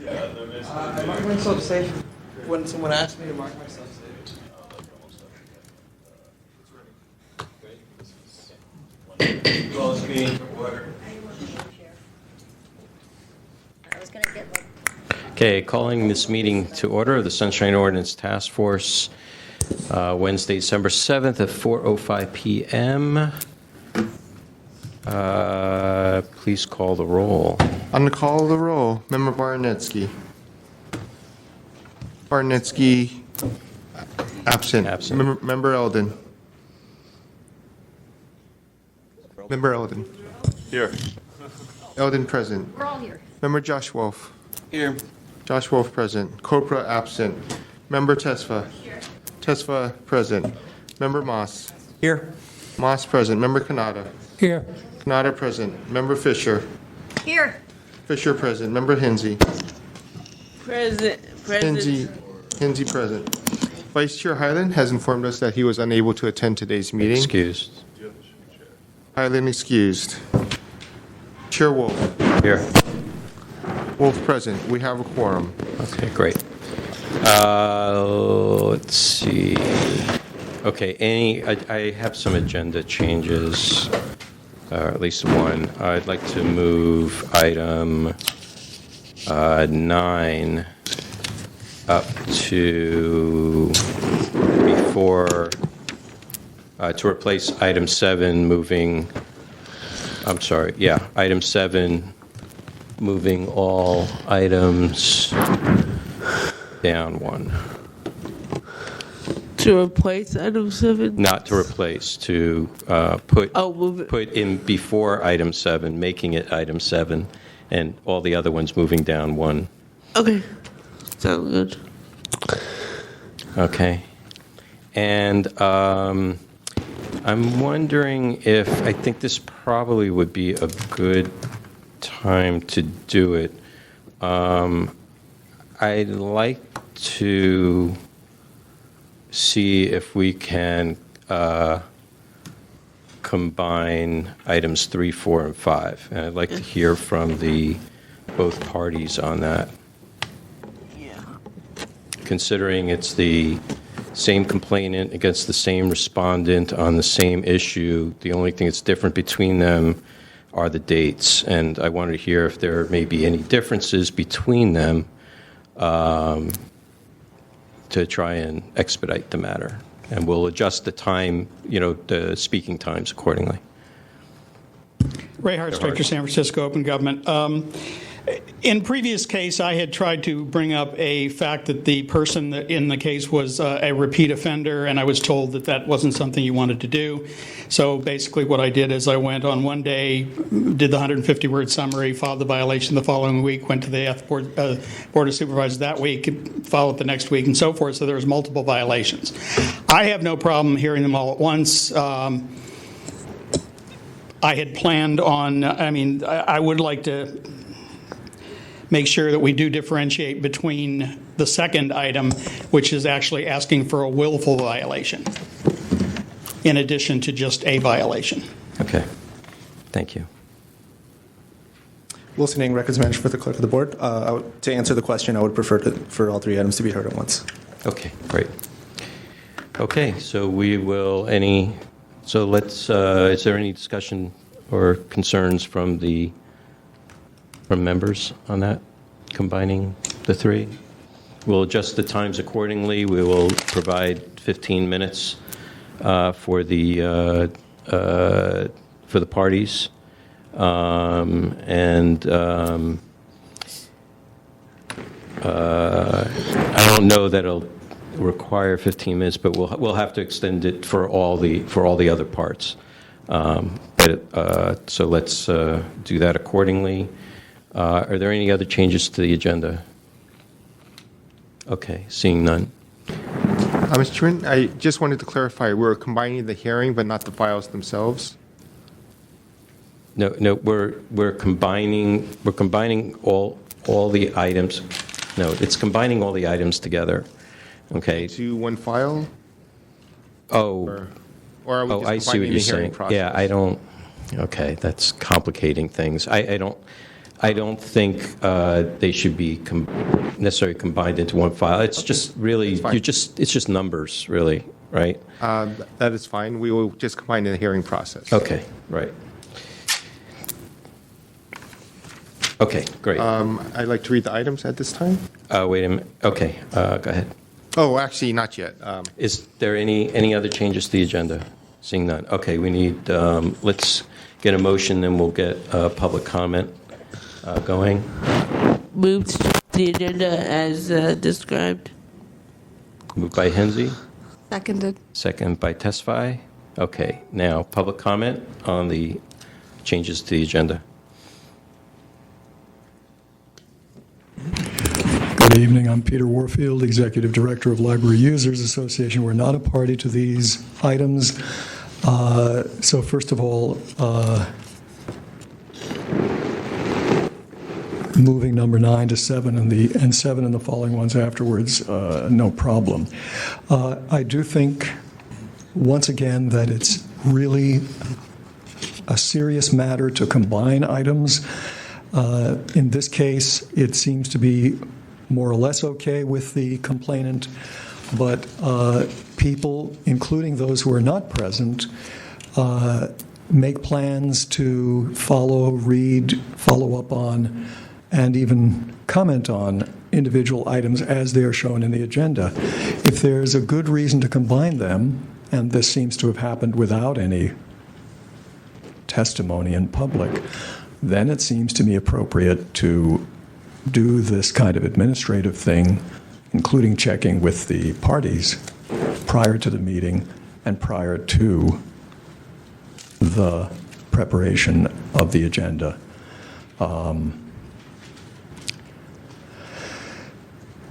I mark myself safe when someone asks me to mark myself safe. Call this meeting to order. I was going to get like. Okay, calling this meeting to order of the Sunshine Ordinance Task Force, Wednesday, December 7th at 4:05 p.m. Please call the roll. On the call of the roll, Member Barnetsky. Barnetsky, absent. Absent. Member Eldon. Member Eldon. Here. Eldon present. We're all here. Member Josh Wolf. Here. Josh Wolf present. Copra absent. Member Tesfa. Tesfa present. Member Moss. Here. Moss present. Member Kanata. Here. Kanata present. Member Fisher. Here. Fisher present. Member Hinsey. Present. Hinsey present. Vice Chair Highland has informed us that he was unable to attend today's meeting. Excused. Highland excused. Chair Wolf. Here. Wolf present. We have a quorum. Okay, great. Let's see. Okay, I have some agenda changes, at least one. I'd like to move item 9 up to before, to replace item 7, item 7, moving all items down 1. To replace item 7? Not to replace, to put move it. put in before item 7, making it item 7, and all the other ones moving down 1. Okay. Sounds good. Okay. And I'm wondering if, I think this probably would be a good time to do it. I'd like to see if we can combine items 3, 4, and 5. And I'd like to hear from both parties on that. Yeah. Considering it's the same complainant against the same respondent on the same issue, the only thing that's different between them are the dates. And I wanted to hear if there may be any differences between them to try and expedite the matter. And we'll adjust the time, the speaking times accordingly. Ray Hart, Director, San Francisco Open Government. In previous case, I had tried to bring up a fact that the person in the case was a repeat offender, and I was told that that wasn't something you wanted to do. So basically what I did is I went on one day, did the 150-word summary, filed the violation the following week, went to the F Board of Supervisors that week, followed the next week, and so forth. So there was multiple violations. I have no problem hearing them all at once. I had planned on, I would like to make sure that we do differentiate between the second item, which is actually asking for a willful violation, in addition to just a violation. Okay. Thank you. Wilson Ng, Records Manager for the Clerk of the Board. To answer the question, I would prefer for all 3 items to be heard at once. Okay, great. Okay, so let's, is there any discussion or concerns from members on that, combining the 3? We'll adjust the times accordingly. We will provide 15 minutes for the parties, I don't know that it'll require 15 minutes, but we'll have to extend it for all the other parts. So let's do that accordingly. Are there any other changes to the agenda? Okay, seeing none. Mr. Chairman, I just wanted to clarify, we're combining the hearing but not the files themselves? No, we're combining all the items. No, it's combining all the items together. Okay. To one file? Or are we just I see what combining you're the hearing saying. process? Yeah, I don't. Okay, that's complicating things. I don't. I don't think they should be necessarily combined into one file. It's just really, fine. it's just numbers, really, right? That is fine. We will just combine the hearing process. Okay, right. Okay, great. I'd like to read the items at this time. Wait a minute. Okay, go ahead. Oh, actually, not yet. Is there any other changes to the agenda? Seeing none. Okay, we need, let's get a motion, then we'll get public comment going. Move to the agenda as described. Moved by Hensy, Seconded. second by Tesfaye. Okay, now public comment on the changes to the agenda. Good evening. I'm Peter Warfield, Executive Director of Library Users Association. We're not a party to these items. So first of all, moving number 9 to 7 and 7 and the following ones afterwards, no problem. I do think, once again, that it's really a serious matter to combine items. In this case, it seems to be more or less okay with the complainant, but people, including those who are not present, make plans to follow, read, follow up on, and even comment on individual items as they are shown in the agenda. If there's a good reason to combine them, and this seems to have happened without any testimony in public, then it seems to me appropriate to do this kind of administrative thing, including checking with the parties prior to the meeting and prior to the preparation of the agenda.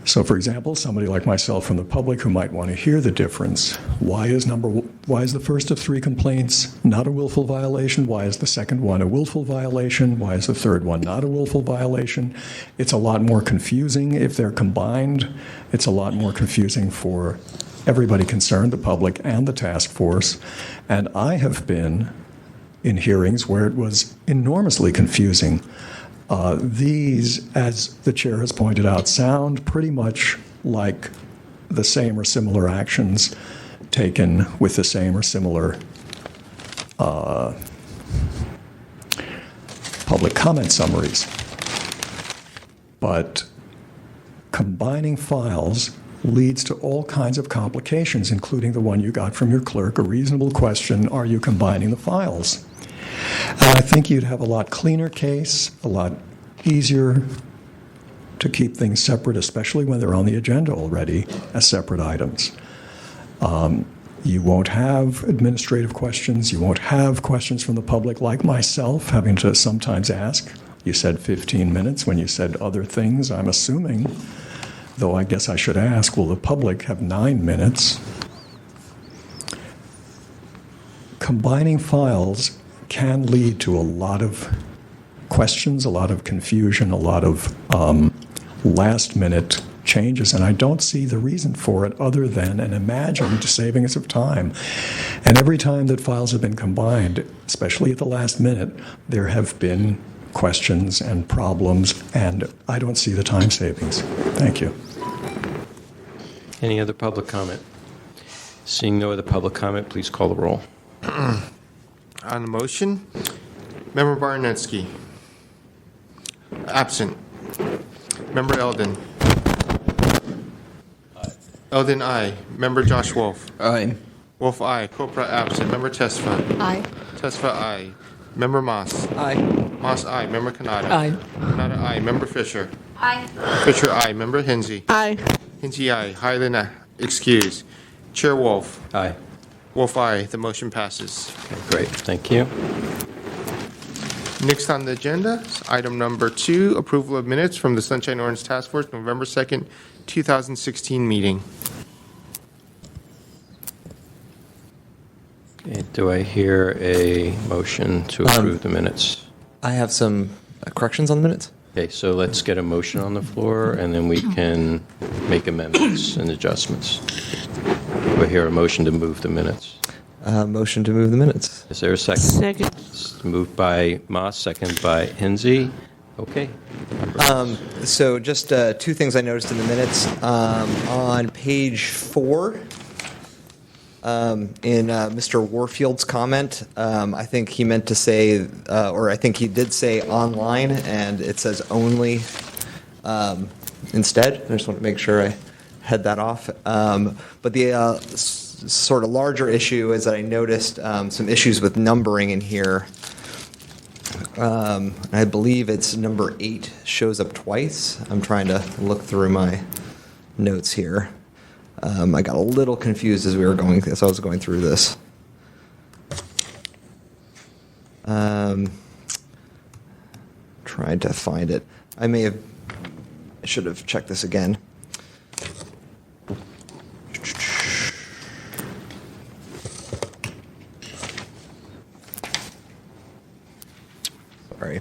So, for example, somebody like myself from the public who might want to hear the difference. Why is the first of 3 complaints not a willful violation? Why is the second one a willful violation? Why is the third one not a willful violation? It's a lot more confusing if they're combined. It's a lot more confusing for everybody concerned, the public and the task force. And I have been in hearings where it was enormously confusing. These, as the chair has pointed out, sound pretty much like the same or similar actions taken with the same or similar public comment summaries. But combining files leads to all kinds of complications, including the one you got from your clerk, a reasonable question, are you combining the files? And I think you'd have a lot cleaner case, a lot easier to keep things separate, especially when they're on the agenda already as separate items. You won't have administrative questions. You won't have questions from the public like myself having to sometimes ask. You said 15 minutes when you said other things. I'm assuming, though I guess I should ask, will the public have 9 minutes? Combining files can lead to a lot of questions, a lot of confusion, a lot of last-minute changes, and I don't see the reason for it other than an imagined savings of time. And every time that files have been combined, especially at the last minute, there have been questions and problems, and I don't see the time savings. Thank you. Any other public comment? Seeing no other public comment, please call the roll. On the motion, Member Barnetsky. Absent. Member Eldon. Eldon, aye. Member Josh Wolf. Aye. Wolf, aye. Copra, absent. Member Tesfa. Aye. Tesfa, aye. Member Moss. Aye. Moss, aye. Member Kanata. Aye. Kanata, aye. Member Fisher. Aye. Fisher, aye. Member Hinsey. Aye. Hinsey, aye. Highland, excuse. Chair Wolf. Aye. Wolf, aye. The motion passes. Okay, great. Thank you. Next on the agenda is item number 2, approval of minutes from the Sunshine Ordinance Task Force, November 2nd, 2016 meeting. Okay, do I hear a motion to approve the minutes? I have some corrections on the minutes. Okay, so let's get a motion on the floor, and then we can make amendments and adjustments. Do I hear a motion to move the minutes? Motion to move the minutes. Is there a second? Second. It's moved by Moss, second by Hinsey. Okay. So just two things I noticed in the minutes. On page 4, in Mr. Warfield's comment, I think he meant to say, or I think he did say online, and it says only instead. I just want to make sure I head that off. But the sort of larger issue is that I noticed some issues with numbering in here. I believe it's number 8 shows up twice. I'm trying to look through my notes here. I got a little confused as I was going through this. Trying to find it. I should have checked this again. Sorry.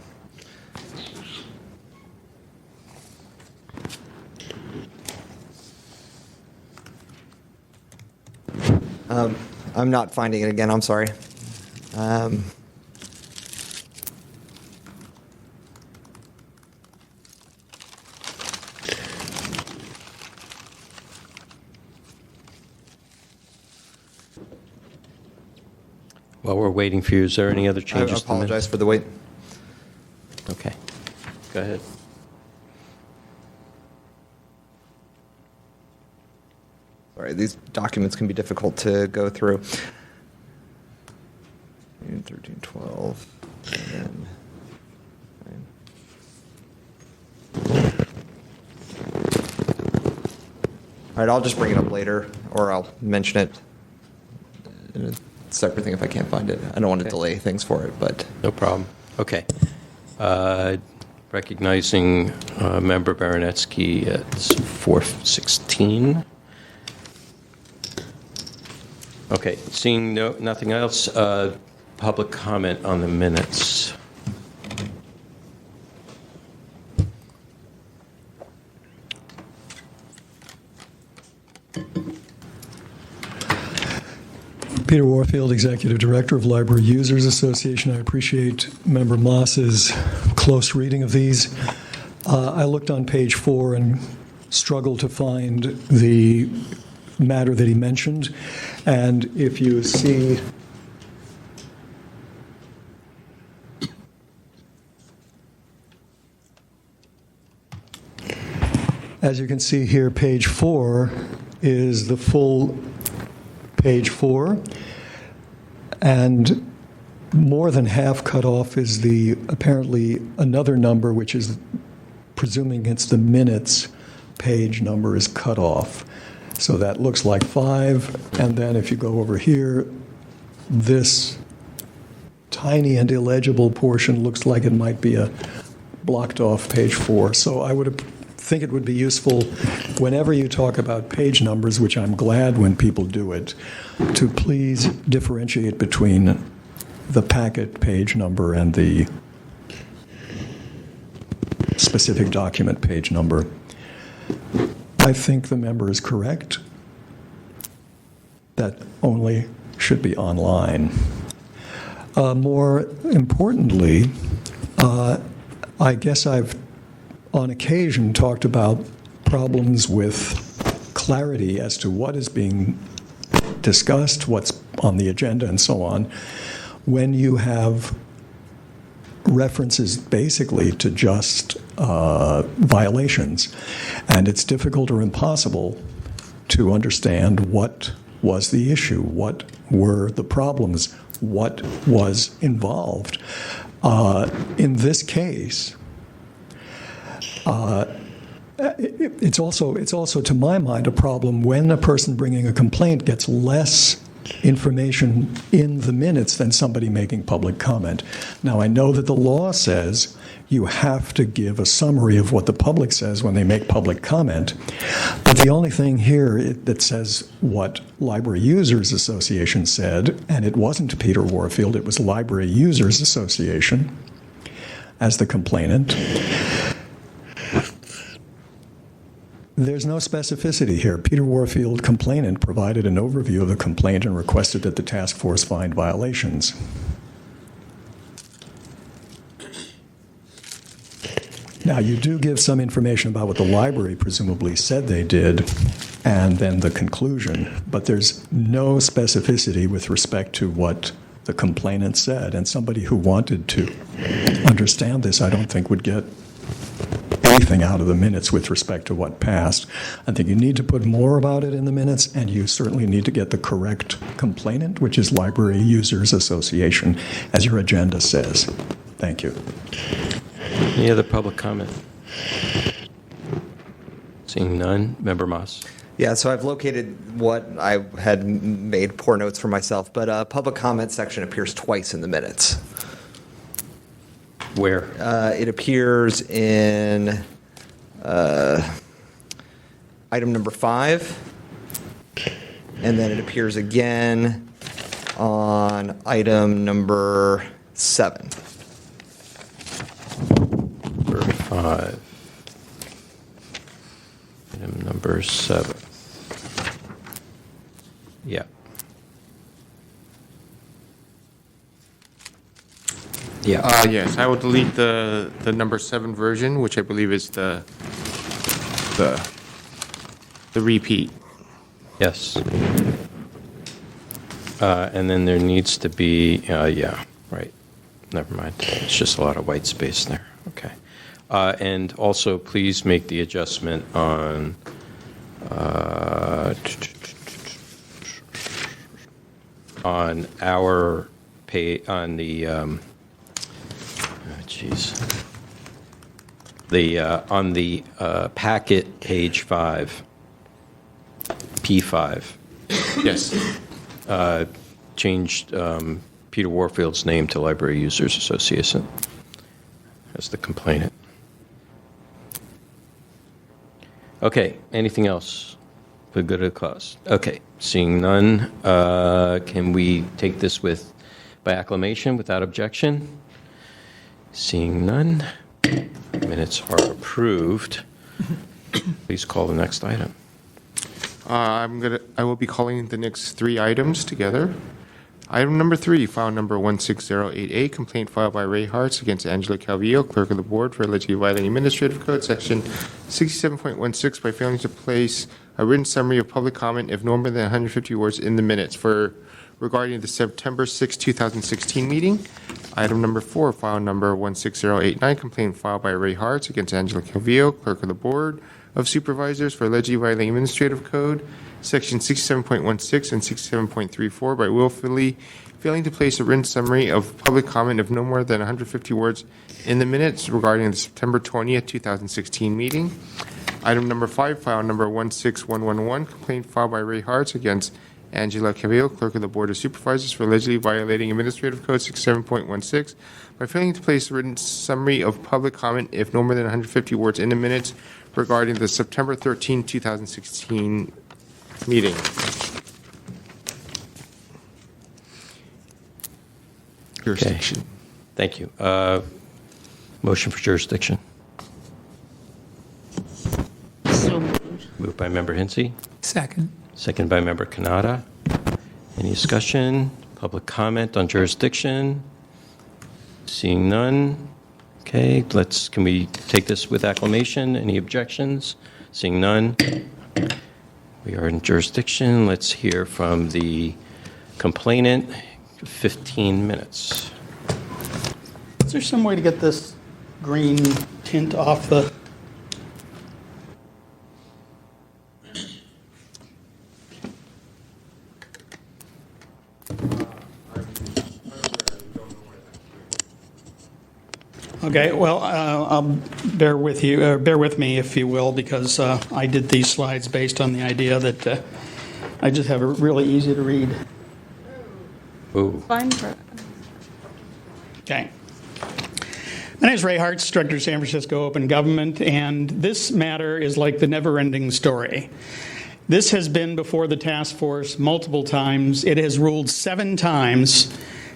I'm not finding it again. I'm sorry. While we're waiting for you, is there any other I changes? apologize for the wait. Okay. Go ahead. Sorry, these documents can be difficult to go through. 13, 12, and then 9. All right, I'll just bring it up later, or I'll mention it in a separate thing if I can't find it. I don't want to delay things for it, but... No problem. Okay. Recognizing Member Baranetsky at 4:16. Okay, seeing nothing else, public comment on the minutes. Peter Warfield, Executive Director of Library Users Association. I appreciate Member Moss's close reading of these. I looked on page 4 and struggled to find the matter that he mentioned. And if you see as you can see here, page 4 is the full page 4, and more than half cut off is the apparently another number, which is presuming it's the minutes page number is cut off. So that looks like 5, and then if you go over here, this tiny and illegible portion looks like it might be a blocked off page 4. So I would think it would be useful whenever you talk about page numbers, which I'm glad when people do it, to please differentiate between the packet page number and the specific document page number. I think the member is correct. That only should be online. More importantly, I guess I've on occasion talked about problems with clarity as to what is being discussed, what's on the agenda, and so on, when you have references basically to just violations. And it's difficult or impossible to understand what was the issue, what were the problems, what was involved. In this case, it's also, to my mind, a problem when a person bringing a complaint gets less information in the minutes than somebody making public comment. Now, I know that the law says you have to give a summary of what the public says when they make public comment, but the only thing here that says what Library Users Association said, and it wasn't Peter Warfield, it was Library Users Association as the complainant. There's no specificity here. Peter Warfield, complainant, provided an overview of the complaint and requested that the task force find violations. Now, you do give some information about what the library presumably said they did, and then the conclusion, but there's no specificity with respect to what the complainant said, and somebody who wanted to understand this, I don't think would get anything out of the minutes with respect to what passed. I think you need to put more about it in the minutes, and you certainly need to get the correct complainant, which is Library Users Association, as your agenda says. Thank you. Any other public comment? Seeing none, Member Moss. Yeah, so I've located what I had made poor notes for myself, but public comment section appears twice in the minutes. Where? It appears in item number 5, and then it appears again on item number 7. Number 5. Item number 7. Yeah. Yeah. Yes, I will delete the number 7 version, which I believe is the repeat. Yes. And then there needs to be, yeah, right. Never mind. It's just a lot of white space there. Okay. And also, please make the adjustment on our pay on the on the packet page 5, P5. Yes. Changed Peter Warfield's name to Library Users Association as the complainant. Okay, anything else for good of the cause? Okay, seeing none, can we take this by acclamation without objection? Seeing none, minutes are approved. Please call the next item. I will be calling the next 3 items together. Item number 3, file number 16088, complaint filed by Ray Hartz against Angela Calvillo, clerk of the board, for allegedly violating Administrative Code section 67.16 by failing to place a written summary of public comment if no more than 150 words in the minutes regarding the September 6, 2016 meeting. Item number 4, file number 16089, complaint filed by Ray Hartz against Angela Calvillo, clerk of the board of supervisors, for allegedly violating Administrative Code section 67.16 and 67.34 by willfully failing to place a written summary of public comment of no more than 150 words in the minutes regarding the September 20th, 2016 meeting. Item number 5, file number 16111, complaint filed by Ray Hartz against Angela Calvillo, clerk of the board of supervisors, for allegedly violating Administrative Code 67.16 by failing to place a written summary of public comment if no more than 150 words in the minutes regarding the September 13, 2016 meeting. Jurisdiction. Okay. Thank you. Motion for jurisdiction. So moved. Moved by Member Hinsey. Second. Second by Member Kanata. Any discussion? Public comment on jurisdiction? Seeing none. Okay, can we take this with acclamation? Any objections? Seeing none. We are in jurisdiction. Let's hear from the complainant. 15 minutes. Is there some way to get this green tint off the... Okay, well, bear with me, if you will, because I did these slides based on the idea that I just have it really easy to read. Ooh. Okay. My name is Ray Hartz, Director of San Francisco Open Government, and this matter is like the never-ending story. This has been before the task force multiple times. It has ruled 7 times.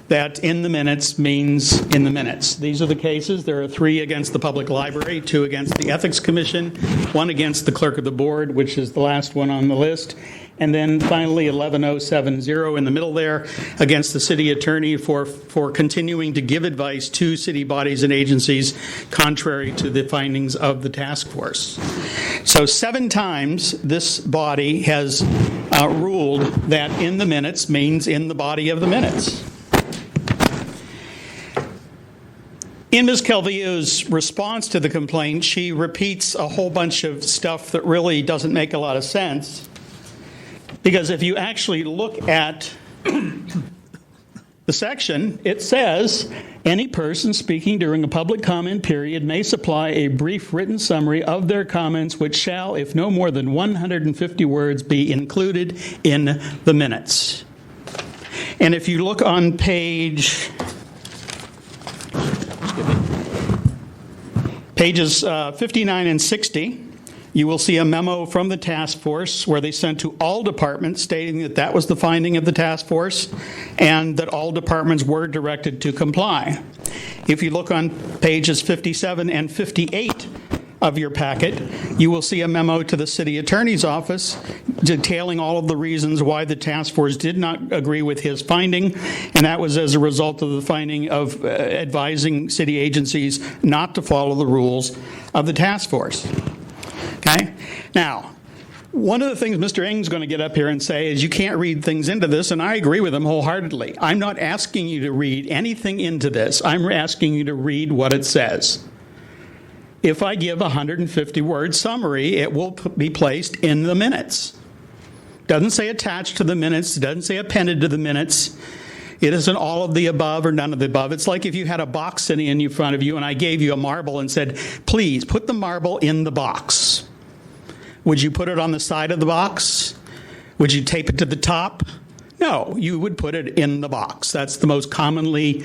that in the minutes means in the minutes. These are the cases. There are 3 against the Public Library, 2 against the Ethics Commission, 1 against the Clerk of the Board, which is the last one on the list, and then finally 11070 in the middle there against the City Attorney for continuing to give advice to city bodies and agencies contrary to the findings of the task force. So 7 times this body has ruled that in the minutes means in the body of the minutes. In Ms. Calvillo's response to the complaint, she repeats a whole bunch of stuff that really doesn't make a lot of sense. Because if you actually look at the section, it says, any person speaking during a public comment period may supply a brief written summary of their comments, which shall, if no more than 150 words, be included in the minutes. And if you look on pages 59 and 60, you will see a memo from the task force where they sent to all departments stating that that was the finding of the task force and that all departments were directed to comply. If you look on pages 57 and 58 of your packet, you will see a memo to the City Attorney's Office detailing all of the reasons why the task force did not agree with his finding, and that was as a result of the finding of advising city agencies not to follow the rules of the task force. Okay? Now, one of the things Mr. Ng's going to get up here and say is you can't read things into this, and I agree with him wholeheartedly. I'm not asking you to read anything into this. I'm asking you to read what it says. If I give a 150-word summary, it will be placed in the minutes. Doesn't say attached to the minutes. It doesn't say appended to the minutes. It isn't all of the above or none of the above. It's like if you had a box sitting in front of you and I gave you a marble and said, please put the marble in the box. Would you put it on the side of the box? Would you tape it to the top? No, you would put it in the box. That's the most commonly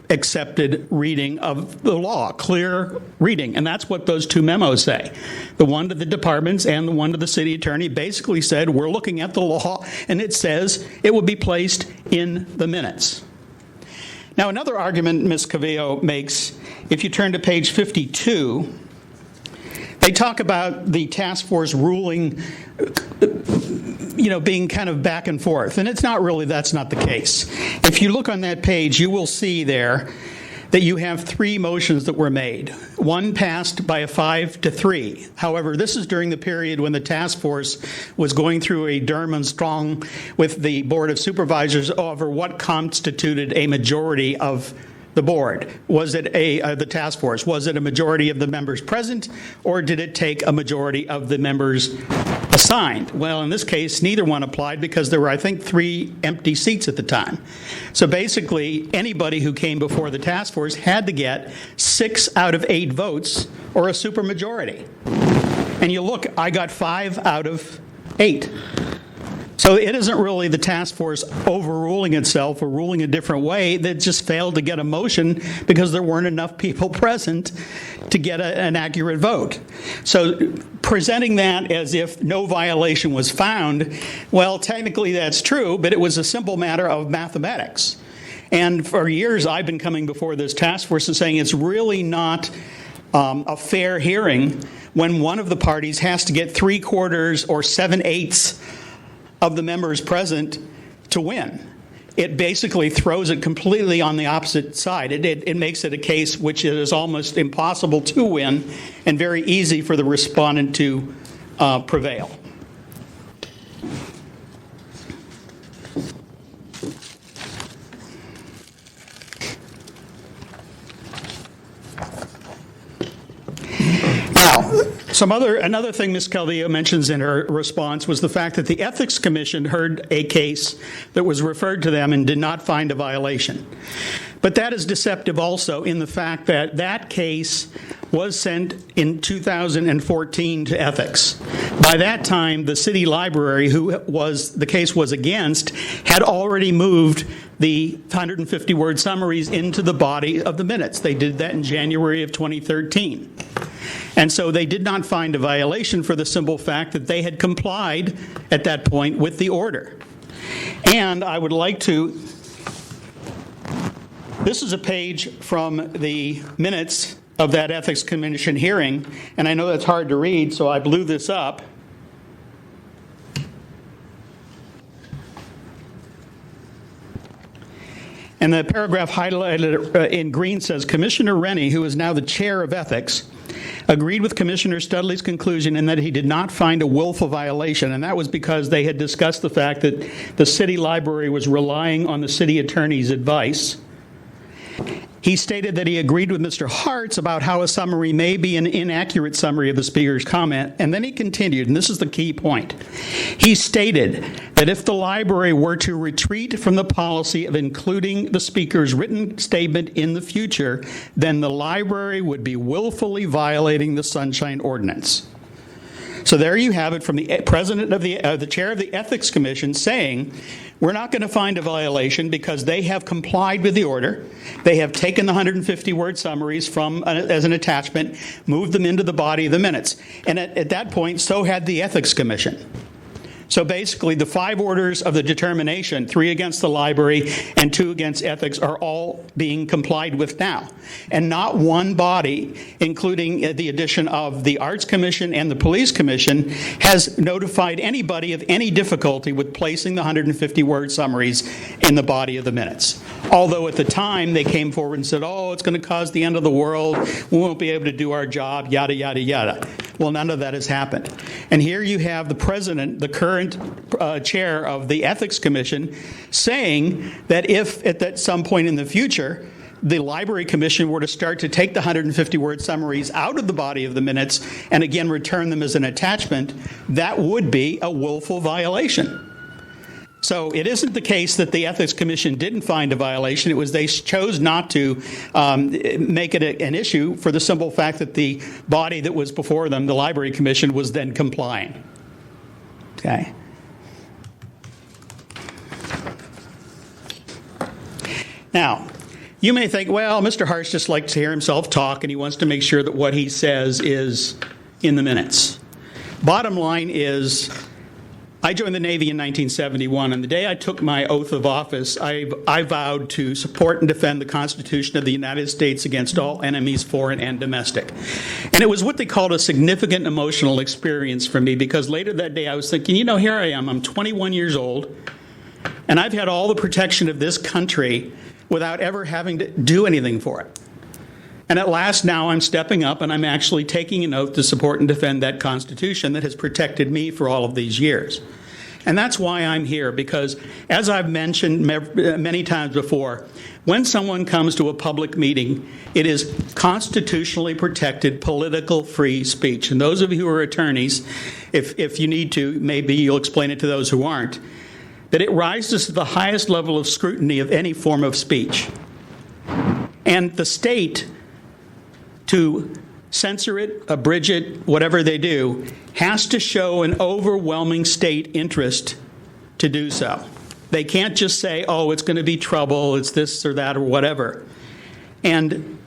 accepted reading of the law, clear reading. And that's what those 2 memos say. The one to the departments and the one to the city attorney basically said, we're looking at the law, and it says it will be placed in the minutes. Now, another argument Ms. Calvillo makes, if you turn to page 52, they talk about the task force ruling, being kind of back and forth. And that's not the case. If you look on that page, you will see there that you have 3 motions that were made. One passed by a 5-3. However, this is during the period when the task force was going through a Durham and Strong with the Board of Supervisors over what constituted a majority of the board. Was it the task force? Was it a majority of the members present, or did it take a majority of the members assigned? Well, in this case, neither one applied because there were, I think, 3 empty seats at the time. So basically, anybody who came before the task force had to get 6 out of 8 votes or a supermajority. And you look, I got 5 out of 8. So it isn't really the task force overruling itself or ruling a different way. That just failed to get a motion because there weren't enough people present to get an accurate vote. So presenting that as if no violation was found, well, technically that's true, but it was a simple matter of mathematics. And for years I've been coming before this task force and saying it's really not a fair hearing when one of the parties has to get 3/4 or 7/8 of the members present to win. It basically throws it completely on the opposite side. It makes it a case which is almost impossible to win and very easy for the respondent to prevail. Another thing Ms. Calvillo mentions in her response was the fact that the Ethics Commission heard a case that was referred to them and did not find a violation. But that is deceptive also in the fact that that case was sent in 2014 to ethics. By that time, the city library, who the case was against, had already moved the 150-word summaries into the body of the minutes. They did that in January of 2013. And so they did not find a violation for the simple fact that they had complied at that point with the order. And I would like to This is a page from the minutes of that Ethics Commission hearing, and I know that's hard to read, so I blew this up. And the paragraph highlighted in green says, Commissioner Rennie, who is now the chair of ethics, agreed with Commissioner Studley's conclusion in that he did not find a willful violation, and that was because they had discussed the fact that the city library was relying on the city attorney's advice. He stated that he agreed with Mr. Hartz about how a summary may be an inaccurate summary of the speaker's comment, and then he continued, and this is the key point. He stated that if the library were to retreat from the policy of including the speaker's written statement in the future, then the library would be willfully violating the Sunshine Ordinance. So there you have it from the president of the chair of the Ethics Commission saying, we're not going to find a violation because they have complied with the order. They have taken the 150-word summaries as an attachment, moved them into the body of the minutes. And at that point, so had the Ethics Commission. So basically, the 5 orders of the determination, 3 against the library and 2 against ethics, are all being complied with now. And not one body, including the addition of the Arts Commission and the Police Commission, has notified anybody of any difficulty with placing the 150-word summaries in the body of the minutes. Although at the time, they came forward and said, oh, it's going to cause the end of the world, we won't be able to do our job, yada, yada, yada. Well, none of that has happened. And here you have the president, the current chair of the Ethics Commission, saying that if at some point in the future the Library Commission were to start to take the 150-word summaries out of the body of the minutes and again return them as an attachment, that would be a willful violation. So it isn't the case that the Ethics Commission didn't find a violation. It was they chose not to make it an issue for the simple fact that the body that was before them, the Library Commission, was then complying. Okay. Now, you may think, well, Mr. Hartz just likes to hear himself talk and he wants to make sure that what he says is in the minutes. Bottom line is, I joined the Navy in 1971, and the day I took my oath of office, I vowed to support and defend the Constitution of the United States against all enemies, foreign and domestic. And it was what they called a significant emotional experience for me, because later that day I was thinking, here I am, I'm 21 years old, and I've had all the protection of this country without ever having to do anything for it. And at last now I'm stepping up and I'm actually taking an oath to support and defend that Constitution that has protected me for all of these years. And that's why I'm here, because as I've mentioned many times before, when someone comes to a public meeting, it is constitutionally protected political free speech. And those of you who are attorneys, if you need to, maybe you'll explain it to those who aren't, that it rises to the highest level of scrutiny of any form of speech. And the state, to censor it, abridge it, whatever they do, has to show an overwhelming state interest to do so. They can't just say, oh, it's going to be trouble, it's this or that or whatever. And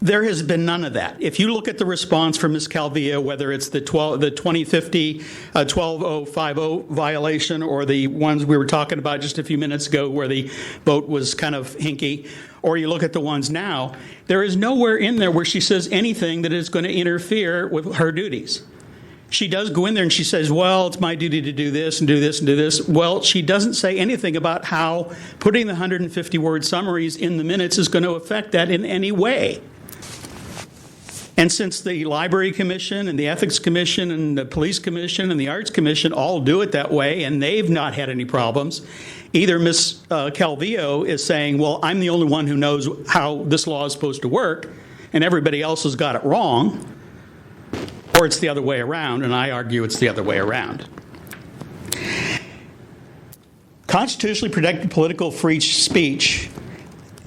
there has been none of that. If you look at the response from Ms. Calvillo, whether it's the 2050 12050 violation or the ones we were talking about just a few minutes ago where the vote was kind of hinky, or you look at the ones now, there is nowhere in there where she says anything that is going to interfere with her duties. She does go in there and she says, well, it's my duty to do this and do this and do this. Well, she doesn't say anything about how putting the 150-word summaries in the minutes is going to affect that in any way. And since the Library Commission and the Ethics Commission and the Police Commission and the Arts Commission all do it that way and they've not had any problems, either Ms. Calvillo is saying, well, I'm the only one who knows how this law is supposed to work and everybody else has got it wrong, or it's the other way around, and I argue it's the other way around. Constitutionally protected political free speech,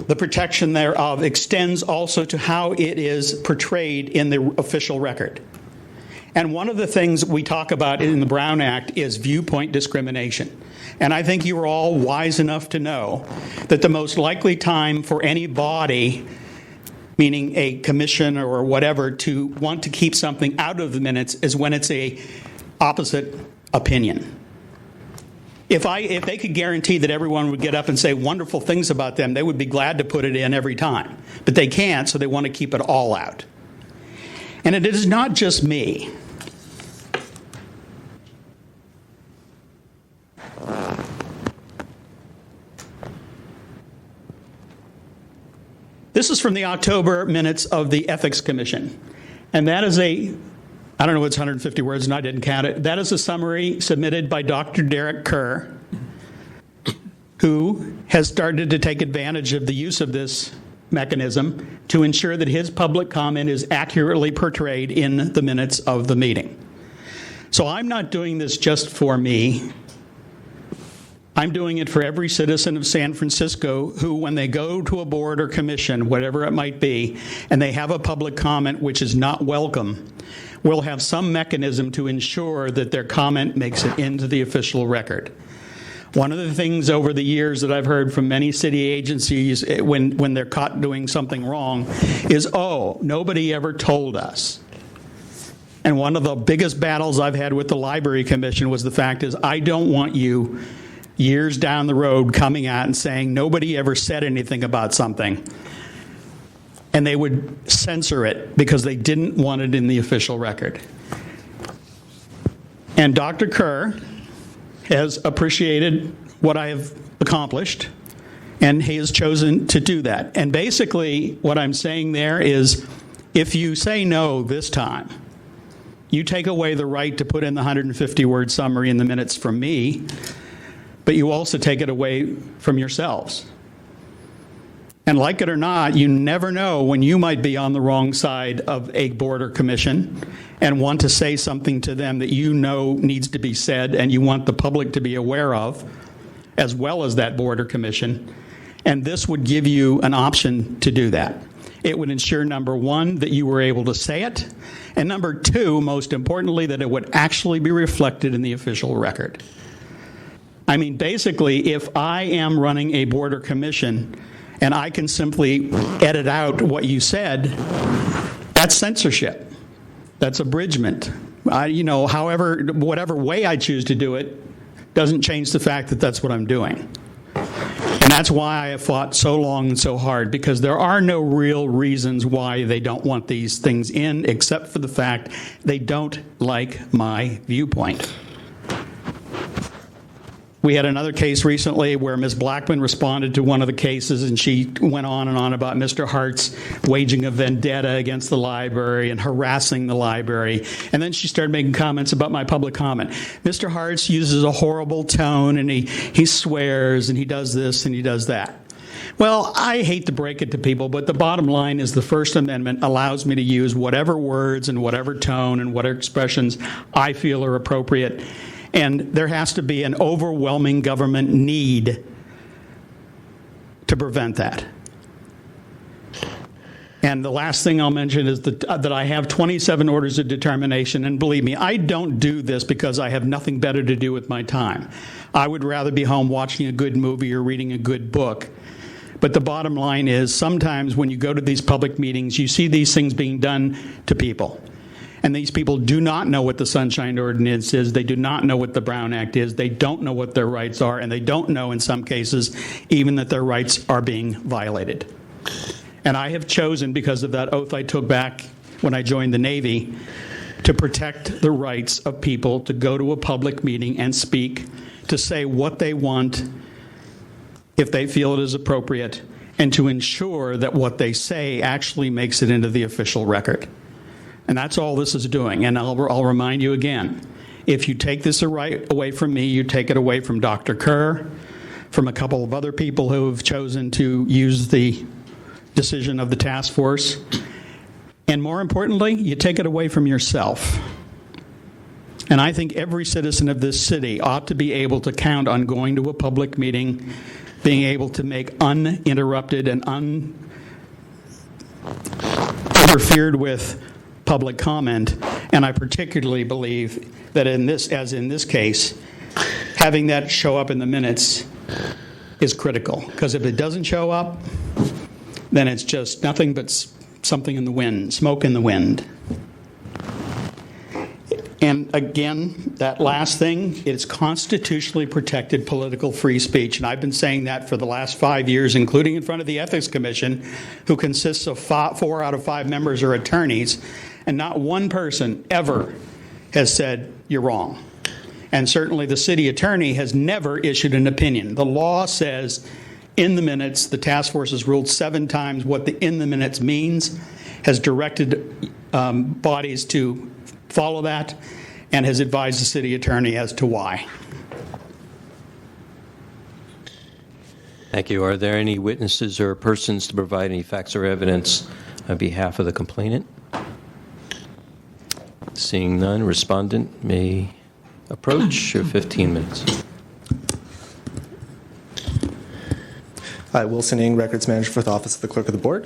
the protection thereof extends also to how it is portrayed in the official record. And one of the things we talk about in the Brown Act is viewpoint discrimination. And I think you are all wise enough to know that the most likely time for any body, meaning a commission or whatever, to want to keep something out of the minutes is when it's a opposite opinion. If they could guarantee that everyone would get up and say wonderful things about them, they would be glad to put it in every time. But they can't, so they want to keep it all out. And it is not just me. This is from the October minutes of the Ethics Commission. And that is I don't know, it's 150 words and I didn't count it. That is a summary submitted by Dr. Derek Kerr, who has started to take advantage of the use of this mechanism to ensure that his public comment is accurately portrayed in the minutes of the meeting. So I'm not doing this just for me. I'm doing it for every citizen of San Francisco who, when they go to a board or commission, whatever it might be, and they have a public comment which is not welcome, will have some mechanism to ensure that their comment makes it into the official record. One of the things over the years that I've heard from many city agencies when they're caught doing something wrong is, oh, nobody ever told us. And one of the biggest battles I've had with the Library Commission was the fact is I don't want you years down the road coming out and saying nobody ever said anything about something. And they would censor it because they didn't want it in the official record. And Dr. Kerr has appreciated what I have accomplished, and he has chosen to do that. And basically what I'm saying there is if you say no this time, you take away the right to put in the 150-word summary in the minutes from me, but you also take it away from yourselves. And like it or not, you never know when you might be on the wrong side of a board or commission and want to say something to them that you know needs to be said and you want the public to be aware of, as well as that board or commission. And this would give you an option to do that. It would ensure, number one, that you were able to say it, and number two, most importantly, that it would actually be reflected in the official record. I mean, basically, if I am running a board or commission and I can simply edit out what you said, that's censorship. That's abridgment. However, whatever way I choose to do it doesn't change the fact that that's what I'm doing. And that's why I have fought so long and so hard, because there are no real reasons why they don't want these things in, except for the fact they don't like my viewpoint. We had another case recently where Ms. Blackman responded to one of the cases, and she went on and on about Mr. Hart's waging a vendetta against the library and harassing the library. And then she started making comments about my public comment. Mr. Hart's uses a horrible tone, and he swears, and he does this, and he does that. Well, I hate to break it to people, but the bottom line is the First Amendment allows me to use whatever words and whatever tone and whatever expressions I feel are appropriate. And there has to be an overwhelming government need to prevent that. And the last thing I'll mention is that I have 27 orders of determination. And believe me, I don't do this because I have nothing better to do with my time. I would rather be home watching a good movie or reading a good book. But the bottom line is sometimes when you go to these public meetings, you see these things being done to people. And these people do not know what the Sunshine Ordinance is. They do not know what the Brown Act is. They don't know what their rights are. And they don't know, in some cases, even that their rights are being violated. And I have chosen, because of that oath I took back when I joined the Navy, to protect the rights of people to go to a public meeting and speak, to say what they want if they feel it is appropriate, and to ensure that what they say actually makes it into the official record. And that's all this is doing. And I'll remind you again, if you take this away from me, you take it away from Dr. Kerr, from a couple of other people who have chosen to use the decision of the task force, and more importantly, you take it away from yourself. And I think every citizen of this city ought to be able to count on going to a public meeting, being able to make uninterrupted and uninterfered with public comment. And I particularly believe that in this, as in this case, having that show up in the minutes is critical. Because if it doesn't show up, then it's just nothing but something in the wind, smoke in the wind. And again, that last thing, it's constitutionally protected political free speech. And I've been saying that for the last 5 years, including in front of the Ethics Commission, who consists of 4 out of 5 members are attorneys. And not one person ever has said, you're wrong. And certainly the city attorney has never issued an opinion. The law says in the minutes, the task force has ruled 7 times what the in the minutes means, has directed bodies to follow that, and has advised the city attorney as to why. Thank you. Are there any witnesses or persons to provide any facts or evidence on behalf of the complainant? Seeing none, respondent may approach. 15 minutes. Hi, Wilson Ng, Records Manager for the Office of the Clerk of the Board.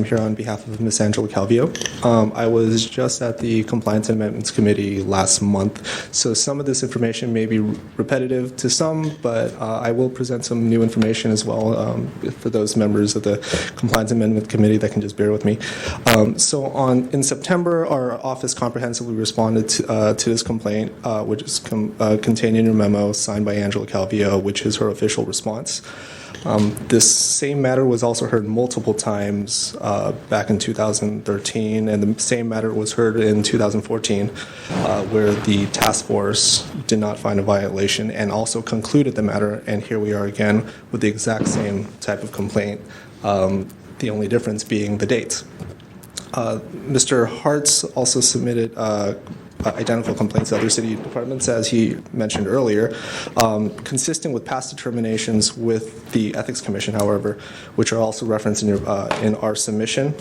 Here on behalf of Ms. Angela Calvillo. I was just at the Compliance and Amendments Committee last month, so some of this information may be repetitive to some, but I will present some new information as well for those members of the Compliance and Amendment Committee that can just bear with me. In September, our office comprehensively responded to this complaint, which is contained in your memo signed by Angela Calvillo, which is her official response. This same matter was also heard multiple times back in 2013, and the same matter was heard in 2014, where the task force did not find a violation and also concluded the matter, and here we are again with the exact same type of complaint, the only difference being the dates. Mr. Hartz also submitted identical complaints to other city departments, as he mentioned earlier, consistent with past determinations with the Ethics Commission, however, which are also referenced in our submission,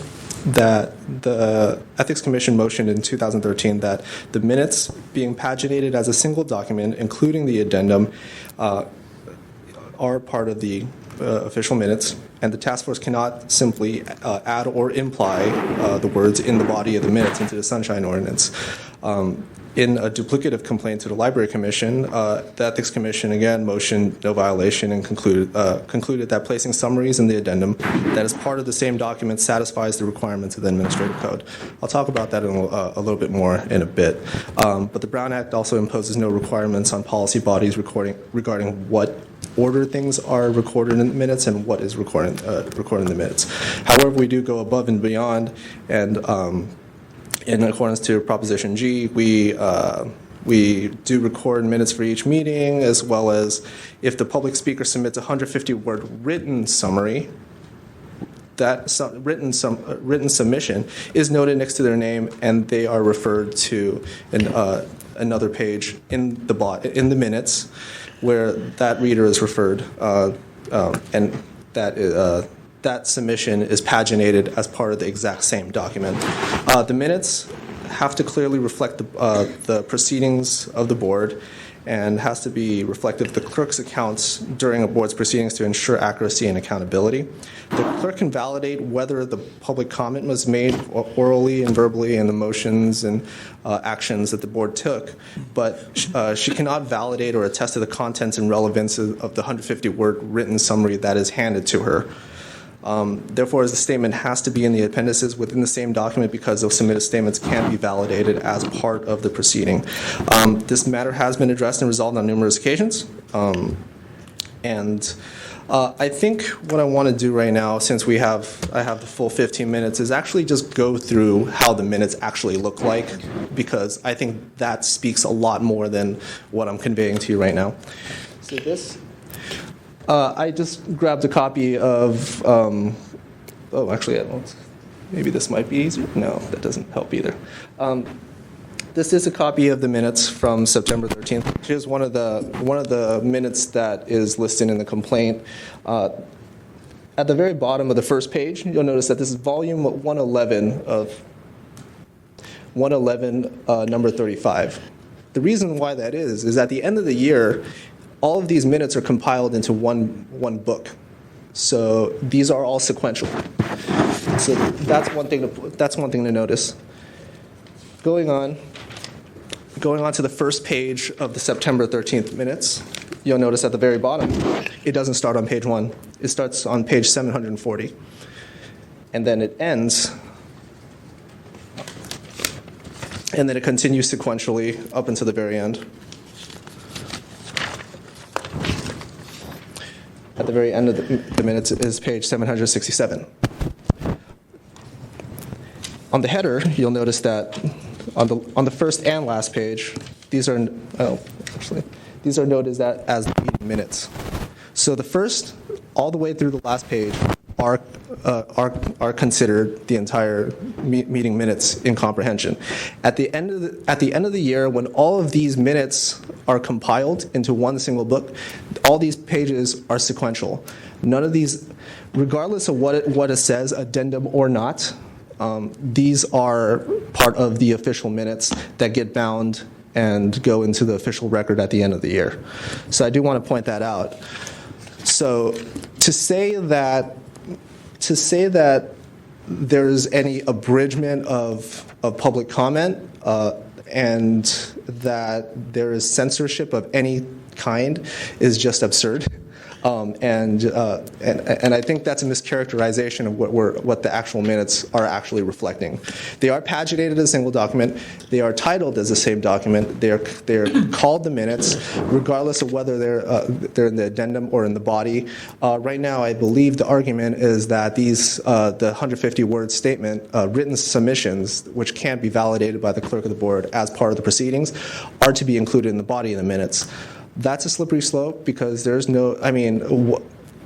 that the Ethics Commission motioned in 2013 that the minutes being paginated as a single document, including the addendum, are part of the official minutes, and the task force cannot simply add or imply the words in the body of the minutes into the Sunshine Ordinance. In a duplicative complaint to the Library Commission, the Ethics Commission again motioned no violation and concluded that placing summaries in the addendum that is part of the same document satisfies the requirements of the Administrative Code. I'll talk about that in a little bit more in a bit. But the Brown Act also imposes no requirements on policy bodies regarding what order things are recorded in the minutes and what is recorded in the minutes. However, we do go above and beyond, and in accordance to Proposition G, we do record minutes for each meeting, as well as if the public speaker submits a 150-word written summary, that written submission is noted next to their name, and they are referred to another page in the minutes where that reader is referred, and that submission is paginated as part of the exact same document. The minutes have to clearly reflect the proceedings of the board and has to be reflective of the clerk's accounts during a board's proceedings to ensure accuracy and accountability. The clerk can validate whether the public comment was made orally and verbally in the motions and actions that the board took, but she cannot validate or attest to the contents and relevance of the 150-word written summary that is handed to her. Therefore, the statement has to be in the appendices within the same document because those submitted statements can be validated as part of the proceeding. This matter has been addressed and resolved on numerous occasions. I think what I want to do right now, since I have the full 15 minutes, is actually just go through how the minutes actually look like, because I think that speaks a lot more than what I'm conveying to you right now. So this. I just grabbed a copy of, maybe this might be easier. No, that doesn't help either. This is a copy of the minutes from September 13th, which is one of the minutes that is listed in the complaint. At the very bottom of the first page, you'll notice that this is volume 111 of 111, number 35. The reason why that is at the end of the year, all of these minutes are compiled into one book. So these are all sequential. So that's one thing to notice. Going on to the first page of the September 13th minutes, you'll notice at the very bottom, it doesn't start on page 1. It starts on page 740. And then it ends and then it continues sequentially up until the very end. At the very end of the minutes is page 767. On the header, you'll notice that on the first and last page, these are noted as the meeting minutes. So the first, all the way through the last page, are considered the entire meeting minutes in comprehension. At the end of the year, when all of these minutes are compiled into one single book, all these pages are sequential. None of these, regardless of what it says, addendum or not, these are part of the official minutes that get bound and go into the official record at the end of the year. So I do want to point that out. So to say that there's any abridgment of public comment and that there is censorship of any kind is just absurd. And I think that's a mischaracterization of what the actual minutes are actually reflecting. They are paginated as a single document. They are titled as the same document. They're called the minutes, regardless of whether they're in the addendum or in the body. Right now, I believe the argument is that these the 150-word statement, written submissions, which can't be validated by the clerk of the board as part of the proceedings, are to be included in the body of the minutes. That's a slippery slope because there's no, I mean,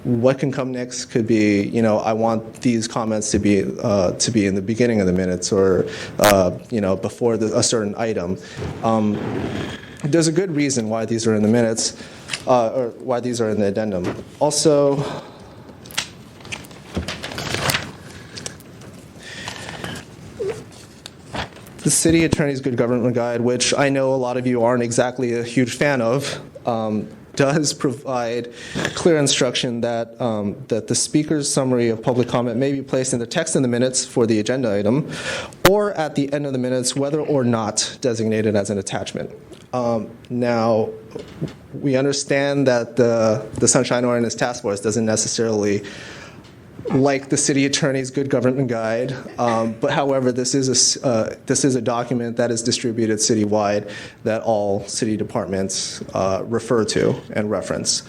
what can come next could be, I want these comments to be in the beginning of the minutes or, before a certain item. There's a good reason why these are in the minutes or why these are in the addendum. Also, the City Attorney's Good Government Guide, which I know a lot of you aren't exactly a huge fan of, does provide clear instruction that the speaker's summary of public comment may be placed in the text in the minutes for the agenda item, or at the end of the minutes, whether or not designated as an attachment. Now, we understand that the Sunshine Ordinance Task Force doesn't necessarily like the City Attorney's Good Government Guide, but however, this is a document that is distributed citywide that all city departments refer to and reference,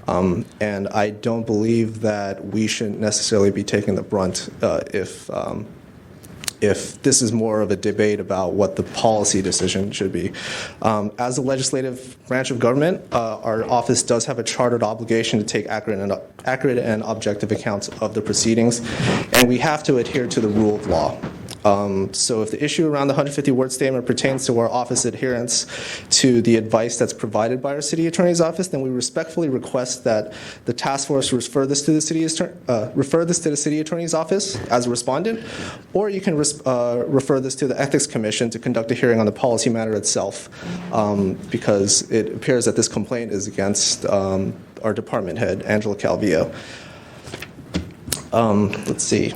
and I don't believe that we shouldn't necessarily be taking the brunt if this is more of a debate about what the policy decision should be. As a legislative branch of government, our office does have a chartered obligation to take accurate and objective accounts of the proceedings, and we have to adhere to the rule of law. So if the issue around the 150-word statement pertains to our office adherence to the advice that's provided by our city attorney's office, then we respectfully request that the task force refer this to the city attorney's office as a respondent, or you can refer this to the Ethics Commission to conduct a hearing on the policy matter itself, because it appears that this complaint is against our department head, Angela Calvillo. Let's see.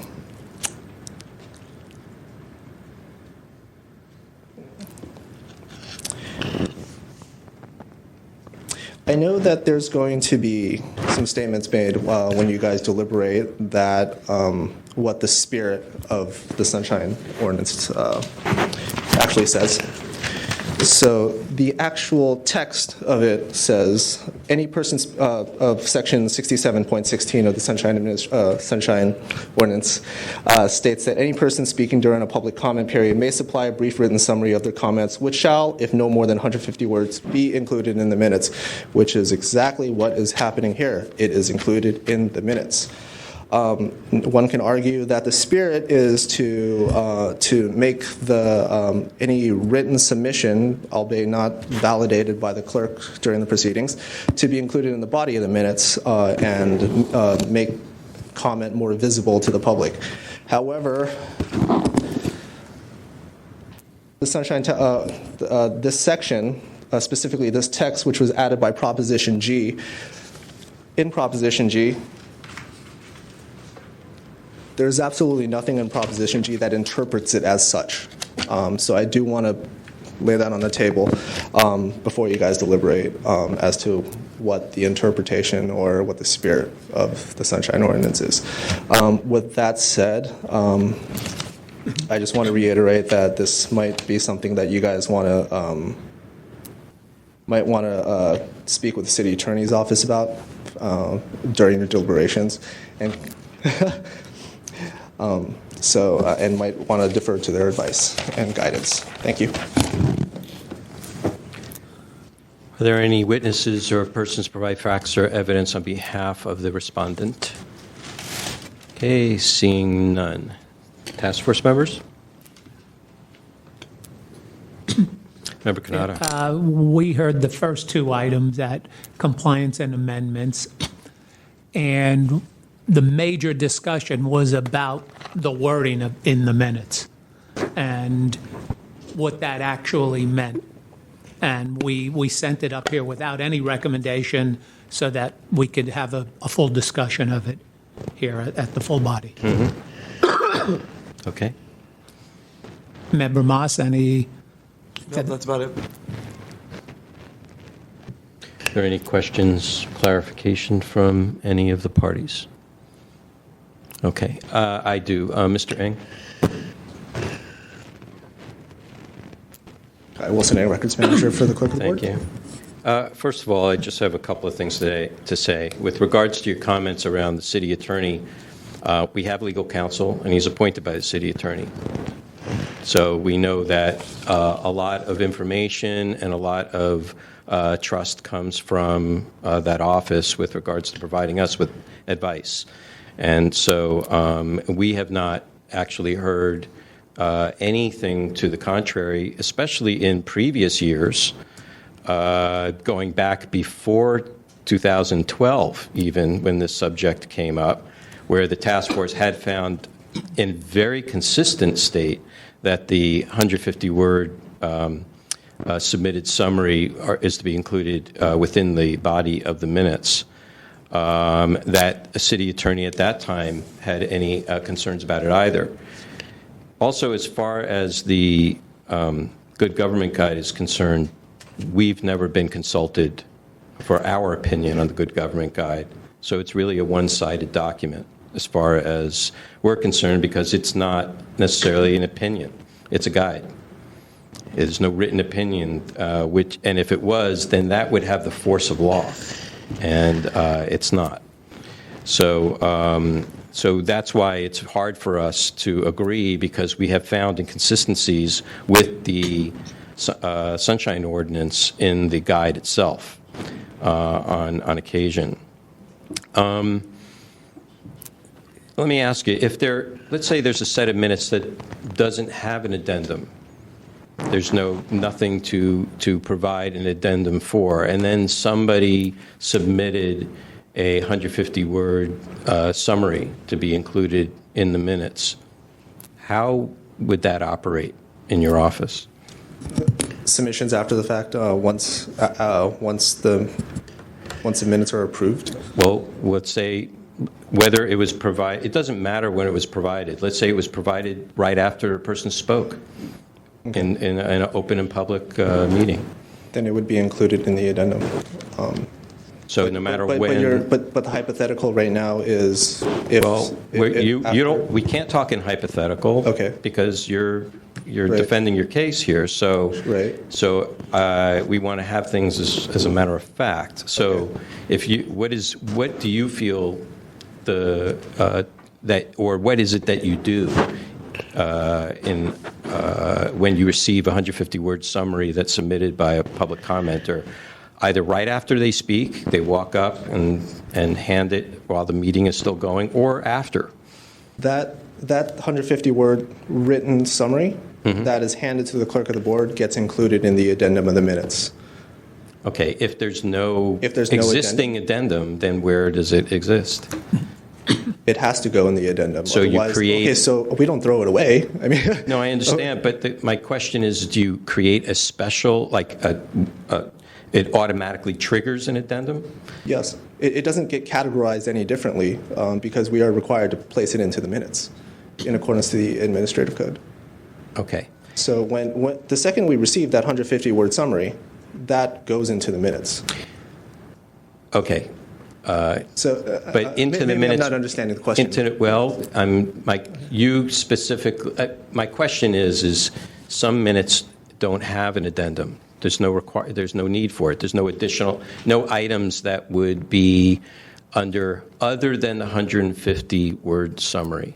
I know that there's going to be some statements made when you guys deliberate that what the spirit of the Sunshine Ordinance actually says. So the actual text of it says, any person of section 67.16 of the Sunshine Ordinance states that any person speaking during a public comment period may supply a brief written summary of their comments, which shall, if no more than 150 words, be included in the minutes, which is exactly what is happening here. It is included in the minutes. One can argue that the spirit is to make the any written submission, albeit not validated by the clerk during the proceedings, to be included in the body of the minutes and make comment more visible to the public. However, the Sunshine, this section, specifically this text, which was added by Proposition G, in Proposition G, there's absolutely nothing in Proposition G that interprets it as such. So I do want to lay that on the table before you guys deliberate as to what the interpretation or what the spirit of the Sunshine Ordinance is. With that said, I just want to reiterate that this might be something that you guys want to speak with the city attorney's office about during your deliberations, and and might want to defer to their advice and guidance. Thank you. Are there any witnesses or persons provide facts or evidence on behalf of the respondent? Okay, seeing none. Task force members? Member Canada. We heard the first two items at compliance and amendments, and the major discussion was about the wording in the minutes and what that actually meant. And we sent it up here without any recommendation so that we could have a full discussion of it here at the full body. Okay. Member Moss, any? No, that's about it. Are there any questions, clarification from any of the parties? Okay, I do. Mr. Ng? Wilson A. Records Manager for the Clerk of the Board. Thank you. First of all, I just have a couple of things today to say. With regards to your comments around the city attorney, we have legal counsel, and he's appointed by the city attorney. So we know that a lot of information and a lot of trust comes from that office with regards to providing us with advice. And so we have not actually heard anything to the contrary, especially in previous years, going back before 2012, even when this subject came up, where the task force had found in very consistent state that the 150-word submitted summary is to be included within the body of the minutes. That a city attorney at that time had any concerns about it either. Also, as far as the Good Government Guide is concerned, we've never been consulted for our opinion on the Good Government Guide. So it's really a one-sided document as far as we're concerned, because it's not necessarily an opinion. It's a guide. There's no written opinion, and if it was, then that would have the force of law, and it's not. So that's why it's hard for us to agree, because we have found inconsistencies with the Sunshine Ordinance in the guide itself on occasion. Let me ask you, let's say there's a set of minutes that doesn't have an addendum. There's nothing to provide an addendum for, and then somebody submitted a 150-word summary to be included in the minutes. How would that operate in your office? Submissions after the fact, once the minutes are approved. Well, let's say whether it was provided. It doesn't matter when it was provided. Let's say it was provided right after a person spoke in an open and public meeting. Then it would be included in the addendum. So no matter but when. But the hypothetical right now is if. Well, we can't talk in hypothetical. Okay. Because you're Right. defending your case here. So. Right. So we want to have things as a matter of fact. So Okay. what do you feel what is it that you do when you receive a 150-word summary that's submitted by a public commenter? Either right after they speak, they walk up and hand it while the meeting is still going, or after. That 150-word written summary that is handed to the clerk of the board gets included in the addendum of the minutes. Okay, if there's no existing existing addendum, then where does it exist? It has to go in the addendum. So you create. Okay, so we don't throw it away. I mean. No, I understand, but my question is: do you create a special, it automatically triggers an addendum? Yes, it doesn't get categorized any differently because we are required to place it into the minutes in accordance to the administrative code. Okay. So when the second we receive that 150-word summary, that goes into the minutes. Okay. But into the maybe minutes. I'm not understanding the question. My question is some minutes don't have an addendum. There's no need for it. There's no items that would be other than the 150-word summary.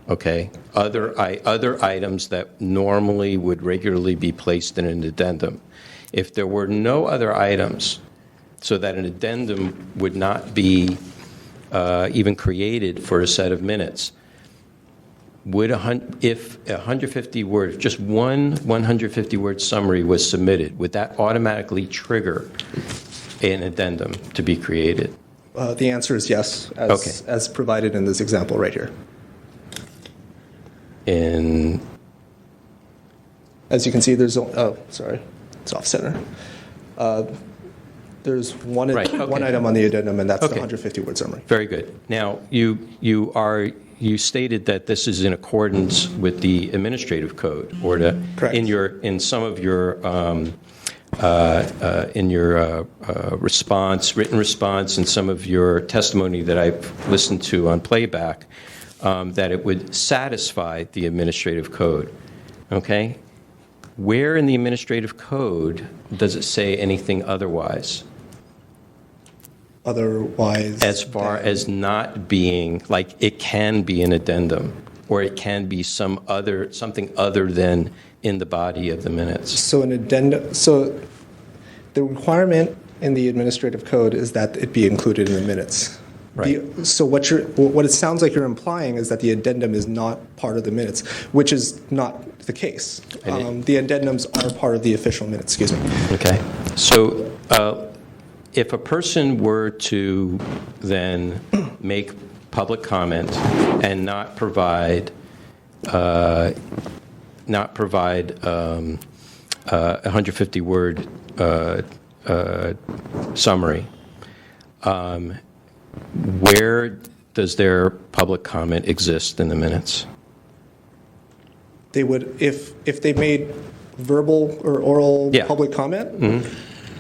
Okay? Other items that normally would regularly be placed in an addendum. If there were no other items, so that an addendum would not be even created for a set of minutes, if 150-word, just one 150-word summary was submitted, would that automatically trigger an addendum to be created? The answer is yes, as provided in this example right here. As you can see, there's it's off center. There's one item on the addendum, and that's the 150-word summary. Very good. Now, you stated that this is in accordance with the administrative code, or Correct. in some of your written response, and some of your testimony that I've listened to on playback, that it would satisfy the administrative code. Okay? Where in the administrative code does it say anything otherwise? Otherwise, as far as not being, like, it can be an addendum, or it can be something other than in the body of the minutes. So an addendum. So the requirement in the administrative code is that it be included in the minutes. Right. So what it sounds like you're implying is that the addendum is not part of the minutes, which is not the case. The addendums are part of the official minutes. Excuse me. Okay. So if a person were to then make public comment and not provide a 150-word summary, where does their public comment exist in the minutes? They would, if they made verbal or oral public comment,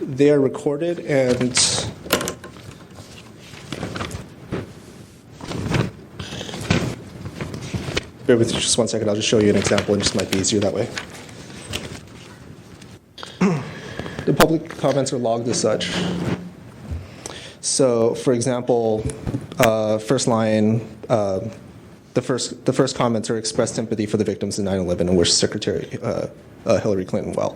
they are recorded and bear with me just 1 second. I'll just show you an example, and just might be easier that way. The public comments are logged as such. So, for example, first line, the first comments are expressed sympathy for the victims of 9/11 and wish Secretary Hillary Clinton well.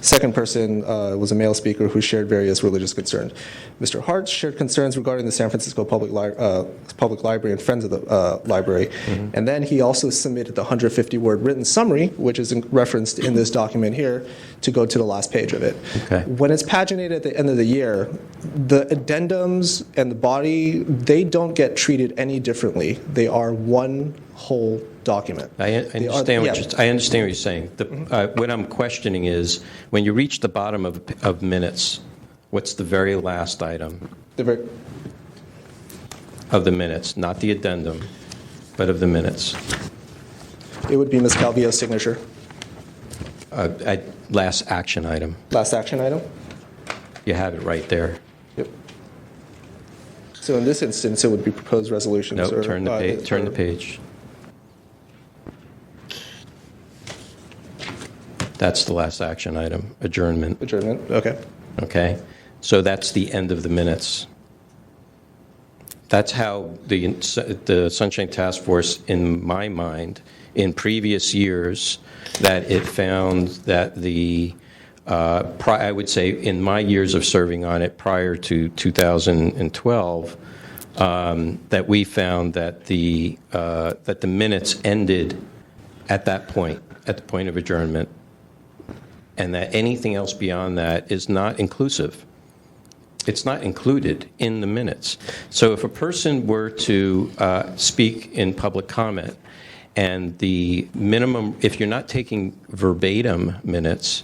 Second person was a male speaker who shared various religious concerns. Mr. Hart shared concerns regarding the San Francisco Public Library and Friends of the Library. And then he also submitted the 150-word written summary, which is referenced in this document here, to go to the last page of it. Okay. When it's paginated at the end of the year, the addendums and the body, they don't get treated any differently. They are one whole document. I understand what you're saying. What I'm questioning is, when you reach the bottom of minutes, what's the very last item of the minutes? Not the addendum, but of the minutes. It would be Ms. Calvillo's signature. Last action item. Last action item? You have it right there. Yep. So in this instance, it would be proposed resolutions. No, turn the page. That's the last action item, adjournment. Adjournment, okay. Okay? So that's the end of the minutes. That's how the Sunshine Task Force, in my mind, in previous years, that it found that I would say in my years of serving on it prior to 2012, that we found that the minutes ended at that point, at the point of adjournment, and that anything else beyond that is not inclusive. It's not included in the minutes. So if a person were to speak in public comment, and the minimum, if you're not taking verbatim minutes,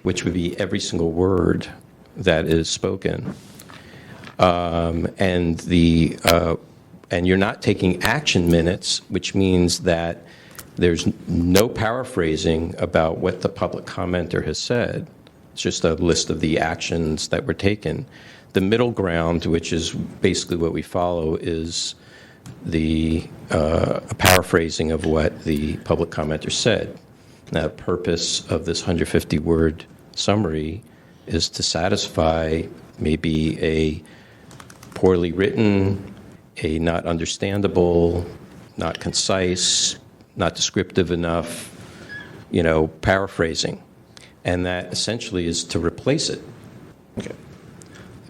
which would be every single word that is spoken, and you're not taking action minutes, which means that there's no paraphrasing about what the public commenter has said, It's just a list of the actions that were taken. The middle ground, which is basically what we follow, is a paraphrasing of what the public commenter said. Now, the purpose of this 150-word summary is to satisfy maybe a poorly written, a not understandable, not concise, not descriptive enough, paraphrasing. And that essentially is to replace it. Okay.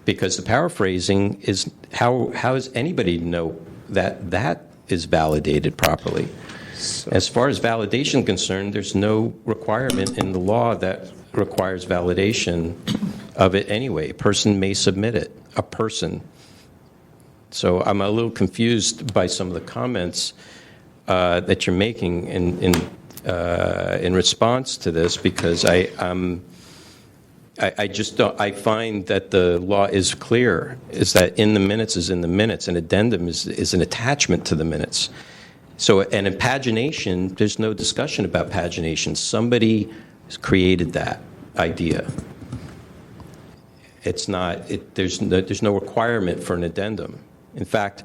Because the paraphrasing is, how is anybody to know that that is validated properly? As far as validation is concerned, there's no requirement in the law that requires validation of it anyway. A person may submit it, a person. So I'm a little confused by some of the comments that you're making in response to this, because I just don't. I find that the law is clear, is that in the minutes is in the minutes, and addendum is an attachment to the minutes. So, and in pagination, there's no discussion about pagination. Somebody created that idea. It's not. There's no requirement for an addendum. In fact,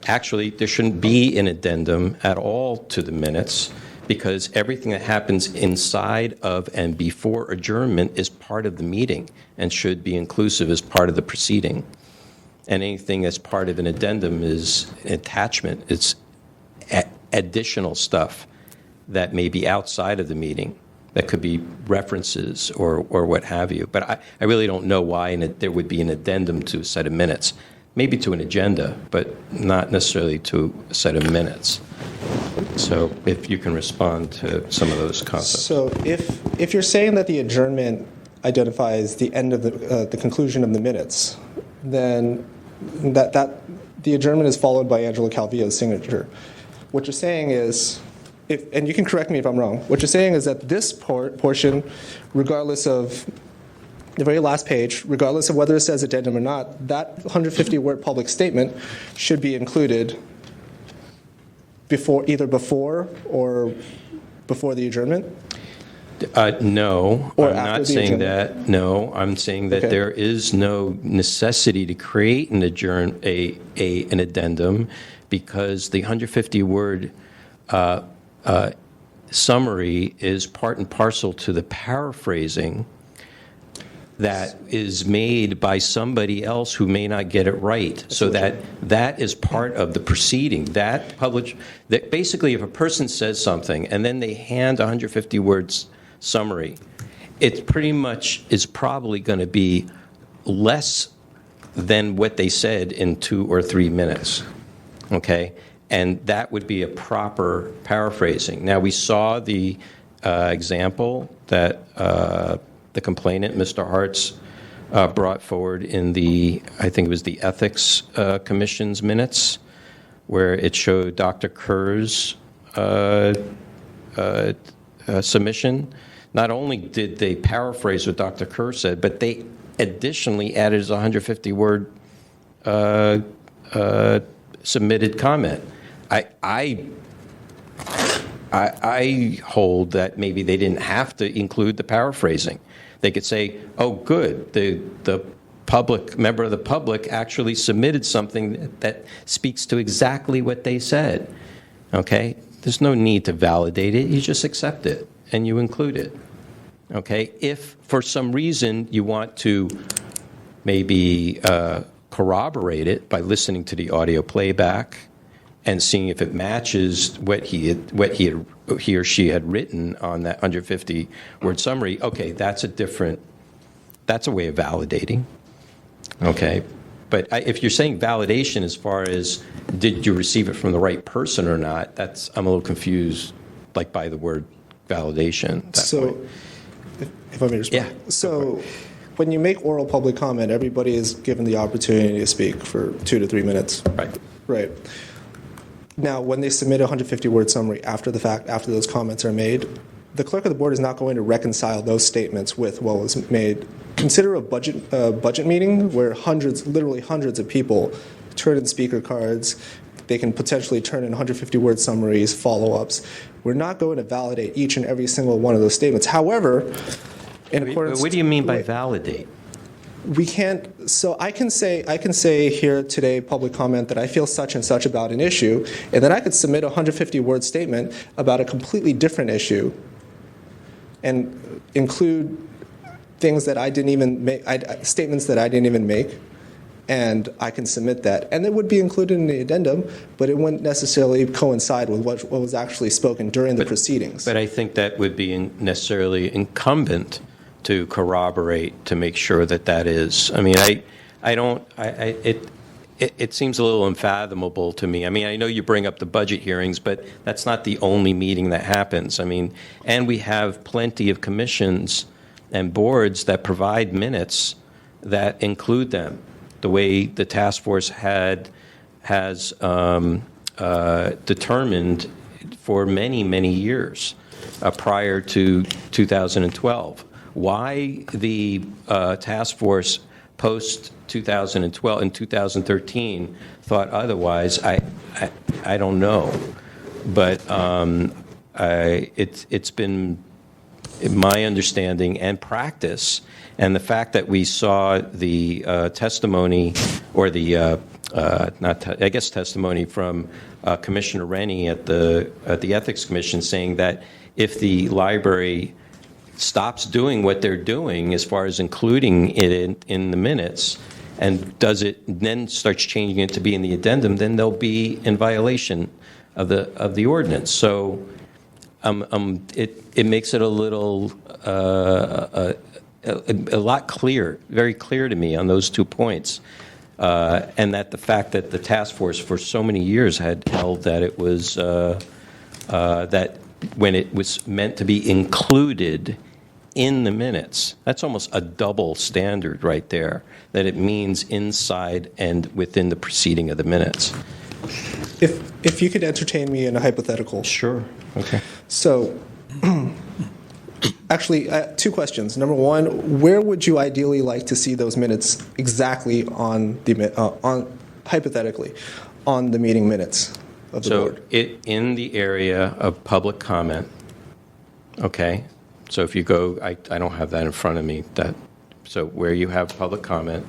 actually, there shouldn't be an addendum at all to the minutes, because everything that happens inside of and before adjournment is part of the meeting and should be inclusive as part of the proceeding. And anything that's part of an addendum is an attachment. It's additional stuff that may be outside of the meeting, that could be references or what have you. But I really don't know why there would be an addendum to a set of minutes. Maybe to an agenda, but not necessarily to a set of minutes. So if you can respond to some of those concepts. So if you're saying that the adjournment identifies the end of the conclusion of the minutes, then that the adjournment is followed by Angela Calvillo's signature. What you're saying is, and you can correct me if I'm wrong, what you're saying is that this portion, regardless of the very last page, regardless of whether it says addendum or not, that 150-word public statement should be included either before or before the adjournment? No, Or I'm after not the saying adjournment? that. No, I'm saying that Okay. there is no necessity to create an addendum, because the 150-word summary is part and parcel to the paraphrasing that is made by somebody else who may not get it right. So that is part of the proceeding. That basically, if a person says something and then they hand 150 words summary, it pretty much is probably going to be less than what they said in 2 or 3 minutes. Okay? And that would be a proper paraphrasing. Now, we saw the example that the complainant, Mr. Hartz, brought forward in I think it was the Ethics Commission's minutes, where it showed Dr. Kerr's submission. Not only did they paraphrase what Dr. Kerr said, but they additionally added his 150-word submitted comment. I hold that maybe they didn't have to include the paraphrasing. They could say, "Oh, good, the member of the public actually submitted something that speaks to exactly what they said." Okay, there's no need to validate it. You just accept it and you include it. Okay, if for some reason you want to maybe corroborate it by listening to the audio playback and seeing if it matches what he or she had written on that 150-word summary, okay, that's a way of validating. Okay, but if you're saying validation as far as did you receive it from the right person or not, I'm a little confused, like by the word validation. So, if I may respond. Yeah. So, when you make oral public comment, everybody is given the opportunity to speak for 2 to 3 minutes. Right. Right. Now, when they submit a 150-word summary after the fact, after those comments are made, the clerk of the board is not going to reconcile those statements with what was made. Consider a budget meeting where literally hundreds of people turn in speaker cards. They can potentially turn in 150-word summaries, follow-ups. We're not going to validate each and every single one of those statements. However, In accordance What do you mean by wait. validate? We can't, so I can say here today, public comment, that I feel such and such about an issue, and then I could submit a 150-word statement about a completely different issue and include things that I didn't even make, statements that I didn't even make, and I can submit that. And it would be included in the addendum, but it wouldn't necessarily coincide with what was actually spoken during the proceedings. But I think that would be necessarily incumbent to corroborate, to make sure that that is. I mean, it seems a little unfathomable to me. I mean, I know you bring up the budget hearings, but that's not the only meeting that happens. I mean, and we have plenty of commissions and boards that provide minutes that include them, the way the task force has determined for many, many years prior to 2012. Why the task force post 2012 and 2013 thought otherwise, I don't know, but it's been my understanding and practice, and the fact that we saw the testimony or the testimony from Commissioner Rennie at the Ethics Commission saying that if the library stops doing what they're doing as far as including it in the minutes and does it then starts changing it to be in the addendum, then they'll be in violation of the ordinance. So it makes it a little a lot clear, very clear to me on those 2 points, and that the fact that the task force for so many years had held that it was that when it was meant to be included in the minutes. That's almost a double standard right there, that it means inside and within the proceeding of the minutes. If you could entertain me in a hypothetical. Sure. Okay. So, actually, 2 questions. Number 1, where would you ideally like to see those minutes exactly on hypothetically, on the meeting minutes of the board? So, in the area of public comment, okay? So if you go, I don't have that in front of me, so where you have public comment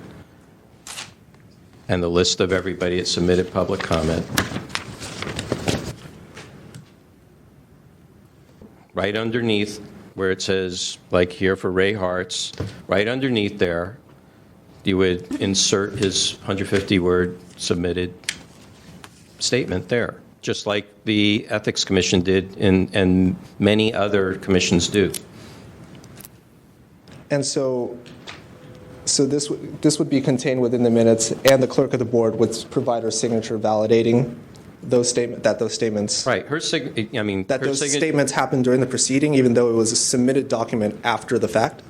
and the list of everybody that submitted public comment, right underneath where it says, like here for Ray Hart's, right underneath there, you would insert his 150-word submitted statement there, just like the Ethics Commission did and many other commissions do. And so this would be contained within the minutes, and the clerk of the board would provide her signature validating those statements. Right. Those Statements happened during the proceeding, even though it was a submitted document after the fact.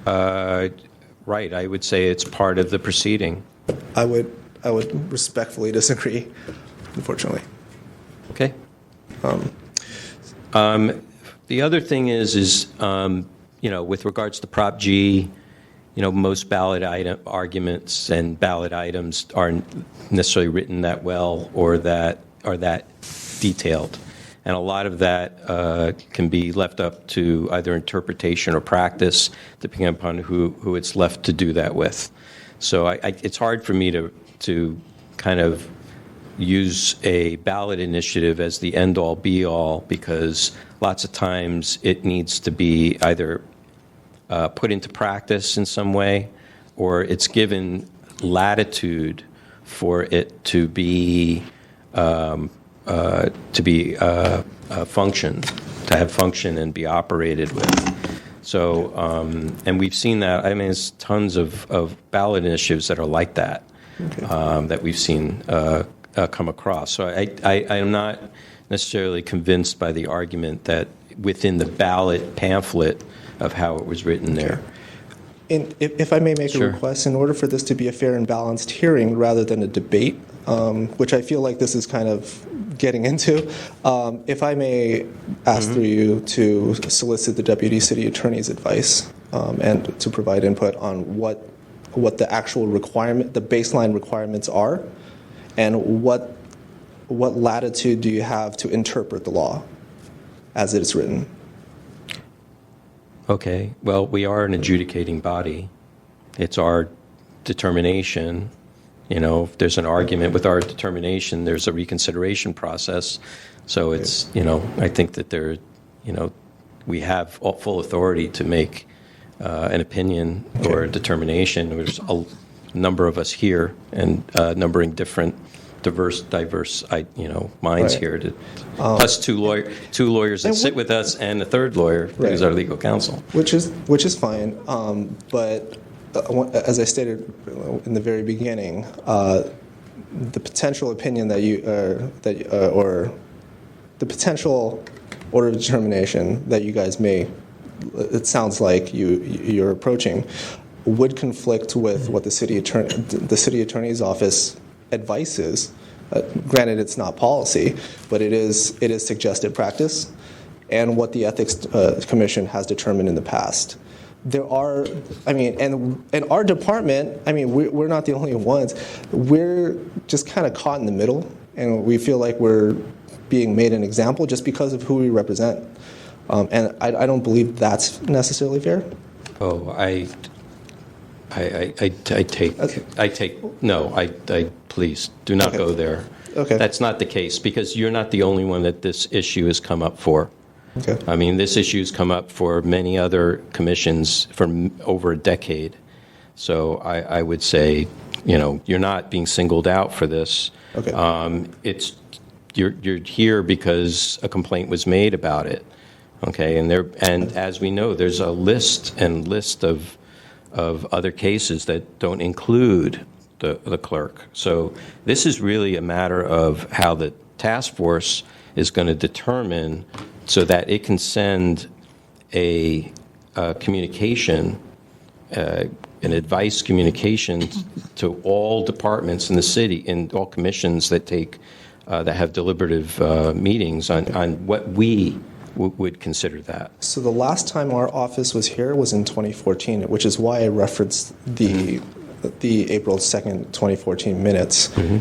Right. I would say it's part of the proceeding. I would respectfully disagree, unfortunately. Okay. The other thing is with regards to Prop G, most ballot arguments and ballot items aren't necessarily written that well or that detailed. And a lot of that can be left up to either interpretation or practice, depending upon who it's left to do that with. So it's hard for me to kind of use a ballot initiative as the end-all, be-all, because lots of times it needs to be either put into practice in some way, or it's given latitude for it to be function, to have function and be operated with. So, and we've seen that. I mean, there's tons of ballot initiatives that are like that, that we've seen come across. So I am not necessarily convinced by the argument that within the ballot pamphlet of how it was written there. And if I may make Sure. a request, in order for this to be a fair and balanced hearing rather than a debate, which I feel like this is kind of getting into, if I may ask through you to solicit the Deputy City Attorney's advice and to provide input on what the actual requirement, the baseline requirements are, and what latitude do you have to interpret the law as it is written? Okay, well, we are an adjudicating body. It's our determination. If there's an argument with our determination, there's a reconsideration process. So it's, I think that we have full authority to make an opinion or a determination. There's a number of us here and numbering different diverse minds here. Plus two lawyers that sit with us and a third lawyer who's our legal counsel. Which is fine, but as I stated in the very beginning, the potential opinion that or the potential order of determination that you guys it sounds like you're approaching, would conflict with what the city attorney's office advice is. Granted, it's not policy, but it is suggested practice, and what the Ethics Commission has determined in the past. There are, and our department, we're not the only ones. We're just kind of caught in the middle, and we feel like we're being made an example just because of who we represent. And I don't believe that's necessarily fair. Oh, please do not go there. Okay. That's not the case, because you're not the only one that this issue has come up for. Okay. This issue's come up for many other commissions for over a decade. So I would say, you're not being singled out for this. Okay. You're here because a complaint was made about it. Okay, and as we know, there's a list of other cases that don't include the clerk. So this is really a matter of how the task force is going to determine so that it can send a communication, an advice communication to all departments in the city and all commissions that that have deliberative meetings on what we would consider that. So the last time our office was here was in 2014, which is why I referenced the April 2nd, 2014 minutes. Mm-hmm.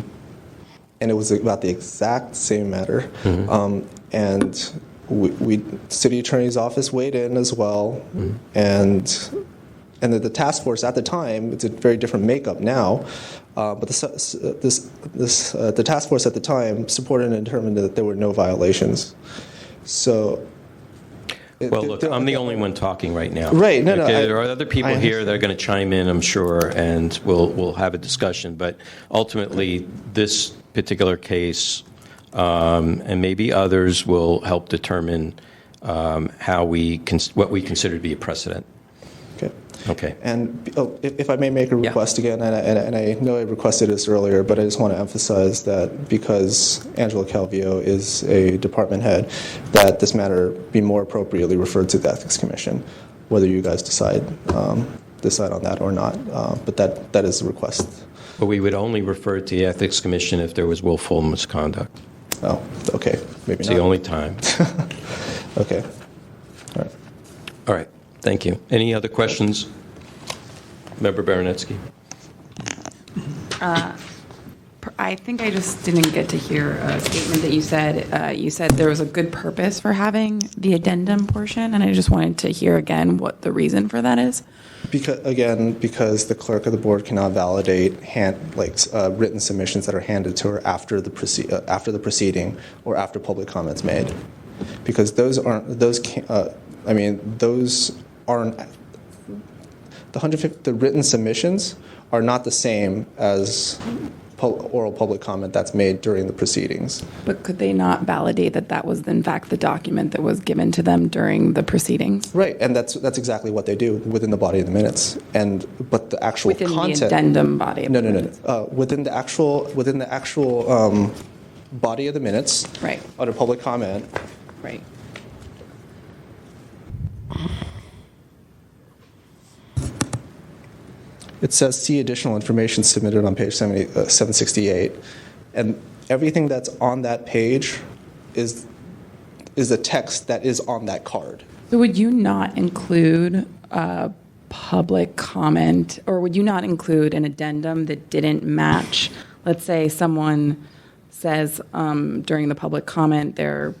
And it was about the exact same matter. Mm-hmm. And we city attorney's office weighed in as well. Mm-hmm. And the task force at the time, it's a very different makeup now, but the task force at the time supported and determined that there were no violations. So, well, look, I'm the only one talking right now. Right. No, okay, there are other people here that are going to chime in, I'm sure, and we'll have a discussion. But ultimately, this particular case, and maybe others, will help determine what we consider to be a precedent. Okay. And if I may make a request again, and I know I requested this earlier, but I just want to emphasize that because Angela Calvillo is a department head, that this matter be more appropriately referred to the Ethics Commission, whether you guys decide on that or not. But that is a request. But we would only refer it to the Ethics Commission if there was willful misconduct. Oh, okay. Maybe it's not. the only time. Okay. All right. All right. Thank you. Any other questions? Member Baranetsky. I think I just didn't get to hear a statement that you said. You said there was a good purpose for having the addendum portion, and I just wanted to hear again what the reason for that is. Because the clerk of the board cannot validate written submissions that are handed to her after the proceeding or after public comments made, because those aren't the written submissions are not the same as oral public comment that's made during the proceedings. But could they not validate that was in fact the document that was given to them during the proceedings? Right, and that's exactly what they do within the body of the minutes. But the actual within content, the addendum body of the minutes. within the actual body of the minutes, right, under public comment, right. It says, see additional information submitted on page 768. And everything that's on that page is a text that is on that card. So would you not include public comment, or would you not include an addendum that didn't match? Let's say someone says during the public comment they're,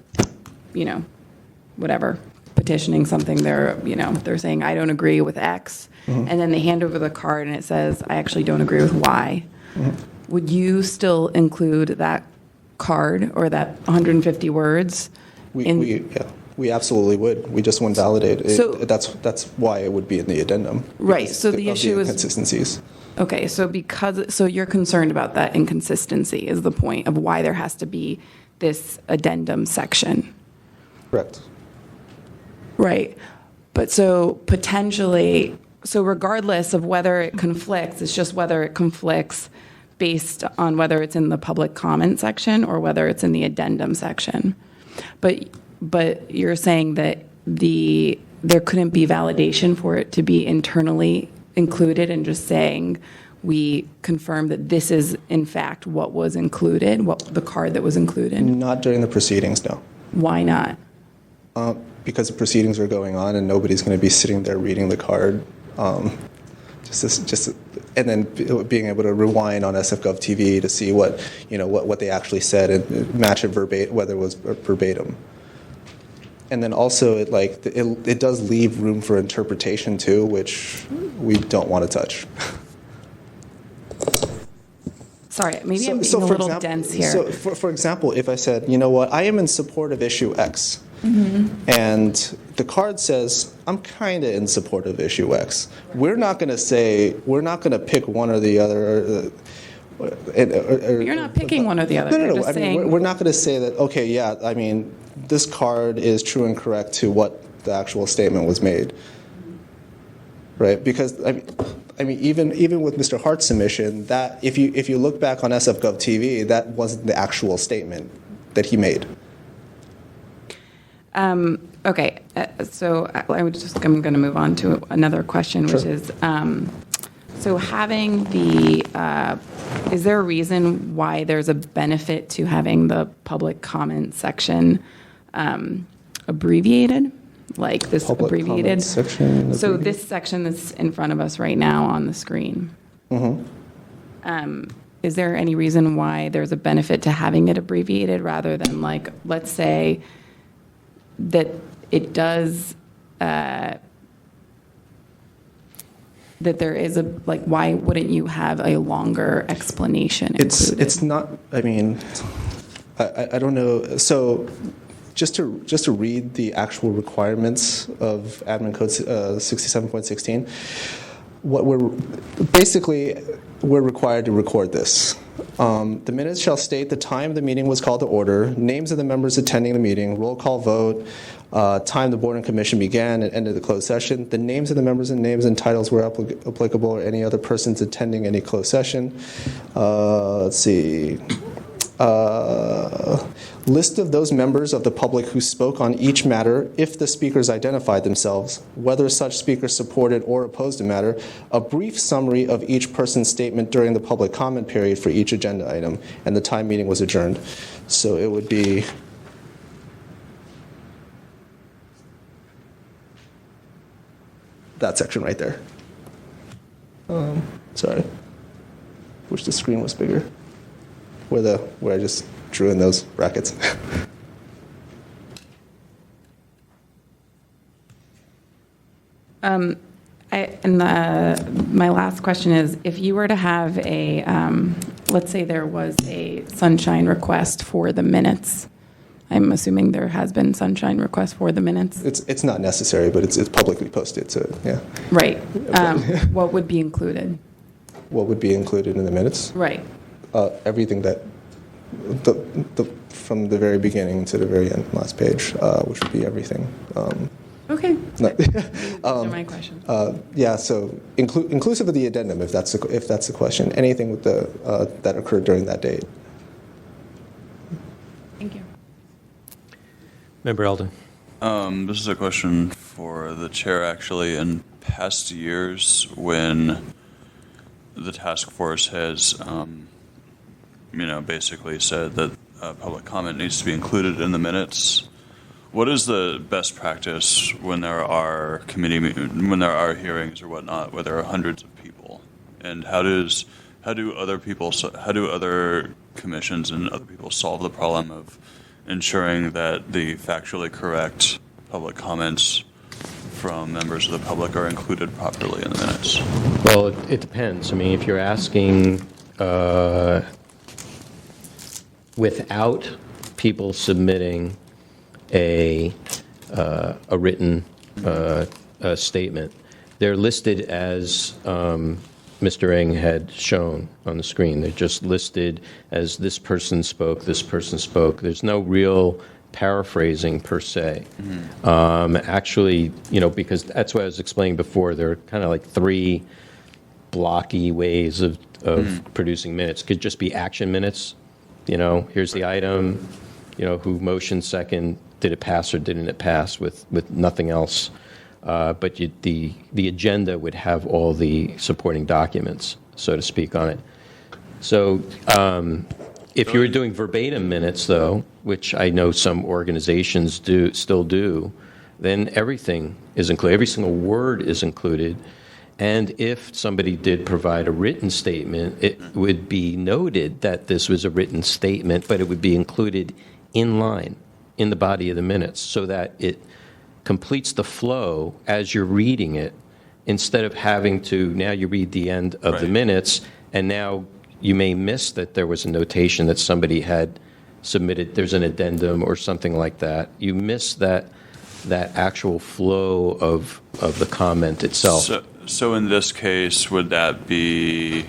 whatever, petitioning something, they're saying, I don't agree with X, and then they hand over the card and it says, I actually don't agree with Y. Would you still include that card or that 150 words? We absolutely would. We just wouldn't validate it. So- That's why it would be in the addendum. Right, because so the of issue is- inconsistencies. Okay, so you're concerned about that inconsistency is the point of why there has to be this addendum section. Correct. Right. But so potentially, so regardless of whether it conflicts, it's just whether it conflicts based on whether it's in the public comment section or whether it's in the addendum section. But you're saying that there couldn't be validation for it to be internally included and just saying we confirm that this is in fact what was included, what the card that was included? Not during the proceedings, no. Why not? Because the proceedings are going on and nobody's going to be sitting there reading the card. And then being able to rewind on SFGov TV to see what they actually said and match it verbatim, whether it was verbatim. And then also it does leave room for interpretation too, which we don't want to touch. Sorry, maybe I'm being a little dense here. So, for example, if I said, you know what, I am in support of issue X, and the card says, I'm kind of in support of issue X, we're not going to pick one or the other. You're not picking one or the other. No. You're just saying, we're not going to say that, okay, yeah, I mean, this card is true and correct to what the actual statement was made. Right? Because, I mean, even with Mr. Hart's submission, that if you look back on SFGov TV, that wasn't the actual statement that he made. Okay, so I'm going to move on to another question, which Sure. is, so having is there a reason why there's a benefit to having the public comment section abbreviated? Like this Public abbreviated comment section So abbreviated? this section that's in front of us right now on the screen. Is there any reason why there's a benefit to having it abbreviated rather than let's say that it does that there is why wouldn't you have a longer explanation included? It's not. I mean, I don't know. So, just to read the actual requirements of Admin Code 67.16, what we're required to record this. The minutes shall state the time the meeting was called to order, names of the members attending the meeting, roll call vote, time the board and commission began and ended the closed session, the names of the members and names and titles were applicable, or any other persons attending any closed session. Let's see. List of those members of the public who spoke on each matter if the speakers identified themselves, whether such speakers supported or opposed a matter, a brief summary of each person's statement during the public comment period for each agenda item, and the time meeting was adjourned. So it would be that section right there. Sorry. Wish the screen was bigger. Where I just drew in those brackets. My last question is, if you were to have a, let's say there was a sunshine request for the minutes. I'm assuming there has been sunshine requests for the minutes. It's not necessary, but it's publicly posted, so yeah. Right. What would be included? What would be included in the minutes? Right. Everything that from the very beginning to the very end, last page, which would be everything. Okay. No, Those are my questions. yeah, so inclusive of the addendum, if that's the question. Anything with that occurred during that date. Thank you. Member Eldon. This is a question for the chair, actually. In past years, when the task force has, basically said that public comment needs to be included in the minutes, what is the best practice when there are when there are hearings or whatnot, where there are hundreds of people, and how do other commissions and other people solve the problem of ensuring that the factually correct public comments from members of the public are included properly in the minutes? Well, it depends. I mean, if you're asking without people submitting a written statement, they're listed as Mr. Eng had shown on the screen. They're just listed as this person spoke, this person spoke. There's no real paraphrasing per se. Actually, because that's what I was explaining before, there are kind of like three blocky ways of producing minutes. Could just be action minutes. Here's the item, who motioned second, did it pass or didn't it pass with nothing else. But the agenda would have all the supporting documents, so to speak, on it. So if you were doing verbatim minutes, though, which I know some organizations still do, then everything is included. Every single word is included. And if somebody did provide a written statement, it would be noted that this was a written statement, but it would be included in line in the body of the minutes so that it completes the flow as you're reading it, instead of having to, now you read the end of the minutes, and now you may miss that there was a notation that somebody had submitted, there's an addendum or something like that. You miss that actual flow of the comment itself. So in this case, would that be,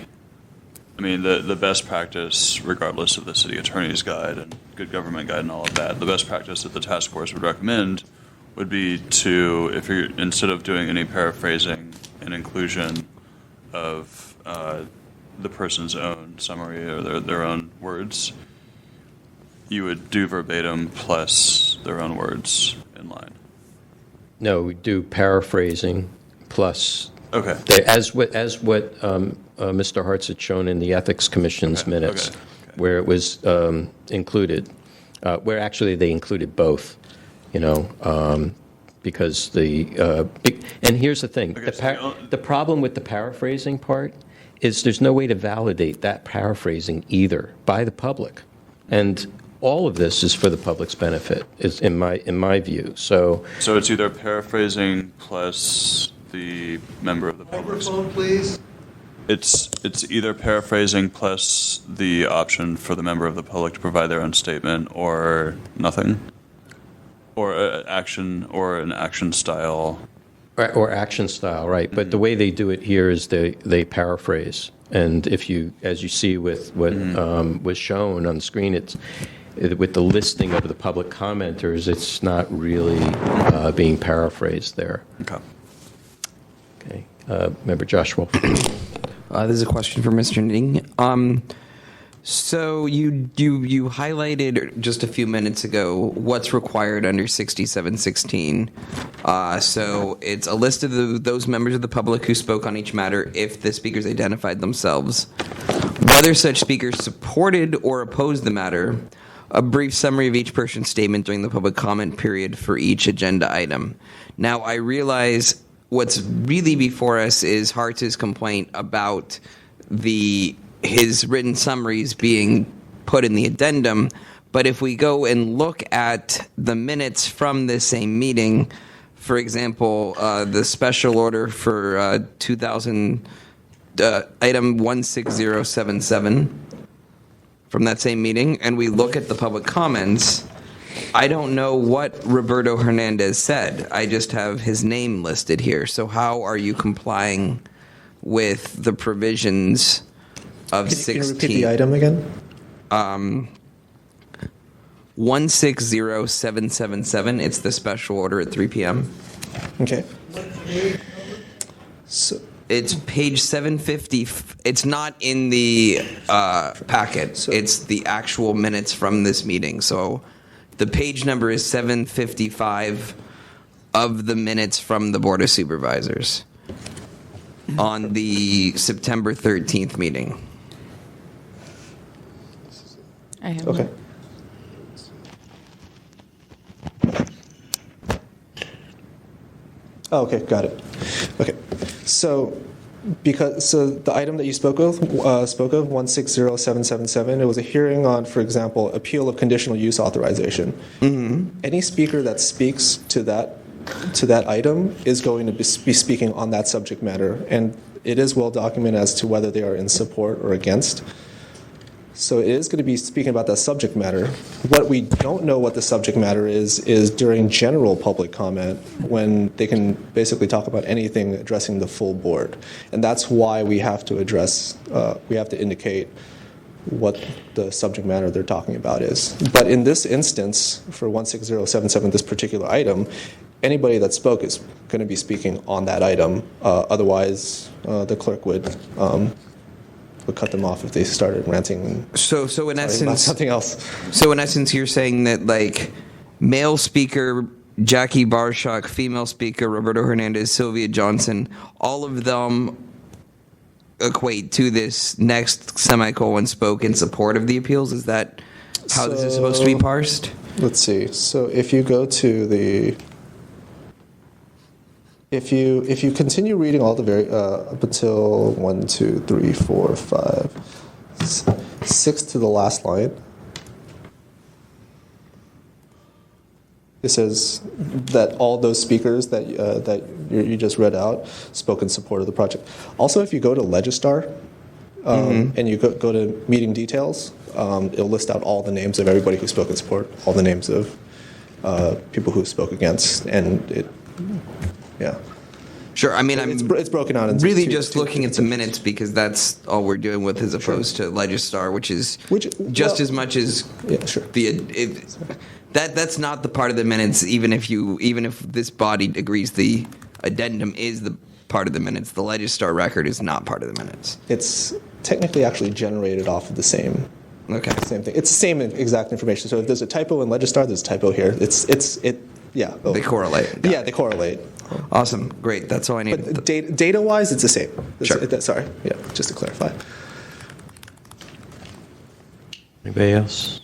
the best practice, regardless of the city attorney's guide and good government guide and all of that, the best practice that the task force would recommend would be to, if you're, instead of doing any paraphrasing and inclusion of the person's own summary or their own words, you would do verbatim plus their own words in line. No, we do paraphrasing plus. Okay. As what Mr. Hartz had shown in the Ethics Commission's minutes, where it was included, where actually they included both. Because and here's the thing, the problem with the paraphrasing part is there's no way to validate that paraphrasing either by the public. And all of this is for the public's benefit, is in my view. So it's either paraphrasing plus the member of the public. Microphone, please. It's either paraphrasing plus the option for the member of the public to provide their own statement or nothing. Or an action style. Right, or action style, right. But the way they do it here is they paraphrase. And if you, as you see with what was shown on the screen, with the listing of the public commenters, it's not really being paraphrased there. Okay. Member Josh Wolf. This is a question for Mr. Ning. So you highlighted just a few minutes ago what's required under 6716. So it's a list of those members of the public who spoke on each matter if the speakers identified themselves, whether such speakers supported or opposed the matter, a brief summary of each person's statement during the public comment period for each agenda item. Now, I realize what's really before us is Hartz's complaint about his written summaries being put in the addendum, but if we go and look at the minutes from this same meeting, for example, the special order for item 16077 from that same meeting, and we look at the public comments, I don't know what Roberto Hernandez said. I just have his name listed here. So how are you complying with the provisions of 16. Can you repeat the item again? 160777. It's the special order at 3 p.m. Okay. So it's page 750. It's not in the packet. It's the actual minutes from this meeting. So the page number is 755 of the minutes from the Board of Supervisors on the September 13th meeting. I have okay. one. Oh, okay, got it. Okay, so Because so the item that you spoke of 160777, it was a hearing on, for example, appeal of conditional use authorization. Any speaker that speaks to that item is going to be speaking on that subject matter, and it is well documented as to whether they are in support or against. So it is going to be speaking about that subject matter. What we don't know what the subject matter is during general public comment, when they can basically talk about anything addressing the full board. And that's why we have to we have to indicate what the subject matter they're talking about is. But in this instance, for 16077, this particular item, anybody that spoke is going to be speaking on that item. Otherwise, the clerk would cut them off if they started ranting. So in essence, about something else. So in essence, you're saying that like male speaker Jackie Barshak, female speaker Roberto Hernandez, Sylvia Johnson, all of them equate to this next semicolon spoke in support of the appeals. Is that how this is supposed to be parsed? Let's see. So if you go to the If you continue reading all the up until 1, 2, 3, 4, 5, 6 to the last line, it says that all those speakers that you just read out spoke in support of the project. Also, if you go to Legistar and you go to meeting details, it'll list out all the names of everybody who spoke in support, all the names of people who spoke against, and it. Yeah. Sure. I mean, it's broken out into really just looking at the minutes because that's all we're dealing with, as opposed to Legistar, which is just as much as that's not the part of the minutes. Even if this body agrees the addendum is the part of the minutes, the Legistar record is not part of the minutes. It's technically actually generated off of the same. Okay. Same thing. It's the same exact information. So if there's a typo in Legistar, there's a typo here. Yeah. They correlate. Yeah, they correlate. Awesome. Great. That's all I need. But data-wise, it's the same. Sure. Sorry. Yeah, just to clarify. Anybody else?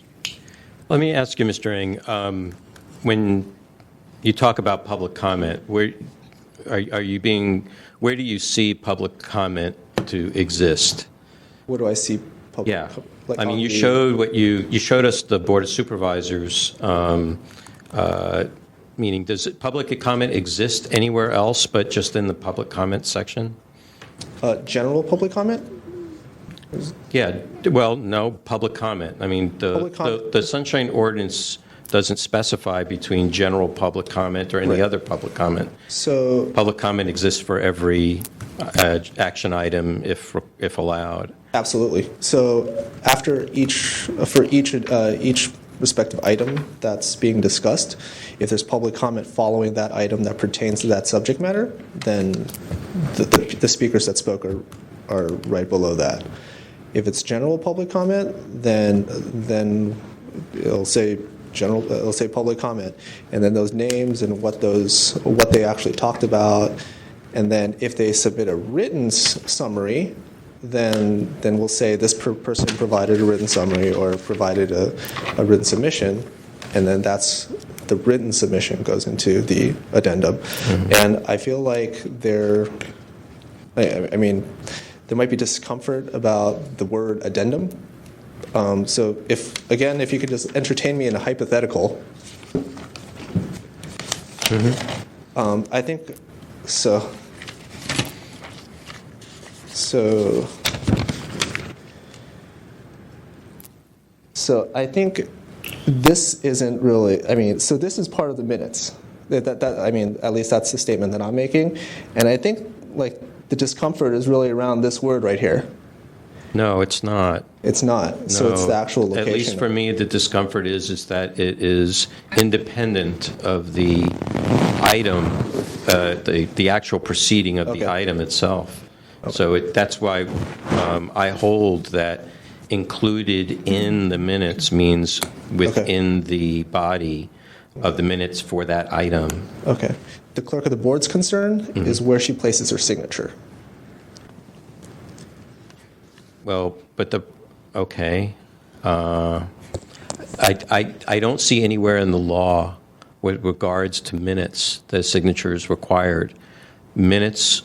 Let me ask you, Mr. Ng, when you talk about public comment, where do you see public comment to exist? Where do I see public? Yeah. I mean, you showed us the Board of Supervisors. Meaning, does public comment exist anywhere else but just in the public comment section? General public comment? Yeah, well, no, public comment. I mean, the Sunshine Ordinance doesn't specify between general public comment or any other public comment. So public comment exists for every action item if allowed. Absolutely. So for each respective item that's being discussed, if there's public comment following that item that pertains to that subject matter, then the speakers that spoke are right below that. If it's general public comment, then it'll say public comment, and then those names and what they actually talked about, and then if they submit a written summary, then we'll say this person provided a written summary or provided a written submission, and then the written submission goes into the addendum. Mm-hmm. And I feel like there might be discomfort about the word addendum. So if you could just entertain me in a hypothetical. Mm-hmm. I think so. So I think this isn't really. So this is part of the minutes. At least that's the statement that I'm making, and I think the discomfort is really around this word right here. No, it's not. It's not. No. So it's the actual location. At least for me, the discomfort is that it is independent of the item, the actual proceeding of the item itself. Okay. So that's why I hold that included in the minutes means within the body of the minutes for that item. Okay. The clerk of the board's concern is where she places her signature. Well, but I don't see anywhere in the law with regards to minutes that signature is required. minutes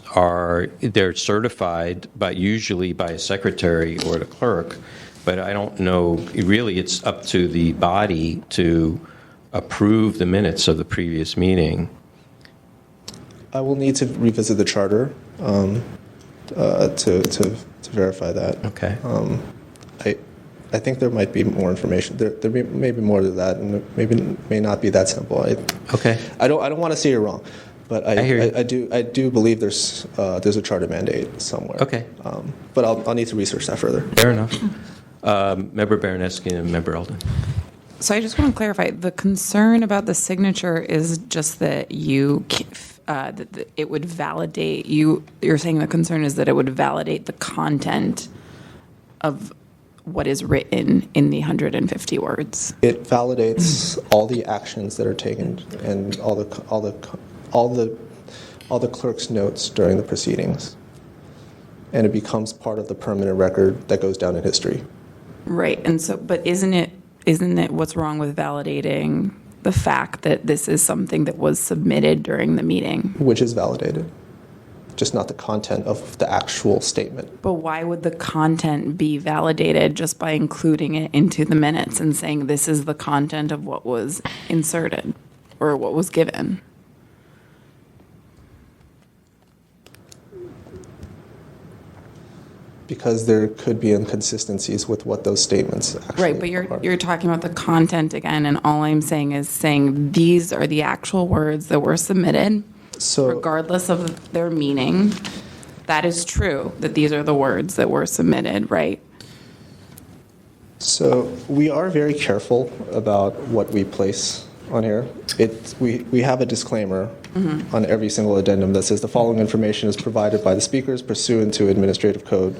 they're certified usually by a secretary or the clerk, but I don't know, really it's up to the body to approve the minutes of the previous meeting. I will need to revisit the charter to verify that. Okay. I think there might be more information. There may be more to that, and it may not be that simple. Okay. I don't want to say you're wrong, but I hear you. I do believe there's a charter mandate somewhere. Okay. But I'll need to research that further. Fair enough. Member Baranowski and Member Eldon. So I just want to clarify, the concern about the signature is just that that it would validate, you're saying the concern is that it would validate the content of what is written in the 150 words. It validates all the actions that are taken and all the clerk's notes during the proceedings, and it becomes part of the permanent record that goes down in history. Right, and so, but isn't it what's wrong with validating the fact that this is something that was submitted during the meeting? Which is validated, just not the content of the actual statement. But why would the content be validated just by including it into the minutes and saying this is the content of what was inserted or what was given? Because there could be inconsistencies with what those statements actually Right, but you're talking about the content again, and all I'm saying is saying these are the actual words that were submitted, so, regardless of their meaning. That is true, that these are the words that were submitted, right? So we are very careful about what we place on here. We have a disclaimer on every single addendum that says the following information is provided by the speakers pursuant to administrative code.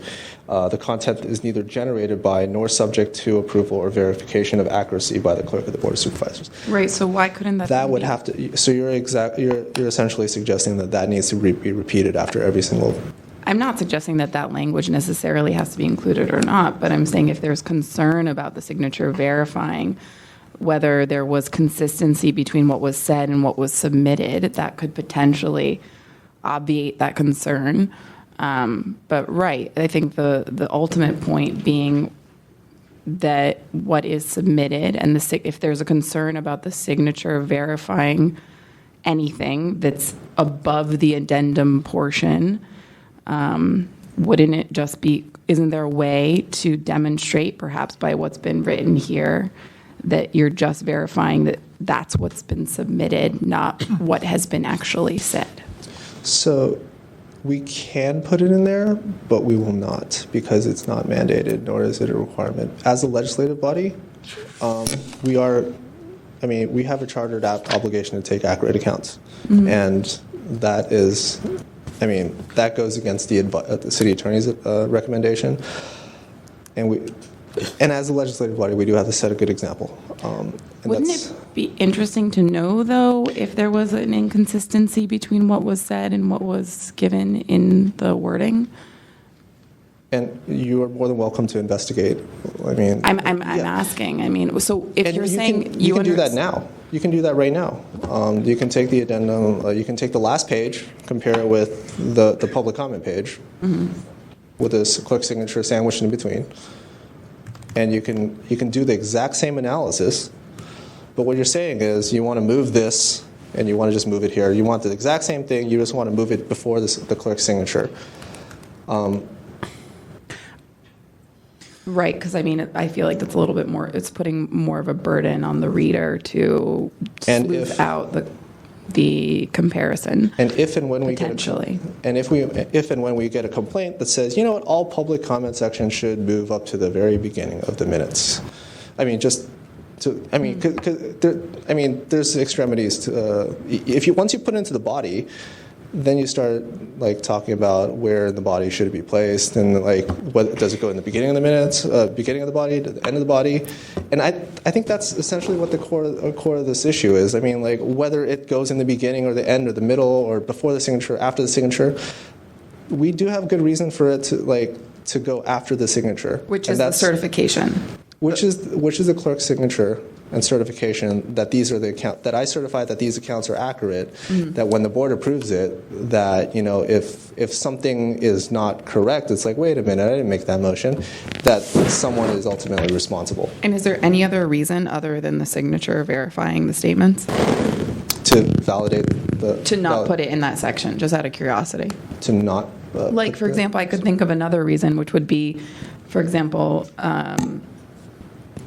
The content is neither generated by nor subject to approval or verification of accuracy by the clerk of the Board of Supervisors. Right, so why couldn't that would have to, so you're essentially suggesting that needs to be repeated after every single. I'm not suggesting that language necessarily has to be included or not, but I'm saying if there's concern about the signature verifying whether there was consistency between what was said and what was submitted, that could potentially obviate that concern. But right, I think the ultimate point being that what is submitted and if there's a concern about the signature verifying anything that's above the addendum portion, wouldn't it just be, isn't there a way to demonstrate, perhaps by what's been written here, that you're just verifying that that's what's been submitted, not what has been actually said? So we can put it in there, but we will not, because it's not mandated, nor is it a requirement. As a legislative body, we have a chartered obligation to take accurate accounts. Mm-hmm. And that is, that goes against the city attorney's recommendation. And as a legislative body, we do have to set a good example. Wouldn't it be interesting to know, though, if there was an inconsistency between what was said and what was given in the wording? And you are more than welcome to investigate. I'm asking. So if you're saying you can do that now. You can do that right now. You can take the addendum. You can take the last page, compare it with the public comment page, mm-hmm. with this clerk signature sandwiched in between. And you can do the exact same analysis, but what you're saying is you want to move this, and you want to just move it here. You want the exact same thing, you just want to move it before the clerk's signature. Right, because I feel like that's a little bit more, it's putting more of a burden on the reader to smooth out the comparison. And if and when we potentially. If and when we get a complaint that says, you know what, all public comment sections should move up to the very beginning of the minutes. There's extremities to, once you put it into the body, then you start talking about where in the body should it be placed, and what does it go in the beginning of the minutes, beginning of the body, to the end of the body, and I think that's essentially what the core of this issue is. Whether it goes in the beginning or the end or the middle or before the signature, after the signature, we do have good reason for it to go after the signature, which is the certification, which is the clerk's signature. and certification that these are the account that I certify that these accounts are accurate. That when the board approves it, that if something is not correct, it's like, wait a minute, I didn't make that motion. That someone is ultimately responsible. And is there any other reason other than the signature verifying the statements? To validate the To not put it in that section, just out of curiosity. to not Like, for example, I could think of another reason, which would be, for example,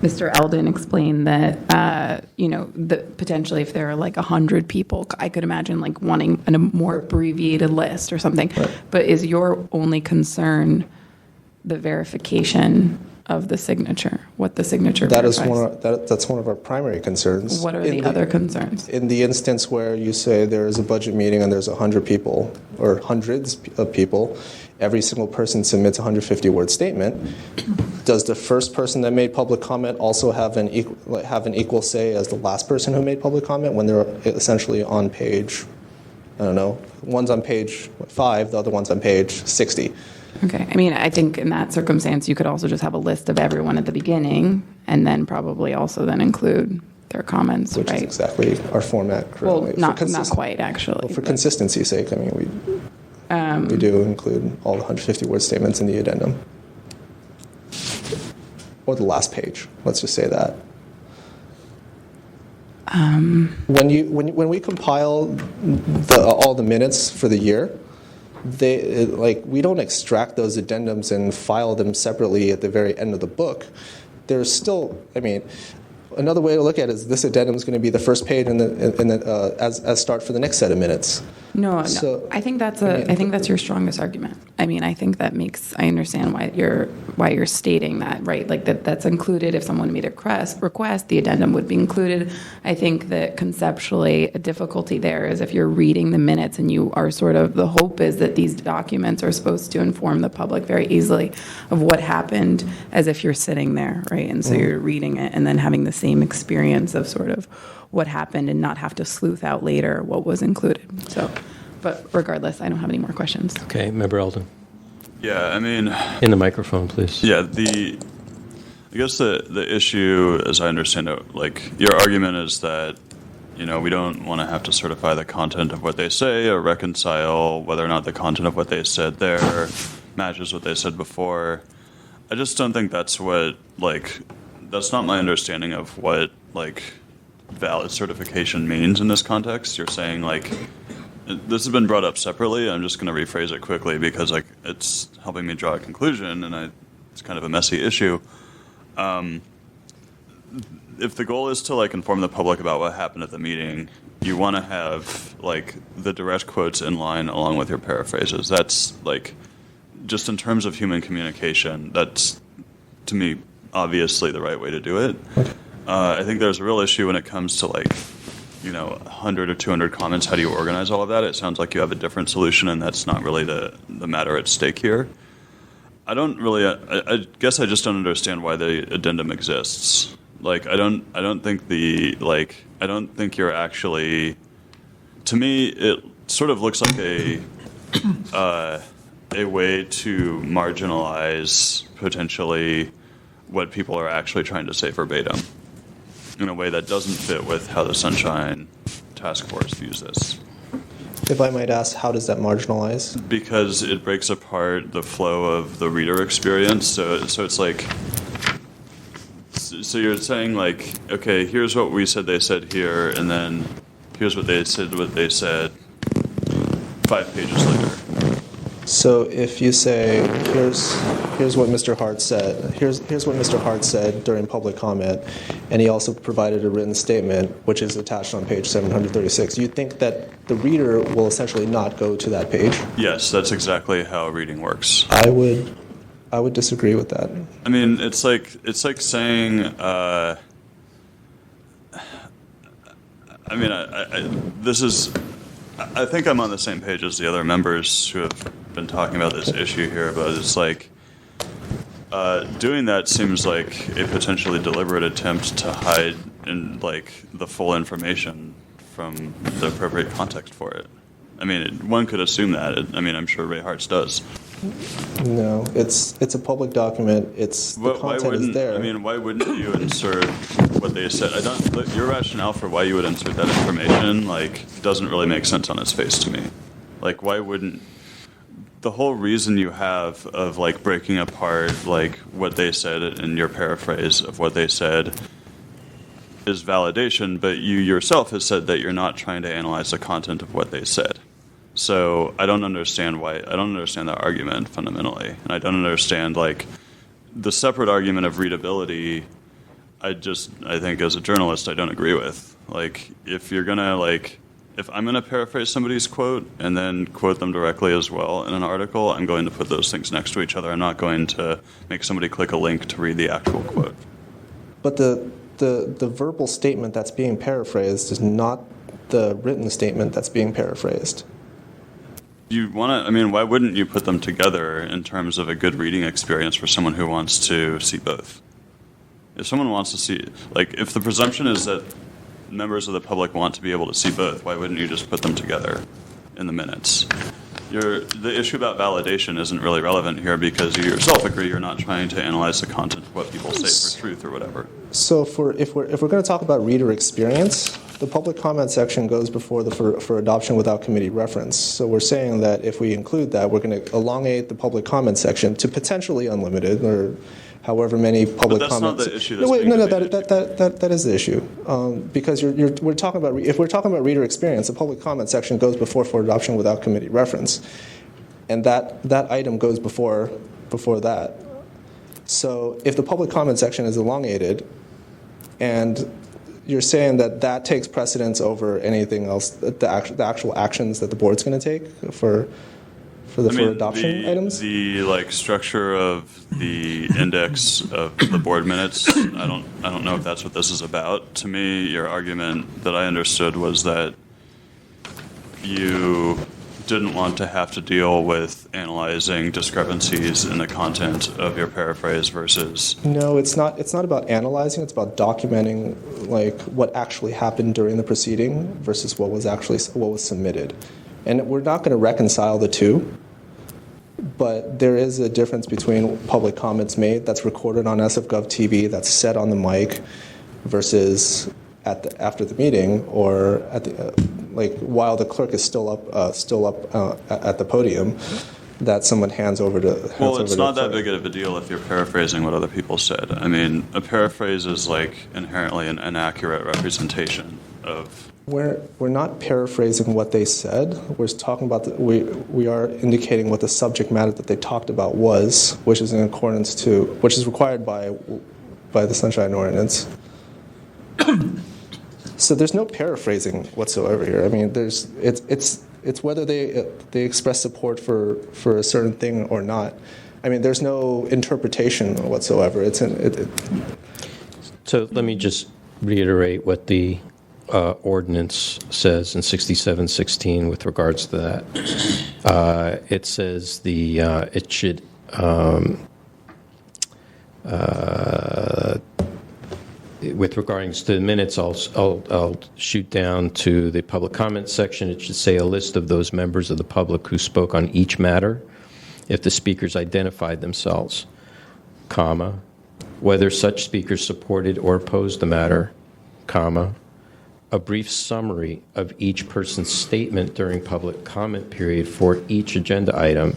Mr. Eldon explained that, that potentially if there are like 100 people, I could imagine like wanting a more abbreviated list or something. Right. But is your only concern the verification of the signature, what the signature That verifies? that's one of our primary concerns. What are the other concerns? In the instance where you say there is a budget meeting and there's 100 people or hundreds of people, every single person submits a 150-word statement. Does the first person that made public comment also have an equal say as the last person who made public comment when they're essentially on page, I don't know, one's on page 5, the other one's on page 60? Okay. I mean, I think in that circumstance, you could also just have a list of everyone at the beginning and then probably also then include their comments, Which right? is exactly our format currently. Well, not quite, actually. Well, for but- consistency's sake, I mean, we do include all the 150-word statements in the addendum. Or the last page, let's just say that. When we compile all the minutes for the year, we don't extract those addendums and file them separately at the very end of the book. There's still, another way to look at it is this addendum is going to be the first page as start for the next set of minutes. No. So, I think that's I think that's your strongest argument. I think that I understand why you're stating that, right? Like that's included. If someone made a request, the addendum would be included. I think that conceptually a difficulty there is if you're reading the minutes and you are the hope is that these documents are supposed to inform the public very easily of what happened as if you're sitting there, right? And so you're reading it and then having the same experience of what happened and not have to sleuth out later what was included. So, but regardless, I don't have any more questions. Okay, Member Eldon. Yeah, In the microphone, please. Yeah, I guess the issue, as I understand it, your argument is that, we don't want to have to certify the content of what they say or reconcile whether or not the content of what they said there matches what they said before. I just don't think that's that's not my understanding of what, valid certification means in this context. You're saying, this has been brought up separately. I'm just going to rephrase it quickly because it's helping me draw a conclusion, and it's kind of a messy issue. If the goal is to inform the public about what happened at the meeting, you want to have the direct quotes in line along with your paraphrases. That's just in terms of human communication. That's, to me, obviously the right way to do it. I think there's a real issue when it comes to 100 or 200 comments. How do you organize all of that? It sounds like you have a different solution, and that's not really the matter at stake here. I guess I just don't understand why the addendum exists. I don't think I don't think you're actually. To me, it sort of looks like a way to marginalize potentially what people are actually trying to say verbatim in a way that doesn't fit with how the Sunshine Task Force views this. if I might ask, how does that marginalize? Because it breaks apart the flow of the reader experience. So it's so you're saying okay, here's what we said they said here, and then here's what they said 5 pages later. So if you say, here's what Mr. Hart said, here's what Mr. Hart said during public comment, and he also provided a written statement, which is attached on page 736, you think that the reader will essentially not go to that page? Yes, that's exactly how reading works. I would disagree with that. It's like saying, I think I'm on the same page as the other members who have been talking about this issue here, but it's doing that seems like a potentially deliberate attempt to hide the full information from the appropriate context for it. One could assume that. I'm sure Ray Hart's does. No, it's a public document. The content is there. Why wouldn't you insert what they said. Your rationale for why you would insert that information, like, doesn't really make sense on its face to me. Like, why wouldn't the whole reason you have of like breaking apart like what they said in your paraphrase of what they said is validation, but you yourself has said that you're not trying to analyze the content of what they said. So I don't understand that argument fundamentally, and I don't understand like the separate argument of readability. I think as a journalist I don't agree with. Like if I'm going to paraphrase somebody's quote and then quote them directly as well in an article, I'm going to put those things next to each other. I'm not going to make somebody click a link to read the actual quote. But the verbal statement that's being paraphrased is not the written statement that's being paraphrased. Why wouldn't you put them together in terms of a good reading experience for someone who wants to see both? If someone wants to see, like, if the presumption is that members of the public want to be able to see both, why wouldn't you just put them together in the minutes? The issue about validation isn't really relevant here because you yourself agree you're not trying to analyze the content of what people say for truth or whatever. So if we're going to talk about reader experience, the public comment section goes before for adoption without committee reference. So we're saying that if we include that, we're going to elongate the public comment section to potentially unlimited or however many public comments. But that's not the issue. That is the issue. Because we're talking about if we're talking about reader experience, the public comment section goes before for adoption without committee reference, and that item goes before that. So if the public comment section is elongated, and you're saying that takes precedence over anything else, the actual actions that the board's going to take for adoption items? The structure of the index of the board minutes, I don't know if that's what this is about. To me, your argument that I understood was that you didn't want to have to deal with analyzing discrepancies in the content of your paraphrase versus... No, it's not about analyzing, it's about documenting like what actually happened during the proceeding versus what was submitted. And we're not going to reconcile the two. But there is a difference between public comments made that's recorded on SF Gov TV, that's said on the mic, versus after the meeting or at the while the clerk is still up at the podium, that someone hands over to. Well, it's not that big of a deal if you're paraphrasing what other people said. I mean, a paraphrase is like inherently an inaccurate representation of. We're not paraphrasing what they said. We're talking about we are indicating what the subject matter that they talked about was, which is which is required by the Sunshine Ordinance. So there's no paraphrasing whatsoever here. I mean, it's whether they express support for a certain thing or not. I mean, there's no interpretation whatsoever. So let me just reiterate what the ordinance says in 6716 with regards to that. It says it should with regards to the minutes, I'll shoot down to the public comment section. It should say a list of those members of the public who spoke on each matter, if the speakers identified themselves, comma, whether such speakers supported or opposed the matter, comma, a brief summary of each person's statement during public comment period for each agenda item,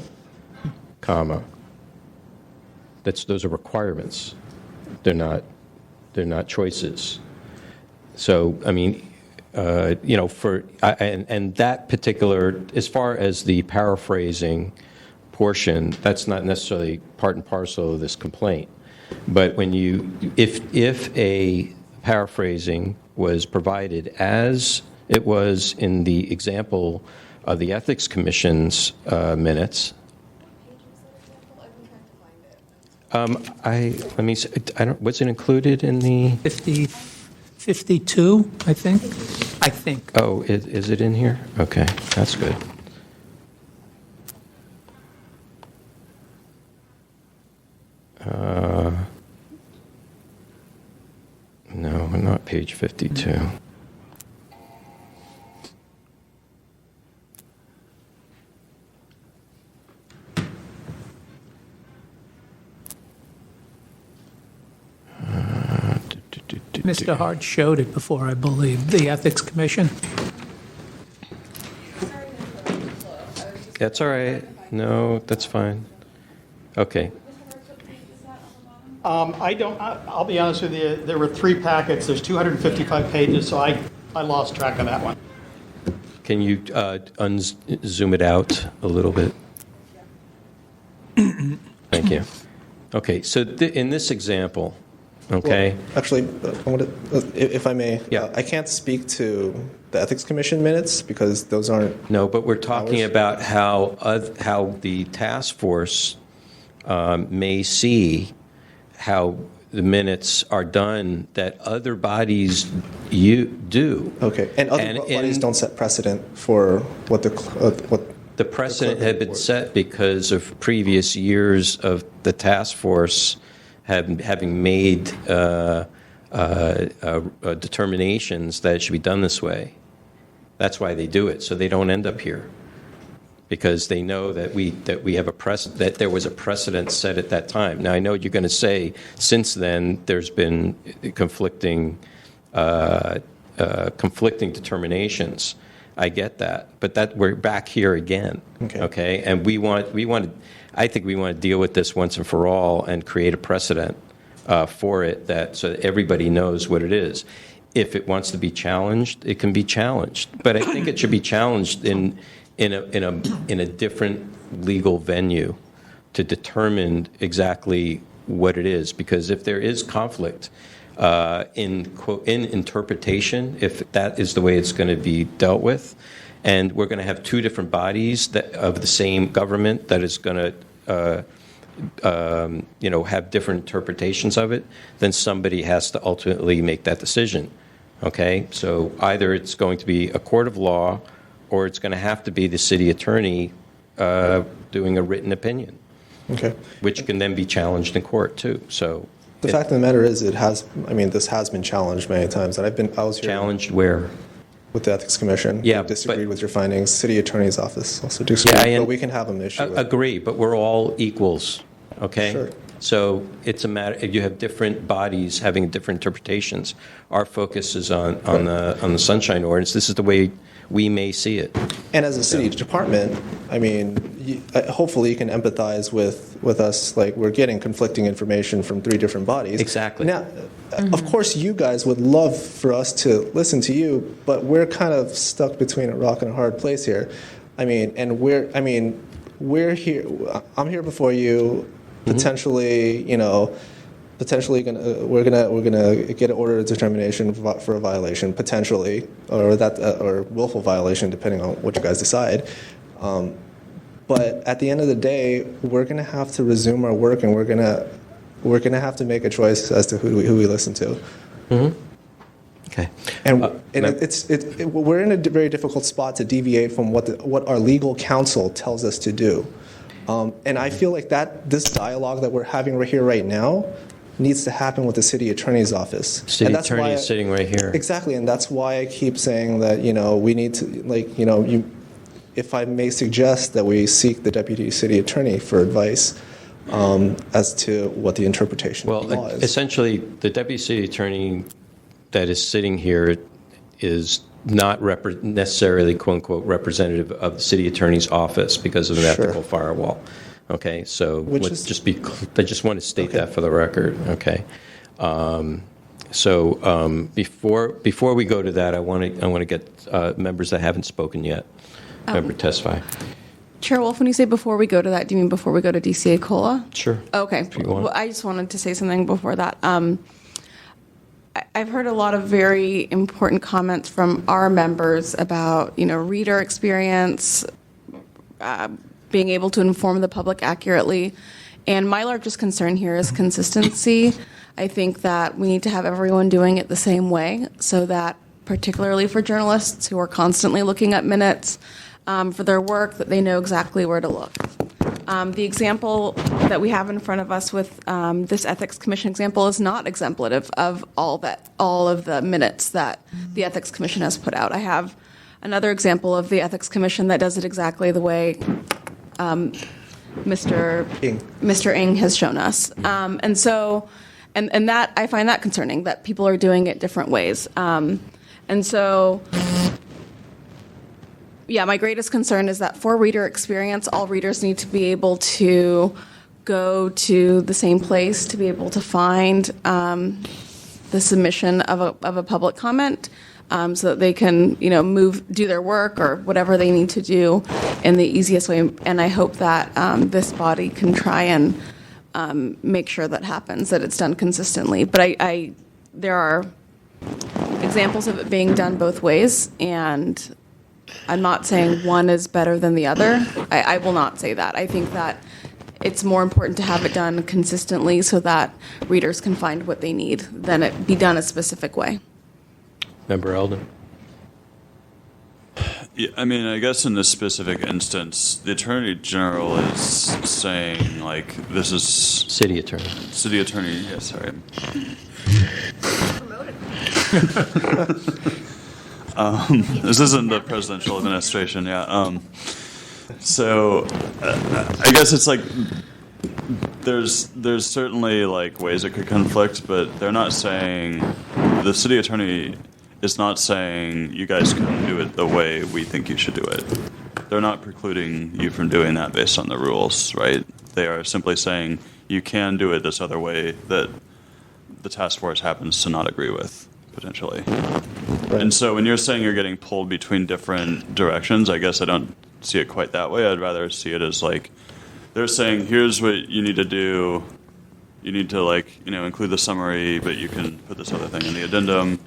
comma. Those are requirements. They're not choices. So, I mean, and that particular, as far as the paraphrasing portion, that's not necessarily part and parcel of this complaint. But when if a paraphrasing was provided as it was in the example of the Ethics Commission's minutes. Was it included in the 52? I think. Oh, is it in here? Okay, that's good. No, not page 52. Mr. Hart showed it before, I believe, the Ethics Commission. That's all right. No, that's fine. Okay. I'll be honest with you, there were 3 packets, there's 255 pages, so I lost track of that one. Can you zoom it out a little bit? Thank you. Okay, so in this example, okay? Well, actually, if I may, Yeah. I can't speak to the Ethics Commission minutes because those aren't. No, but we're talking about how the task force may see how the minutes are done that other bodies do. Okay, and other bodies don't set precedent for what the precedent had been set because of previous years of the task force having made determinations that it should be done this way. That's why they do it, so they don't end up here, because they know that we have that there was a precedent set at that time. Now I know you're going to say since then there's been conflicting determinations. I get that, but that we're back here again. Okay, and I think we want to deal with this once and for all and create a precedent for it so that everybody knows what it is. If it wants to be challenged, it can be challenged, but I think it should be challenged in a different legal venue to determine exactly what it is. Because if there is conflict in interpretation, if that is the way it's going to be dealt with, and we're going to have 2 different bodies of the same government that is going to have different interpretations of it, then somebody has to ultimately make that decision. Okay, so either it's going to be a court of law, or it's going to have to be the city attorney doing a written opinion. Okay. Which can then be challenged in court too. So the fact of the matter is, this has been challenged many times, and I was here challenged where? With the Ethics Commission. Yeah, they disagreed with your findings. City Attorney's Office also disagreed, but we can have an issue. Agree, but we're all equals. Okay. Sure. So it's a matter. You have different bodies having different interpretations. Our focus is on the Sunshine Ordinance. This is the way we may see it. And as a city department, hopefully you can empathize with us. Like, we're getting conflicting information from 3 different bodies. Exactly. Now, of course, you guys would love for us to listen to you, but we're kind of stuck between a rock and a hard place here. We're here. I'm here before you. Potentially, we're gonna get an order of determination for a violation, potentially, or willful violation, depending on what you guys decide. But at the end of the day, we're gonna have to resume our work, and we're gonna have to make a choice as to who we listen to. Mm-hmm. Okay. And we're in a very difficult spot to deviate from what our legal counsel tells us to do. And I feel like this dialogue that we're having right here, right now, needs to happen with the city attorney's office. City attorney is sitting right here. Exactly, and that's why I keep saying that we need to if I may suggest that we seek the deputy city attorney for advice as to what the interpretation of the law is. Essentially, the deputy city attorney that is sitting here is not necessarily, quote unquote, representative of the city attorney's office because of an ethical firewall. Okay, so I just want to state that for the record. Okay, before we go to that, I want to get members that haven't spoken yet. Member testify. Chair Wolf, when you say before we go to that, do you mean before we go to DCA COLA? Sure. Okay. Well, I just wanted to say something before that. I've heard a lot of very important comments from our members about, reader experience, being able to inform the public accurately. And my largest concern here is consistency. I think that we need to have everyone doing it the same way so that, particularly for journalists who are constantly looking at minutes for their work, that they know exactly where to look. The example that we have in front of us with this Ethics Commission example is not exemplative of all of the minutes that the Ethics Commission has put out. I have another example of the Ethics Commission that does it exactly the way Mr. Ng has shown us. And so and that I find that concerning that people are doing it different ways. And so, yeah, my greatest concern is that for reader experience, all readers need to be able to go to the same place to be able to find the submission of a public comment, so that they can, do their work or whatever they need to do in the easiest way. And I hope that this body can try and make sure that happens, that it's done consistently. But there are examples of it being done both ways, and I'm not saying one is better than the other. I will not say that. I think that it's more important to have it done consistently so that readers can find what they need than it be done a specific way. Member Eldon. Yeah, I mean, I guess in this specific instance, the Attorney General is saying, like, this is... City Attorney. City Attorney, yeah, sorry. This isn't the presidential administration, yeah. So I guess it's like there's certainly like ways it could conflict, but they're not saying, the city attorney is not saying you guys couldn't do it the way we think you should do it. They're not precluding you from doing that based on the rules, right? They are simply saying you can do it this other way that the task force happens to not agree with, potentially. Right. And so when you're saying you're getting pulled between different directions, I guess I don't see it quite that way. I'd rather see it as like they're saying, here's what you need to do. You need to include the summary, but you can put this other thing in the addendum.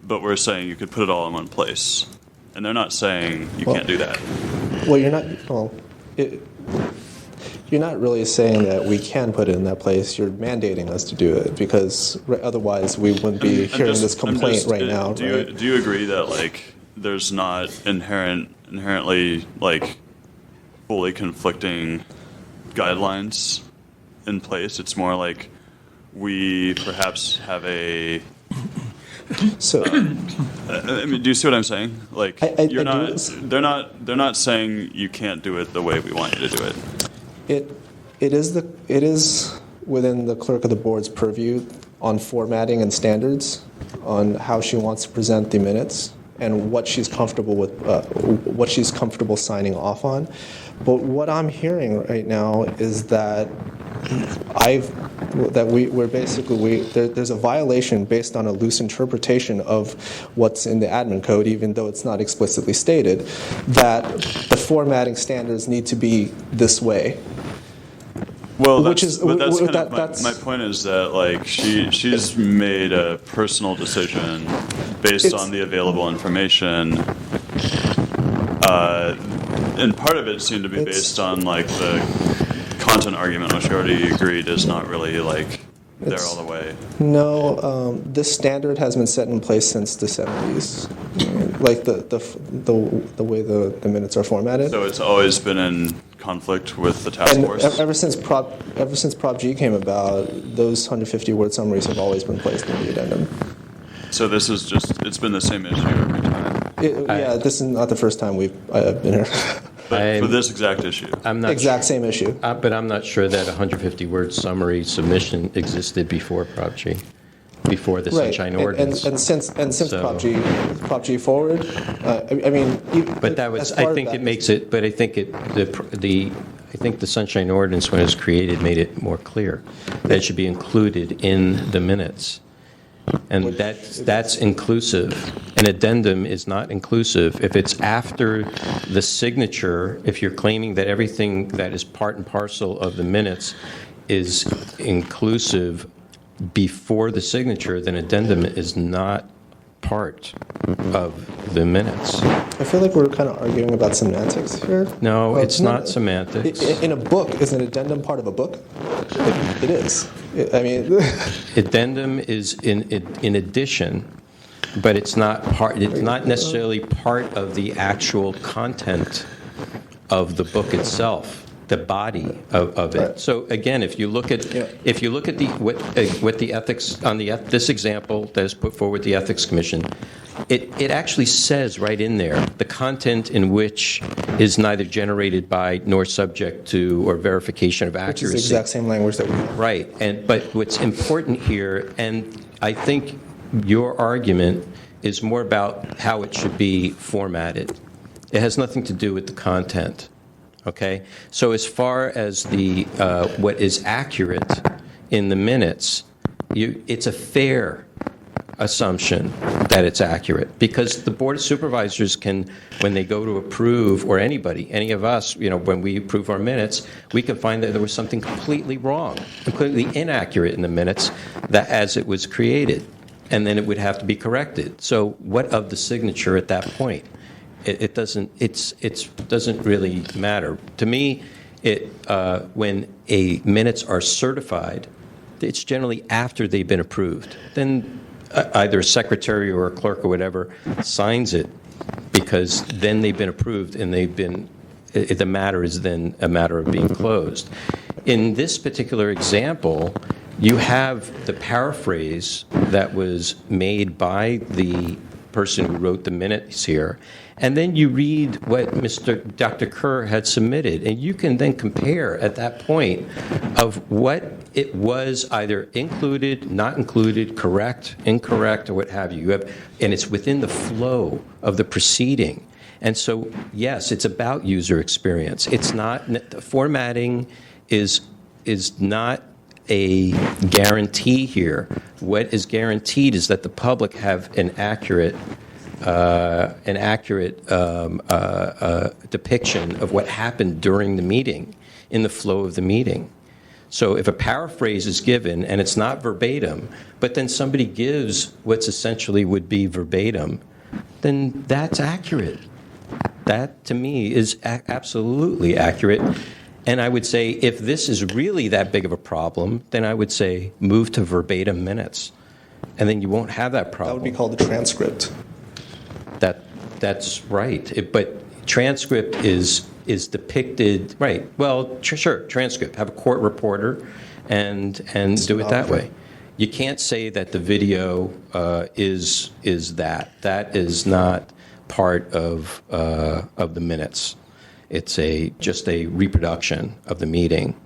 But we're saying you could put it all in one place. And they're not saying you can't do that. Well, you're not. Well, you're not really saying that we can put it in that place. You're mandating us to do it because otherwise we wouldn't be hearing this complaint right now. Do you agree that there's not inherently fully conflicting guidelines in place? It's more like we perhaps have a. So, I mean, do you see what I'm saying? They're not saying you can't do it the way we want you to do it. It is within the clerk of the board's purview on formatting and standards on how she wants to present the minutes and what she's comfortable with, what she's comfortable signing off on. But what I'm hearing right now is that there's a violation based on a loose interpretation of what's in the admin code, even though it's not explicitly stated, that the formatting standards need to be this way. Well, my point is that she's made a personal decision based on the available information, and part of it seemed to be based on the content argument, which we already agreed is not really there all the way. No, this standard has been set in place since the 70s, the way the minutes are formatted. So it's always been in conflict with the task force? Ever since Prop G came about, those 150-word summaries have always been placed in the addendum. So this is it's been the same issue every time? This is not the first time I've been here. But for this exact issue? Exact same issue. But I'm not sure that 150-word summary submission existed before Prop G, before the Sunshine Ordinance. And since Prop G forward, I mean. But that was. I think it makes it. But I think I think the Sunshine Ordinance, when it was created, made it more clear that it should be included in the minutes. And that's inclusive. An addendum is not inclusive. If it's after the signature, if you're claiming that everything that is part and parcel of the minutes is inclusive before the signature, then addendum is not part of the minutes. I feel like we're kind of arguing about semantics here. No, it's not semantics. In a book, is an addendum part of a book? It is. Addendum is in addition, but it's not part. It's not necessarily part of the actual content of the book itself. the body of it. Right. So again, if you look at what the ethics on this example that is put forward the Ethics Commission, it actually says right in there the content in which is neither generated by nor subject to or verification of accuracy. Which is the exact same language that we have. Right. But what's important here, and I think your argument is more about how it should be formatted. It has nothing to do with the content. Okay? So as far as the what is accurate in the minutes, it's a fair assumption that it's accurate, because the Board of Supervisors can, when they go to approve, or anybody, any of us, when we approve our minutes, we can find that there was something completely wrong, completely inaccurate in the minutes that as it was created, and then it would have to be corrected. So what of the signature at that point? It doesn't really matter. To me, when minutes are certified, it's generally after they've been approved. Then either a secretary or a clerk or whatever signs it, because then they've been approved and the matter is then a matter of being closed. In this particular example, you have the paraphrase that was made by the person who wrote the minutes here, and then you read what Dr. Kerr had submitted, and you can then compare at that point of what it was either included, not included, correct, incorrect, or what have you. And it's within the flow of the proceeding. And so, yes, it's about user experience. It's not, formatting is not a guarantee here. What is guaranteed is that the public have an accurate depiction of what happened during the meeting, in the flow of the meeting. So if a paraphrase is given and it's not verbatim, but then somebody gives what's essentially would be verbatim, then that's accurate. That, to me, is absolutely accurate. And I would say if this is really that big of a problem, then I would say move to verbatim minutes. And then you won't have that problem. That would be called a transcript. That's right. But transcript is depicted, right. Well, sure, transcript. Have a court reporter and do it that way. You can't say that the video is that. That is not part of the minutes. It's just a reproduction of the meeting,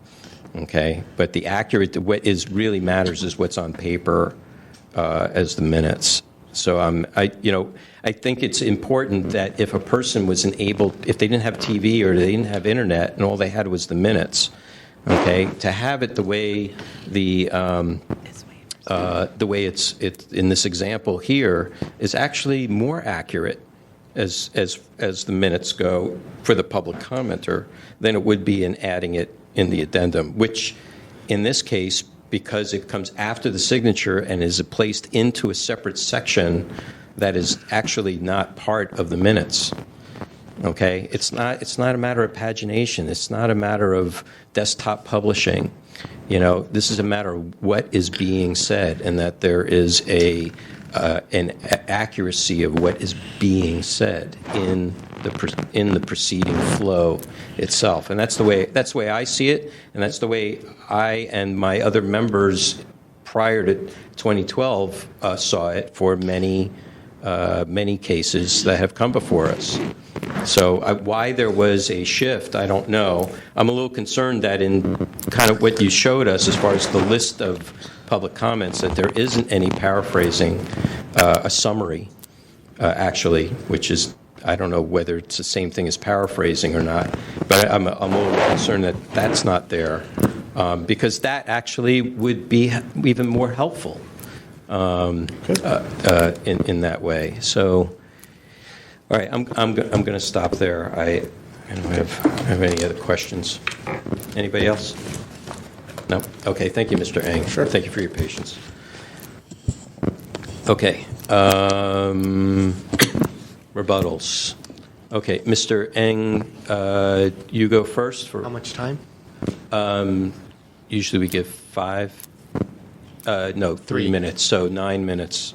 okay? But what really matters is what's on paper as the minutes. So I think it's important that if a person wasn't able, if they didn't have TV or they didn't have internet and all they had was the minutes, okay, to have it the way it's in this example here is actually more accurate as the minutes go for the public commenter than it would be in adding it in the addendum, which in this case, because it comes after the signature and is placed into a separate section that is actually not part of the minutes. Okay? It's not a matter of pagination. It's not a matter of desktop publishing. This is a matter of what is being said, and that there is an accuracy of what is being said in the proceeding flow itself. And that's the way I see it, and that's the way I and my other members prior to 2012 saw it for many cases that have come before us. So why there was a shift, I don't know. I'm a little concerned that in kind of what you showed us as far as the list of public comments, that there isn't any paraphrasing, a summary, actually, which is, I don't know whether it's the same thing as paraphrasing or not, but I'm a little concerned that that's not there, because that actually would be even more helpful in that way. So, all right, I'm going to stop there. I don't have any other questions. Anybody else? No? Okay, thank you, Mr. Eng. Sure. Thank you for your patience. Okay. Rebuttals. Okay, Mr. Eng, you go first. How much time? Usually we give 3 minutes, so 9 minutes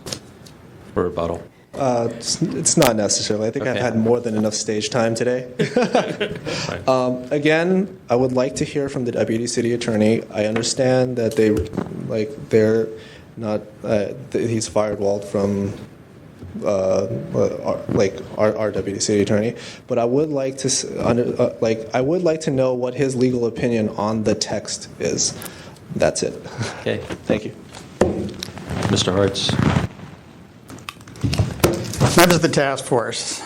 for rebuttal. It's not necessarily. I think I've had more than enough stage time today. Again, I would like to hear from the deputy city attorney. I understand that they're not. He's fired Walt from our deputy city attorney, but I would like to I would like to know what his legal opinion on the text is. That's it. Okay. Thank you. Mr. Hartz. Members of the task force.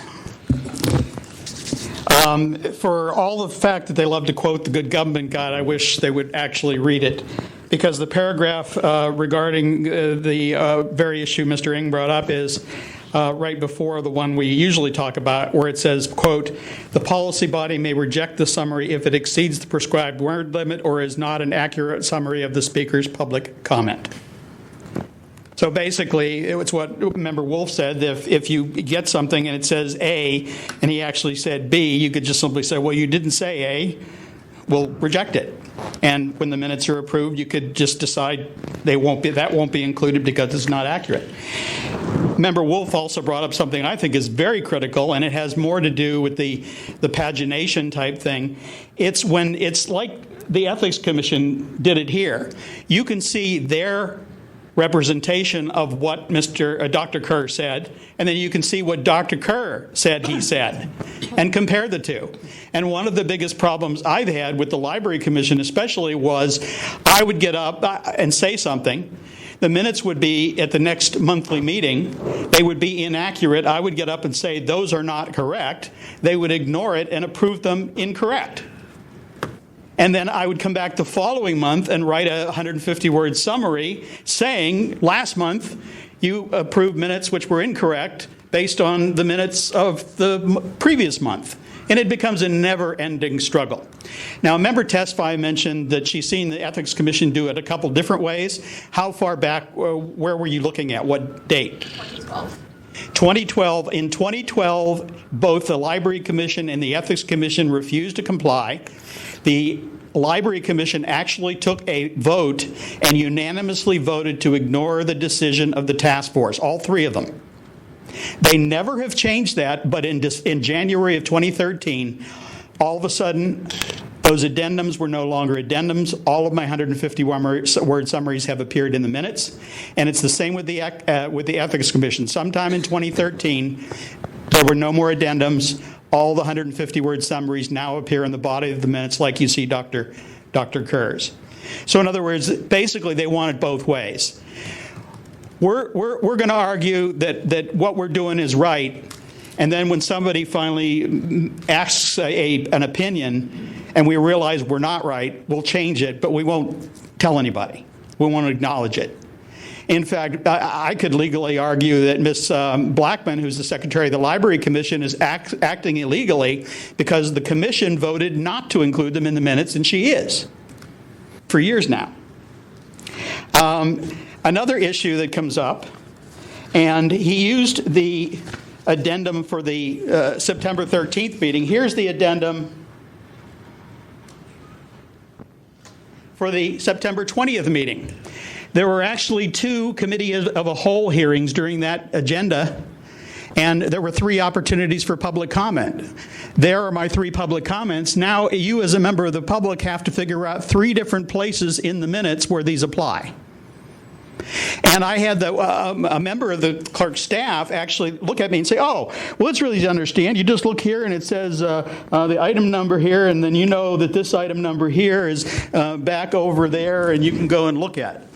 For all the fact that they love to quote the Good Government Guide, I wish they would actually read it, because the paragraph regarding the very issue Mr. Ng brought up is right before the one we usually talk about, where it says, quote, "The policy body may reject the summary if it exceeds the prescribed word limit or is not an accurate summary of the speaker's public comment." So basically, it's what Member Wolf said. If you get something and it says A and he actually said B, you could just simply say, well, you didn't say A, we'll reject it. And when the minutes are approved, you could just decide that won't be included because it's not accurate. Member Wolf also brought up something I think is very critical, and it has more to do with the pagination type thing. It's when it's like the Ethics Commission did it here. You can see their representation of what Dr. Kerr said, and then you can see what Dr. Kerr said he said, and compare the two. And one of the biggest problems I've had with the Library Commission especially was I would get up and say something. The minutes would be at the next monthly meeting. They would be inaccurate. I would get up and say, those are not correct. They would ignore it and approve them incorrect. And then I would come back the following month and write a 150-word summary saying, last month you approved minutes which were incorrect based on the minutes of the previous month. And it becomes a never-ending struggle. Now, Member Tesfaye mentioned that she's seen the Ethics Commission do it a couple different ways. How far back, where were you looking at? What date? 2012. In 2012, both the Library Commission and the Ethics Commission refused to comply. The Library Commission actually took a vote and unanimously voted to ignore the decision of the task force, all three of them. They never have changed that, but in January of 2013, all of a sudden, those addendums were no longer addendums. All of my 150-word summaries have appeared in the minutes, and it's the same with the Ethics Commission. Sometime in 2013, there were no more addendums. All the 150-word summaries now appear in the body of the minutes, like you see Dr. Kerr's. So in other words, basically they want it both ways. We're going to argue that what we're doing is right, and then when somebody finally asks an opinion and we realize we're not right, we'll change it, but we won't tell anybody. We won't acknowledge it. In fact, I could legally argue that Ms. Blackman, who's the Secretary of the Library Commission, is acting illegally because the Commission voted not to include them in the minutes, and she is, for years now. Another issue that comes up, and he used the addendum for the September 13th meeting. Here's the addendum for the September 20th meeting. There were actually 2 committee of a whole hearings during that agenda, and there were 3 opportunities for public comment. There are my 3 public comments. Now you as a member of the public have to figure out 3 different places in the minutes where these apply. And I had a member of the clerk's staff actually look at me and say, oh, well, it's really easy to understand. You just look here and it says the item number here, and then you know that this item number here is back over there, and you can go and look at it.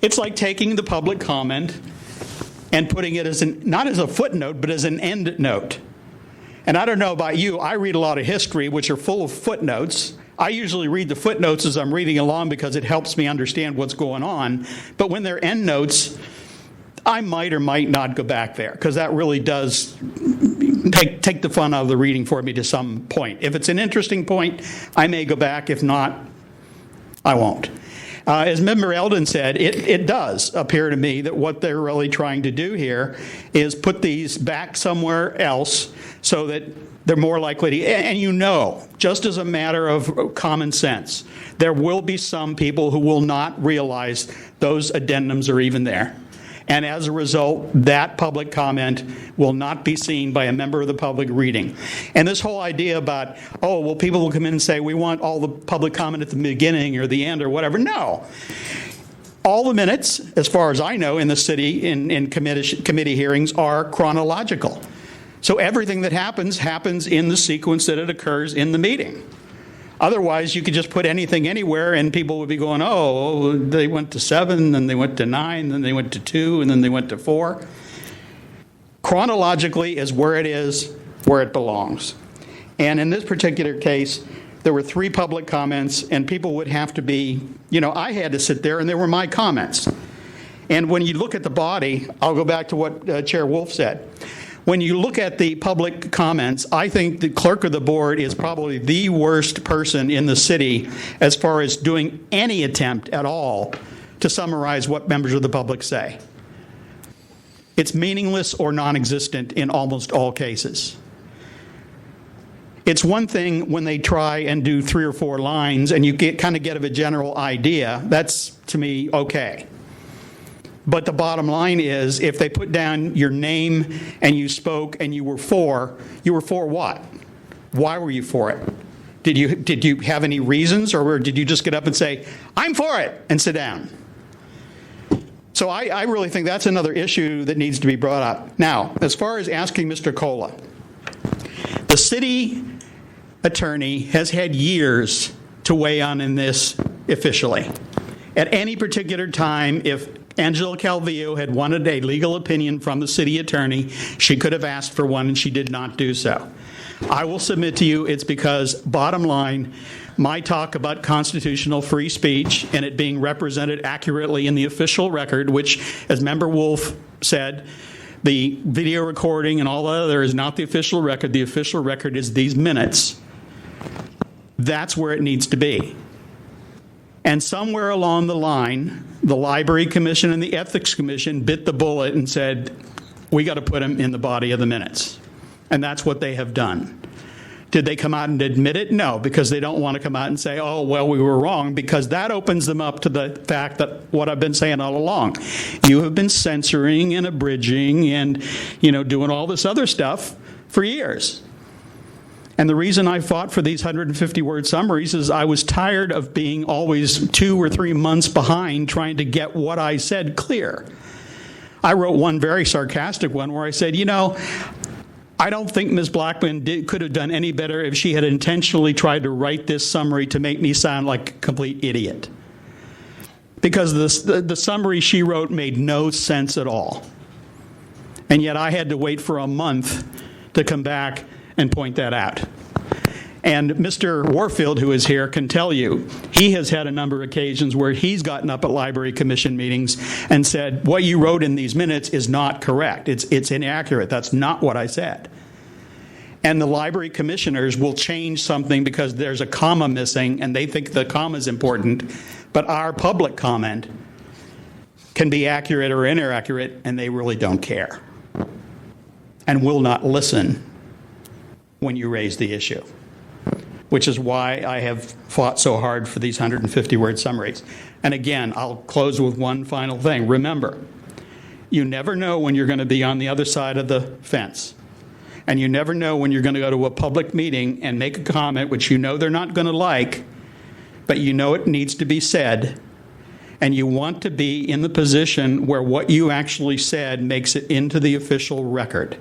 It's like taking the public comment and putting it as not as a footnote, but as an end note. And I don't know about you, I read a lot of history, which are full of footnotes. I usually read the footnotes as I'm reading along because it helps me understand what's going on. But when they're end notes, I might or might not go back there, because that really does take the fun out of the reading for me to some point. If it's an interesting point, I may go back. If not, I won't. As Member Eldon said, it does appear to me that what they're really trying to do here is put these back somewhere else so that they're more likely to, and you know, just as a matter of common sense, there will be some people who will not realize those addendums are even there. And as a result, that public comment will not be seen by a member of the public reading. And this whole idea about, oh, well, people will come in and say, we want all the public comment at the beginning or the end or whatever. No. All the minutes, as far as I know, in the city in committee hearings are chronological. So everything that happens in the sequence that it occurs in the meeting. Otherwise, you could just put anything anywhere and people would be going, oh, they went to 7, then they went to 9, then they went to 2, and then they went to 4. Chronologically is where it is, where it belongs. And in this particular case, there were 3 public comments, and people would have to be, I had to sit there, and they were my comments. And when you look at the body, I'll go back to what Chair Wolf said. When you look at the public comments, I think the clerk of the board is probably the worst person in the city as far as doing any attempt at all to summarize what members of the public say. It's meaningless or non-existent in almost all cases. It's one thing when they try and do 3 or 4 lines and you kind of get a general idea. That's, to me, okay. But the bottom line is, if they put down your name and you spoke and you were for what? Why were you for it? Did you have any reasons, or did you just get up and say, I'm for it, and sit down? So I really think that's another issue that needs to be brought up. Now, as far as asking Mr. Cola, the city attorney has had years to weigh in this officially. At any particular time, if Angela Calvillo had wanted a legal opinion from the city attorney, she could have asked for one, and she did not do so. I will submit to you it's because, bottom line, my talk about constitutional free speech and it being represented accurately in the official record, which, as Member Wolf said, the video recording and all that other is not the official record. The official record is these minutes. That's where it needs to be. And somewhere along the line, the Library Commission and the Ethics Commission bit the bullet and said, we got to put them in the body of the minutes. And that's what they have done. Did they come out and admit it? No, because they don't want to come out and say, oh, well, we were wrong, because that opens them up to the fact that what I've been saying all along. You have been censoring and abridging and, doing all this other stuff for years. And the reason I fought for these 150-word summaries is I was tired of being always 2 or 3 months behind trying to get what I said clear. I wrote one very sarcastic one where I said, I don't think Ms. Blackman could have done any better if she had intentionally tried to write this summary to make me sound like a complete idiot. Because the summary she wrote made no sense at all. And yet I had to wait for a month to come back and point that out. And Mr. Warfield, who is here, can tell you, he has had a number of occasions where he's gotten up at Library Commission meetings and said, what you wrote in these minutes is not correct. It's inaccurate. That's not what I said. And the library commissioners will change something because there's a comma missing and they think the comma is important, but our public comment can be accurate or inaccurate, and they really don't care and will not listen when you raise the issue, which is why I have fought so hard for these 150-word summaries. And again, I'll close with one final thing. Remember, you never know when you're going to be on the other side of the fence. And you never know when you're going to go to a public meeting and make a comment which you know they're not going to like, but you know it needs to be said. And you want to be in the position where what you actually said makes it into the official record,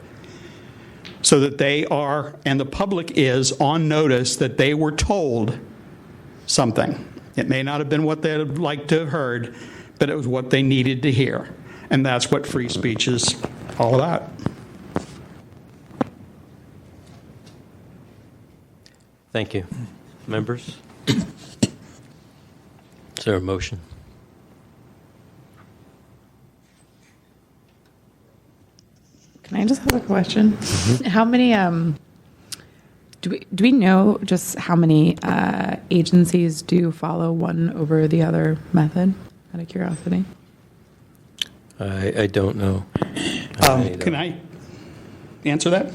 so that they are, and the public is, on notice that they were told something. It may not have been what they'd have liked to have heard, but it was what they needed to hear. And that's what free speech is all about. Thank you. Members? Is there a motion? Can I just have a question? How many, do we know just how many agencies do follow one over the other method, out of curiosity? I don't know. Can I answer that?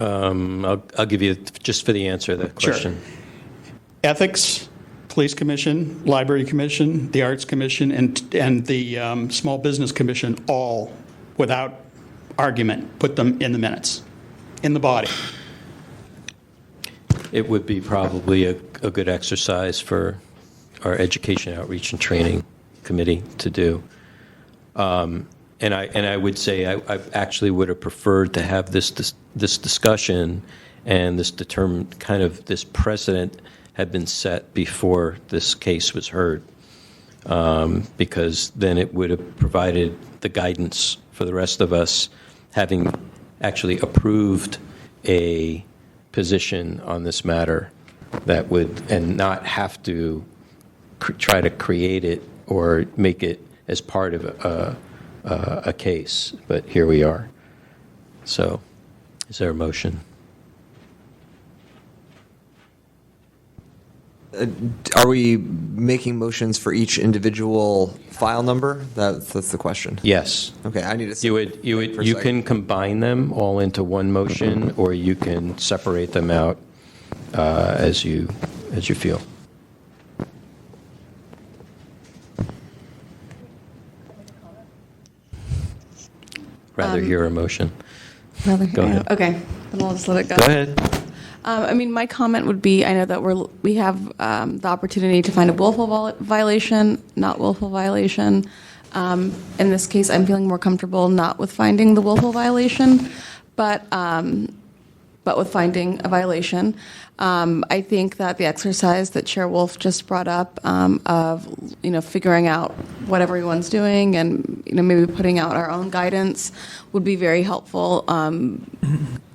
I'll give you just for the answer to that question. Sure. Ethics, Police Commission, Library Commission, the Arts Commission, and the Small Business Commission, all, without argument, put them in the minutes, in the body. It would be probably a good exercise for our Education Outreach and Training Committee to do. And I would say I actually would have preferred to have this discussion and this this precedent had been set before this case was heard, because then it would have provided the guidance for the rest of us, having actually approved a position on this matter that would, and not have to try to create it or make it as part of a case. But here we are. So, is there a motion? Are we making motions for each individual file number? That's the question. Yes. Okay, I need to. You can combine them all into one motion, or you can separate them out as you feel. Rather hear a motion. Go ahead. Okay, then I'll just let it go. Go ahead. I mean, my comment would be, I know that we have the opportunity to find a willful violation, not willful violation. In this case, I'm feeling more comfortable not with finding the willful violation, but with finding a violation. I think that the exercise that Chair Wolf just brought up of figuring out what everyone's doing and maybe putting out our own guidance would be very helpful.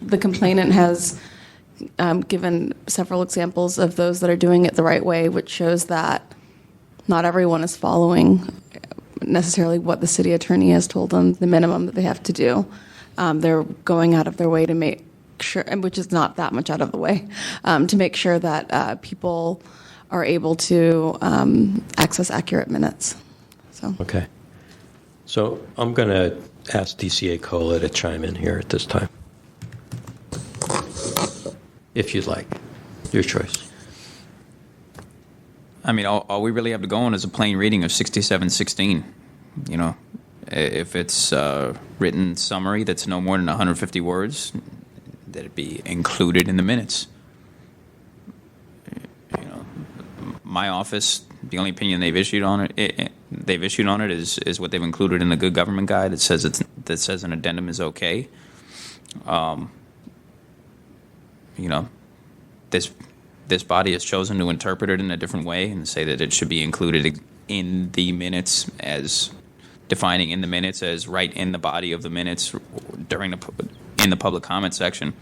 The complainant has given several examples of those that are doing it the right way, which shows that not everyone is following necessarily what the city attorney has told them, the minimum that they have to do. They're going out of their way to make sure, and which is not that much out of the way, to make sure that people are able to access accurate minutes. So. Okay. So I'm going to ask DCA COLA to chime in here at this time. If you'd like. Your choice. I mean, all we really have to go on is a plain reading of 6716. If it's a written summary that's no more than 150 words, that it be included in the minutes. My office, the only opinion they've issued on it, is what they've included in the Good Government Guide that says an addendum is okay. This body has chosen to interpret it in a different way and say that it should be included in the minutes, as defining in the minutes as right in the body of the minutes in the public comment section.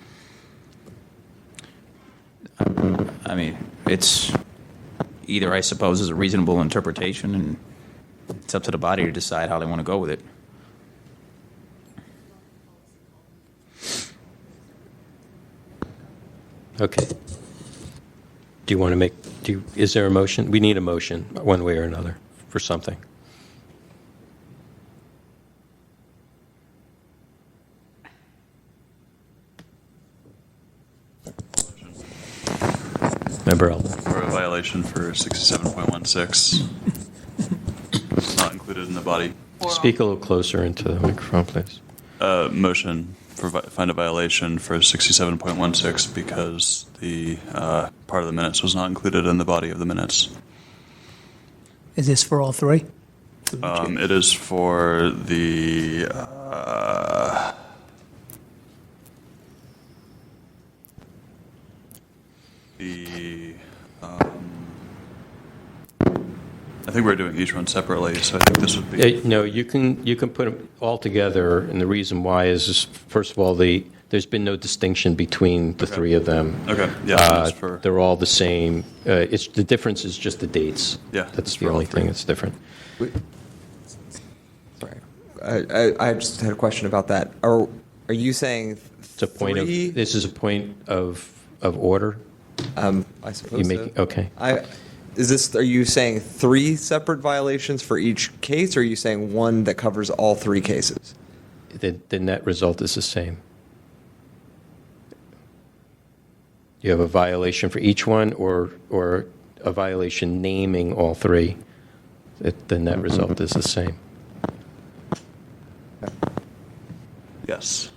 I mean, it's either, I suppose, is a reasonable interpretation, and it's up to the body to decide how they want to go with it. Okay. Do you want to is there a motion? We need a motion, one way or another, for something. Member Elton. For a violation for 67.16. It's not included in the body. Speak a little closer into the microphone, please. Motion for find a violation for 67.16 because the part of the minutes was not included in the body of the minutes. Is this for all three? It is for the I think we're doing each one separately, so I think this would be... No, you can put them all together, and the reason why is first of all, there's been no distinction between the three of them. Okay, yeah. They're all the same. The difference is just the dates. Yeah. That's the only thing that's different. Sorry. I just had a question about that. Are you saying It's a point this is a point of order? I suppose so. Okay. Are you saying 3 separate violations for each case, or are you saying one that covers all 3 cases? The net result is the same. You have a violation for each one, or a violation naming all three, the net result is the same. Yes.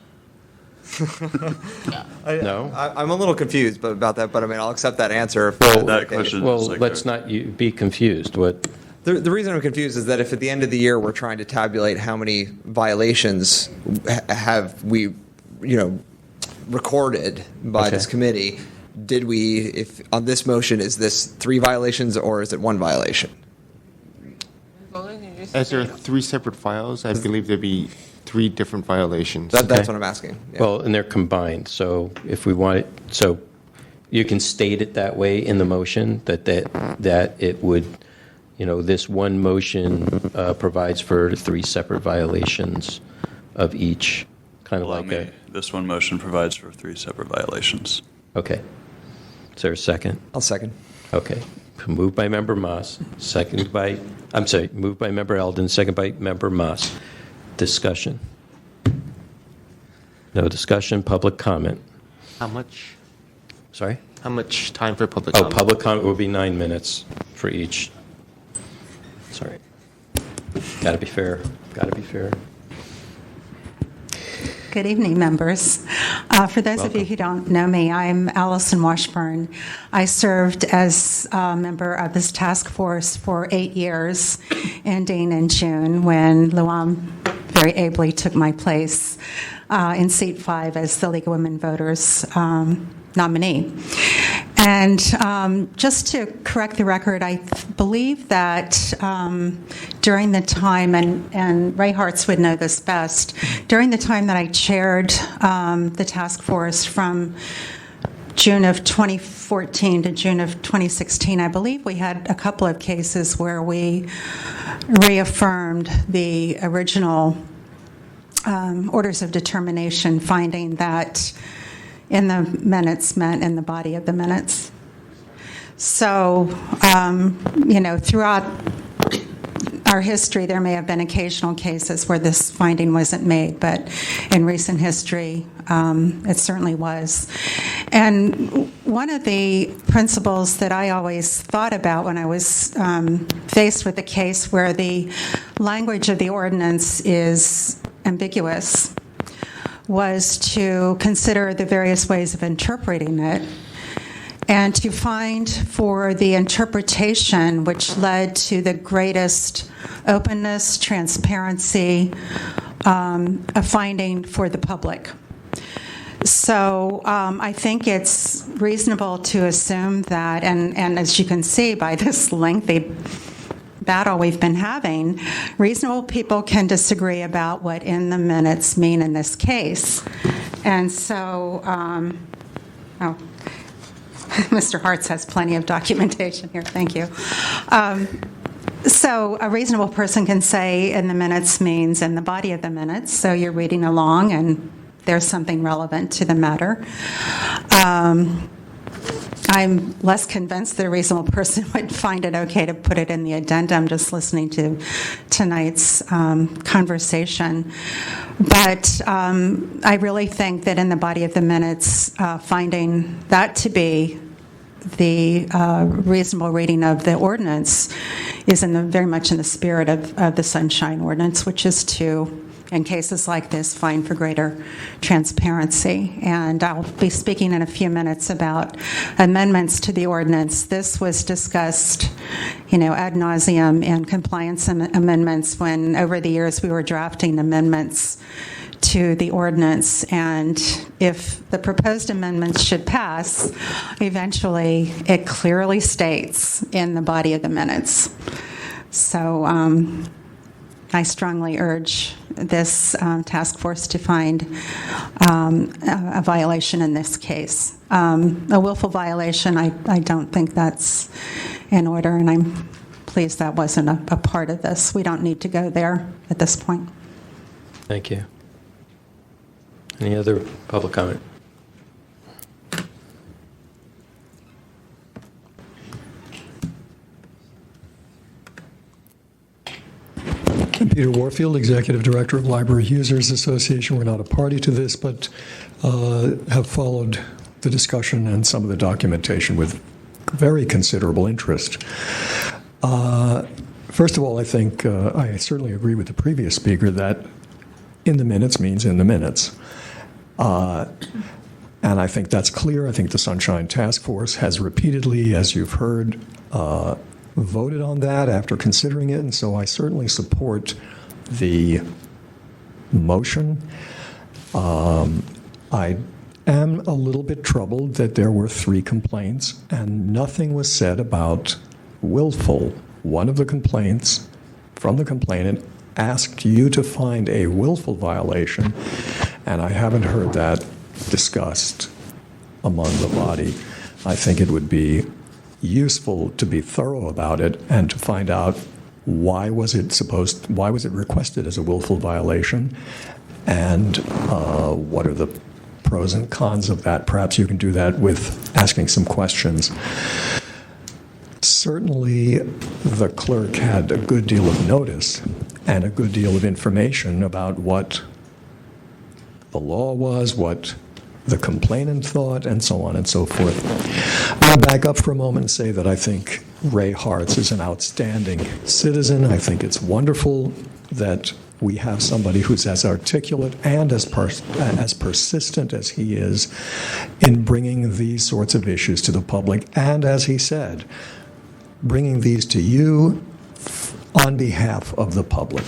No? I'm a little confused about that, but I mean, I'll accept that answer. That question Well, is like let's not be confused. What? The reason I'm confused is that if at the end of the year we're trying to tabulate how many violations have we, recorded by this committee, did we, if on this motion, is this 3 violations or is it 1 violation? As there are 3 separate files, I believe there'd be 3 different violations. That's what I'm asking. Yeah. Well, and they're combined. So if we want it, so you can state it that way in the motion that it would, this one motion provides for 3 separate violations of each, kind of Allow like me. This one motion provides for 3 separate violations. Okay. Is there a second? I'll second. Okay. Moved by Member Moss, moved by Member Eldon, second by Member Moss. Discussion. No discussion, public comment. How much? Sorry? How much time for public Oh, comment? public comment will be 9 minutes for each. Sorry. Got to be fair. Got to be fair. Good evening, members. For those of you who don't know me, I'm Allison Washburn. I served as a member of this task force for 8 years, ending in June when Luam very ably took my place in seat 5 as the League of Women Voters nominee. And just to correct the record, I believe that during the time, and Ray Hartz would know this best, during the time that I chaired the task force from June of 2014 to June of 2016, I believe we had a couple of cases where we reaffirmed the original orders of determination, finding that in the minutes meant in the body of the minutes. So, throughout our history, there may have been occasional cases where this finding wasn't made, but in recent history, it certainly was. And one of the principles that I always thought about when I was faced with a case where the language of the ordinance is ambiguous was to consider the various ways of interpreting it and to find for the interpretation which led to the greatest openness, transparency, a finding for the public. So I think it's reasonable to assume that, and as you can see by this lengthy battle we've been having, reasonable people can disagree about what in the minutes mean in this case. And so, Mr. Hartz has plenty of documentation here. Thank you. So a reasonable person can say in the minutes means in the body of the minutes. So you're reading along and there's something relevant to the matter. I'm less convinced that a reasonable person would find it okay to put it in the addendum just listening to tonight's conversation. But I really think that in the body of the minutes, finding that to be the reasonable reading of the ordinance is very much in the spirit of the Sunshine Ordinance, which is to, in cases like this, find for greater transparency. And I'll be speaking in a few minutes about amendments to the ordinance. This was discussed, ad nauseum in compliance amendments when, over the years, we were drafting amendments to the ordinance. And if the proposed amendments should pass, eventually it clearly states in the body of the minutes. So I strongly urge this task force to find a violation in this case. A willful violation, I don't think that's in order, and I'm pleased that wasn't a part of this. We don't need to go there at this point. Thank you. Any other public comment? I'm Peter Warfield, Executive Director of Library Users Association. We're not a party to this, but have followed the discussion and some of the documentation with very considerable interest. First of all, I think I certainly agree with the previous speaker that in the minutes means in the minutes. And I think that's clear. I think the Sunshine Task Force has repeatedly, as you've heard, voted on that after considering it, and so I certainly support the motion. I am a little bit troubled that there were 3 complaints and nothing was said about willful. One of the complaints from the complainant asked you to find a willful violation, and I haven't heard that discussed among the body. I think it would be useful to be thorough about it and to find out why was it requested as a willful violation, and what are the pros and cons of that. Perhaps you can do that with asking some questions. Certainly, the clerk had a good deal of notice and a good deal of information about what the law was, what the complainant thought, and so on and so forth. I'm going to back up for a moment and say that I think Ray Hartz is an outstanding citizen. I think it's wonderful that we have somebody who's as articulate and as persistent as he is in bringing these sorts of issues to the public, and as he said, bringing these to you on behalf of the public.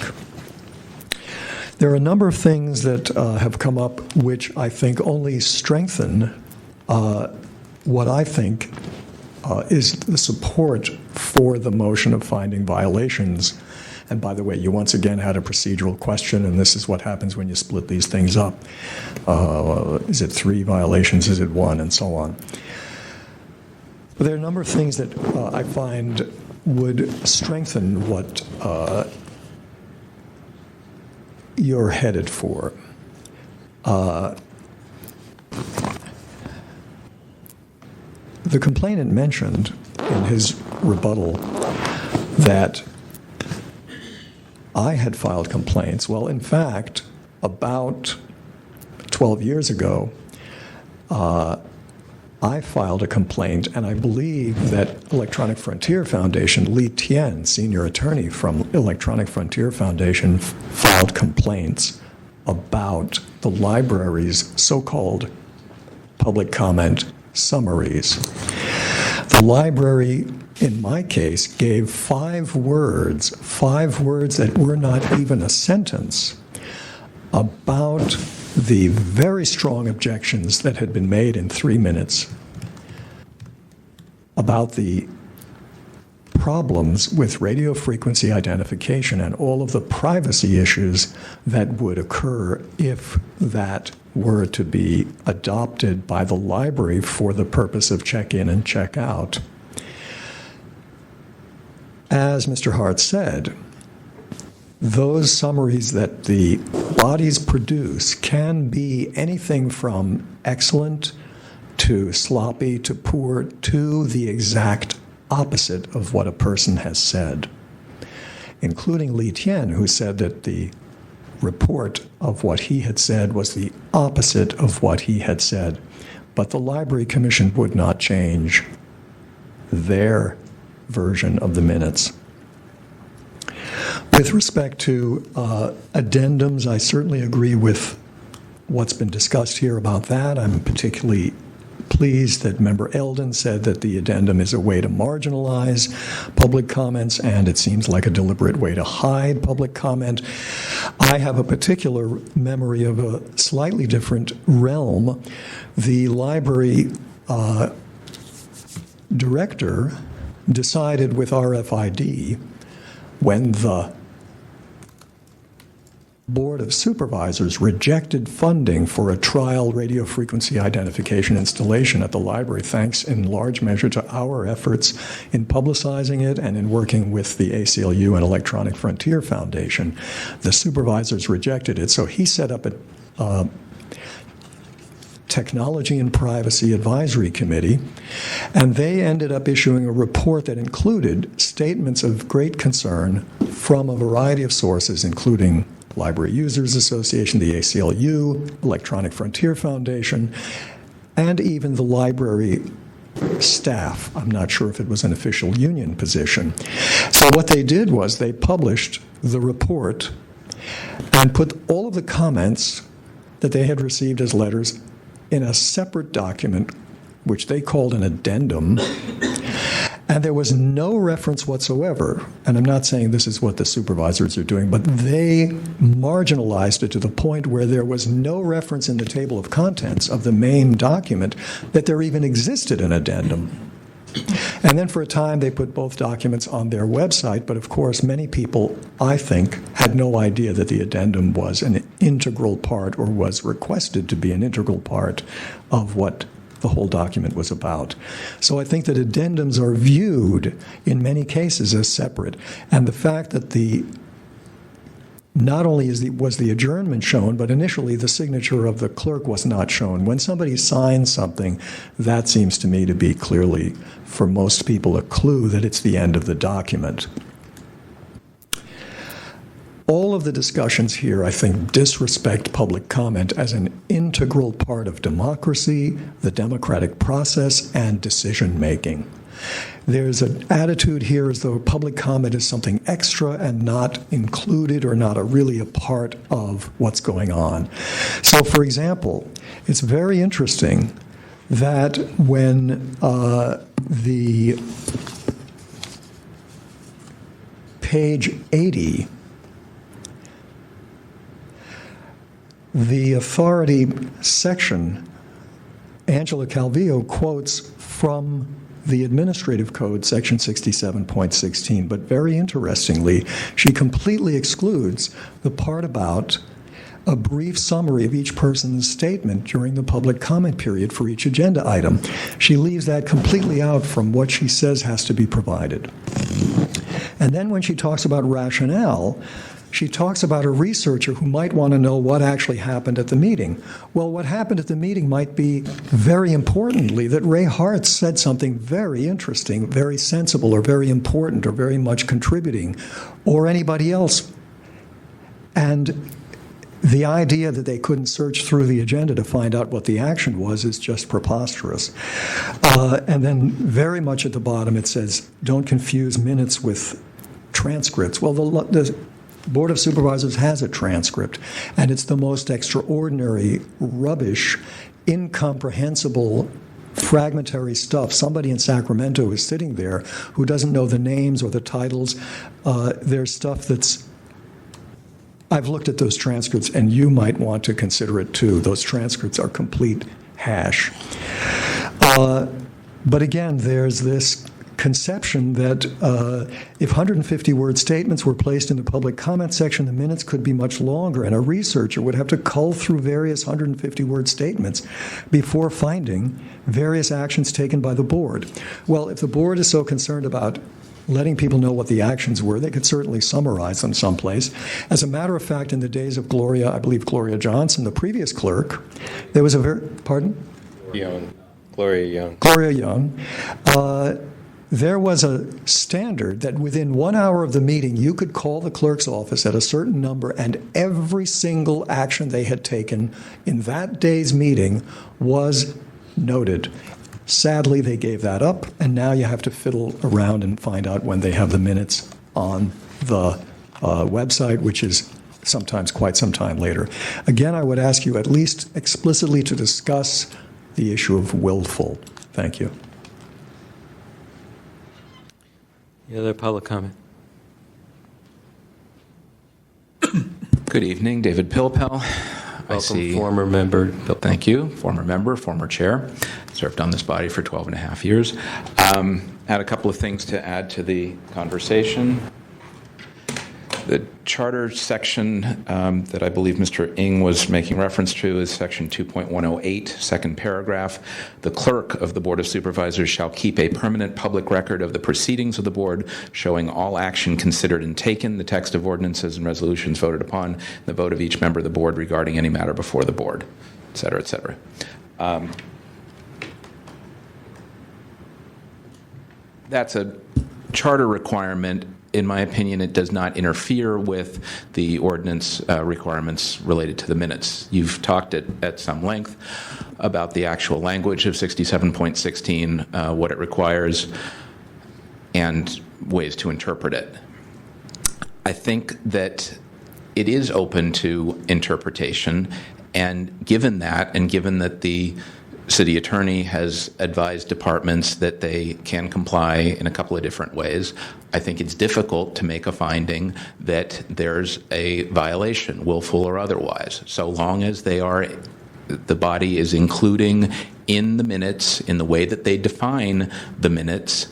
There are a number of things that have come up which I think only strengthen what I think is the support for the motion of finding violations. And by the way, you once again had a procedural question, and this is what happens when you split these things up. Is it 3 violations? Is it 1? And so on. But there are a number of things that I find would strengthen what you're headed for. The complainant mentioned in his rebuttal that I had filed complaints. Well, in fact, about 12 years ago, I filed a complaint, and I believe that Electronic Frontier Foundation, Li Tian, senior attorney from Electronic Frontier Foundation, filed complaints about the library's so-called public comment summaries. The library, in my case, gave 5 words that were not even a sentence, about the very strong objections that had been made in 3 minutes about the problems with radio frequency identification and all of the privacy issues that would occur if that were to be adopted by the library for the purpose of check-in and check-out. As Mr. Hart said, those summaries that the bodies produce can be anything from excellent to sloppy to poor to the exact opposite of what a person has said, including Li Tian, who said that the report of what he had said was the opposite of what he had said. But the Library Commission would not change their version of the minutes. With respect to addendums, I certainly agree with what's been discussed here about that. I'm particularly pleased that Member Eldon said that the addendum is a way to marginalize public comments, and it seems like a deliberate way to hide public comment. I have a particular memory of a slightly different realm. The library director decided with RFID, when the Board of Supervisors rejected funding for a trial radio frequency identification installation at the library, thanks in large measure to our efforts in publicizing it and in working with the ACLU and Electronic Frontier Foundation. The supervisors rejected it, so he set up a Technology and Privacy Advisory Committee, and they ended up issuing a report that included statements of great concern from a variety of sources, including Library Users Association, the ACLU, Electronic Frontier Foundation, and even the library staff. I'm not sure if it was an official union position. So what they did was they published the report and put all of the comments that they had received as letters in a separate document, which they called an addendum. And there was no reference whatsoever, and I'm not saying this is what the supervisors are doing, but they marginalized it to the point where there was no reference in the table of contents of the main document that there even existed an addendum. And then for a time, they put both documents on their website, but of course, many people, I think, had no idea that the addendum was an integral part or was requested to be an integral part of what the whole document was about. So I think that addendums are viewed in many cases as separate. And the fact that not only was the adjournment shown, but initially the signature of the clerk was not shown. When somebody signs something, that seems to me to be clearly, for most people, a clue that it's the end of the document. All of the discussions here, I think, disrespect public comment as an integral part of democracy, the democratic process, and decision-making. There's an attitude here as though public comment is something extra and not included or not really a part of what's going on. So, for example, it's very interesting that when the page 80, the authority section, Angela Calvillo quotes from the Administrative Code, section 67.16, but very interestingly, she completely excludes the part about a brief summary of each person's statement during the public comment period for each agenda item. She leaves that completely out from what she says has to be provided. And then when she talks about rationale, she talks about a researcher who might want to know what actually happened at the meeting. Well, what happened at the meeting might be, very importantly, that Ray Hart said something very interesting, very sensible, or very important, or very much contributing, or anybody else. And the idea that they couldn't search through the agenda to find out what the action was is just preposterous. And then very much at the bottom it says, don't confuse minutes with transcripts. Well, the Board of Supervisors has a transcript, and it's the most extraordinary, rubbish, incomprehensible, fragmentary stuff. Somebody in Sacramento is sitting there who doesn't know the names or the titles. There's stuff that's... I've looked at those transcripts, and you might want to consider it too. Those transcripts are complete hash. But again, there's this conception that if 150-word statements were placed in the public comment section, the minutes could be much longer, and a researcher would have to cull through various 150-word statements before finding various actions taken by the board. Well, if the board is so concerned about letting people know what the actions were, they could certainly summarize them someplace. As a matter of fact, in the days of Gloria Johnson, the previous clerk, there was a Gloria Young. There was a standard that within 1 hour of the meeting, you could call the clerk's office at a certain number, and every single action they had taken in that day's meeting was noted. Sadly, they gave that up, and now you have to fiddle around and find out when they have the minutes on the website, which is sometimes quite some time later. Again, I would ask you at least explicitly to discuss the issue of willful. Thank you. Any other public comment? Good evening, David Pilpel. Welcome, former member. Thank you. Former member, former chair. Served on this body for 12 and a half years. Add a couple of things to add to the conversation. The charter section that I believe Mr. Ng was making reference to is section 2.108, second paragraph. The clerk of the Board of Supervisors shall keep a permanent public record of the proceedings of the board, showing all action considered and taken, the text of ordinances and resolutions voted upon, the vote of each member of the board regarding any matter before the board, et cetera, et cetera. That's a charter requirement. in my opinion, it does not interfere with the ordinance requirements related to the minutes. You've talked at some length about the actual language of 67.16, what it requires, and ways to interpret it. I think that it is open to interpretation, and given that, and given that the city attorney has advised departments that they can comply in a couple of different ways, I think it's difficult to make a finding that there's a violation, willful or otherwise, so long as the body is including in the minutes, in the way that they define the minutes,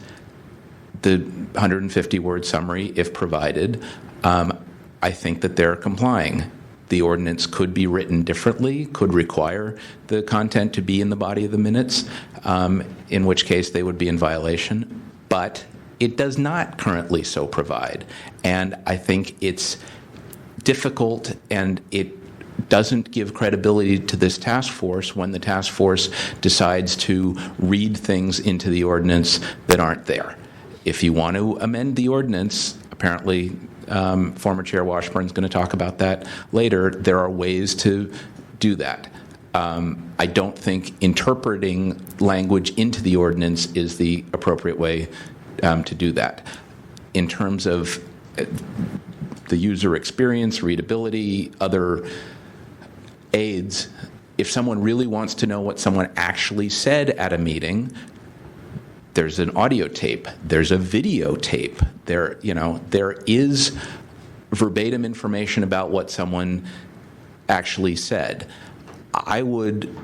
the 150-word summary, if provided. I think that they're complying. The ordinance could be written differently, could require the content to be in the body of the minutes, in which case they would be in violation, but it does not currently so provide. And I think it's difficult, and it doesn't give credibility to this task force when the task force decides to read things into the ordinance that aren't there. If you want to amend the ordinance, apparently former Chair Washburn is going to talk about that later, there are ways to do that. I don't think interpreting language into the ordinance is the appropriate way to do that. In terms of the user experience, readability, other aids, if someone really wants to know what someone actually said at a meeting, there's an audio tape, there's a videotape, there is verbatim information about what someone actually said. I would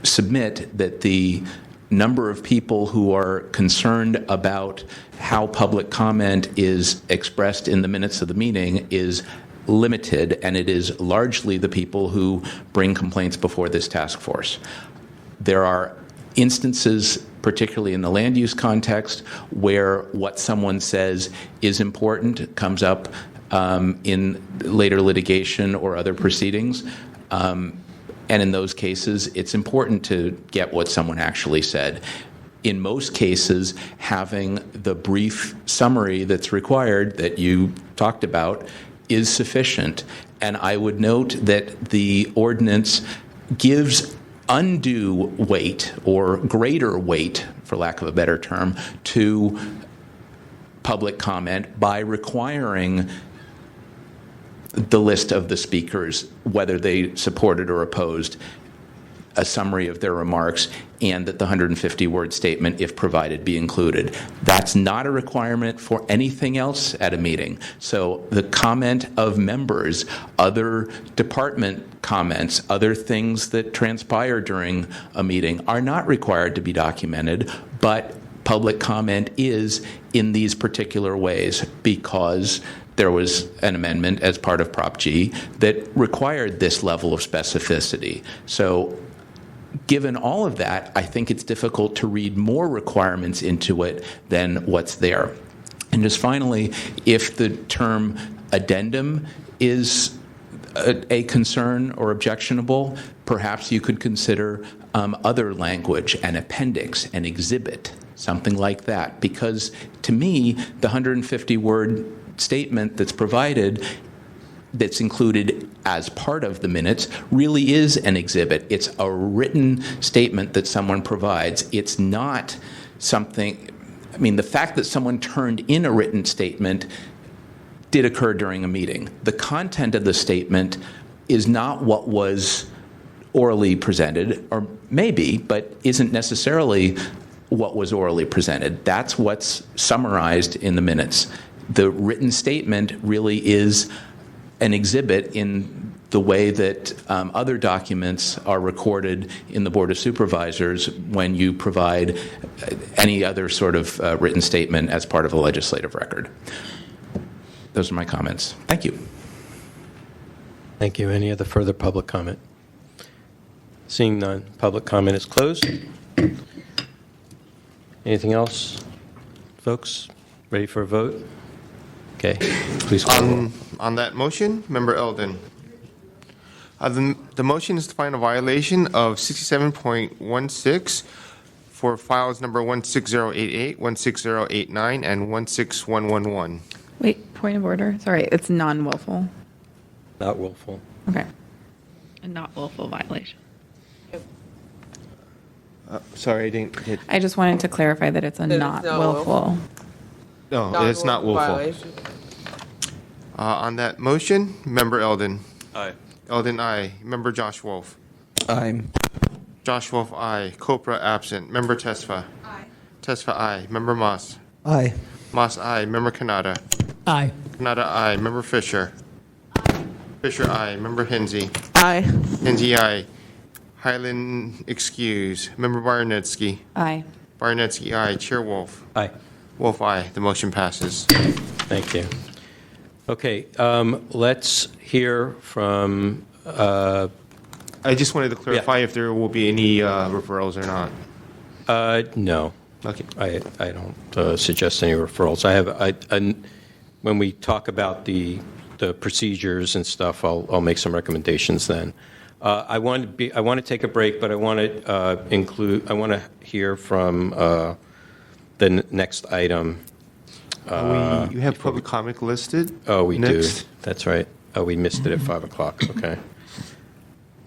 submit that the number of people who are concerned about how public comment is expressed in the minutes of the meeting is limited, and it is largely the people who bring complaints before this task force. There are instances, particularly in the land use context, where what someone says is important, comes up in later litigation or other proceedings. And in those cases, it's important to get what someone actually said. In most cases, having the brief summary that's required that you talked about is sufficient. And I would note that the ordinance gives undue weight, or greater weight, for lack of a better term, to public comment by requiring the list of the speakers, whether they supported or opposed, a summary of their remarks, and that the 150-word statement, if provided, be included. That's not a requirement for anything else at a meeting. So the comment of members, other department comments, other things that transpire during a meeting are not required to be documented, but public comment is in these particular ways because there was an amendment as part of Prop G that required this level of specificity. So given all of that, I think it's difficult to read more requirements into it than what's there. And just finally, if the term addendum is a concern or objectionable, perhaps you could consider other language, an appendix, an exhibit, something like that. Because to me, the 150-word statement that's provided, that's included as part of the minutes, really is an exhibit. It's a written statement that someone provides. It's not something, I mean, the fact that someone turned in a written statement did occur during a meeting. The content of the statement is not what was orally presented, or maybe, but isn't necessarily what was orally presented. That's what's summarized in the minutes. The written statement really is an exhibit in the way that other documents are recorded in the Board of Supervisors when you provide any other sort of written statement as part of a legislative record. Those are my comments. Thank you. Thank you. Any other further public comment? Seeing none, public comment is closed. Anything else, folks? Ready for a vote? Okay, please call the roll. On that motion, Member Eldon. The motion is to find a violation of 67.16 for files number 16088, 16089, and 16111. Wait, point of order. Sorry, it's non-willful. Not willful. Okay. A not willful violation. Sorry, I didn't get. I just wanted to clarify that it's a not willful. No, it's not willful. On that motion, Member Eldon. Aye. Eldon, aye. Member Josh Wolf. Aye. Josh Wolf, aye. Copra, absent. Member Tesfa. Aye. Tesfa, aye. Member Moss. Aye. Moss, aye. Member Kanata. Aye. Kanata, aye. Member Fisher. Fisher, aye. Member Hinsey. Aye. Hinsey, aye. Highland, excuse. Member Barnetsky. Aye. Barnetsky, aye. Chair Wolf. Aye. Wolf, aye. The motion passes. Thank you. Okay, let's hear from. I just wanted to clarify if there will be any referrals or not. No. Okay. I don't suggest any referrals. When we talk about the procedures and stuff, I'll make some recommendations then. I want to take a break, but I want to hear from the next item. You have public comment listed. Oh, we next. do. That's right. Oh, we missed it at 5 o'clock. Okay.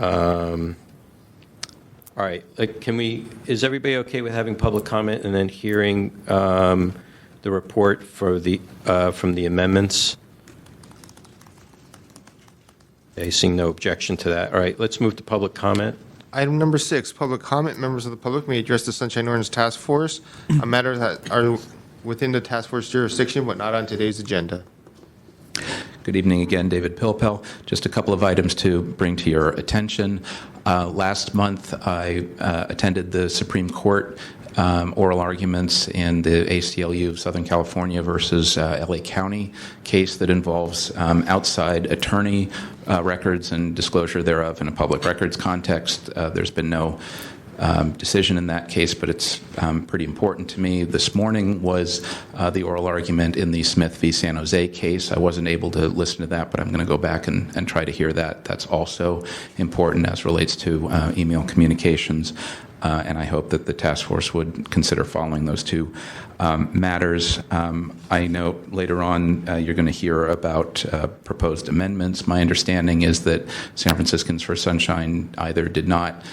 All right. Is everybody okay with having public comment and then hearing the report from the amendments? Okay, seeing no objection to that. All right, let's move to public comment. Item number 6, public comment. Members of the public may address the Sunshine Ordinance Task Force on matters that are within the task force jurisdiction but not on today's agenda. Good evening again, David Pilpel. Just a couple of items to bring to your attention. Last month, I attended the Supreme Court oral arguments in the ACLU of Southern California versus LA County case that involves outside attorney records and disclosure thereof in a public records context. There's been no decision in that case, but it's pretty important to me. This morning was the oral argument in the Smith v. San Jose case. I wasn't able to listen to that, but I'm going to go back and try to hear that. That's also important as relates to email communications. And I hope that the task force would consider following those two matters. I know later on you're going to hear about proposed amendments. My understanding is that San Franciscans for Sunshine either did not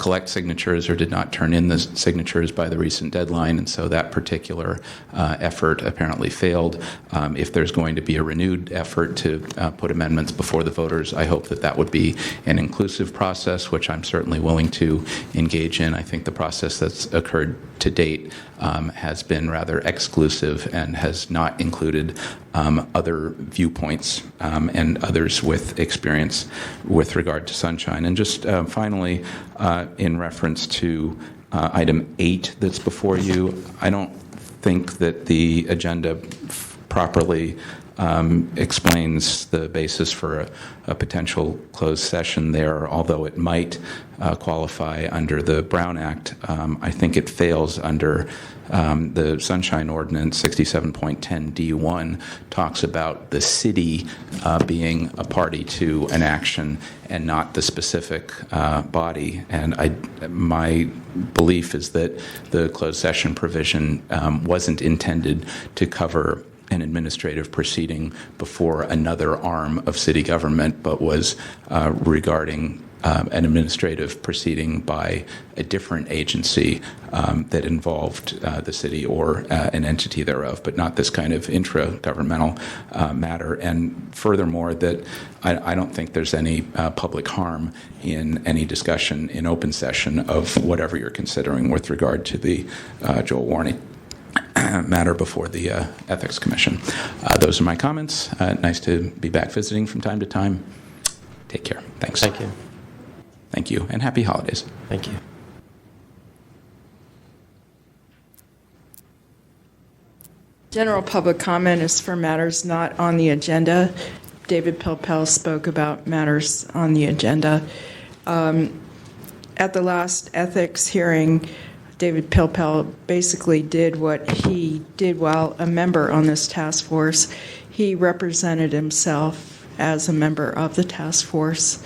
collect signatures or did not turn in the signatures by the recent deadline, and so that particular effort apparently failed. If there's going to be a renewed effort to put amendments before the voters, I hope that that would be an inclusive process, which I'm certainly willing to engage in. I think the process that's occurred to date has been rather exclusive and has not included other viewpoints and others with experience with regard to Sunshine. And just finally, in reference to item 8 that's before you, I don't think that the agenda properly explains the basis for a potential closed session there, although it might qualify under the Brown Act. I think it fails under the Sunshine Ordinance 67.10 D1 talks about the city being a party to an action and not the specific body. And my belief is that the closed session provision wasn't intended to cover an administrative proceeding before another arm of city government, but was regarding an administrative proceeding by a different agency that involved the city or an entity thereof, but not this kind of intra-governmental matter. And furthermore, that I don't think there's any public harm in any discussion in open session of whatever you're considering with regard to the Joel Warney matter before the Ethics Commission. Those are my comments. Nice to be back visiting from time to time. Take care. Thanks. Thank you. Thank you, and happy holidays. Thank you. General public comment is for matters not on the agenda. David Pilpel spoke about matters on the agenda. At the last ethics hearing, David Pilpel basically did what he did while a member on this task force. He represented himself as a member of the task force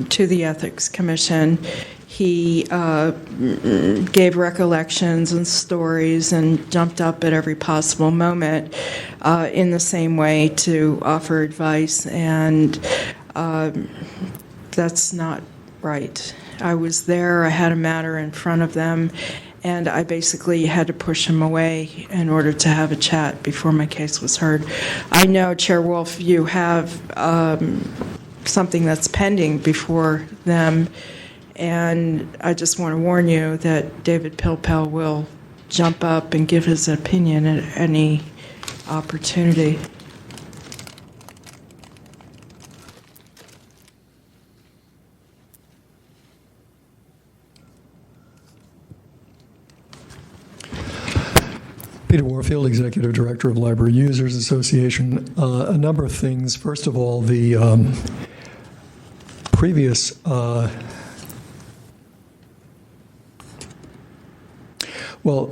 to the Ethics Commission. He gave recollections and stories and jumped up at every possible moment in the same way to offer advice, and that's not right. I was there, I had a matter in front of them, and I basically had to push him away in order to have a chat before my case was heard. I know, Chair Wolf, you have something that's pending before them, and I just want to warn you that David Pilpel will jump up and give his opinion at any opportunity. Peter Warfield, Executive Director of Library Users Association. A number of things. First of all, the previous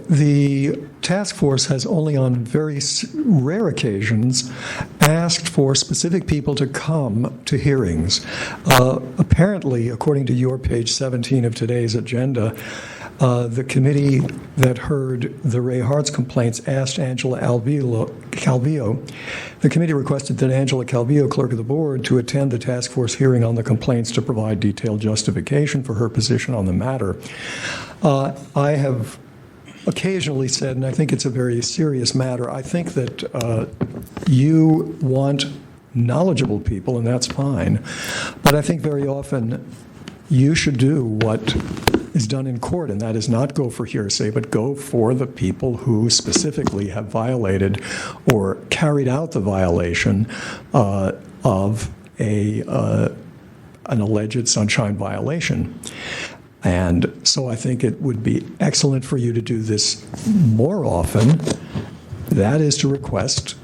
the task force has only on very rare occasions asked for specific people to come to hearings. Apparently, according to your page 17 of today's agenda, the committee that heard the Ray Hart's complaints asked Angela Calvillo. The committee requested that Angela Calvillo, clerk of the board, to attend the task force hearing on the complaints to provide detailed justification for her position on the matter. I have occasionally said, and I think it's a very serious matter, I think that you want knowledgeable people, and that's fine, but I think very often you should do what is done in court, and that is not go for hearsay, but go for the people who specifically have violated or carried out the violation of an alleged sunshine violation. And so I think it would be excellent for you to do this more often. That is to request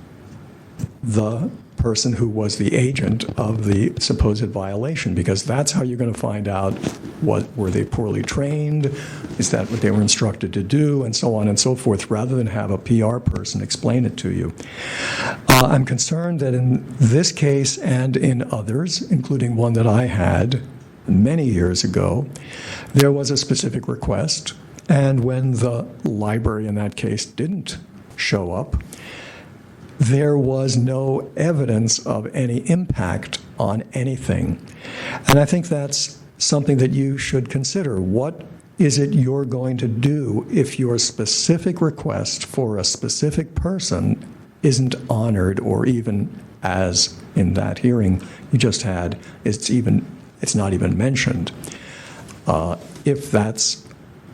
the person who was the agent of the supposed violation, because that's how you're going to find out were they poorly trained, is that what they were instructed to do, and so on and so forth, rather than have a PR person explain it to you. I'm concerned that in this case and in others, including one that I had many years ago, there was a specific request, and when the library in that case didn't show up, there was no evidence of any impact on anything. And I think that's something that you should consider. What is it you're going to do if your specific request for a specific person isn't honored, or even, as in that hearing you just had, it's not even mentioned? If that's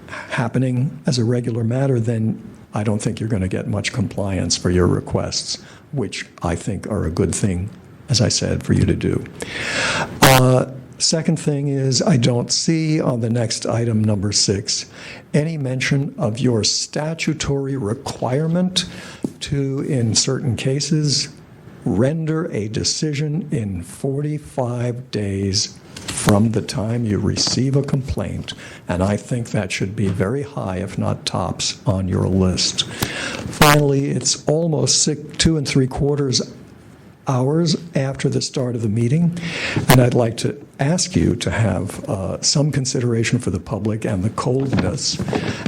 happening as a regular matter, then I don't think you're going to get much compliance for your requests, which I think are a good thing, as I said, for you to do. Second thing is, I don't see on the next item, number 6, any mention of your statutory requirement to, in certain cases, render a decision in 45 days from the time you receive a complaint, and I think that should be very high, if not tops, on your list. Finally, it's almost 2 3/4 hours after the start of the meeting, and I'd like to ask you to have some consideration for the public and the coldness,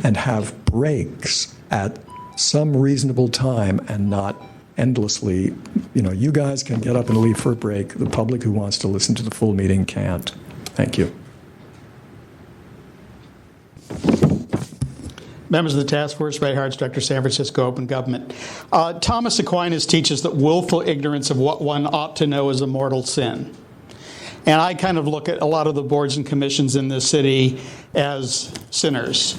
and have breaks at some reasonable time and not endlessly. You guys can get up and leave for a break. The public who wants to listen to the full meeting can't. Thank you. Members of the task force, Ray Hart's Director, San Francisco Open Government. Thomas Aquinas teaches that willful ignorance of what one ought to know is a mortal sin. And I kind of look at a lot of the boards and commissions in this city as sinners,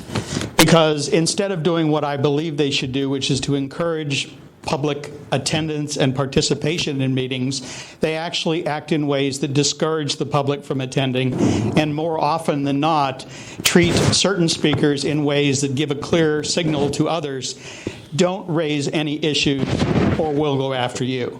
because instead of doing what I believe they should do, which is to encourage public attendance and participation in meetings, they actually act in ways that discourage the public from attending, and more often than not, treat certain speakers in ways that give a clear signal to others: don't raise any issues or we'll go after you.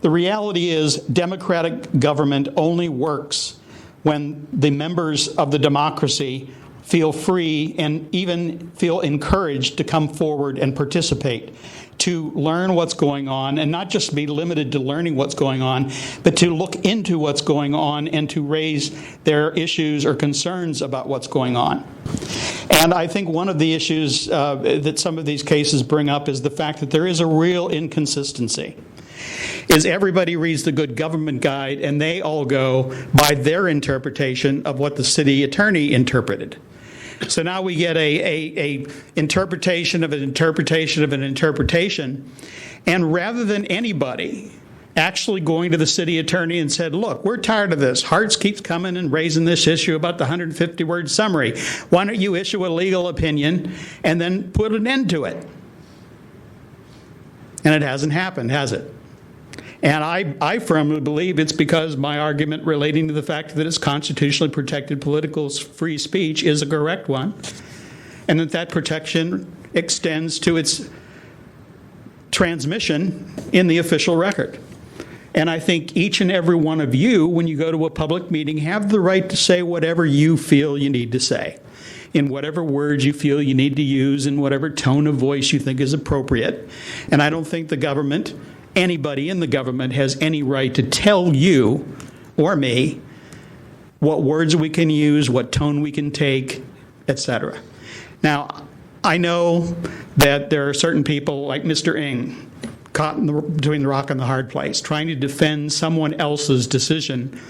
The reality is, democratic government only works when the members of the democracy feel free and even feel encouraged to come forward and participate. to learn what's going on, and not just be limited to learning what's going on, but to look into what's going on and to raise their issues or concerns about what's going on. And I think one of the issues that some of these cases bring up is the fact that there is a real inconsistency. Is everybody reads the Good Government Guide and they all go by their interpretation of what the city attorney interpreted. So now we get a interpretation of an interpretation of an interpretation, and rather than anybody actually going to the city attorney and said, look, we're tired of this. Hartz keeps coming and raising this issue about the 150-word summary. Why don't you issue a legal opinion and then put an end to it? And it hasn't happened, has it? And I firmly believe it's because my argument relating to the fact that it's constitutionally protected political free speech is a correct one, and that protection extends to its transmission in the official record. And I think each and every one of you, when you go to a public meeting, have the right to say whatever you feel you need to say, in whatever words you feel you need to use, in whatever tone of voice you think is appropriate. And I don't think the government, anybody in the government, has any right to tell you or me what words we can use, what tone we can take, etc. Now, I know that there are certain people like Mr. Ng, caught between the rock and the hard place, trying to defend someone else's decision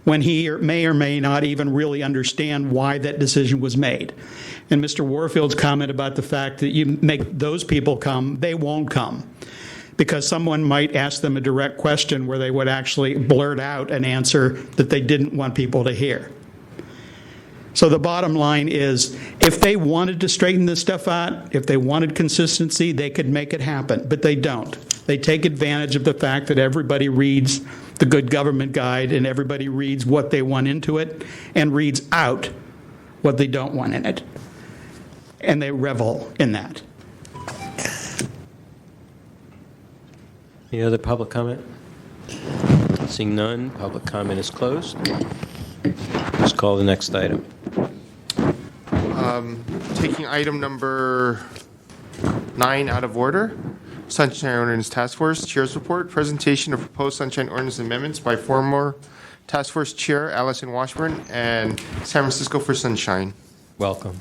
when he may or may not even really understand why that decision was made. And Mr. Warfield's comment about the fact that you make those people come, they won't come, because someone might ask them a direct question where they would actually blurt out an answer that they didn't want people to hear. So the bottom line is, if they wanted to straighten this stuff out, if they wanted consistency, they could make it happen, but they don't. They take advantage of the fact that everybody reads the Good Government Guide and everybody reads what they want into it and reads out what they don't want in it. And they revel in that. Any other public comment? Seeing none, public comment is closed. Let's call the next item. Taking item number 9 out of order, Sunshine Ordinance Task Force Chair's Report, presentation of proposed Sunshine Ordinance amendments by former Task Force Chair Allison Washburn and San Francisco for Sunshine. Welcome.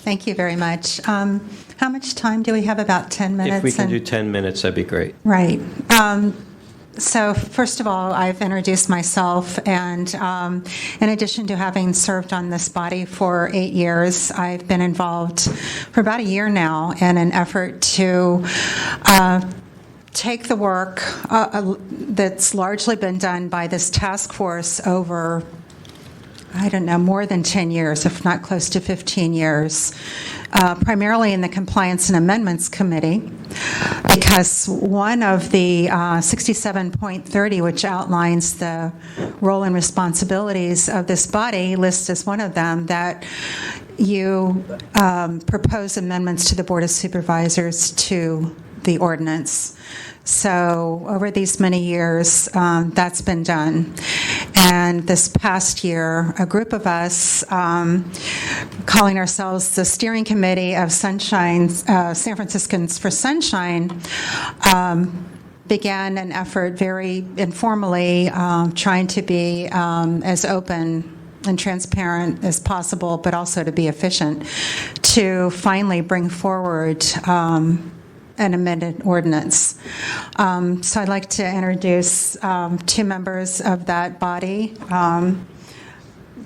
Thank you very much. How much time do we have? About 10 minutes? If we can do 10 minutes, that'd be great. Right. So first of all, I've introduced myself, and in addition to having served on this body for 8 years, I've been involved for about a year now in an effort to take the work that's largely been done by this task force over, I don't know, more than 10 years, if not close to 15 years, primarily in the Compliance and Amendments Committee, because one of the 67.30, which outlines the role and responsibilities of this body, lists as one of them that you propose amendments to the Board of Supervisors to the ordinance. So over these many years, that's been done. And this past year, a group of us, calling ourselves the Steering Committee of Sunshine, San Franciscans for Sunshine, began an effort very informally, trying to be as open and transparent as possible, but also to be efficient, to finally bring forward an amended ordinance. So I'd like to introduce 2 members of that body.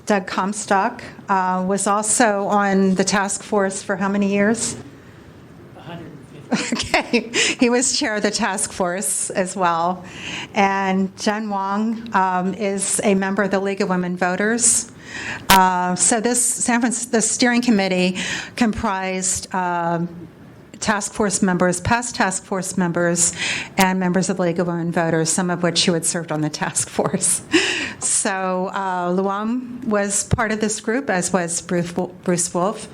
Doug Comstock was also on the task force for how many years? 150. Okay, he was chair of the task force as well. And Jen Wong is a member of the League of Women Voters. So the steering committee comprised task force members, past task force members, and members of the League of Women Voters, some of which who had served on the task force. So Luam was part of this group, as was Bruce Wolf.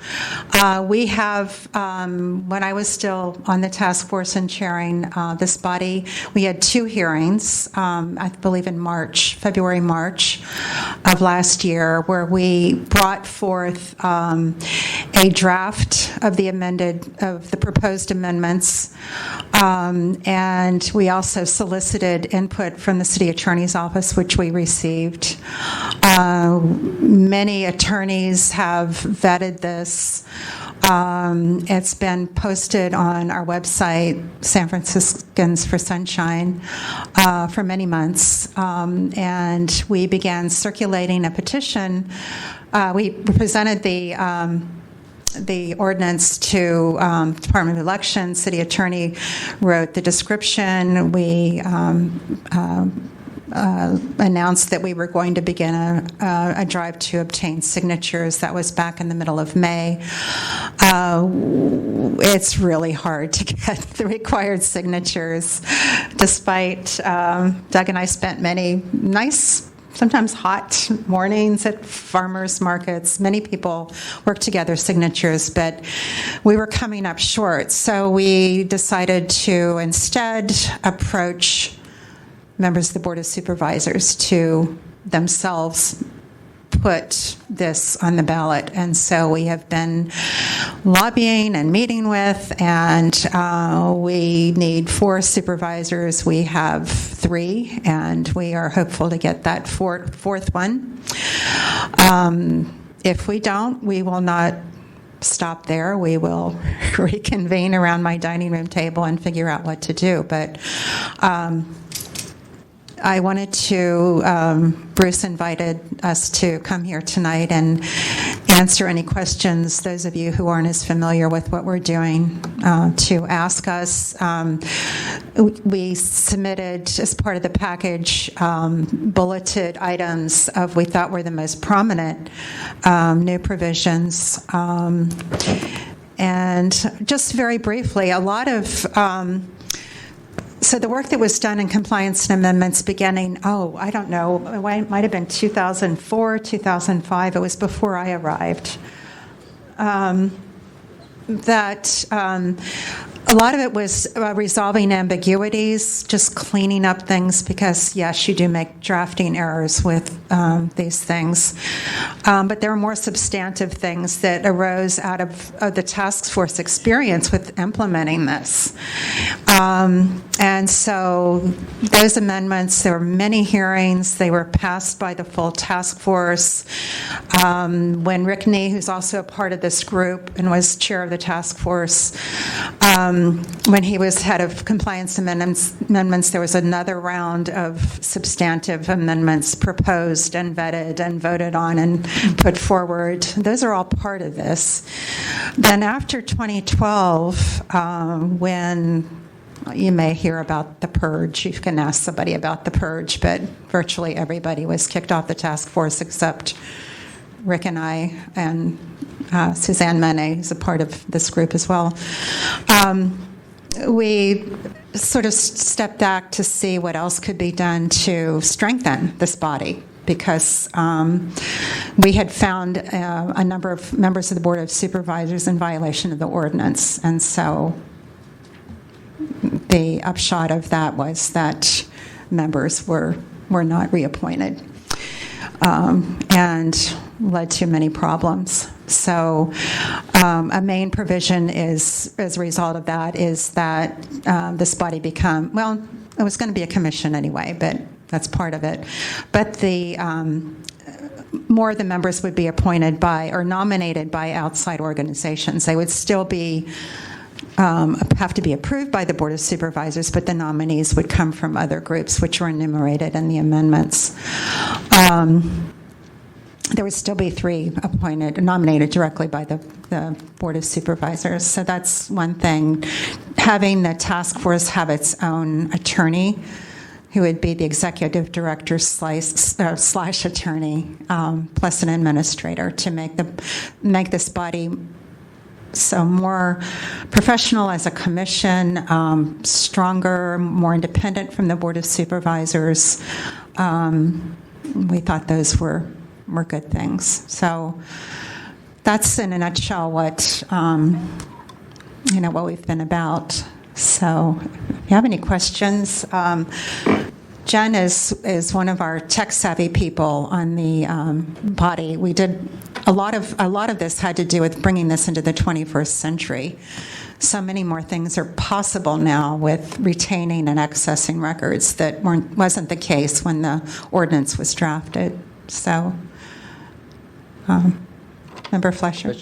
We have, when I was still on the task force and chairing this body, we had 2 hearings, I believe in February, March of last year, where we brought forth a draft of the proposed amendments, and we also solicited input from the city attorney's office, which we received. Many attorneys have vetted this. It's been posted on our website, San Franciscans for Sunshine, for many months, and we began circulating a petition. We presented the ordinance to Department of Elections. City attorney wrote the description. We announced that we were going to begin a drive to obtain signatures. That was back in the middle of May. It's really hard to get the required signatures, despite Doug and I spent many nice, sometimes hot mornings at farmers markets. Many people work together signatures, but we were coming up short. So we decided to instead approach members of the Board of Supervisors to themselves put this on the ballot. And so we have been lobbying and meeting with, and we need 4 supervisors. We have 3, and we are hopeful to get that fourth one. If we don't, we will not stop there. We will reconvene around my dining room table and figure out what to do. But I wanted to, Bruce invited us to come here tonight and answer any questions, those of you who aren't as familiar with what we're doing, to ask us. We submitted, as part of the package, bulleted items of we thought were the most prominent new provisions. And just very briefly, a lot of so the work that was done in compliance and amendments beginning, I don't know, it might have been 2004, 2005. It was before I arrived. A lot of it was resolving ambiguities, just cleaning up things, because, yes, you do make drafting errors with these things. But there were more substantive things that arose out of the task force experience with implementing this. And so those amendments, there were many hearings. They were passed by the full task force. When Rick Nee, who's also a part of this group and was chair of the task force, when he was head of compliance amendments, there was another round of substantive amendments proposed and vetted and voted on and put forward. Those are all part of this. Then after 2012, when you may hear about the purge, you can ask somebody about the purge, but virtually everybody was kicked off the task force except Rick and I, and Suzanne Mene, who's a part of this group as well. We sort of stepped back to see what else could be done to strengthen this body, because we had found a number of members of the Board of Supervisors in violation of the ordinance. And so the upshot of that was that members were not reappointed, and led to many problems. So a main provision is, as a result of that, is that this body become, well, it was going to be a commission anyway, but that's part of it. But the more of the members would be appointed by or nominated by outside organizations. They would still be have to be approved by the Board of Supervisors, but the nominees would come from other groups, which were enumerated in the amendments. There would still be 3 appointed, nominated directly by the Board of Supervisors. So that's one thing. Having the task force have its own attorney, who would be the executive director slash attorney, plus an administrator, to make this body so more professional as a commission, stronger, more independent from the Board of Supervisors. We thought those were good things. So that's in a nutshell what we've been about. So if you have any questions, Jen is one of our tech-savvy people on the body. We did a lot of this had to do with bringing this into the 21st century. So many more things are possible now with retaining and accessing records that wasn't the case when the ordinance was drafted. So, Member Fisher.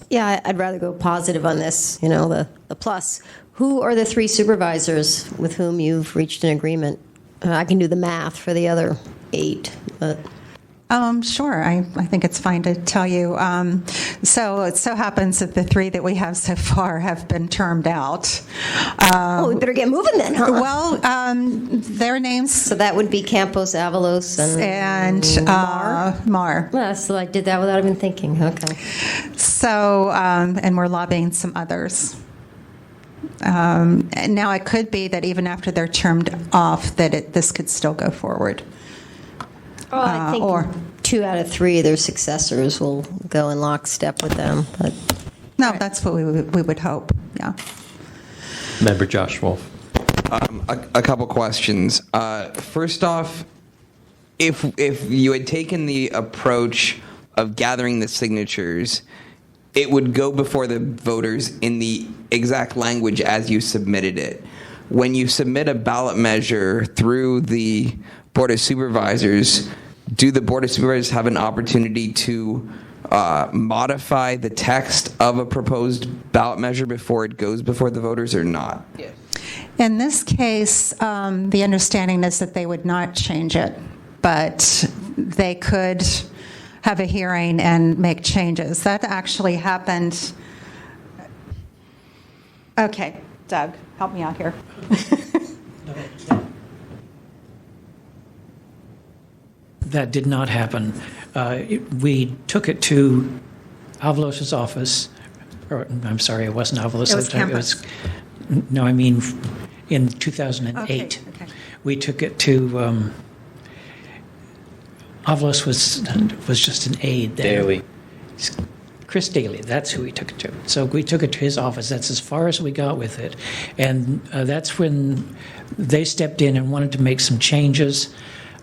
Yeah, I'd rather go positive on this, the plus. Who are the 3 supervisors with whom you've reached an agreement? I can do the math for the other 8, but... Sure. I think it's fine to tell you. So it so happens that the 3 that we have so far have been termed out. We better get moving then, huh? Well, their names. So that would be Campos, Avalos, and Mar. Yeah, so I did that without even thinking. Okay. So, and we're lobbying some others. And now it could be that even after they're termed off, that this could still go forward. Oh, I think 2 out of 3 of their successors will go in lockstep with them. But no, that's what we would hope. Yeah. Member Josh Wolf. A couple questions. First off, if you had taken the approach of gathering the signatures, it would go before the voters in the exact language as you submitted it. When you submit a ballot measure through the Board of Supervisors, do the Board of Supervisors have an opportunity to modify the text of a proposed ballot measure before it goes before the voters or not? Yes. In this case, the understanding is that they would not change it, but they could have a hearing and make changes. That actually happened. Okay, Doug, help me out here. That did not happen. We took it to Avalos's office. Or, I'm sorry, it wasn't Avalos. It was Campos. No, I mean in 2008. Okay. We took it to Avalos was just an aide there. Daly. Chris Daly, that's who we took it to. So we took it to his office. That's as far as we got with it. And that's when they stepped in and wanted to make some changes.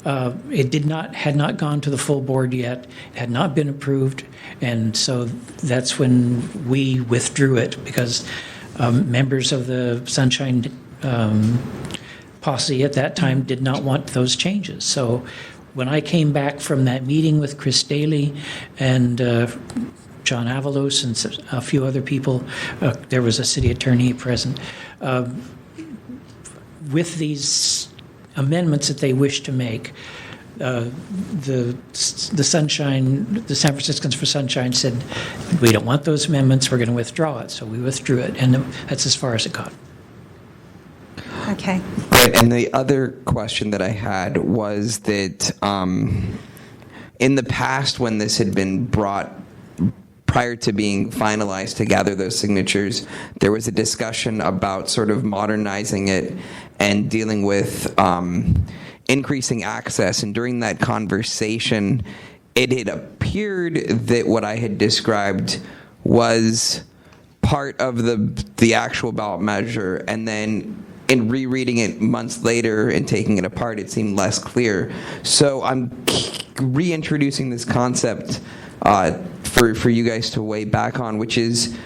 It had not gone to the full board yet. It had not been approved. And so that's when we withdrew it because members of the Sunshine posse at that time did not want those changes. So when I came back from that meeting with Chris Daly and John Avalos and a few other people, there was a city attorney present, with these amendments that they wish to make, the Sunshine, the San Franciscans for Sunshine said, we don't want those amendments, we're going to withdraw it. So we withdrew it, and that's as far as it got. Okay. Right, and the other question that I had was that in the past when this had been brought prior to being finalized to gather those signatures, there was a discussion about sort of modernizing it and dealing with increasing access. And during that conversation, it had appeared that what I had described was part of the actual ballot measure, and then in rereading it months later and taking it apart, it seemed less clear. So I'm reintroducing this concept for you guys to weigh back on, which is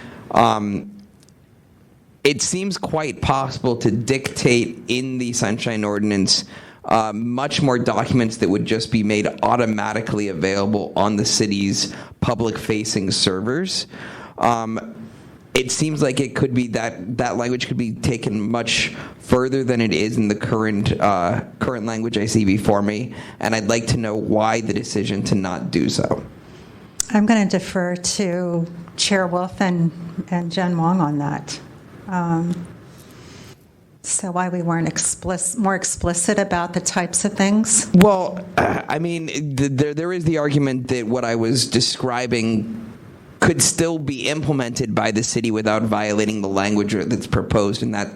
it seems quite possible to dictate in the Sunshine Ordinance much more documents that would just be made automatically available on the city's public-facing servers. It seems like it could be that language could be taken much further than it is in the current language I see before me, and I'd like to know why the decision to not do so. I'm going to defer to Chair Wolf and Jen Wong on that. So why we weren't more explicit about the types of things? Well, I mean, there is the argument that what I was describing could still be implemented by the city without violating the language that's proposed, and that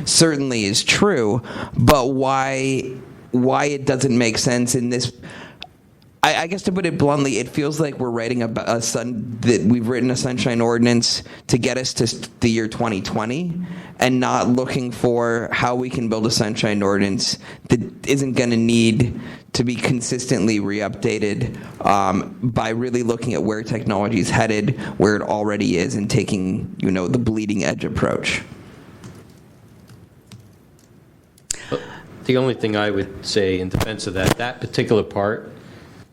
certainly is true. But why it doesn't make sense in this? I guess to put it bluntly, it feels like we're writing that we've written a Sunshine Ordinance to get us to the year 2020, and not looking for how we can build a Sunshine Ordinance that isn't going to need to be consistently re-updated by really looking at where technology is headed, where it already is, and taking, the bleeding edge approach. The only thing I would say in defense of that particular part,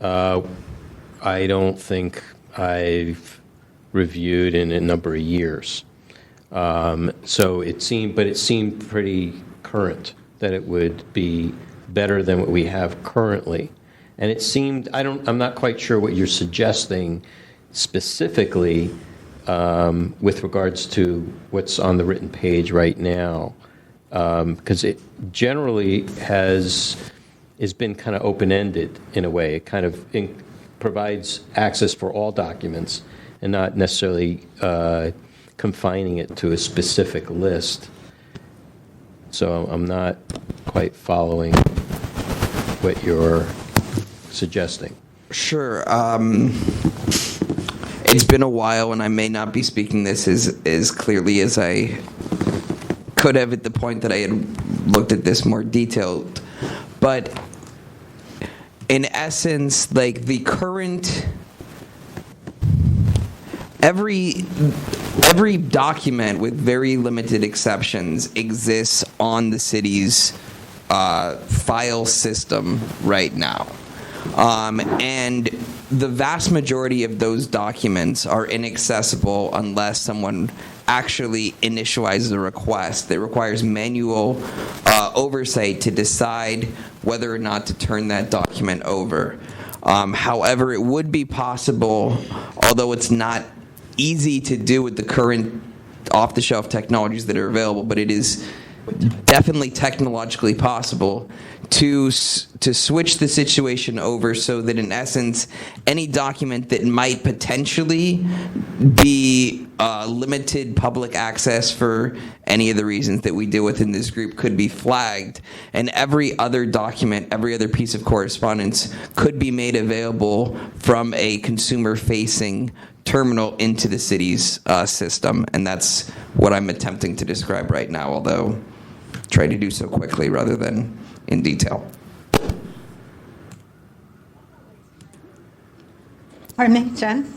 I don't think I've reviewed in a number of years. So it seemed pretty current that it would be better than what we have currently. And it seemed, I'm not quite sure what you're suggesting specifically with regards to what's on the written page right now. Because it generally has been kind of open-ended in a way. It kind of provides access for all documents and not necessarily confining it to a specific list. So I'm not quite following what you're suggesting. Sure. It's been a while, and I may not be speaking this as clearly as I could have at the point that I had looked at this more detailed. But in essence, like the current, every document with very limited exceptions exists on the city's file system right now. And the vast majority of those documents are inaccessible unless someone actually initializes a request that requires manual oversight to decide whether or not to turn that document over. However, it would be possible, although it's not easy to do with the current off-the-shelf technologies that are available, but it is definitely technologically possible to switch the situation over so that, in essence, any document that might potentially be limited public access for any of the reasons that we deal with in this group could be flagged, and every other document, every other piece of correspondence could be made available from a consumer-facing terminal into the city's system. And that's what I'm attempting to describe right now, although try to do so quickly rather than in detail. Pardon me, Jen?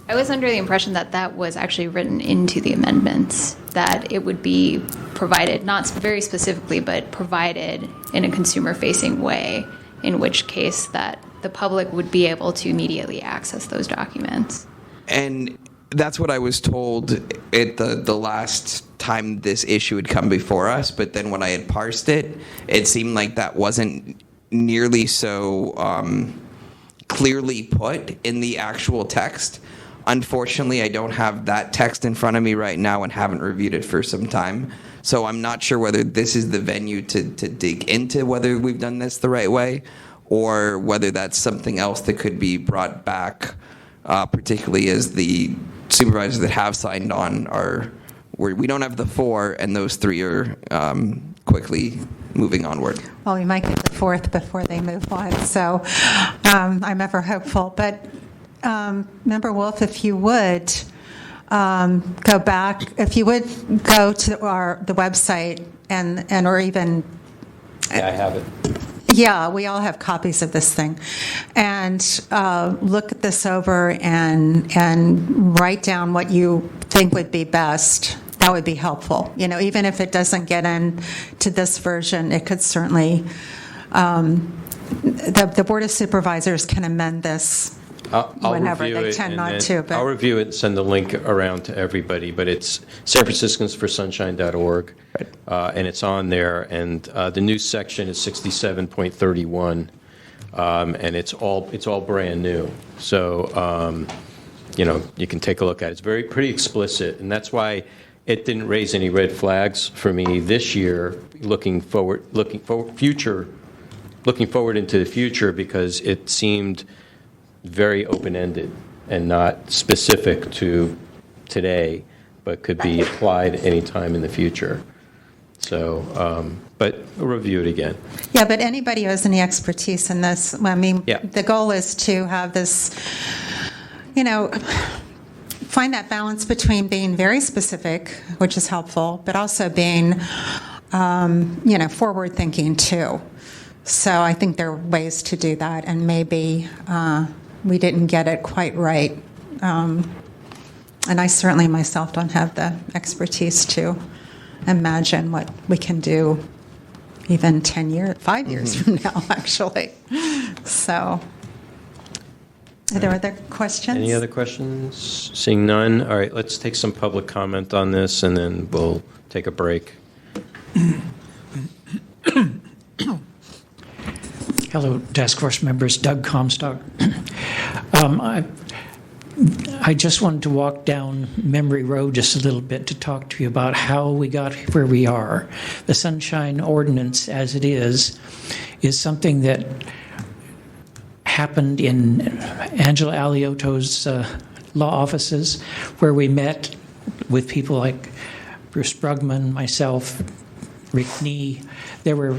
I was under the impression that that was actually written into the amendments, that it would be provided, not very specifically, but provided in a consumer-facing way, in which case that the public would be able to immediately access those documents. And that's what I was told at the last time this issue had come before us, but then when I had parsed it, it seemed like that wasn't nearly so clearly put in the actual text. Unfortunately, I don't have that text in front of me right now and haven't reviewed it for some time. So I'm not sure whether this is the venue to dig into whether we've done this the right way, or whether that's something else that could be brought back, particularly as the supervisors that have signed on we don't have the 4, and those 3 are quickly moving onward. Well, we might get the 4th before they move on, so I'm ever hopeful. But Member Wolf, if you would go back, if you would go to the website and or even... Yeah, I have it. Yeah, we all have copies of this thing. And look at this over and write down what you think would be best. That would be helpful. Even if it doesn't get into this version, it could certainly, the Board of Supervisors can amend this whenever they tend not to. But I'll review it and send the link around to everybody, but it's sanfranciscansforsunshine.org, and it's on there, and the new section is 67.31, and it's all brand new. So, you can take a look at it. It's pretty explicit, and that's why it didn't raise any red flags for me this year, looking forward into the future, because it seemed very open-ended and not specific to today, but could be applied any time in the future. So, but we'll review it again. Yeah, but anybody who has any expertise in this, Yeah. The goal is to have this, find that balance between being very specific, which is helpful, but also being, forward-thinking too. So I think there are ways to do that, and maybe we didn't get it quite right. And I certainly myself don't have the expertise to imagine what we can do even 10 years, 5 years from now, actually. So, are there other questions? Any other questions? Seeing none, all right, let's take some public comment on this, and then we'll take a break. Hello, task force members. Doug Comstock. I just wanted to walk down memory road just a little bit to talk to you about how we got where we are. The Sunshine Ordinance, as it is something that happened in Angela Aliotto's law offices, where we met with people like Bruce Brugman, myself, Rick Nee. There were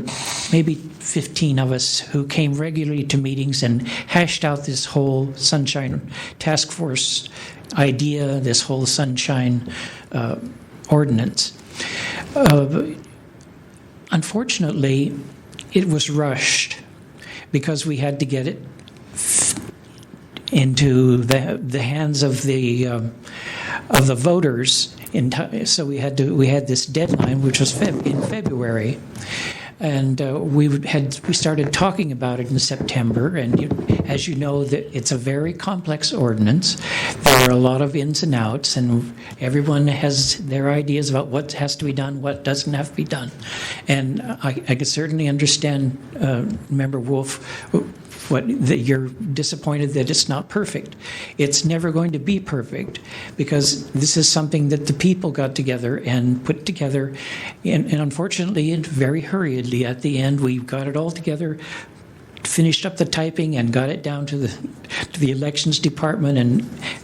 maybe 15 of us who came regularly to meetings and hashed out this whole Sunshine Task Force idea, this whole Sunshine Ordinance. Unfortunately, it was rushed because we had to get it into the hands of the voters. So we had this deadline, which was in February, and we started talking about it in September. And as you know, that it's a very complex ordinance. There are a lot of ins and outs, and everyone has their ideas about what has to be done, what doesn't have to be done. And I can certainly understand, Member Wolf, that you're disappointed that it's not perfect. It's never going to be perfect, because this is something that the people got together and put together, and unfortunately, very hurriedly at the end, we got it all together, finished up the typing, and got it down to the elections department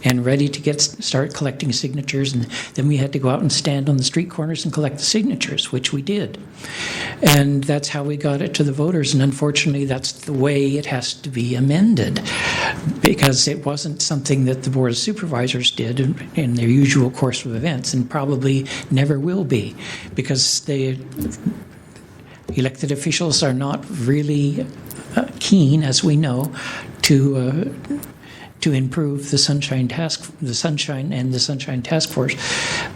and ready to start collecting signatures. And then we had to go out and stand on the street corners and collect the signatures, which we did. And that's how we got it to the voters. And unfortunately, that's the way it has to be amended, because it wasn't something that the Board of Supervisors did in their usual course of events, and probably never will be, because the elected officials are not really keen, as we know, to improve the Sunshine and the Sunshine Task Force.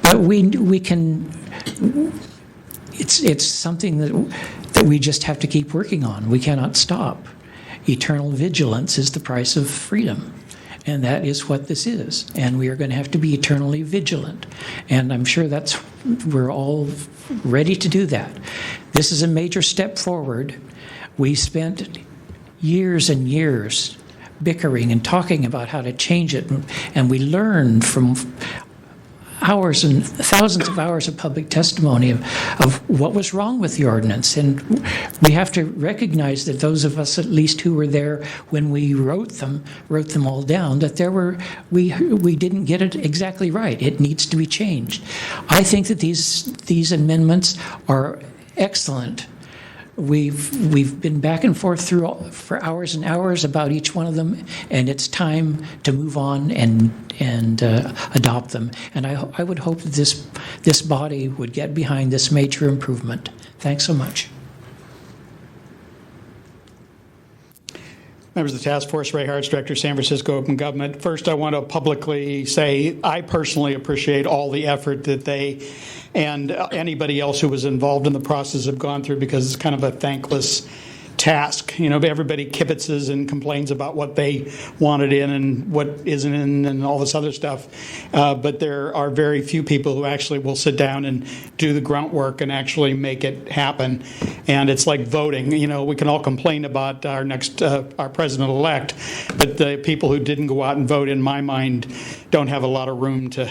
But we can. It's something that we just have to keep working on. We cannot stop. Eternal vigilance is the price of freedom. And that is what this is. And we are going to have to be eternally vigilant. And I'm sure we're all ready to do that. This is a major step forward. We spent years and years bickering and talking about how to change it. And we learned from hours and thousands of hours of public testimony of what was wrong with the ordinance. And we have to recognize that those of us, at least who were there when we wrote them all down, that we didn't get it exactly right. It needs to be changed. I think that these amendments are excellent. We've been back and forth for hours and hours about each one of them, and it's time to move on and adopt them. And I would hope that this body would get behind this major improvement. Thanks so much. Members of the task force, Ray Hartz, Director, San Francisco Open Government. First, I want to publicly say I personally appreciate all the effort that they and anybody else who was involved in the process have gone through, because it's kind of a thankless task. You know, everybody kibitzes and complains about what they wanted in and what isn't in and all this other stuff. But there are very few people who actually will sit down and do the grunt work and actually make it happen. And it's like voting. You know, we can all complain about our president-elect, but the people who didn't go out and vote, in my mind, don't have a lot of room to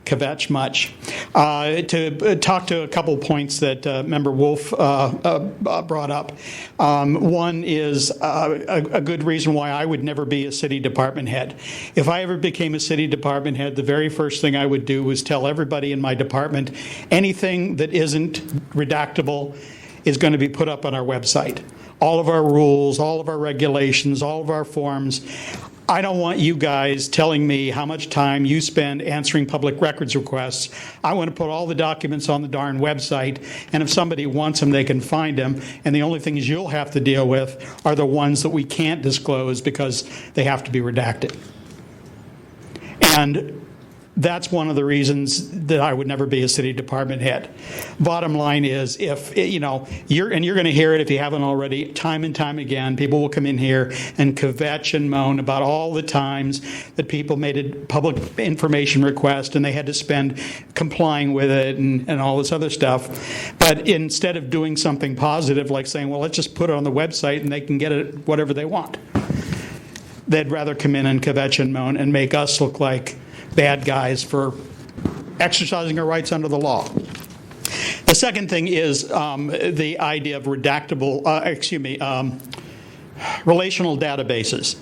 kvetch much. To talk to a couple points that Member Wolf brought up. One is a good reason why I would never be a city department head. If I ever became a city department head, the very first thing I would do was tell everybody in my department anything that isn't redactable is going to be put up on our website. All of our rules, all of our regulations, all of our forms. I don't want you guys telling me how much time you spend answering public records requests. I want to put all the documents on the darn website, and if somebody wants them, they can find them. And the only things you'll have to deal with are the ones that we can't disclose because they have to be redacted. And that's one of the reasons that I would never be a city department head. Bottom line is, if you're going to hear it if you haven't already, time and time again, people will come in here and kvetch and moan about all the times that people made a public information request and they had to spend complying with it and all this other stuff. But instead of doing something positive like saying, well, let's just put it on the website and they can get it whatever they want, they'd rather come in and kvetch and moan and make us look like bad guys for exercising our rights under the law. The second thing is the idea of relational databases.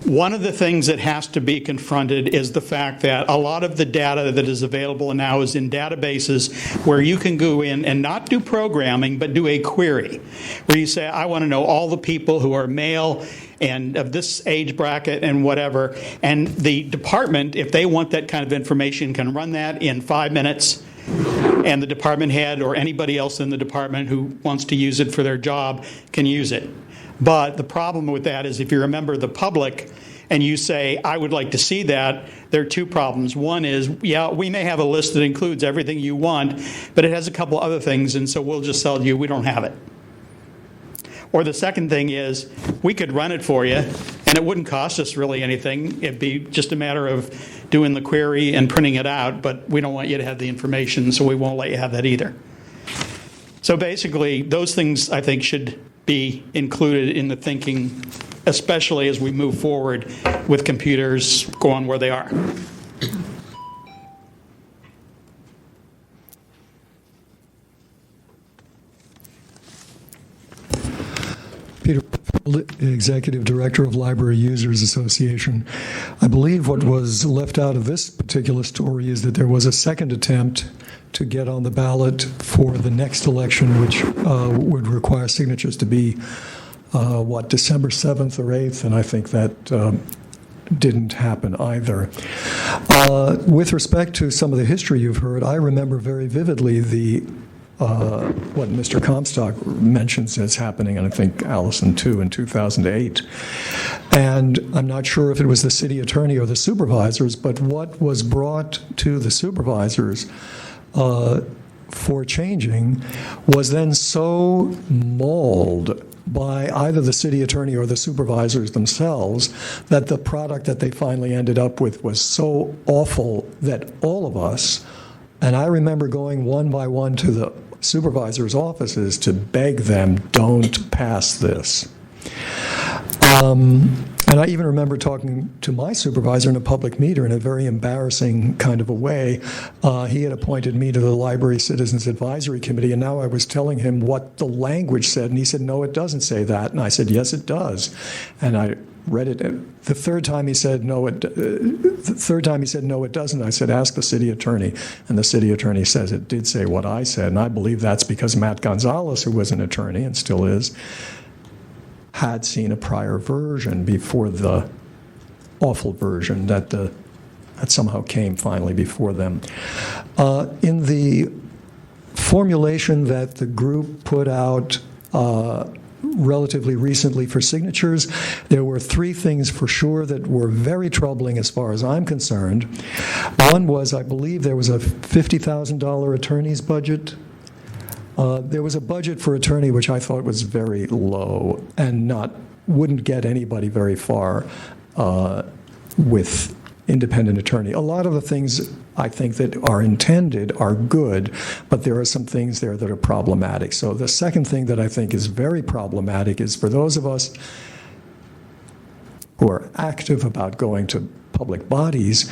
One of the things that has to be confronted is the fact that a lot of the data that is available now is in databases where you can go in and not do programming, but do a query, where you say, I want to know all the people who are male and of this age bracket and whatever. And the department, if they want that kind of information, can run that in 5 minutes. And the department head or anybody else in the department who wants to use it for their job can use it. But the problem with that is if you're a member of the public and you say, I would like to see that, there are two problems. One is, yeah, we may have a list that includes everything you want, but it has a couple other things, and so we'll just tell you we don't have it. Or the second thing is, we could run it for you, and it wouldn't cost us really anything. It'd be just a matter of doing the query and printing it out, but we don't want you to have the information, so we won't let you have that either. So basically, those things, I think, should be included in the thinking, especially as we move forward with computers going where they are. Peter, Executive Director of Library Users Association. I believe what was left out of this particular story is that there was a second attempt to get on the ballot for the next election, which would require signatures to be, December 7th or 8th, and I think that didn't happen either. With respect to some of the history you've heard, I remember very vividly what Mr. Comstock mentions as happening, and I think Allison too, in 2008. And I'm not sure if it was the city attorney or the supervisors, but what was brought to the supervisors for changing was then so mauled by either the city attorney or the supervisors themselves that the product that they finally ended up with was so awful that all of us, and I remember going one by one to the supervisors' offices to beg them, don't pass this. And I even remember talking to my supervisor in a public meeting in a very embarrassing kind of a way. He had appointed me to the Library Citizens Advisory Committee, and now I was telling him what the language said, and he said, no, it doesn't say that. And I said, yes, it does. And I read it. The third time he said, no, it doesn't. I said, ask the city attorney. And the city attorney says it did say what I said, and I believe that's because Matt Gonzalez, who was an attorney and still is, had seen a prior version before the awful version that somehow came finally before them. In the formulation that the group put out relatively recently for signatures, there were three things for sure that were very troubling as far as I'm concerned. One was, I believe there was a $50,000 attorney's budget. There was a budget for attorney which I thought was very low and wouldn't get anybody very far with independent attorney. A lot of the things I think that are intended are good, but there are some things there that are problematic. So the second thing that I think is very problematic is for those of us who are active about going to public bodies,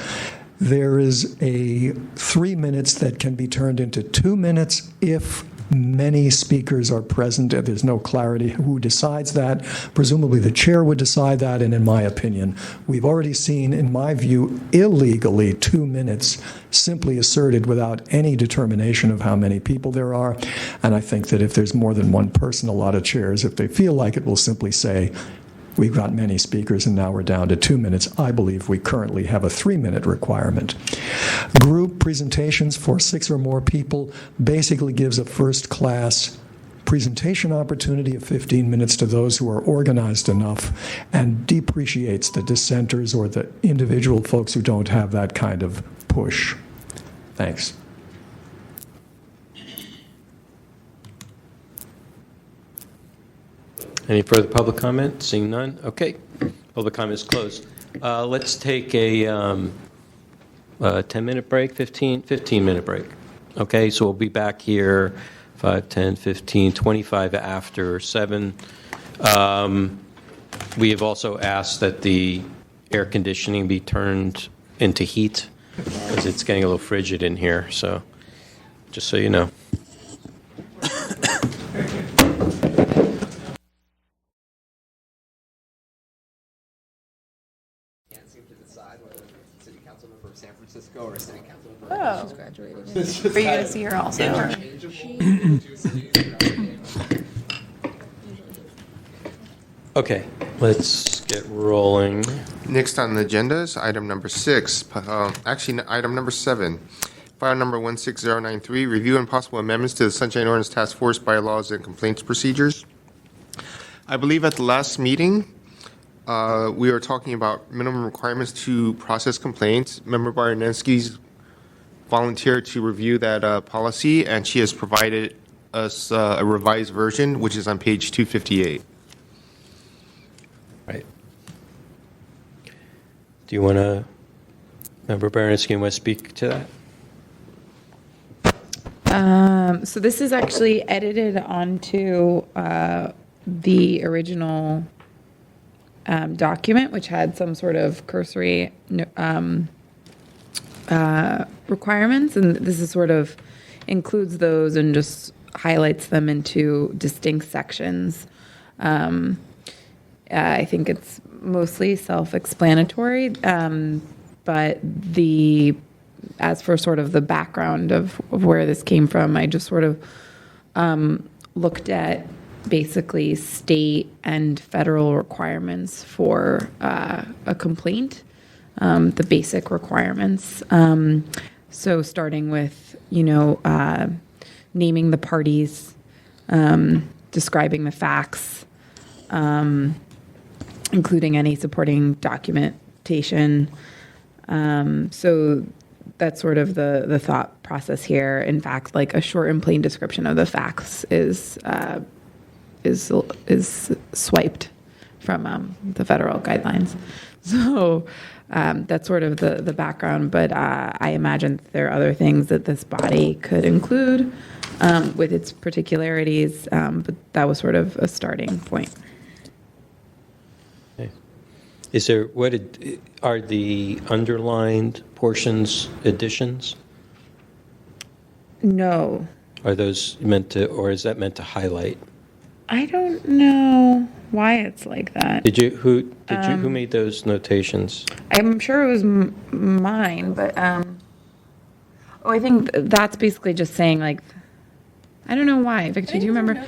there is a 3 minutes that can be turned into 2 minutes if many speakers are present. There's no clarity who decides that. Presumably the chair would decide that, and in my opinion, we've already seen, in my view, illegally 2 minutes simply asserted without any determination of how many people there are. And I think that if there's more than one person, a lot of chairs, if they feel like it, will simply say, we've got many speakers and now we're down to 2 minutes. I believe we currently have a 3-minute requirement. Group presentations for 6 or more people basically gives a first-class presentation opportunity of 15 minutes to those who are organized enough and depreciates the dissenters or the individual folks who don't have that kind of push. Thanks. Any further public comment? Seeing none? Okay. Public comment is closed. Let's take a 10-minute break, 15-minute break. Okay, so we'll be back here 5, 10, 15, 25 after 7. We have also asked that the air conditioning be turned into heat because it's getting a little frigid in here, so just so you know. San Francisco or city council. Oh, she's graduating. For you guys here also. Okay, let's get rolling. Next on the agenda is item number 6. Item number 7. File number 16093, review and possible amendments to the Sunshine Ordinance Task Force bylaws and complaints procedures. I believe at the last meeting, we were talking about minimum requirements to process complaints. Member Barnensky's volunteered to review that policy, and she has provided us a revised version, which is on page 258. Right. Do you want to, Member Barnensky, want to speak to that? So this is actually edited onto the original document, which had some sort of cursory requirements, and this is sort of includes those and just highlights them into distinct sections. I think it's mostly self-explanatory, but as for sort of the background of where this came from, I just sort of looked at basically state and federal requirements for a complaint, the basic requirements. So starting with, naming the parties, describing the facts, including any supporting documentation. So that's sort of the thought process here. In fact, like a short and plain description of the facts is swiped from the federal guidelines. So that's sort of the background, but I imagine there are other things that this body could include with its particularities, but that was sort of a starting point. Okay. Are the underlined portions additions? No. Are those meant to, or is that meant to highlight? I don't know why it's like that. Who made those notations? I'm sure it was mine, but I think that's basically just saying, like, I don't know why. Victor, do you remember?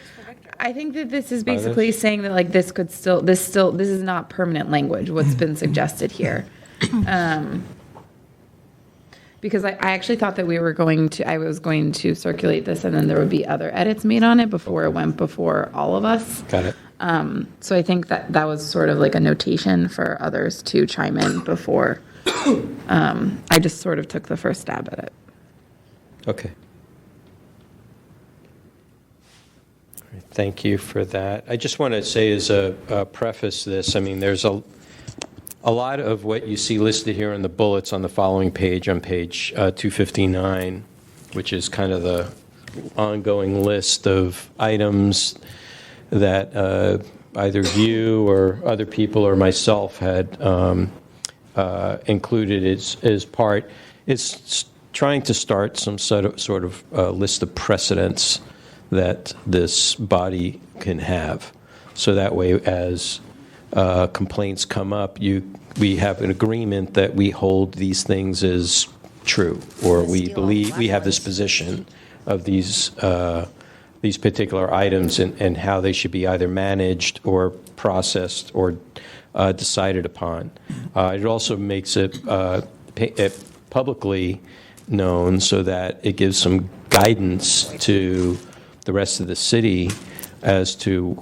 I think that this is basically saying that, like, this is not permanent language, what's been suggested here. Because I actually thought that I was going to circulate this and then there would be other edits made on it before it went before all of us. Got it. So I think that was sort of like a notation for others to chime in before. I just sort of took the first stab at it. Okay. Thank you for that. I just want to say as a preface this, I mean, there's a lot of what you see listed here in the bullets on the following page, on page 259, which is kind of the ongoing list of items that either you or other people or myself had included as part. It's trying to start some sort of list of precedents that this body can have. So that way, as complaints come up, we have an agreement that we hold these things as true, or we believe we have this position of these these particular items and how they should be either managed or processed or decided upon. It also makes it publicly known so that it gives some guidance to the rest of the city as to,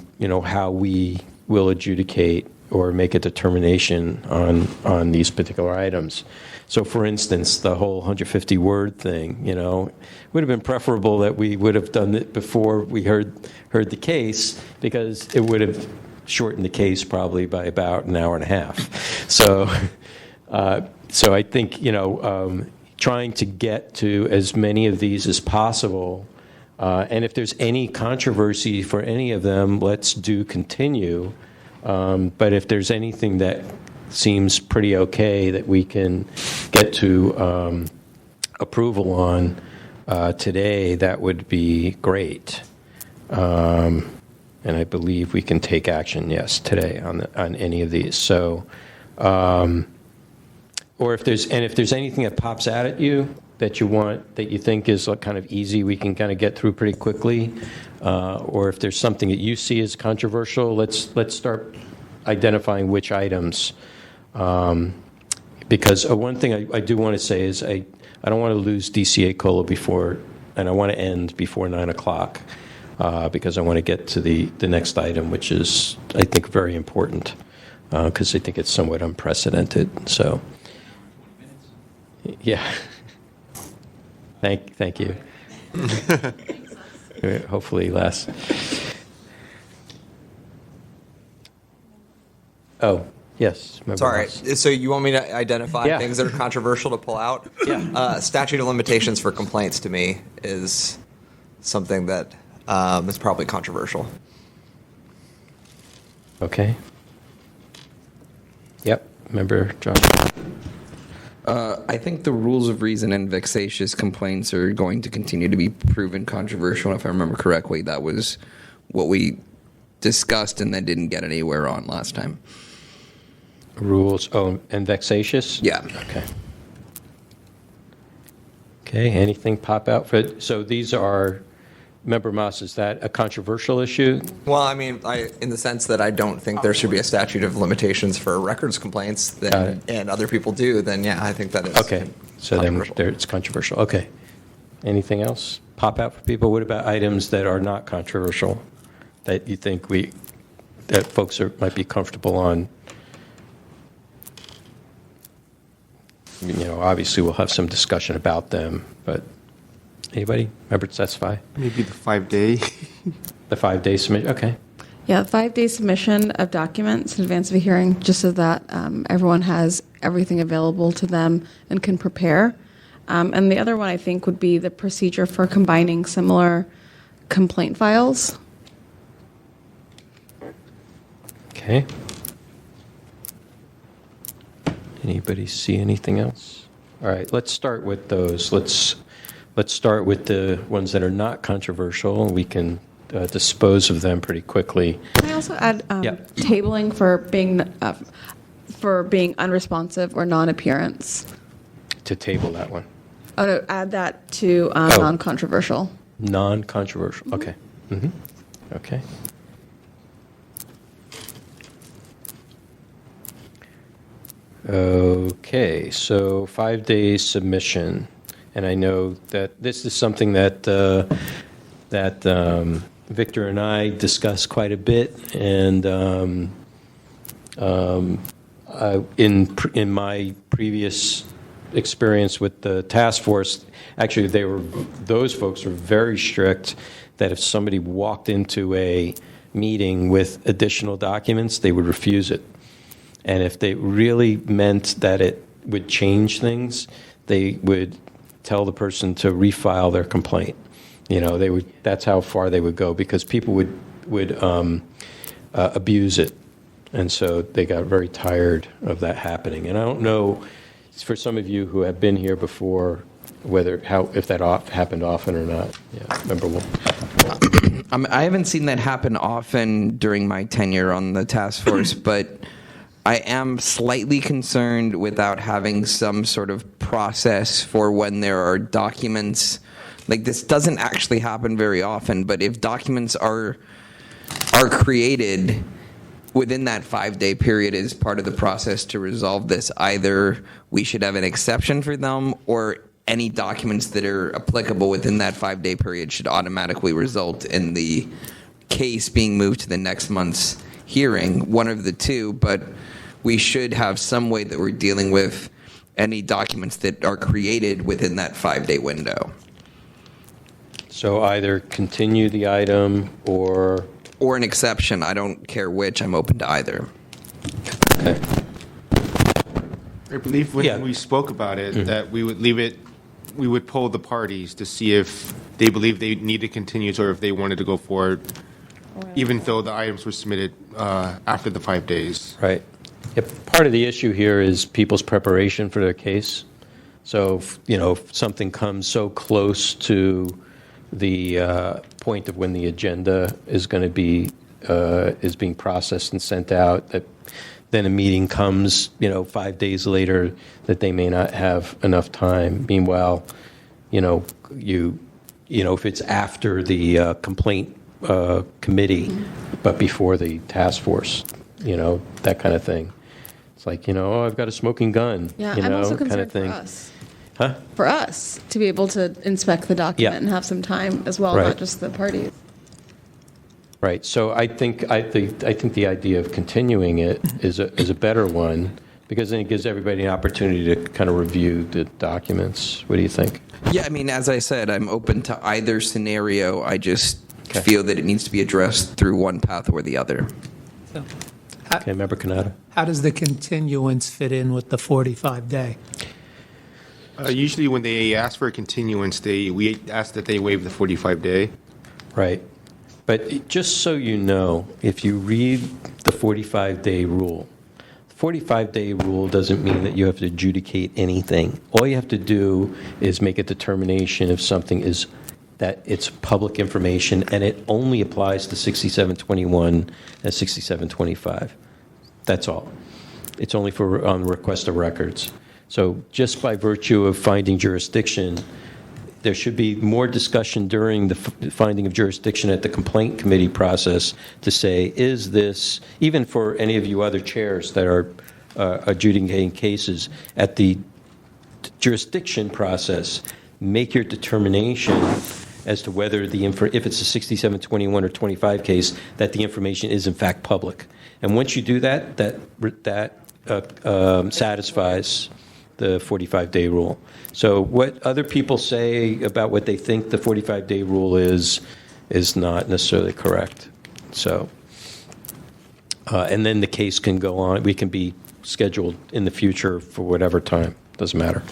how we will adjudicate or make a determination on these particular items. So, for instance, the whole 150-word thing, it would have been preferable that we would have done it before we heard the case, because it would have shortened the case probably by about an hour and a half. So I think, trying to get to as many of these as possible, and if there's any controversy for any of them, let's do continue. But if there's anything that seems pretty okay that we can get to approval on today, that would be great. And I believe we can take action, yes, today on any of these. So, or if there's anything that pops out at you that you think is kind of easy, we can kind of get through pretty quickly. Or if there's something that you see as controversial, let's start identifying which items. Because one thing I do want to say is I don't want to lose DCA COLA and I want to end before 9 o'clock. Because I want to get to the next item, which is, I think, very important, because I think it's somewhat unprecedented. So, yeah. Thank you. Hopefully less. Oh, yes. Sorry. So you want me to identify things that are controversial to pull out? Yeah. Statute of limitations for complaints to me is something that is probably controversial. Okay. Yep. Member John. I think the rules of reason and vexatious complaints are going to continue to be proven controversial. If I remember correctly, that was what we discussed and then didn't get anywhere on last time. Rules. Oh, and vexatious? Yeah. Okay. Okay. Anything pop out for it? So these are. Member Moss, is that a controversial issue? Well, I mean, in the sense that I don't think there should be a statute of limitations for records complaints, and other people do, then yeah, I think that is okay. So then it's controversial. Okay. Anything else pop out for people? What about items that are not controversial that you think that folks might be comfortable on? Obviously we'll have some discussion about them, but. Anybody? Member Testify? Maybe the 5-day. The 5-day submission? Okay. Yeah, 5-day submission of documents in advance of a hearing, just so that everyone has everything available to them and can prepare. And the other one, I think, would be the procedure for combining similar complaint files. Okay. Anybody see anything else? All right, let's start with those. Let's start with the ones that are not controversial. We can dispose of them pretty quickly. Can I also add tabling for being unresponsive or non-appearance? To table that one. Oh, no, add that to non-controversial. Non-controversial. Okay. Mm-hmm. Okay. Okay. So 5-day submission. And I know that this is something that Victor and I discussed quite a bit, and in my previous experience with the task force, actually those folks were very strict that if somebody walked into a meeting with additional documents, they would refuse it, and if they really meant that it would change things, they would tell the person to refile their complaint. They would. That's how far they would go, because people would abuse it, and so they got very tired of that happening. And I don't know, for some of you who have been here before, if that happened often or not. Yeah, remember one. I haven't seen that happen often during my tenure on the task force, but I am slightly concerned without having some sort of process for when there are documents Like, this doesn't actually happen very often, but if documents are created within that 5-day period as part of the process to resolve this, either we should have an exception for them, or any documents that are applicable within that 5-day period should automatically result in the case being moved to the next month's hearing, one of the two, but we should have some way that we're dealing with any documents that are created within that 5-day window. So either continue the item or an exception. I don't care which. I'm open to either. Okay. I believe when we spoke about it, that we would leave it, we would poll the parties to see if they believe they need to continue or if they wanted to go forward, even though the items were submitted after the 5 days. Right. Part of the issue here is people's preparation for their case. So, if something comes so close to the point of when the agenda is going to be is being processed and sent out, that then a meeting comes 5 days later, that they may not have enough time. Meanwhile, if it's after the complaint committee but before the task force, that kind of thing. It's like, I've got a smoking gun, Yeah, I'm also concerned kind of thing. for us. Huh? For us to be able to inspect the document and have some time as well, Right. not just the parties. Right. So I think the idea of continuing it is a better one, because then it gives everybody an opportunity to kind of review the documents. What do you think? Yeah, I mean, as I said, I'm open to either scenario. I just feel that it needs to be addressed through one path or the other. Okay, Member Canada. How does the continuance fit in with the 45-day? Usually when they ask for a continuance, we ask that they waive the 45-day. Right. But just so you know, if you read the 45-day rule, the 45-day rule doesn't mean that you have to adjudicate anything. All you have to do is make a determination if something is that it's public information, and it only applies to 6721 and 6725. That's all. It's only for on request of records. So just by virtue of finding jurisdiction, there should be more discussion during the finding of jurisdiction at the complaint committee process to say, is this, even for any of you other chairs that are adjudicating cases, at the jurisdiction process, make your determination as to whether if it's a 6721 or 25 case, that the information is in fact public. And once you do that, that satisfies the 45-day rule. So what other people say about what they think the 45-day rule is not necessarily correct. So, and then the case can go on. We can be scheduled in the future for whatever time. Doesn't matter.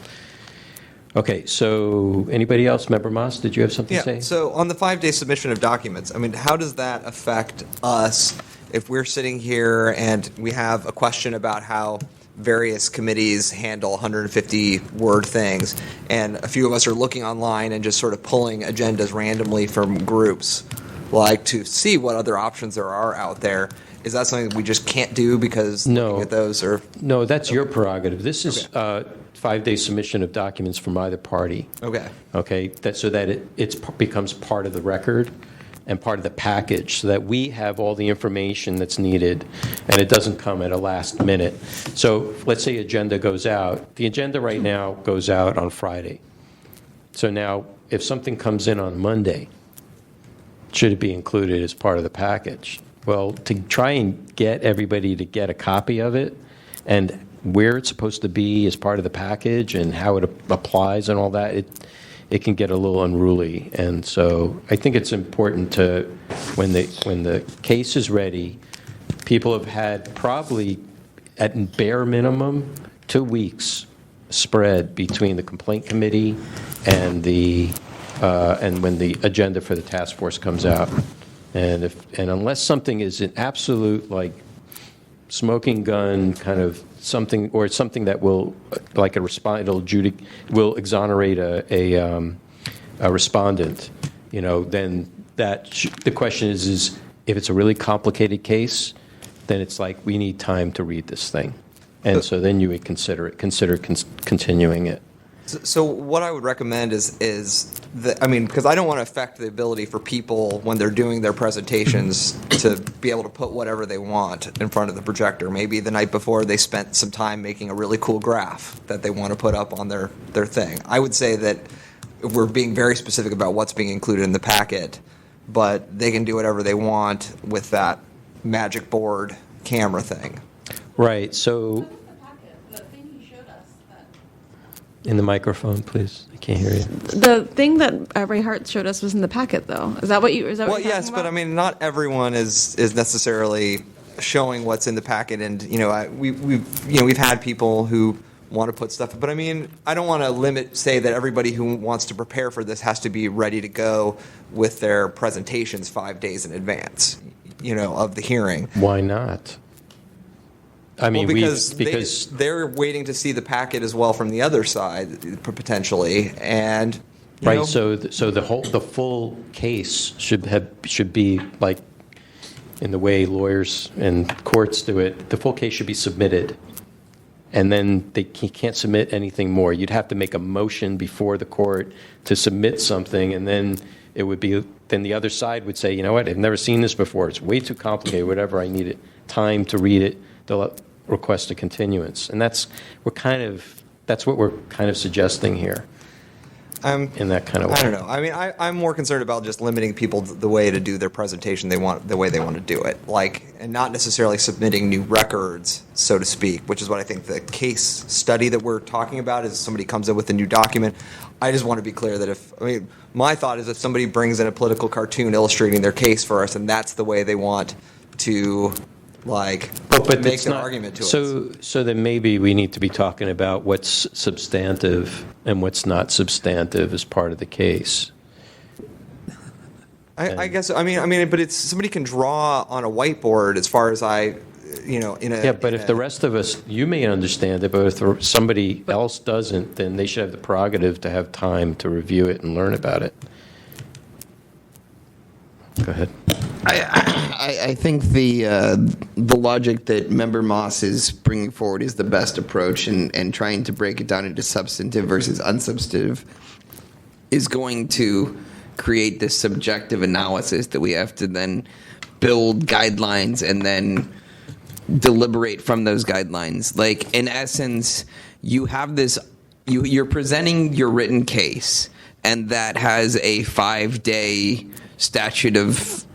Okay, so anybody else? Member Moss, did you have something to say? So on the 5-day submission of documents, I mean, how does that affect us if we're sitting here and we have a question about how various committees handle 150-word things, and a few of us are looking online and just sort of pulling agendas randomly from groups, like to see what other options there are out there? Is that something that we just can't do because looking at those? Or No, that's your prerogative. This is 5-day submission of documents from either party. Okay. Okay, so that it becomes part of the record and part of the package, so that we have all the information that's needed, and it doesn't come at a last minute. So let's say agenda goes out. The agenda right now goes out on Friday. So now, if something comes in on Monday, should it be included as part of the package? Well, to try and get everybody to get a copy of it, and where it's supposed to be as part of the package, and how it applies and all that, it can get a little unruly. And so I think it's important to, when the case is ready, people have had probably, at bare minimum, 2 weeks spread between the complaint committee and and when the agenda for the task force comes out. And unless something is an absolute, like, smoking gun kind of something, or something that will, like will exonerate a respondent, then the question is if it's a really complicated case, then it's like, we need time to read this thing, and so then you would consider continuing it. So what I would recommend is because I don't want to affect the ability for people when they're doing their presentations to be able to put whatever they want in front of the projector. Maybe the night before they spent some time making a really cool graph that they want to put up on their thing. I would say that if we're being very specific about what's being included in the packet, but they can do whatever they want with that magic board camera thing. Right, so... In the microphone, please. I can't hear you. The thing that Ray Hart showed us was in the packet, though. Is that what you? Is that Well, what you're yes, talking but about? I mean, not everyone is necessarily showing what's in the packet, and we've had people who want to put stuff. But I mean, I don't want to say that everybody who wants to prepare for this has to be ready to go with their presentations 5 days in advance, of the hearing. Why not? I mean, because they're waiting to see the packet as well from the other side, potentially, and right. So the full case should be like in the way lawyers and courts do it. The full case should be submitted, and then he can't submit anything more. You'd have to make a motion before the court to submit something, and then it would be. Then the other side would say, you know what? I've never seen this before. It's way too complicated. Whatever. I need time to read it. They'll request a continuance, and that's what we're kind of suggesting here. In that kind of way. I don't know. I mean, I'm more concerned about just limiting people the way to do their presentation the way they want to do it, and not necessarily submitting new records, so to speak, which is what I think the case study that we're talking about is. Somebody comes in with a new document. I just want to be clear that my thought is if somebody brings in a political cartoon illustrating their case for us, and that's the way they want to make an argument to us. So then maybe we need to be talking about what's substantive and what's not substantive as part of the case. I guess. I mean, but it's somebody can draw on a whiteboard as far as But if the rest of us, you may understand it, but if somebody else doesn't, then they should have the prerogative to have time to review it and learn about it. Go ahead. I think the logic that Member Moss is bringing forward is the best approach, and trying to break it down into substantive versus unsubstantive is going to create this subjective analysis that we have to then build guidelines and then deliberate from those guidelines. Like, in essence, you have this, you're presenting your written case, and that has a 5-day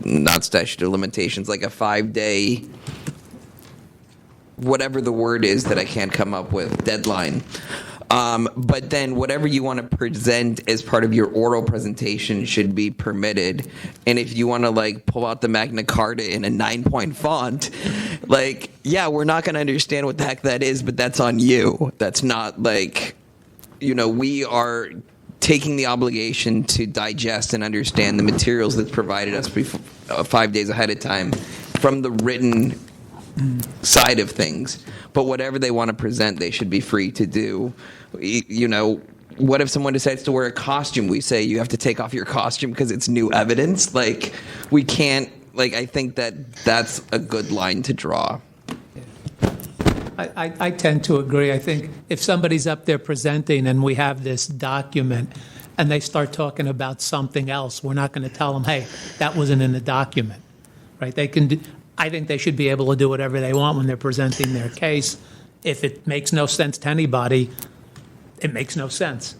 not statute of limitations, like a 5-day, whatever the word is that I can't come up with, deadline. But then whatever you want to present as part of your oral presentation should be permitted. And if you want to pull out the Magna Carta in a 9-point font, we're not going to understand what the heck that is, but that's on you. That's not we are taking the obligation to digest and understand the materials that's provided us 5 days ahead of time from the written side of things. But whatever they want to present, they should be free to do. What if someone decides to wear a costume? We say you have to take off your costume because it's new evidence. We can't. I think that's a good line to draw. I tend to agree. I think if somebody's up there presenting and we have this document and they start talking about something else, we're not going to tell them, hey, that wasn't in the document, right? I think they should be able to do whatever they want when they're presenting their case. If it makes no sense to anybody, it makes no sense.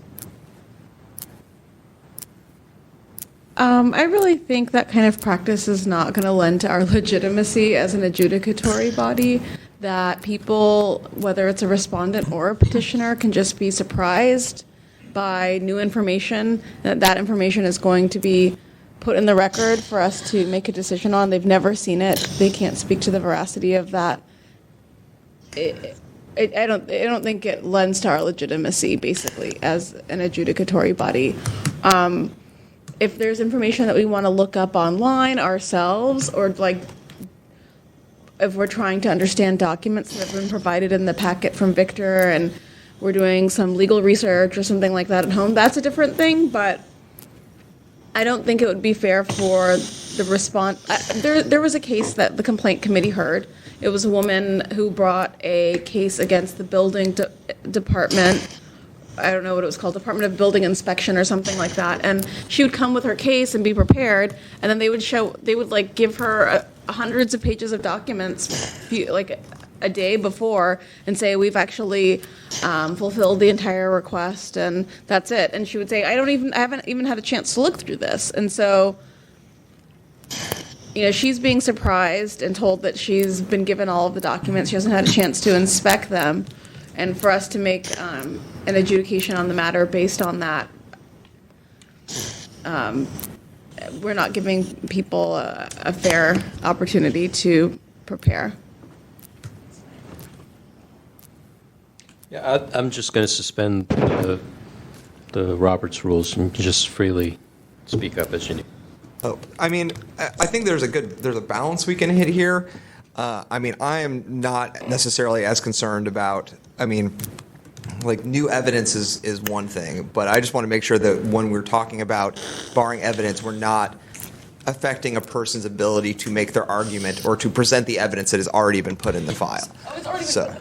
I really think that kind of practice is not going to lend to our legitimacy as an adjudicatory body, that people, whether it's a respondent or a petitioner, can just be surprised by new information, that information is going to be put in the record for us to make a decision on. They've never seen it. They can't speak to the veracity of that. I don't think it lends to our legitimacy, basically, as an adjudicatory body. If there's information that we want to look up online ourselves, or if we're trying to understand documents that have been provided in the packet from Victor and we're doing some legal research or something like that at home, that's a different thing, but I don't think it would be fair for the response. There was a case that the complaint committee heard. It was a woman who brought a case against the building department I don't know what it was called, Department of Building Inspection or something like that. And she would come with her case and be prepared, and then they would like give her hundreds of pages of documents, like a day before, and say, we've actually fulfilled the entire request, and that's it. And she would say, I haven't even had a chance to look through this. And so, she's being surprised and told that she's been given all of the documents. She hasn't had a chance to inspect them. And for us to make an adjudication on the matter based on that, we're not giving people a fair opportunity to prepare. Yeah, I'm just going to suspend the Roberts rules and just freely speak up as you need. Oh, I mean, I think there's a balance we can hit here. I mean, I am not necessarily as concerned about, like new evidence is one thing, but I just want to make sure that when we're talking about barring evidence, we're not affecting a person's ability to make their argument or to present the evidence that has already been put in the file. Oh, it's already been put in the file.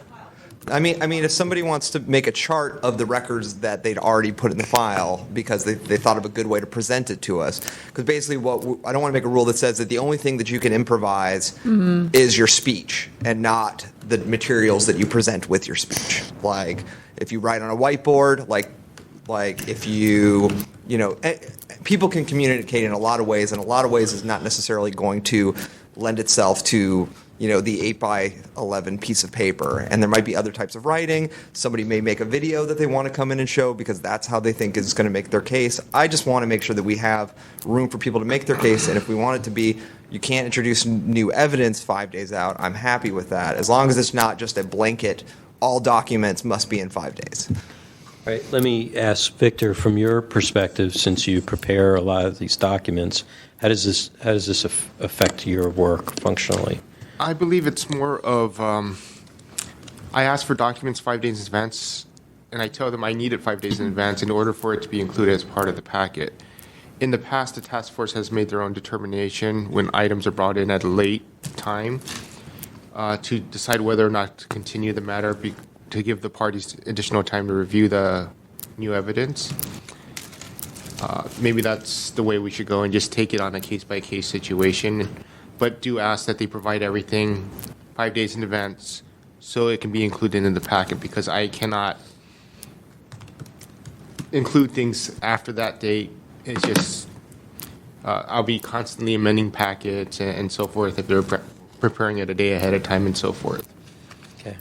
I mean, if somebody wants to make a chart of the records that they'd already put in the file because they thought of a good way to present it to us, because basically I don't want to make a rule that says that the only thing that you can improvise is your speech and not the materials that you present with your speech. Like if you write on a whiteboard, like if people can communicate in a lot of ways, and a lot of ways is not necessarily going to lend itself to the 8x11 piece of paper. And there might be other types of writing. Somebody may make a video that they want to come in and show because that's how they think is going to make their case. I just want to make sure that we have room for people to make their case. And if we want it to be, you can't introduce new evidence 5 days out, I'm happy with that. As long as it's not just a blanket, all documents must be in 5 days. All right, let me ask Victor, from your perspective, since you prepare a lot of these documents, how does this affect your work functionally? I believe it's more of, I ask for documents 5 days in advance, and I tell them I need it 5 days in advance in order for it to be included as part of the packet. In the past, the task force has made their own determination when items are brought in at a late time to decide whether or not to continue the matter, to give the parties additional time to review the new evidence. Maybe that's the way we should go and just take it on a case-by-case situation. But do ask that they provide everything 5 days in advance so it can be included in the packet, because I cannot include things after that date. It's just, I'll be constantly amending packets and so forth if they're preparing it a day ahead of time and so forth. Okay.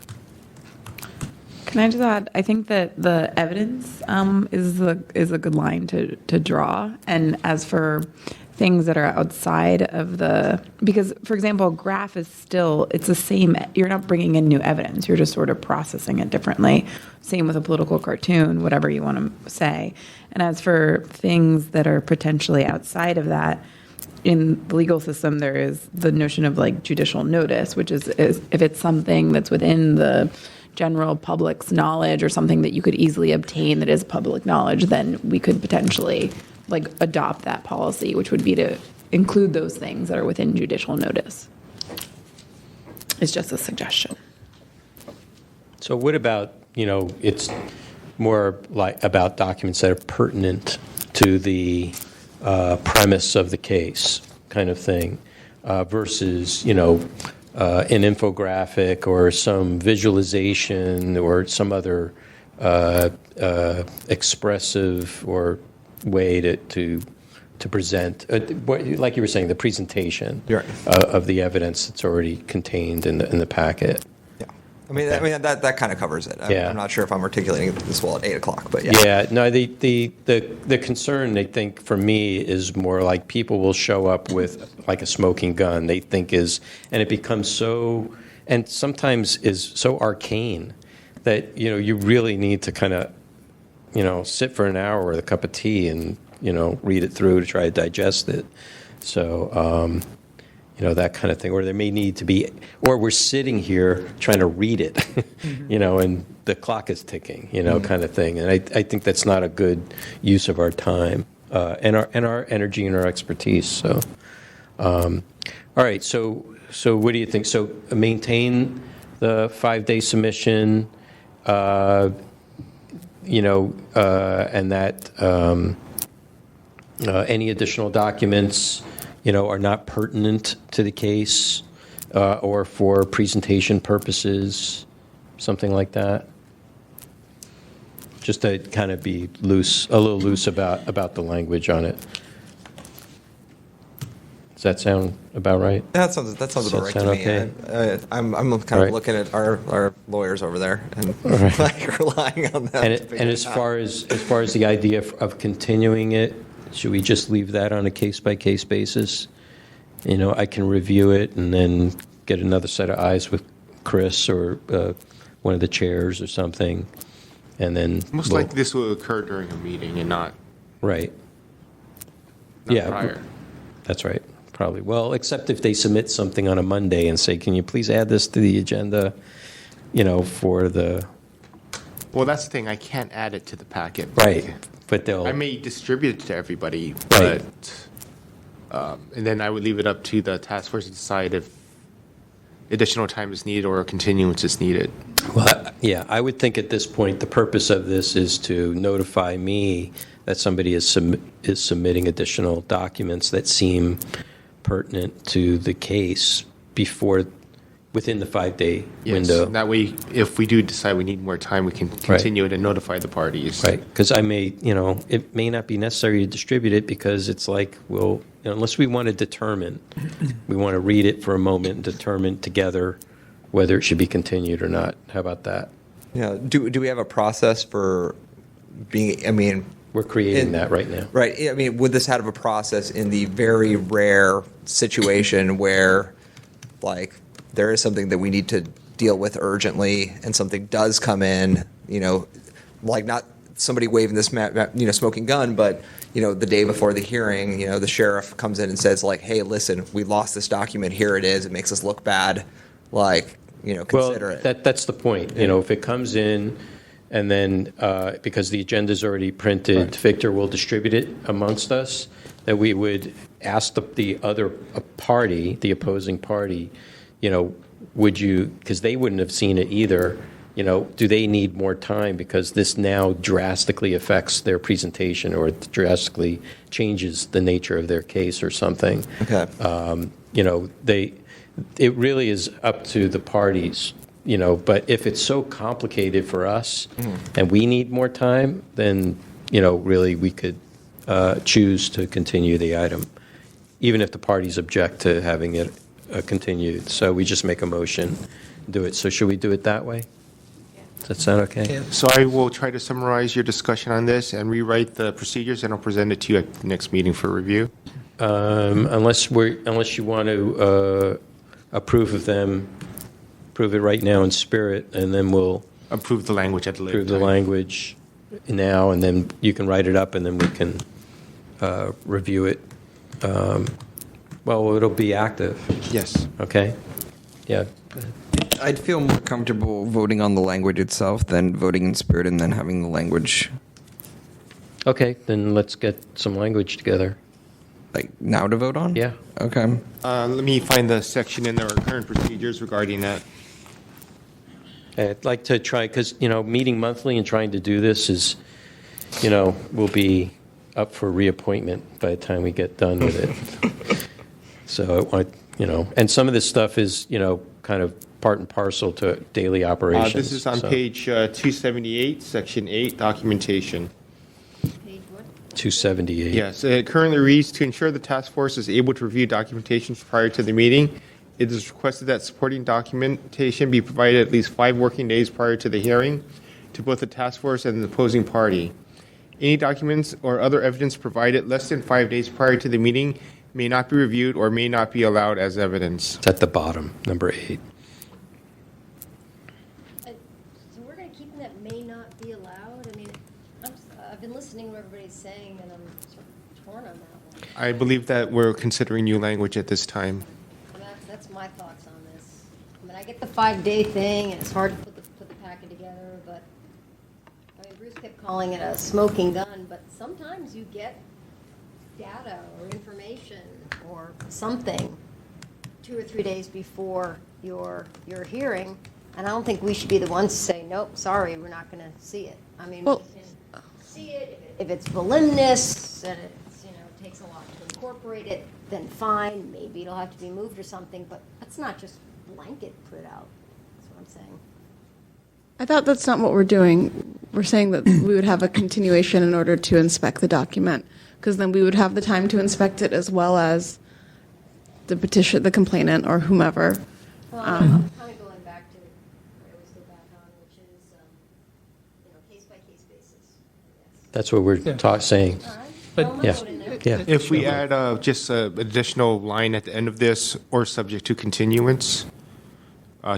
Can I just add, I think that the evidence is a good line to draw. And as for things that are outside of because, for example, a graph is still, it's the same, you're not bringing in new evidence, you're just sort of processing it differently. Same with a political cartoon, whatever you want to say. And as for things that are potentially outside of that, in the legal system, there is the notion of like judicial notice, which is if it's something that's within the general public's knowledge or something that you could easily obtain that is public knowledge, then we could potentially like adopt that policy, which would be to include those things that are within judicial notice. It's just a suggestion. So what about, it's more like about documents that are pertinent to the premise of the case kind of thing versus, an infographic or some visualization or some other expressive or way to present, like you were saying, the presentation of the evidence that's already contained in the packet. Yeah, I mean that kind of covers it. I'm not sure if I'm articulating this well at 8 o'clock, but yeah. Yeah, no, the concern, I think, for me is more like people will show up with like a smoking gun. They think and it becomes so, and sometimes is so arcane that you really need to kind of sit for an hour with a cup of tea and, read it through to try to digest it. So, that kind of thing. Or there may need to be, or we're sitting here trying to read it, and the clock is ticking, kind of thing. And I think that's not a good use of our time and our energy and our expertise. So, all right. So what do you think? So maintain the 5-day submission. and that any additional documents, are not pertinent to the case or for presentation purposes, something like that. Just to kind of be loose, a little loose about the language on it. Does that sound about right? That sounds about right to me. Okay? I'm kind of looking at our lawyers over there and like relying on them. And as far as the idea of continuing it, should we just leave that on a case by case basis? I can review it and then get another set of eyes with Chris or one of the chairs or something, and then Most likely this will occur during a meeting and not right. prior. That's right. Probably. Well, except if they submit something on a Monday and say, "Can you please add this to the agenda?" For the. Well, that's the thing. I can't add it to the packet. Right, but I may distribute it to everybody, Right. but and then I would leave it up to the task force to decide if additional time is needed or a continuance is needed. Well, yeah, I would think at this point the purpose of this is to notify me that somebody is submitting additional documents that seem pertinent to the case within the 5-day window. That way, if we do decide we need more time, we can continue it and notify the parties. Right, because it may not be necessary to distribute it because it's like, well, unless we want to determine, we want to read it for a moment and determine together whether it should be continued or not. How about that? Yeah. Do we have a process for being? We're creating that right now. Right. Would this have a process in the very rare situation where, like, there is something that we need to deal with urgently, and something does come in, like not somebody waving this smoking gun, but the day before the hearing, the sheriff comes in and says, like, "Hey, listen, we lost this document. Here it is. It makes us look bad. Like, consider it." That's the point. If it comes in. And then, because the agenda's already printed, Victor will distribute it amongst us, that we would ask the other party, the opposing party, would you, because they wouldn't have seen it either, do they need more time because this now drastically affects their presentation or drastically changes the nature of their case or something? Okay. It really is up to the parties. But if it's so complicated for us and we need more time, then, really we could choose to continue the item, even if the parties object to having it continued. So we just make a motion, do it. So should we do it that way? Does that sound okay? Yeah. So I will try to summarize your discussion on this and rewrite the procedures, and I'll present it to you at the next meeting for review. Unless you want to approve of them. Approve it right now in spirit, and then we'll approve the language at the later approve the time. language now, and then you can write it up, and then we can review it. It'll be active. Yes. Okay. Yeah. I'd feel more comfortable voting on the language itself than voting in spirit and then having the language. Okay, then let's get some language together. Like now to vote on? Yeah. Okay. Let me find the section in our current procedures regarding that. I'd like to try, because, meeting monthly and trying to do this is, will be up for reappointment by the time we get done with it. So, and some of this stuff is, kind of part and parcel to daily operations. This is on page 278, section 8, documentation. 278. Yes, it currently reads, to ensure the task force is able to review documentation prior to the meeting, it is requested that supporting documentation be provided at least 5 working days prior to the hearing to both the task force and the opposing party. Any documents or other evidence provided less than 5 days prior to the meeting may not be reviewed or may not be allowed as evidence. It's at the bottom, number 8. So we're going to keep that may not be allowed? I've been listening to what everybody's saying, and I'm sort of torn on that one. I believe that we're considering new language at this time. That's my thoughts on this. I get the 5-day thing, and it's hard to put the packet together, but Bruce kept calling it a smoking gun, but sometimes you get data or information or something 2 or 3 days before your hearing And I don't think we should be the ones to say, nope, sorry, we're not going to see it. I mean, Well- we can see it. If it's voluminous and it's, takes a lot to incorporate it, then fine, maybe it'll have to be moved or something, but let's not just blanket put it out. That's what I'm saying. I thought that's not what we're doing. We're saying that we would have a continuation in order to inspect the document, because then we would have the time to inspect it as well as the complainant or whomever. Well, I'm kind of going back to what I always go back on, which is, case-by-case basis. That's what we're saying. But Yeah. Yeah. If we add just an additional line at the end of this, or subject to continuance,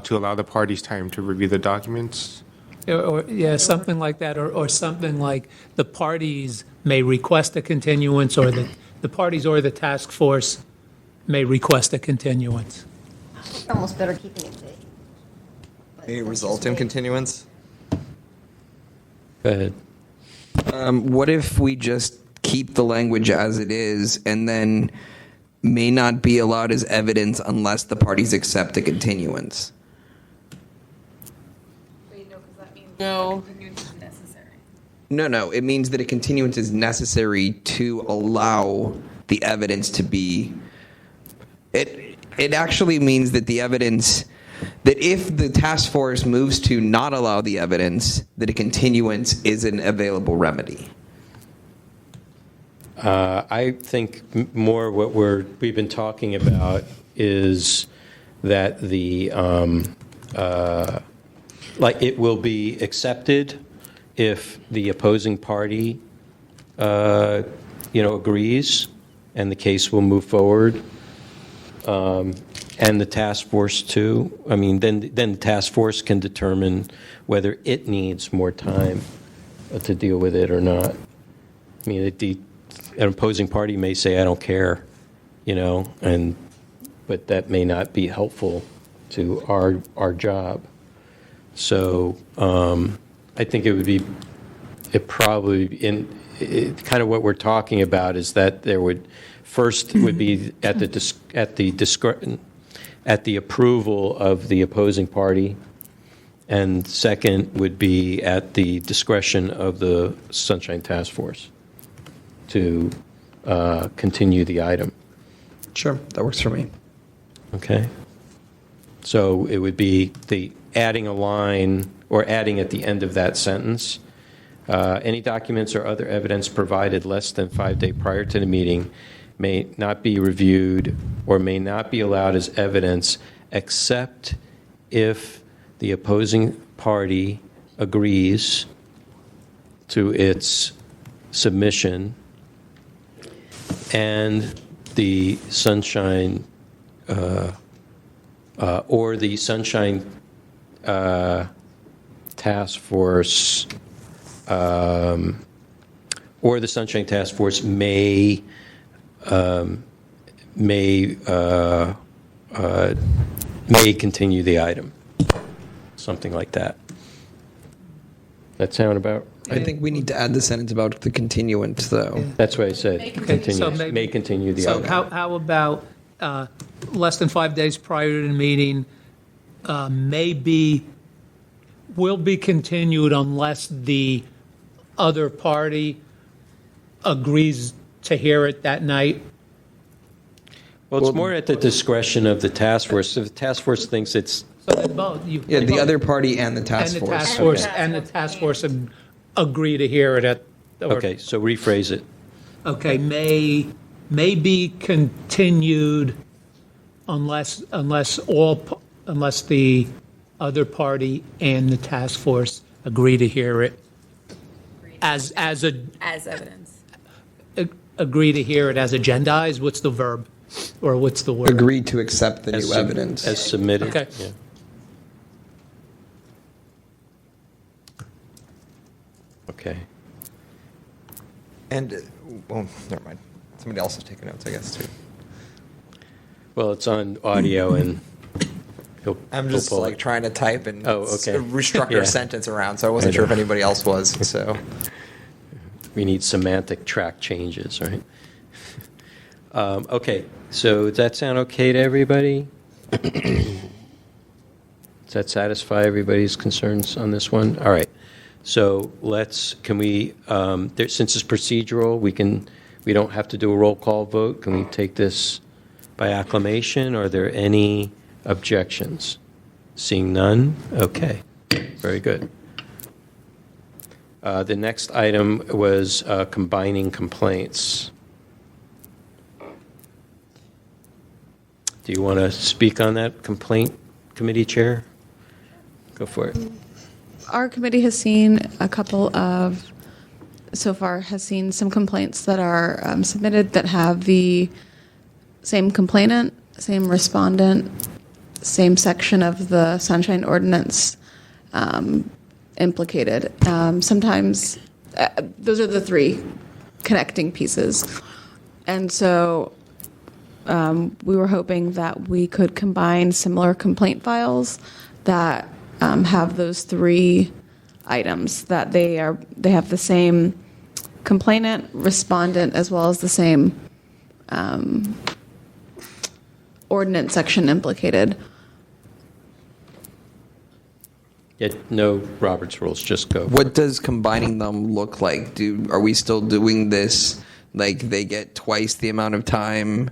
to allow the parties time to review the documents. Yeah, something like that, or something like the parties may request a continuance, or the parties or the task force may request a continuance. Almost better keeping it vague. May result in continuance. Go ahead. What if we just keep the language as it is, and then may not be allowed as evidence unless the parties accept a continuance? No. No, it means that a continuance is necessary to allow the evidence to be. It actually means that the evidence, that if the task force moves to not allow the evidence, that a continuance is an available remedy. I think more what we've been talking about is that it will be accepted if the opposing party, agrees, and the case will move forward. And the task force too. I mean, then the task force can determine whether it needs more time to deal with it or not. I mean, an opposing party may say, "I don't care," but that may not be helpful to our job. So I think kind of what we're talking about is that there would be at the approval of the opposing party, and second would be at the discretion of the Sunshine Task Force to continue the item. Sure, that works for me. Okay. So it would be adding a line, or adding at the end of that sentence, any documents or other evidence provided less than 5 days prior to the meeting may not be reviewed or may not be allowed as evidence except if the opposing party agrees to its submission and the Sunshine or the Sunshine Task Force may continue the item, something like that. That sound about right? I think we need to add the sentence about the continuance, though. That's what I said. May So continue the So item. how about less than 5 days prior to the meeting, will be continued unless the other party agrees to hear it that night? Well, it's more at the discretion of the task force. If the task force thinks it's So then both. The other party and the task force. And the task force agree to hear it okay, so rephrase it. Okay, may be continued unless the other party and the task force agree to hear it as evidence. Agree to hear it as agendized. What's the verb, or what's the word? Agree to accept the new evidence as submitted. Okay. Yeah. Okay. And, well, never mind. Somebody else is taking notes, I guess, too. Well, it's on audio, and I'm just pull like it. trying to type and okay. restructure Yeah. a sentence around, so I wasn't sure if anybody else was. So We need semantic track changes, right? Okay, so does that sound okay to everybody? Does that satisfy everybody's concerns on this one? All right. So can we, since it's procedural, we don't have to do a roll call vote. Can we take this by acclamation? Are there any objections? Seeing none? Okay. Very good. The next item was combining complaints. Do you want to speak on that complaint, committee chair? Go for it. Our committee has seen has seen some complaints that are submitted that have the same complainant, same respondent, same section of the Sunshine Ordinance implicated. Sometimes those are the three connecting pieces. And so we were hoping that we could combine similar complaint files that have those three items, that they have the same complainant, respondent, as well as the same ordinance section implicated. Yeah, no Robert's rules, just go. What does combining them look like? Are we still doing this like they get twice the amount of time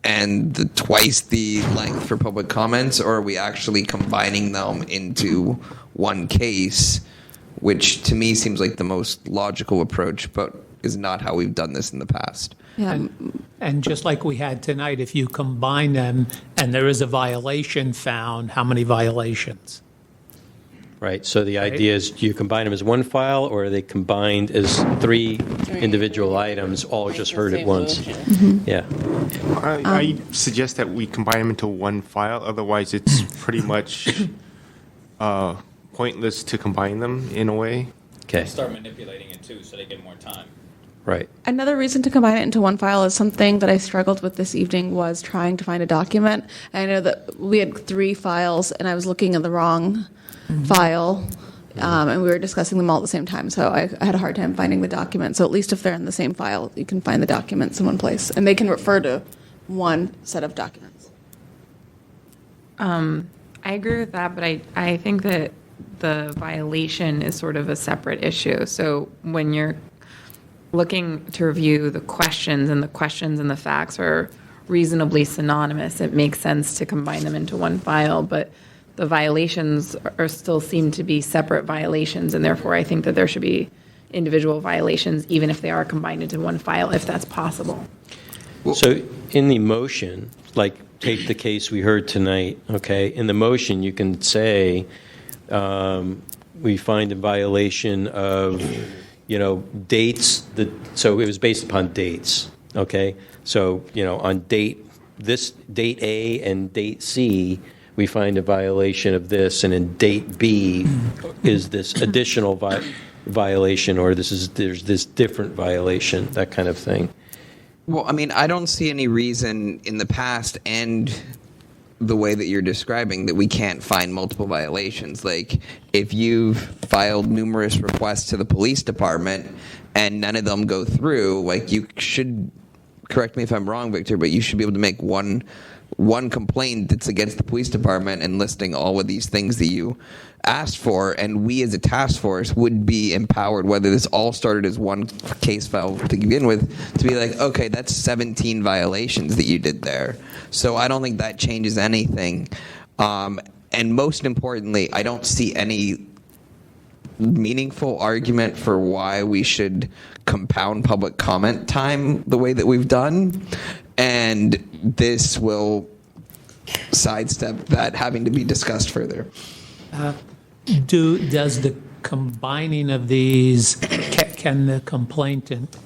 and twice the length for public comments, or are we actually combining them into one case, which to me seems like the most logical approach, but is not how we've done this in the past? Yeah. And just like we had tonight, if you combine them and there is a violation found, how many violations? Right, so the idea is, do you combine them as one file, or are they combined as three individual items, all just heard at once? Yeah. I suggest that we combine them into one file, otherwise it's pretty much pointless to combine them in a way. Okay. Start manipulating it too, so they get more time. Right. Another reason to combine it into one file is something that I struggled with this evening was trying to find a document. I know that we had 3 files, and I was looking at the wrong file, and we were discussing them all at the same time, so I had a hard time finding the document. So at least if they're in the same file, you can find the documents in one place, and they can refer to one set of documents. I agree with that, but I think that the violation is sort of a separate issue. So when you're looking to review the questions and the facts are reasonably synonymous, it makes sense to combine them into one file, but the violations still seem to be separate violations, and therefore I think that there should be individual violations, even if they are combined into one file, if that's possible. So in the motion, like take the case we heard tonight, okay? In the motion, you can say we find a violation of, dates. So it was based upon dates, okay? So, on date A and date C, we find a violation of this, and in date B is this additional violation, or there's this different violation, that kind of thing. Well, I mean, I don't see any reason in the past and the way that you're describing that we can't find multiple violations. Like, if you've filed numerous requests to the police department and none of them go through, like, you should, correct me if I'm wrong, Victor, but you should be able to make one complaint that's against the police department and listing all of these things that you asked for, and we as a task force would be empowered, whether this all started as one case file to begin with, to be like, okay, that's 17 violations that you did there. So I don't think that changes anything. And most importantly, I don't see any meaningful argument for why we should compound public comment time the way that we've done. And this will sidestep that having to be discussed further. Does the combining of these, can the complainant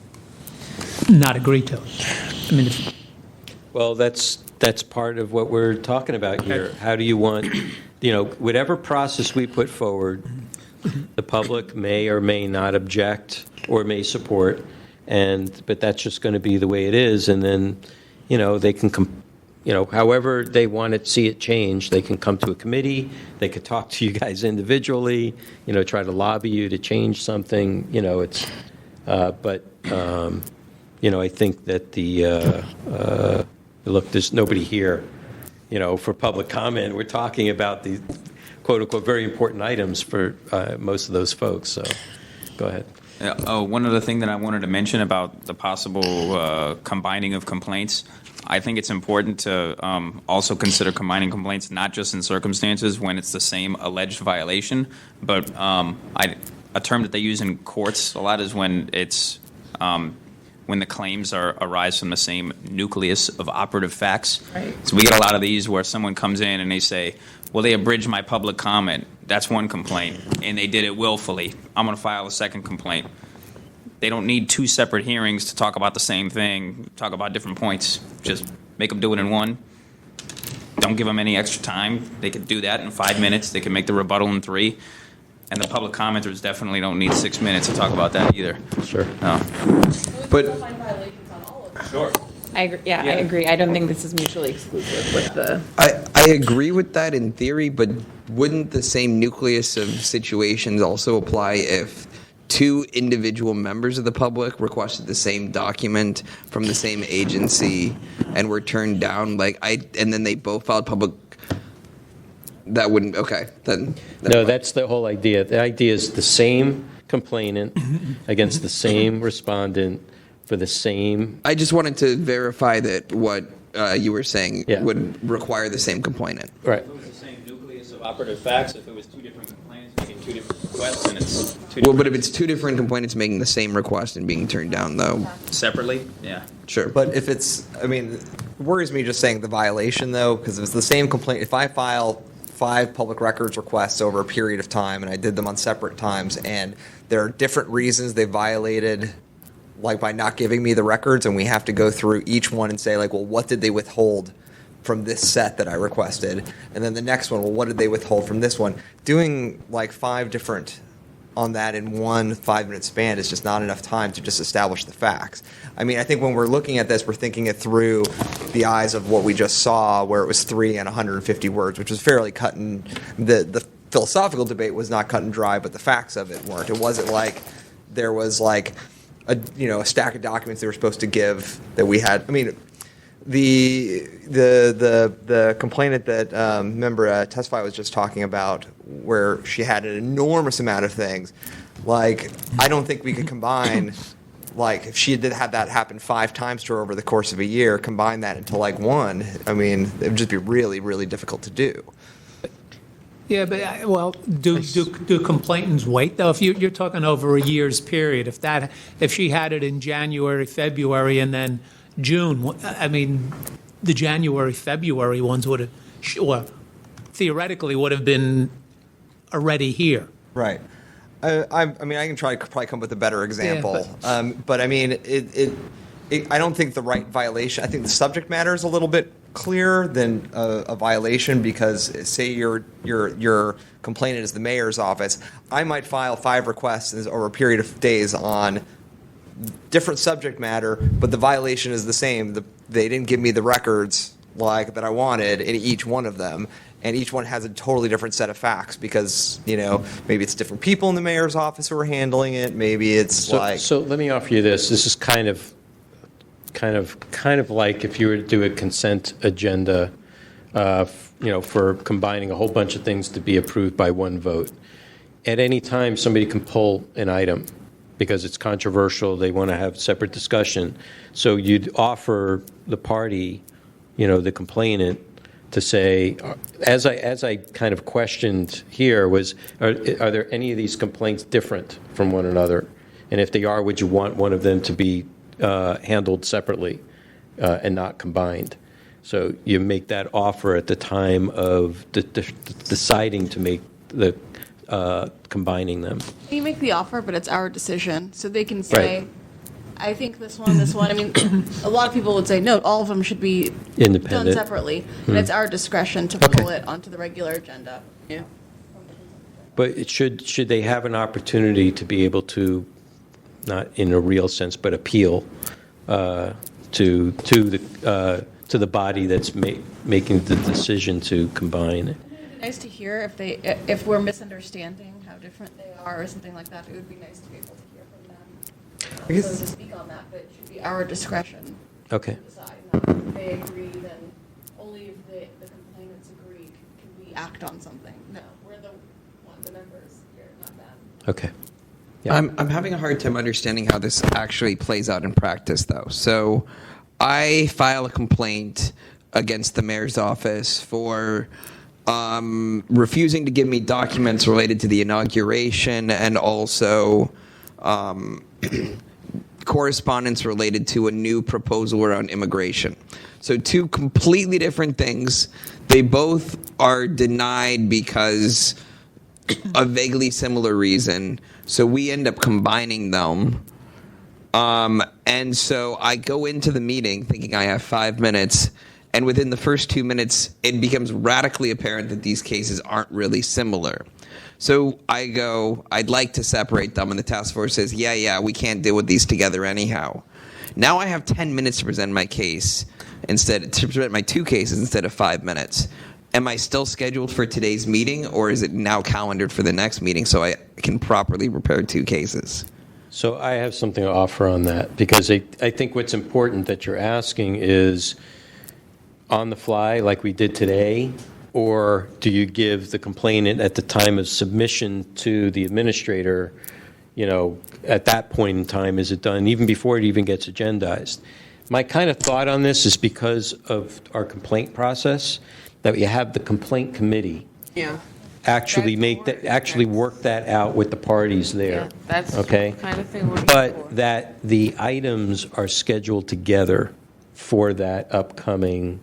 not agree to it? I mean, Well, that's part of what we're talking about here. How do you want, whatever process we put forward, the public may or may not object or may support, but that's just going to be the way it is. And then, they can, however they want to see it change, they can come to a committee, they could talk to you guys individually, try to lobby you to change something, I think that look, there's nobody here, for public comment. We're talking about the quote-unquote very important items for most of those folks, so go ahead. One other thing that I wanted to mention about the possible combining of complaints, I think it's important to also consider combining complaints not just in circumstances when it's the same alleged violation, but a term that they use in courts a lot is when it's when the claims arise from the same nucleus of operative facts. Right. So we get a lot of these where someone comes in and they say, well, they abridged my public comment. That's one complaint, and they did it willfully. I'm going to file a second complaint. They don't need two separate hearings to talk about the same thing, talk about different points. Just make them do it in one. Don't give them any extra time. They could do that in 5 minutes. They can make the rebuttal in 3. And the public commenters definitely don't need 6 minutes to talk about that either. Sure. No. But Sure. I agree. I agree. I don't think this is mutually exclusive with the. I agree with that in theory, but wouldn't the same nucleus of situations also apply if two individual members of the public requested the same document from the same agency and were turned down? And then they both filed public. That wouldn't. Okay. Then. No, that's the whole idea. The idea is the same complainant against the same respondent for the same. I just wanted to verify that what you were saying would require the same complainant. Right. If it was the same nucleus of operative facts, if it was two different complainants making two different requests, and it's two Well, but if it's two different complainants making the same request and being turned down, though. separately, yeah. Sure. But if it's, it worries me just saying the violation, though, because if it's the same complaint, if I file 5 public records requests over a period of time, and I did them on separate times, and there are different reasons they violated, like by not giving me the records, and we have to go through each one and say, like, well, what did they withhold from this set that I requested? And then the next one, well, what did they withhold from this one? Doing like 5 different on that in one 5-minute span is just not enough time to just establish the facts. I think when we're looking at this, we're thinking it through the eyes of what we just saw, where it was 3 and 150 words, which was fairly cut and the philosophical debate was not cut and dry, but the facts of it weren't. It wasn't like there was like a stack of documents they were supposed to give that we had. The complainant that member Tesfaye was just talking about, where she had an enormous amount of things, like I don't think we could combine, like if she did have that happen 5 times to her over the course of a year, combine that into like one. It would just be really, really difficult to do. Yeah, but do complainants wait though? If you're talking over a year's period, if she had it in January, February, and then June, the January, February ones would have, theoretically would have been already here. Right. I can probably come up with a better example. Yeah, but I don't think the right violation. I think the subject matter is a little bit clearer than a violation, because say your complainant is the mayor's office, I might file 5 requests over a period of days on different subject matter, but the violation is the same. They didn't give me the records that I wanted in each one of them, and each one has a totally different set of facts because maybe it's different people in the mayor's office who are handling it. Maybe it's So let me offer you this. This is kind of like if you were to do a consent agenda, for combining a whole bunch of things to be approved by one vote. At any time, somebody can pull an item because it's controversial, they want to have separate discussion. So you'd offer the party, the complainant, to say, as I kind of questioned here, are there any of these complaints different from one another? And if they are, would you want one of them to be handled separately and not combined? So you make that offer at the time of deciding to make the combining them. You make the offer, but it's our decision. So they can say, Right. I think this one. A lot of people would say, no, all of them should be Independent. done separately. And it's our discretion to pull it onto the regular agenda. Yeah. But should they have an opportunity to be able to, not in a real sense, but appeal to the body that's making the decision to combine? It'd be nice to hear if we're misunderstanding how different they are or something like that. It would be nice to be able to hear from them. So to speak on that, but it should be our discretion. Okay. To decide. Not if they agree, then only if the complainants agree can we act on something. No, we're the members here, not them. Okay. I'm having a hard time understanding how this actually plays out in practice, though. So I file a complaint against the mayor's office for refusing to give me documents related to the inauguration and also correspondence related to a new proposal around immigration. So two completely different things. They both are denied because a vaguely similar reason. So we end up combining them. And so I go into the meeting thinking I have 5 minutes, and within the first 2 minutes, it becomes radically apparent that these cases aren't really similar. So I go, I'd like to separate them, and the task force says, yeah, we can't deal with these together anyhow. Now I have 10 minutes to present my case to present my 2 cases instead of 5 minutes. Am I still scheduled for today's meeting, or is it now calendared for the next meeting so I can properly prepare 2 cases? So I have something to offer on that, because I think what's important that you're asking is on the fly like we did today, or do you give the complainant at the time of submission to the administrator, at that point in time, is it done even before it even gets agendized? My kind of thought on this is because of our complaint process, that we have the complaint committee actually work that out with the parties there. Yeah, that's okay? the kind of thing we're But that the items are scheduled together for that upcoming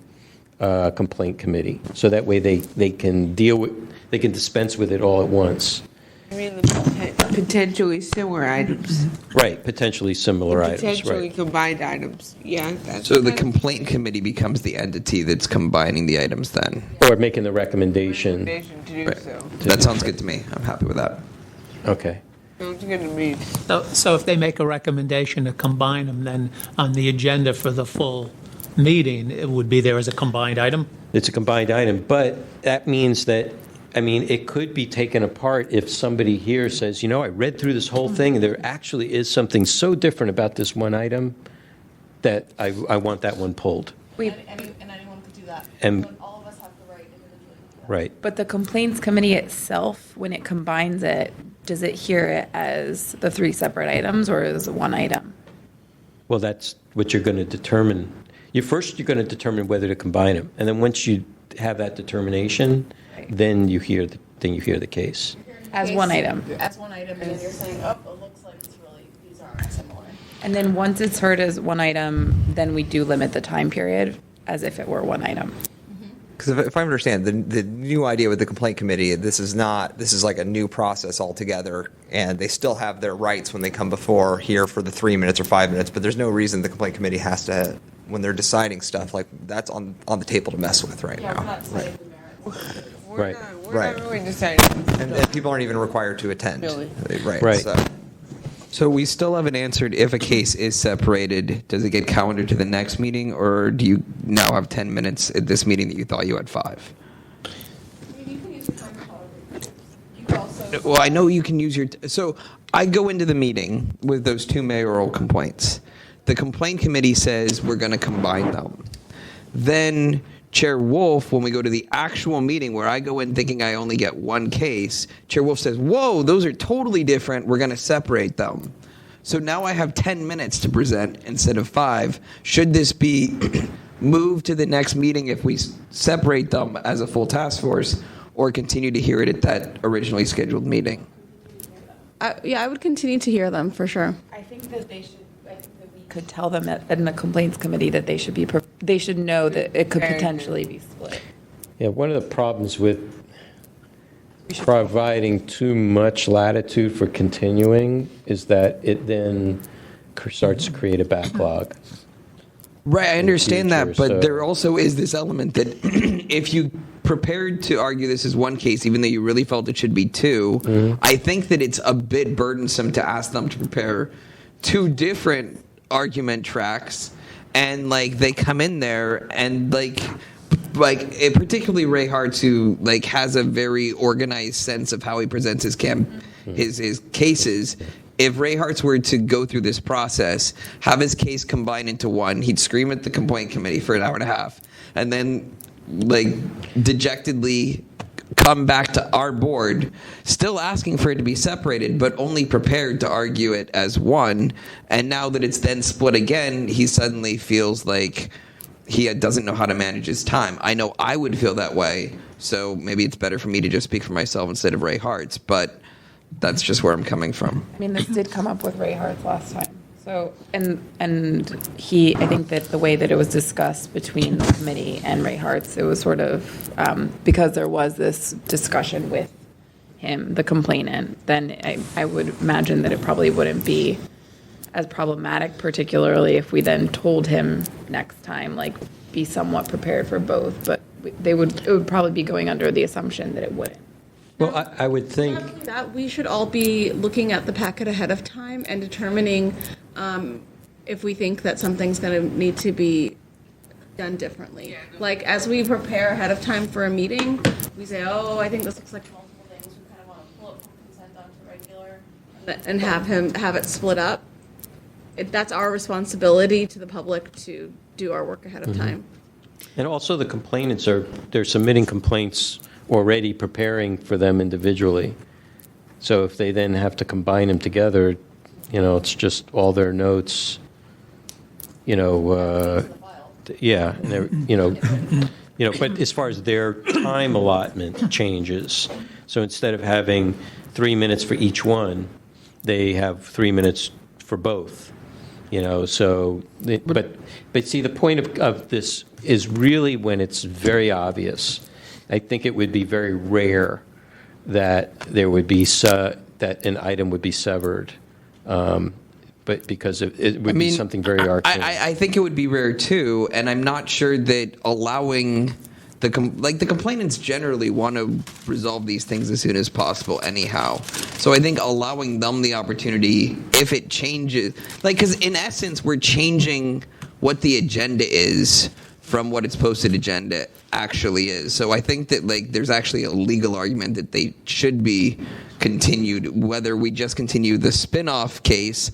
complaint committee, so that way they can dispense with it all at once. I mean, the potentially similar items. Right, potentially similar items. Potentially Right. combined items. Yeah. So the complaint committee becomes the entity that's combining the items then? Or making the recommendation. To do Right. so. That sounds good to me. I'm happy with that. Okay. Sounds good to me. So if they make a recommendation to combine them, then on the agenda for the full meeting, it would be there as a combined item? It's a combined item, but that means that, it could be taken apart if somebody here says, I read through this whole thing, and there actually is something so different about this one item that I want that one pulled. And anyone could do that. And All of us have the right individually. right. But the complaints committee itself, when it combines it, does it hear it as the 3 separate items or as one item? Well, that's what you're going to determine. You're going to determine whether to combine them, and then once you have that determination, then you hear the case. As one item. As one item, and then you're saying, it looks like these aren't similar. And then once it's heard as one item, then we do limit the time period as if it were one item. Because if I understand, the new idea with the complaint committee, this is like a new process altogether, and they still have their rights when they come before here for the 3 minutes or 5 minutes, but there's no reason the complaint committee has to, when they're deciding stuff, like that's on the table to mess with right now. Right. Right. We're not really deciding. And people aren't even required to attend. Really. Right. So we still haven't answered if a case is separated, does it get calendared to the next meeting, or do you now have 10 minutes at this meeting that you thought you had 5? Well, I know you can use your... So I go into the meeting with those 2 mayoral complaints. The complaint committee says we're going to combine them. Then Chair Wolf, when we go to the actual meeting where I go in thinking I only get 1 case, Chair Wolf says, whoa, those are totally different. We're going to separate them. So now I have 10 minutes to present instead of 5. Should this be moved to the next meeting if we separate them as a full task force, or continue to hear it at that originally scheduled meeting? I would continue to hear them for sure. I think that we could tell them in the complaints committee that they should know that it could potentially be split. Yeah, one of the problems with providing too much latitude for continuing is that it then starts to create a backlog. Right, I understand that, but so- there also is this element that if you prepared to argue this is 1 case, even though you really felt it should be 2, I think that it's a bit burdensome to ask them to prepare 2 different argument tracks, and they come in there and particularly Ray Hartz, who has a very organized sense of how he presents his cases. If Ray Hartz were to go through this process, have his case combined into 1, he'd scream at the complaint committee for an hour and a half, and then dejectedly come back to our board, still asking for it to be separated, but only prepared to argue it as one. And now that it's then split again, he suddenly feels like he doesn't know how to manage his time. I know I would feel that way, so maybe it's better for me to just speak for myself instead of Ray Hart's, but that's just where I'm coming from. I mean, this did come up with Ray Hart's last time. So, and I think that the way that it was discussed between the committee and Ray Hart's, it was sort of, because there was this discussion with him, the complainant, then I would imagine that it probably wouldn't be as problematic, particularly if we then told him next time, like, be somewhat prepared for both, but it would probably be going under the assumption that it wouldn't. Well, I would think that we should all be looking at the packet ahead of time and determining if we think that something's going to need to be done differently. Like, as we prepare ahead of time for a meeting, we say, oh, I think this looks like multiple things. We kind of want to pull it from consent onto regular and have it split up. That's our responsibility to the public to do our work ahead of time. And also the complainants they're submitting complaints already, preparing for them individually. So if they then have to combine them together, it's just all their notes, yeah, and but as far as their time allotment changes, so instead of having 3 minutes for each one, they have 3 minutes for both. But see, the point of this is really when it's very obvious. I think it would be very rare that there would be that an item would be severed, but because it would be something very arcane. I think it would be rare too, and I'm not sure that allowing the complainants generally want to resolve these things as soon as possible anyhow. So I think allowing them the opportunity, if it changes, because in essence we're changing what the agenda is from what its posted agenda actually is. So I think that there's actually a legal argument that they should be continued, whether we just continue the spin-off case.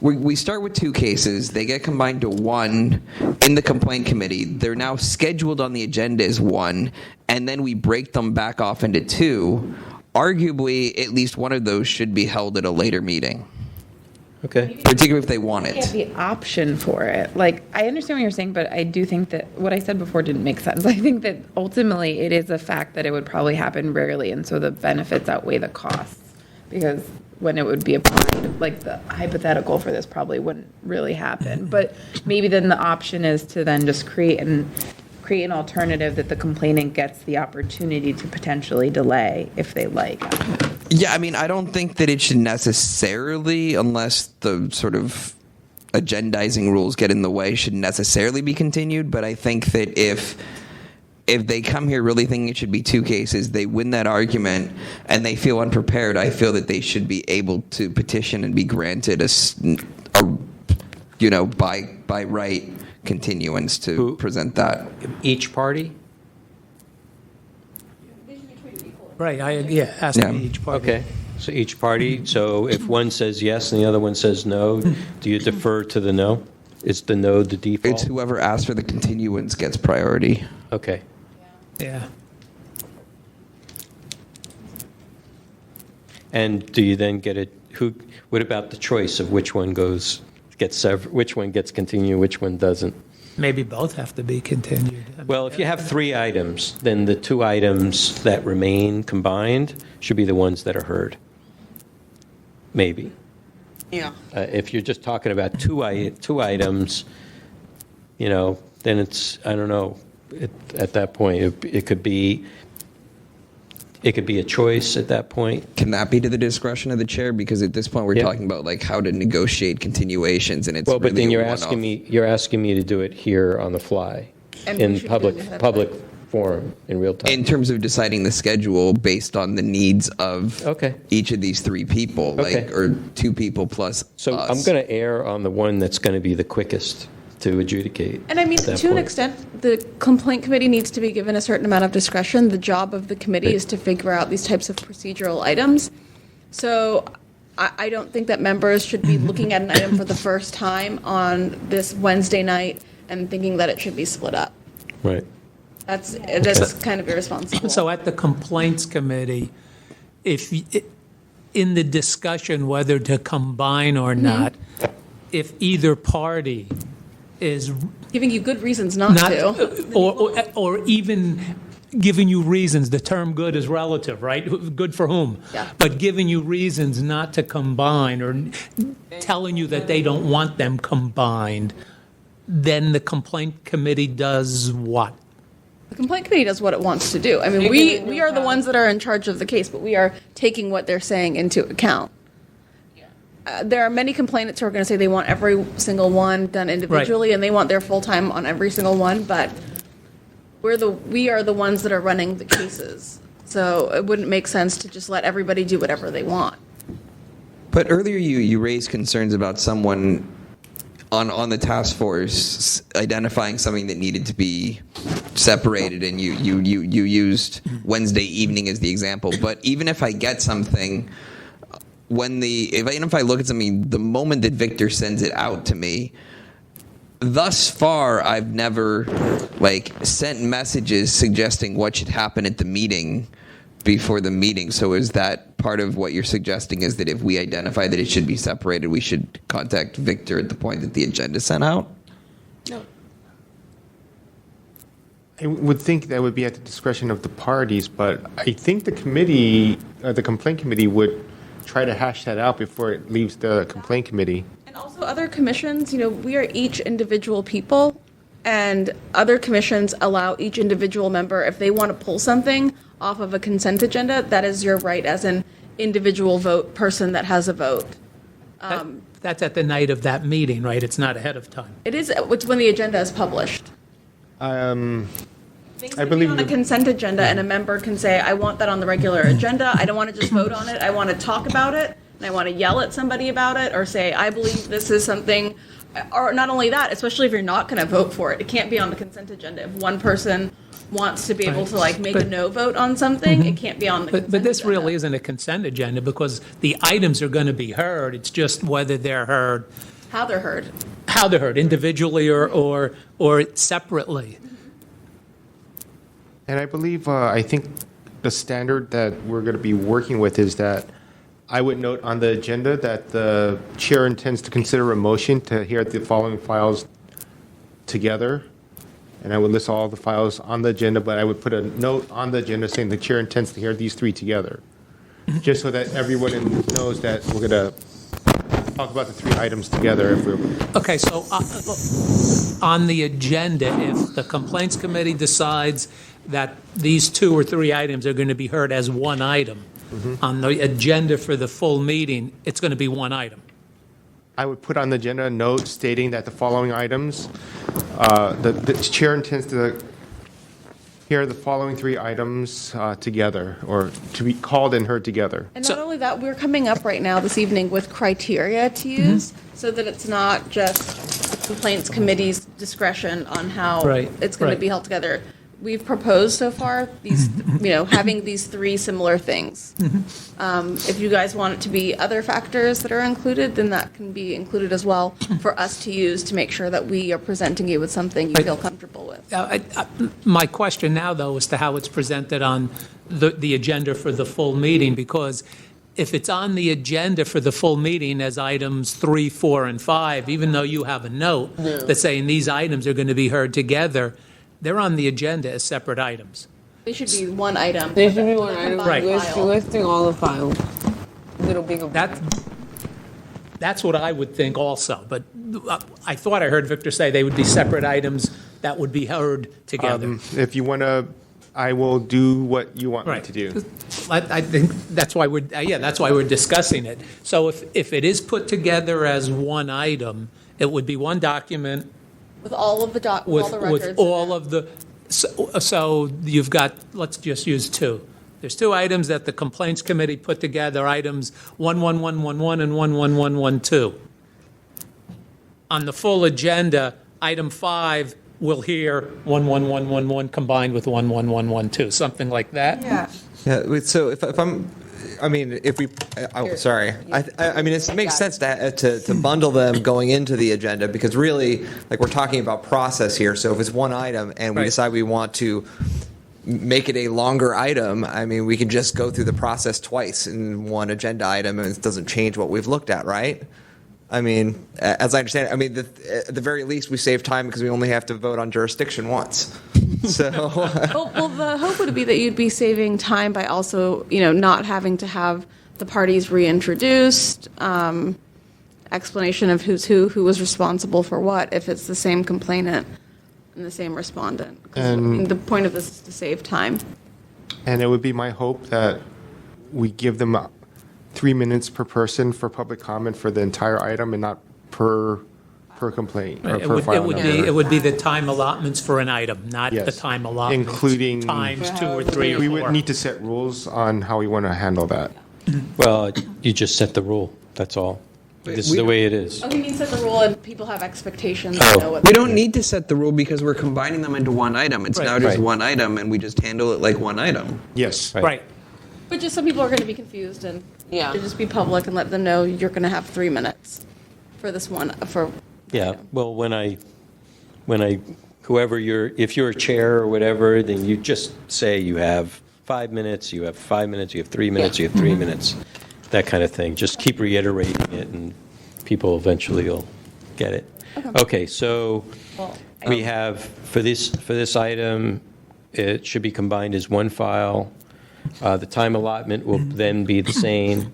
We start with 2 cases, they get combined to 1 in the complaint committee, they're now scheduled on the agenda as 1, and then we break them back off into 2. Arguably, at least one of those should be held at a later meeting. Okay. Particularly if they want it. You have the option for it. I understand what you're saying, but I do think that what I said before didn't make sense. I think that ultimately it is a fact that it would probably happen rarely, and so the benefits outweigh the costs. Because when it would be applied, the hypothetical for this probably wouldn't really happen. But maybe then the option is to then just create an alternative that the complainant gets the opportunity to potentially delay if they like. Yeah, I don't think that it should necessarily, unless the sort of agendizing rules get in the way, should necessarily be continued. But I think that if they come here really thinking it should be 2 cases, they win that argument, and they feel unprepared, I feel that they should be able to petition and be granted by right continuance to present that. Each party? Right, has to be each party. Okay, so each party, so if one says yes and the other one says no, do you defer to the no? Is the no the default? It's whoever asks for the continuance gets priority. Okay. Yeah. And do you then get it? What about the choice of which one gets severed, which one gets continued, which one doesn't? Maybe both have to be continued. Well, if you have 3 items, then the 2 items that remain combined should be the ones that are heard. Maybe. Yeah. If you're just talking about two items, then it's, I don't know. At that point, it could be a choice at that point. Can that be to the discretion of the chair? Because at this point, we're talking about how to negotiate continuations, and it's well. But really then you're a asking me to do it here on the fly, And in public forum in real time. in terms of deciding the schedule based on the needs of each of these 3 people, or 2 people plus So us. I'm going to err on the one that's going to be the quickest to adjudicate. And to an extent, the complaint committee needs to be given a certain amount of discretion. The job of the committee is to figure out these types of procedural items. So I don't think that members should be looking at an item for the first time on this Wednesday night and thinking that it should be split up. Right. That's kind of irresponsible. So at the complaints committee, in the discussion whether to combine or not, if either party is giving you good reasons not to, or even giving you reasons, the term good is relative, right? Good for whom? Yeah. But giving you reasons not to combine or telling you that they don't want them combined, then the complaint committee does what? the complaint committee does what it wants to do. I mean, we are the ones that are in charge of the case, but we are taking what they're saying into account. There are many complainants who are going to say they want every single one done individually, and they want their full time on every single one. But we are the ones that are running the cases, so it wouldn't make sense to just let everybody do whatever they want. But earlier you raised concerns about someone on the task force identifying something that needed to be separated, and you used Wednesday evening as the example. But even if I get something, if I look at something, the moment that Victor sends it out to me, thus far I've never sent messages suggesting what should happen at the meeting before the meeting. So is that part of what you're suggesting, is that if we identify that it should be separated, we should contact Victor at the point that the agenda is sent out? No. I would think that would be at the discretion of the parties, but I think the committee, the complaint committee, would try to hash that out before it leaves the complaint committee. And also other commissions, we are each individual people, and other commissions allow each individual member, if they want to pull something off of a consent agenda, that is your right as an individual vote person that has a vote. That's at the night of that meeting, right? It's not ahead of time. It's when the agenda is published. Things I can believe be on a consent agenda, and a member can say, I want that on the regular agenda. I don't want to just vote on it. I want to talk about it, and I want to yell at somebody about it, or say, I believe this is something, or not only that, especially if you're not going to vote for it. It can't be on the consent agenda. If one person wants to be able to make a no vote on something, it can't be on the consent But this agenda. really isn't a consent agenda, because the items are going to be heard. It's just whether they're heard. How they're heard. How they're heard, individually or separately. And I believe, I think the standard that we're going to be working with is that I would note on the agenda that the chair intends to consider a motion to hear the following files together. And I would list all the files on the agenda, but I would put a note on the agenda saying the chair intends to hear these three together. Just so that everyone knows that we're going to talk about the three items together. Okay, so on the agenda, if the complaints committee decides that these 2 or 3 items are going to be heard as one item, on the agenda for the full meeting, it's going to be one item. I would put on the agenda a note stating that the following items, the chair intends to hear the following 3 items together, or to be called and heard together. And not only that, we're coming up right now this evening with criteria to use, so that it's not just the complaints committee's discretion on how it's going to be held together. We've proposed so far these, having these 3 similar things. If you guys want it to be other factors that are included, then that can be included as well for us to use to make sure that we are presenting you with something you feel comfortable with. My question now, though, is to how it's presented on the agenda for the full meeting, because if it's on the agenda for the full meeting as items 3, 4, and 5, even though you have a note that's saying these items are going to be heard together, they're on the agenda as separate items. They should be one item. They should be one item. Right. Listing all the files. Little big. That's what I would think also, but I thought I heard Victor say they would be separate items that would be heard together. If you want to, I will do what you want me to do. I think that's why we're discussing it. So if it is put together as one item, it would be one document. With all of the records. With all of the, so you've got, let's just use 2. There's 2 items that the complaints committee put together, items 11111 and 11112. On the full agenda, item 5 will hear 11111 combined with 11112, something like that? Yeah, so if I'm I mean, if we, sorry. I mean, it makes sense to bundle them going into the agenda because really, like we're talking about process here. So if it's one item and we decide we want to make it a longer item, I mean, we can just go through the process twice in one agenda item and it doesn't change what we've looked at, right? I mean, as I understand it, I mean, at the very least, we save time because we only have to vote on jurisdiction once. So, well, the hope would be that you'd be saving time by also, not having to have the parties reintroduced, explanation of who's who was responsible for what, if it's the same complainant and the same respondent. 'Cause, I mean, the point of this is to save time. And it would be my hope that we give them 3 minutes per person for public comment for the entire item and not per complaint or per file number. It would be the time allotments for an item, not Yes. the time allotments. Including times 2 or 3 or 4. We would need to set rules on how we want to handle that. Well, you just set the rule, that's all. This is the way it is. Oh, you mean set the rule and people have expectations Oh. and know what We don't need to set the rule because we're combining them into one item. It's Right. now just Right. one item, and we just handle it like one item. Yes. Right. But just some people are going to be confused and to just be public and let them know you're going to have 3 minutes for this one, Yeah, well, if you're a chair or whatever, then you just say you have 5 minutes, you have 5 minutes, you have 3 minutes, you have 3 minutes, that kind of thing. Just keep reiterating it and people eventually will get it. Okay, so we have, for this item, it should be combined as one file. The time allotment will then be the same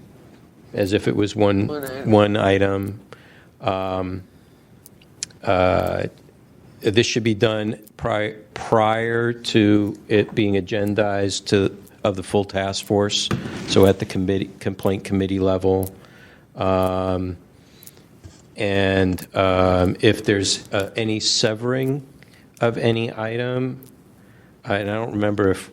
as if it was one item. This should be done prior to it being agendized of the full task force, so at the complaint committee level. And if there's any severing of any item, and I don't remember if,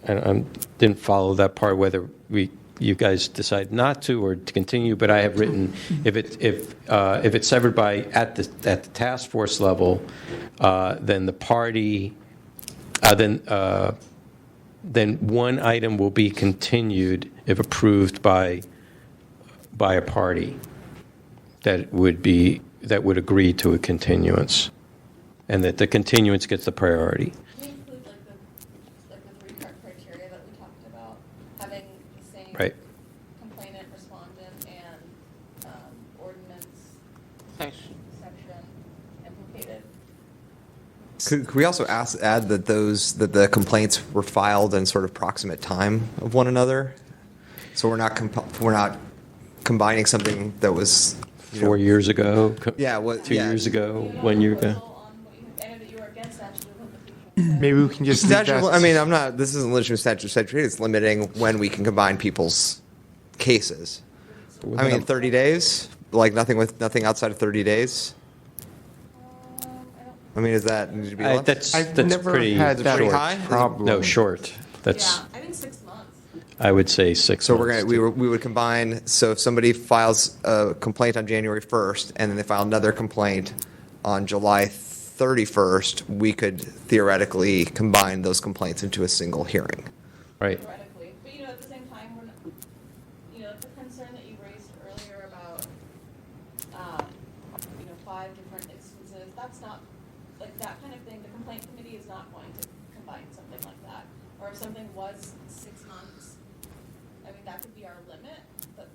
I didn't follow that part, whether you guys decide not to or to continue, but I have written if it's severed at the task force level, then the party then one item will be continued if approved by a party that would agree to a continuance, and that the continuance gets the priority. Right. complainant, respondent, and ordinance section implicated. Could we also add that the complaints were filed in sort of proximate time of one another, so we're not combining something that was 4 years ago. Yeah, 2 years ago, 1 year ago. Maybe we can just leave that. I mean, this isn't limiting statute. It's limiting when we can combine people's cases. I mean, 30 days, like nothing outside of 30 days. I mean, is that need to be less? That's never pretty had that short. high? problem. No, short. That's. I think 6 months. I would say 6 So months. we would combine. So if somebody files a complaint on January 1st and then they file another complaint on July 31st, we could theoretically combine those complaints into a single hearing. Right. Theoretically. But at the same time, the concern that you raised earlier about 5 different instances, that's not like that kind of thing. The complaint committee is not going to combine something like that. Or if something was 6 months, I mean, that could be our limit, but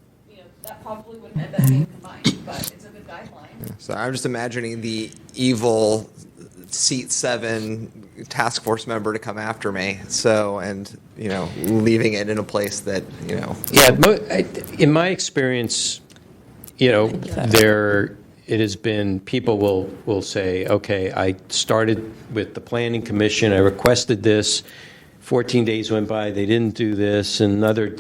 that probably wouldn't end up being combined, but it's a good guideline. So I'm just imagining the evil seat 7 task force member to come after me. So, and leaving it in a place that Yeah, in my experience, it has been, people will say, okay, I started with the planning commission, I requested this, 14 days went by, they didn't do this, and another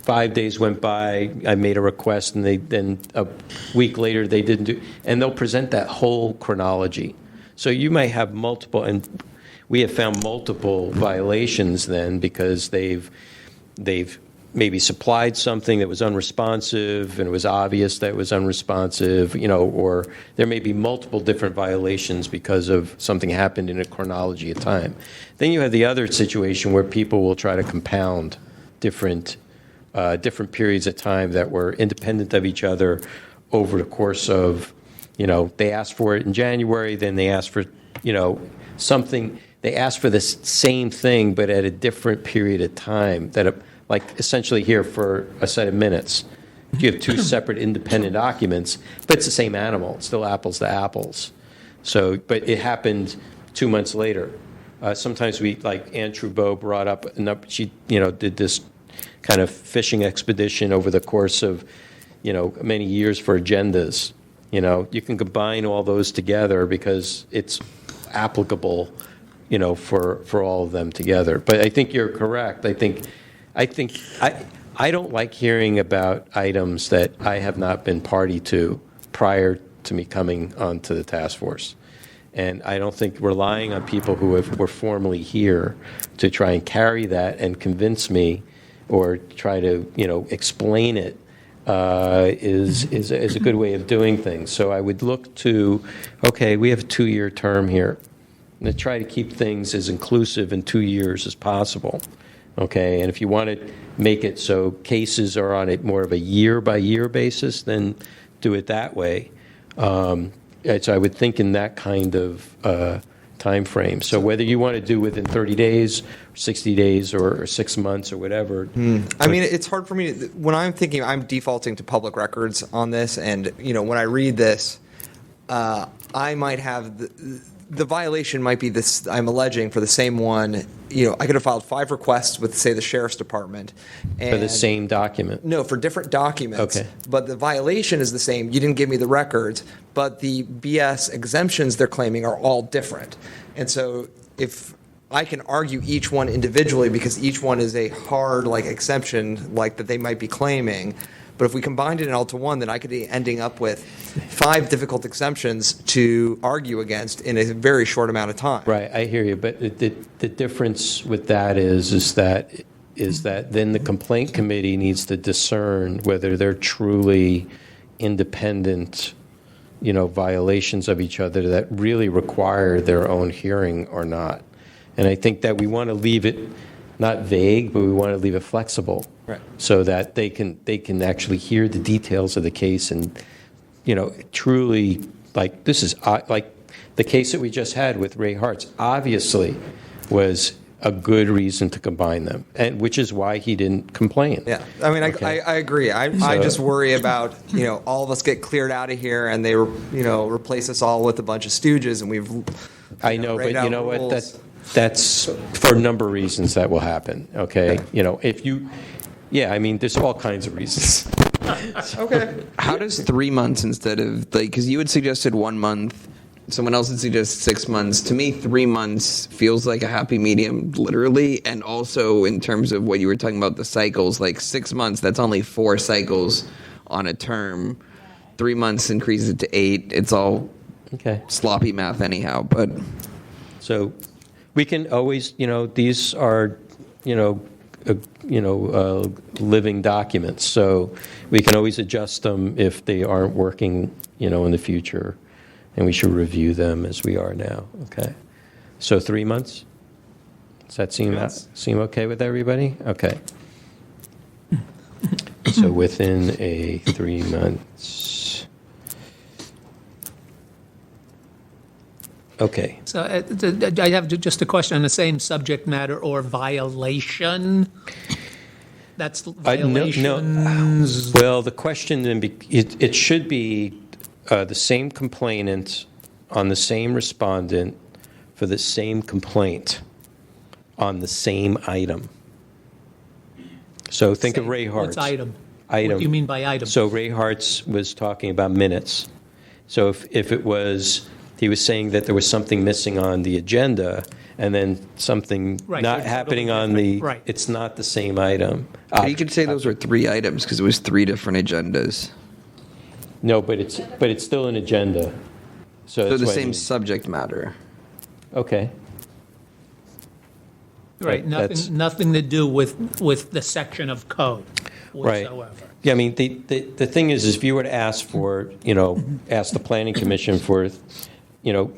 5 days went by, I made a request, and then a week later they didn't do, and they'll present that whole chronology. So you might have multiple, and we have found multiple violations then because they've maybe supplied something that was unresponsive and it was obvious that it was unresponsive, or there may be multiple different violations because of something happened in a chronology of time. Then you have the other situation where people will try to compound different different periods of time that were independent of each other over the course of, they asked for it in January, then they asked for, something, they asked for the same thing, but at a different period of time, like essentially here for a set of minutes. You have two separate independent documents, but it's the same animal. It's still apples to apples. So, but it happened 2 months later. Sometimes like Anne Troubeau brought up, she, did this kind of fishing expedition over the course of, many years for agendas. You can combine all those together because it's applicable, for all of them together. But I think you're correct. I don't like hearing about items that I have not been party to prior to me coming onto the task force. And I don't think relying on people who were formerly here to try and carry that and convince me or try to, explain it is a good way of doing things. So I would look to, okay, we have a 2-year term here. And to try to keep things as inclusive in 2 years as possible. Okay, and if you want to make it so cases are on more of a year-by-year basis, then do it that way. So I would think in that kind of time frame. So whether you want to do within 30 days, 60 days, or 6 months, or whatever. I mean, it's hard for me when I'm thinking. I'm defaulting to public records on this, and when I read this, I might have the violation might be this. I'm alleging for the same one. I could have filed 5 requests with, say, the sheriff's department. And for the same document? No, for different documents. Okay. But the violation is the same. You didn't give me the records, but the BS exemptions they're claiming are all different. And so if I can argue each one individually because each one is a hard exemption that they might be claiming. But if we combined it all to one, then I could be ending up with 5 difficult exemptions to argue against in a very short amount of time. Right, I hear you. But the difference with that is that then the complaint committee needs to discern whether they're truly independent, violations of each other that really require their own hearing or not. And I think that we want to leave it not vague, but we want to leave it flexible. Right. So that they can actually hear the details of the case and, truly, this is like the case that we just had with Ray Hartz obviously was a good reason to combine them, and which is why he didn't complain. Yeah, I mean, Okay. I agree. I just worry about all of us get cleared out of here and they replace us all with a bunch of stooges and we've. I know, but you know rules. what? That's for a number of reasons that will happen. Okay, if you. Yeah, I mean, there's all kinds of reasons. Okay. How does 3 months instead of, because you had suggested 1 month, someone else had suggested 6 months. To me, 3 months feels like a happy medium, literally, and also in terms of what you were talking about, the cycles, 6 months, that's only 4 cycles on a term. 3 months increases it to 8. It's all sloppy math anyhow, but. So we can always, these are, living documents. So we can always adjust them if they aren't working, in the future, and we should review them as we are now. Okay. So 3 months. Does that seem okay with everybody? Okay. So within a 3 months. Okay. So I have just a question on the same subject matter or violation. That's violations. Well, the question it should be the same complainant on the same respondent for the same complaint on the same item. So think of Ray Hartz. What's item? Item. What do you mean by item? So Ray Hartz was talking about minutes. So if it was, he was saying that there was something missing on the agenda and then something not happening on the, it's not the same item. You could say those were 3 items because it was 3 different agendas. No, but it's still an agenda. So the same subject matter. Okay. Right, nothing to do with the section of code whatsoever. Right. Yeah, I mean, the thing is if you were to ask for, ask the Planning Commission for,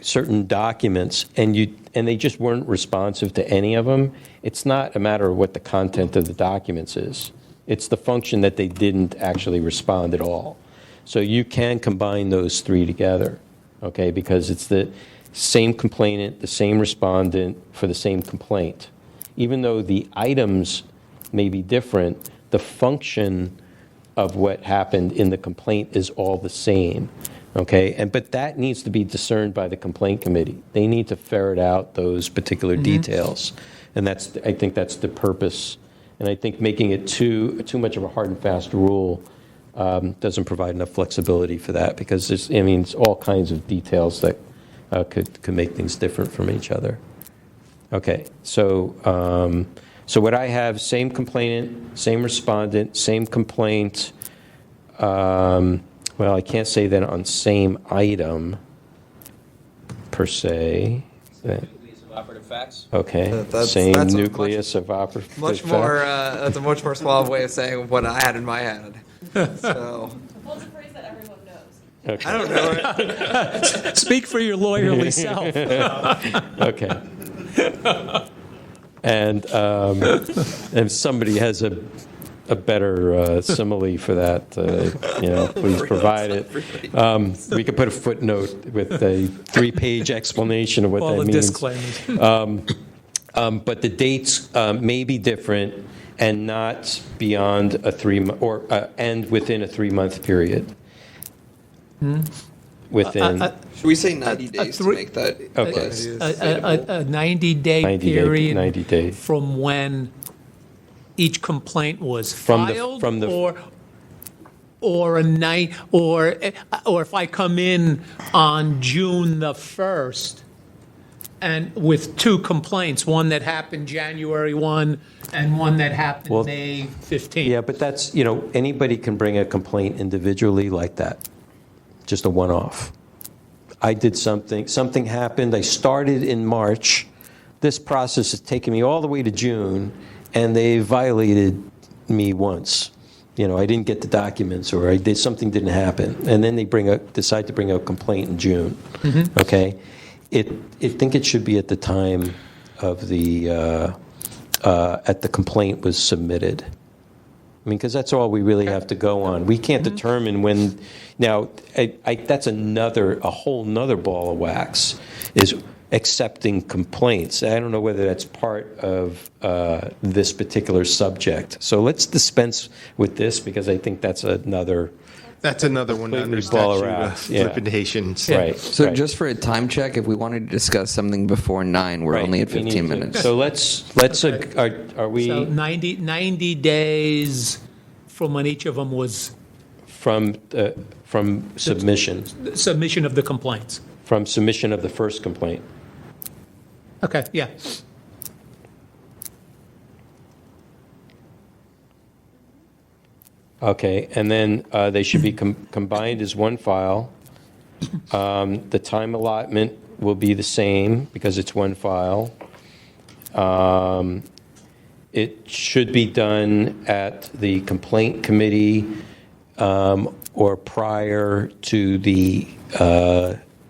certain documents and they just weren't responsive to any of them, it's not a matter of what the content of the documents is. It's the function that they didn't actually respond at all. So you can combine those three together, okay, because it's the same complainant, the same respondent for the same complaint. Even though the items may be different, the function of what happened in the complaint is all the same, okay? But that needs to be discerned by the complaint committee. They need to ferret out those particular details, and I think that's the purpose. And I think making it too much of a hard and fast rule doesn't provide enough flexibility for that, because it's all kinds of details that could make things different from each other. Okay, so what I have, same complainant, same respondent, same complaint. Well, I can't say that on same item per se. Nucleus of operative facts. Okay, That's nucleus of operative facts. That's a much more suave way of saying what I had in my head. So. Well, it's a phrase that everyone knows. Okay. I don't know it. Speak for your lawyerly self. Okay. And if somebody has a better simile for that, please provide it. We could put a footnote with a 3-page explanation of what all that the means. disclaimers. But the dates may be different and not beyond a 3-month or and within a 3-month period. Within. Should we say 90 days to make that? Okay. A 90-day period 90 days. from when each complaint was From the- filed, from the- or a night, or if I come in on June the 1st and with 2 complaints, one that happened January 1 and one that happened May 15. Yeah, but that's, anybody can bring a complaint individually like that. Just a one-off. I did something happened, I started in March. This process has taken me all the way to June, and they violated me once. I didn't get the documents, or something didn't happen. And then they decide to bring a complaint in June. Okay? I think it should be at the time of the complaint was submitted. Because that's all we really have to go on. We can't determine when. Now, that's a whole nother ball of wax, is accepting complaints. I don't know whether that's part of this particular subject. So let's dispense with this, because I think that's another. That's another one under ball statute around. of Yeah. limitations. Right. So just for a time check, if we wanted to discuss something before 9, we're only at 15 minutes. So let's are we So 90 days from when each of them was from submission submission of the complaints. from submission of the first complaint? Okay, yeah. Okay, and then they should be combined as one file. The time allotment will be the same because it's one file. It should be done at the complaint committee or prior to the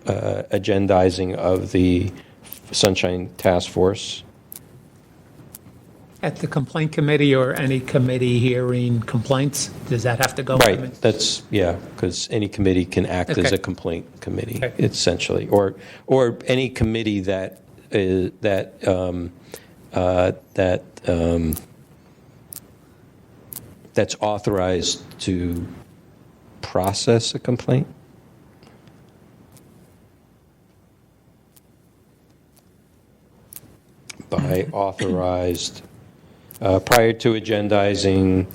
agendizing of the Sunshine Task Force. At the complaint committee or any committee hearing complaints, does that have to go? Right, that's, because any committee can act as Okay. a complaint committee, Okay. essentially, or any committee that's authorized to process a complaint. By authorized, prior to agendizing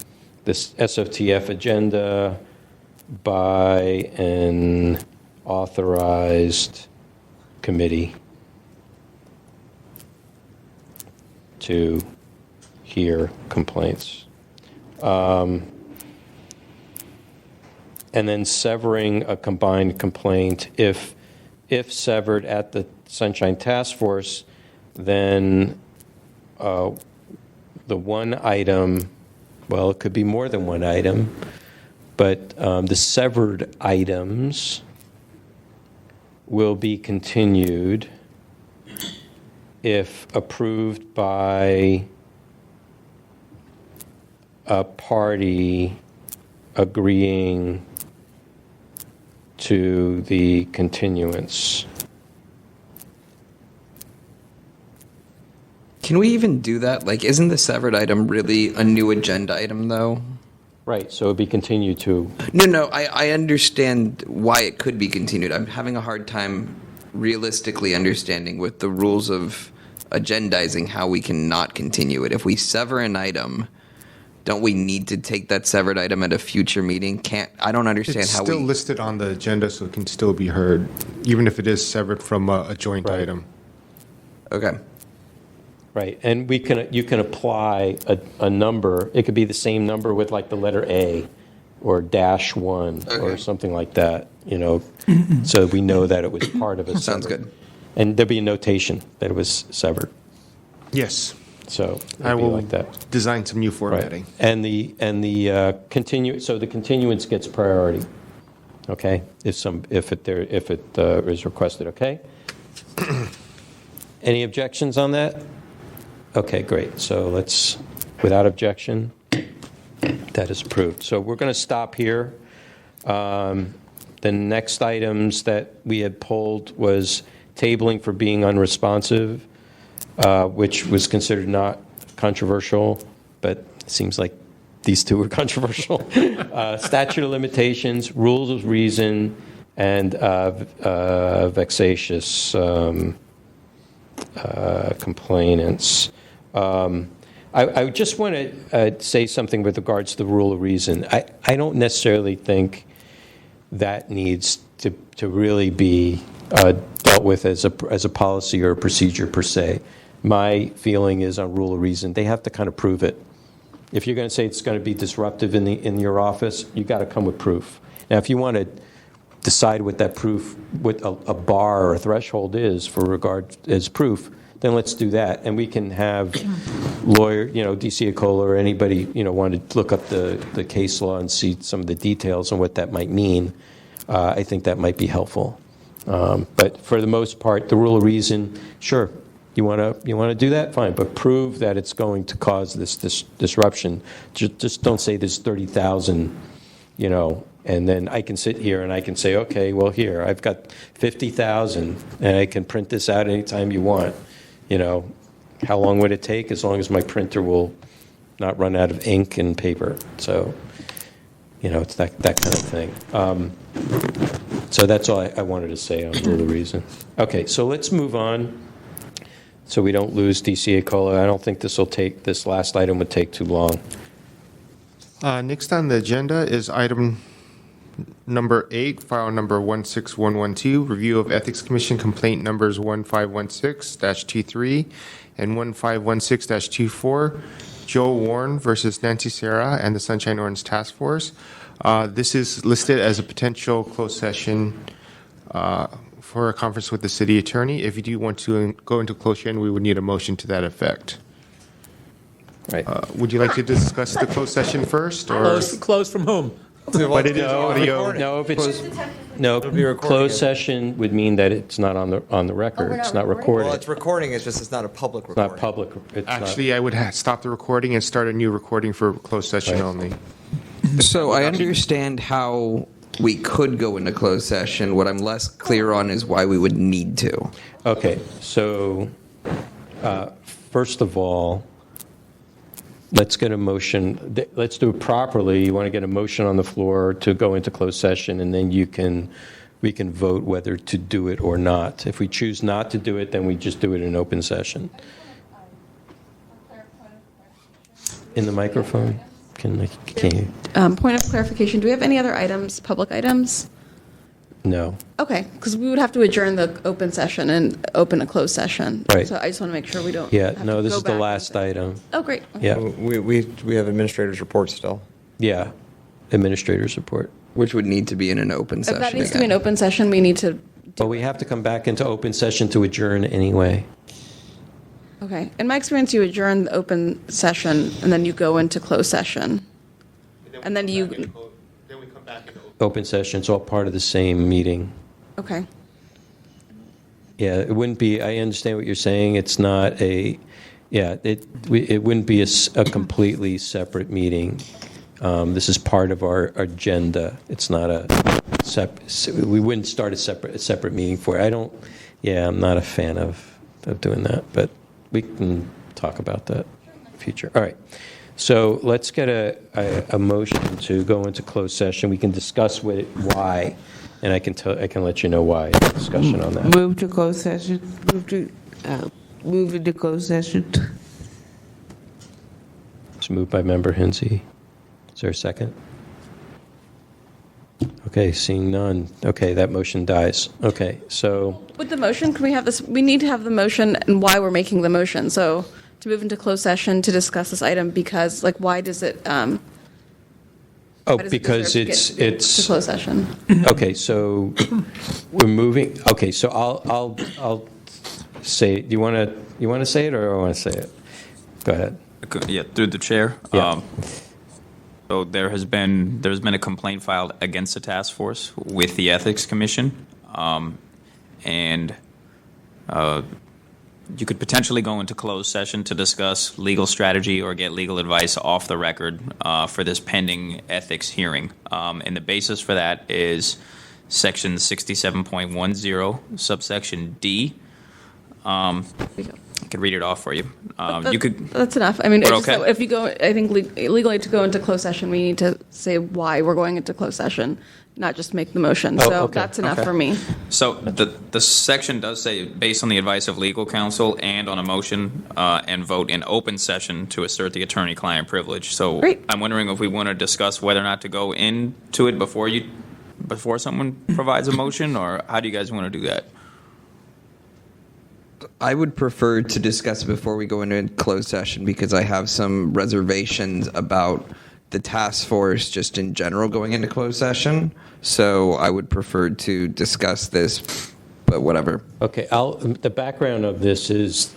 this SOTF agenda by an authorized committee to hear complaints. And then severing a combined complaint. If severed at the Sunshine Task Force, then the one item, well, it could be more than one item, but the severed items will be continued if approved by a party agreeing to the continuance. Can we even do that? Like, isn't the severed item really a new agenda item, though? Right, so it'd be continued to. No, I understand why it could be continued. I'm having a hard time realistically understanding with the rules of agendizing how we can not continue it. If we sever an item, don't we need to take that severed item at a future meeting? I don't understand It's how still we... listed on the agenda, so it can still be heard, even if it is severed from a joint item. Okay. Right, and you can apply a number. It could be the same number with like the letter A or -1 or something like that, so we know that it was part of it. Sounds good. And there'll be a notation that it was severed. Yes. So I will like that. design some new formatting. And the so the continuance gets priority. Okay, if it is requested. Okay. Any objections on that? Okay, great. So without objection, that is approved. So we're going to stop here. The next items that we had pulled was tabling for being unresponsive, which was considered not controversial, but it seems like these two were controversial. Statute of limitations, rules of reason, and vexatious complainants. I just want to say something with regards to the rule of reason. I don't necessarily think that needs to really be dealt with as a policy or a procedure per se. My feeling is on rule of reason, they have to kind of prove it. If you're going to say it's going to be disruptive in your office, you got to come with proof. Now, if you want to decide what that proof, what a bar or a threshold is for regard as proof, then let's do that. And we can have lawyer, DC Acola or anybody, want to look up the case law and see some of the details on what that might mean. I think that might be helpful. But for the most part, the rule of reason, sure, you want to do that, fine, but prove that it's going to cause this disruption. Just don't say there's 30,000, and then I can sit here and I can say, okay, well, here, I've got 50,000, and I can print this out anytime you want. How long would it take? As long as my printer will not run out of ink and paper. So, it's that kind of thing. So that's all I wanted to say on rule of reason. Okay, so let's move on so we don't lose DC Acola. I don't think this last item would take too long. Next on the agenda is item number 8, file number 16112, review of Ethics Commission complaint numbers 1516-T3 and 1516-T4, Joe Warren versus Nancy Serra and the Sunshine Ordinance Task Force. This is listed as a potential closed session for a conference with the city attorney. If you do want to go into closed session, we would need a motion to that effect. Right. Would you like to discuss the closed session first? Or? Close from whom? But it is audio. Closed session would mean that it's not on the record. It's not recorded. Well, it's recording. It's not a public It's recording. not public. Actually, I would stop the recording and start a new recording for closed session only. So I understand how we could go into closed session. What I'm less clear on is why we would need to. Okay, so first of all, let's get a motion. Let's do it properly. You want to get a motion on the floor to go into closed session, and then we can vote whether to do it or not. If we choose not to do it, then we just do it in open session. In the microphone? Can you? Point of clarification, do we have any other items, public items? No. Okay, because we would have to adjourn the open session and open a closed session. Right. So I just want to make sure we don't. Yeah, have no, to this go is the back. last item. Oh, great. Yeah. We have administrator's report still. Yeah, administrator's report. Which would need to be in an open If session. that needs to be an open session, we need to. But we have to come back into open session to adjourn anyway. Okay. In my experience, you adjourn the open session and then you go into closed session. And then you. Then we come back into Open session, it's all part of the same meeting. Okay. Yeah, it wouldn't be, I understand what you're saying. It's not Yeah, it wouldn't be a completely separate meeting. This is part of our agenda. It's not we wouldn't start a separate meeting for it. I'm not a fan of doing that, but we can talk about that in the future. All right. So let's get a motion to go into closed session. We can discuss why, and I can let you know why. Discussion on that. Move to closed session. Move into closed session. It's moved by Member Hinsey. Is there a second? Okay, seeing none. Okay, that motion dies. Okay, so With the motion, can we have this? We need to have the motion and why we're making the motion. So to move into closed session to discuss this item, because why does it? because it's to closed session. Okay, so we're moving. Okay, so I'll say. Do you want to say it, or I want to say it? Go ahead. Yeah, through the chair. Yeah. So there's been a complaint filed against the task force with the Ethics Commission, and you could potentially go into closed session to discuss legal strategy or get legal advice off the record for this pending ethics hearing. And the basis for that is Section 67.10, subsection D. I could read it off for you. You could. That's enough. I mean, it's okay. just that if you go, I think legally to go into closed session, we need to say why we're going into closed session, not just make the motion. So that's enough for me. So the section does say, based on the advice of legal counsel and on a motion and vote in open session to assert the attorney-client privilege. So Great. I'm wondering if we want to discuss whether or not to go into it before someone provides a motion, or how do you guys want to do that? I would prefer to discuss it before we go into closed session because I have some reservations about the task force just in general going into closed session. So I would prefer to discuss this, but whatever. Okay, the background of this is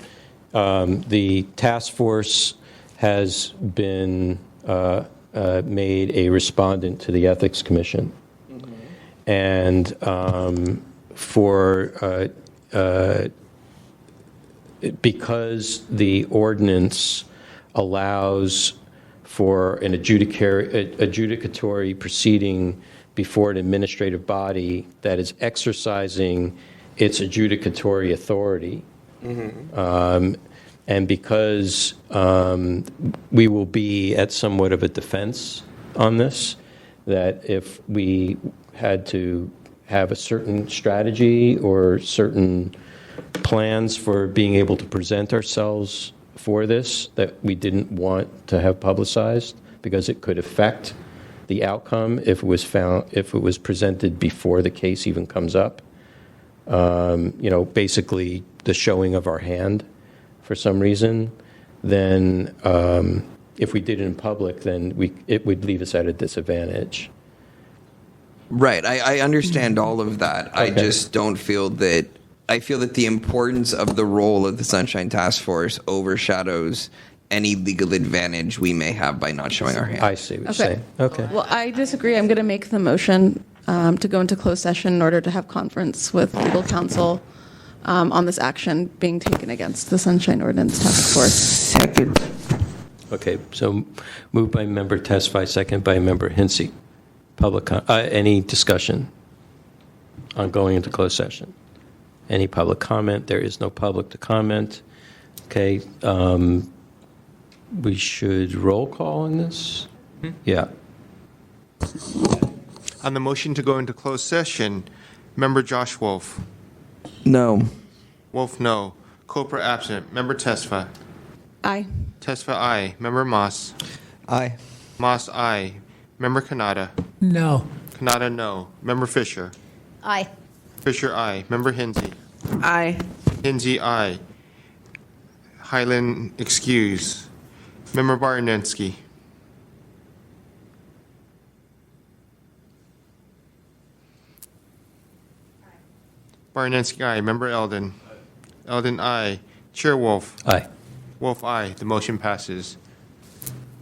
the task force has been made a respondent to the Ethics Commission. Mm-hmm. And because the ordinance allows for an adjudicatory proceeding before an administrative body that is exercising its adjudicatory authority, mm-hmm. And because we will be at somewhat of a defense on this, that if we had to have a certain strategy or certain plans for being able to present ourselves for this that we didn't want to have publicized because it could affect the outcome if it was presented before the case even comes up. Basically the showing of our hand for some reason, then if we did it in public, then it would leave us at a disadvantage. Right. I understand all of that. Okay. I just don't feel that. I feel that the importance of the role of the Sunshine Task Force overshadows any legal advantage we may have by not showing our hand. I see what you're saying. Okay. Well, I disagree. I'm going to make the motion to go into closed session in order to have conference with legal counsel on this action being taken against the Sunshine Ordinance Task Force. Second. Okay, so moved by Member Tesfaye, second by Member Hinsey. Any discussion on going into closed session? Any public comment? There is no public to comment. Okay, we should roll call on this? Mm-hmm. Yeah. On the motion to go into closed session, Member Josh Wolf. No. Wolf, no. Copra absent. Member Tesfaye. Aye. Tesfaye, aye. Member Moss. Aye. Moss, aye. Member Kanata. No. Kanata, no. Member Fisher. Aye. Fisher, aye. Member Hinsey. Aye. Hinsey, aye. Highland, excuse. Member Barnensky. Barnensky, aye. Member Eldon. Eldon, aye. Chair Wolf. Aye. Wolf, aye. The motion passes.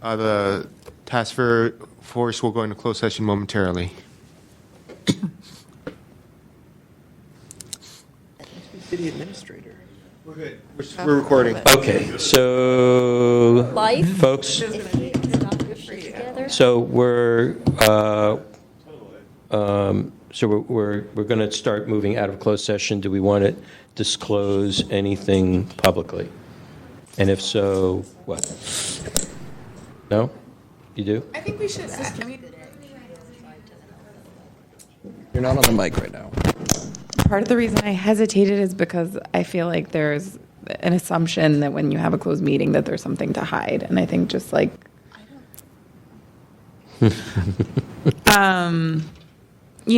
The task force will go into closed session momentarily. City administrator. We're good. We're recording. Okay, so, Life? folks, If you stop your shit together. so we're going to start moving out of closed session. Do we want to disclose anything publicly? And if so, what? No? You do? I think we should. You're not on the mic right now. Part of the reason I hesitated is because I feel like there's an assumption that when you have a closed meeting that there's something to hide, and I think just like, you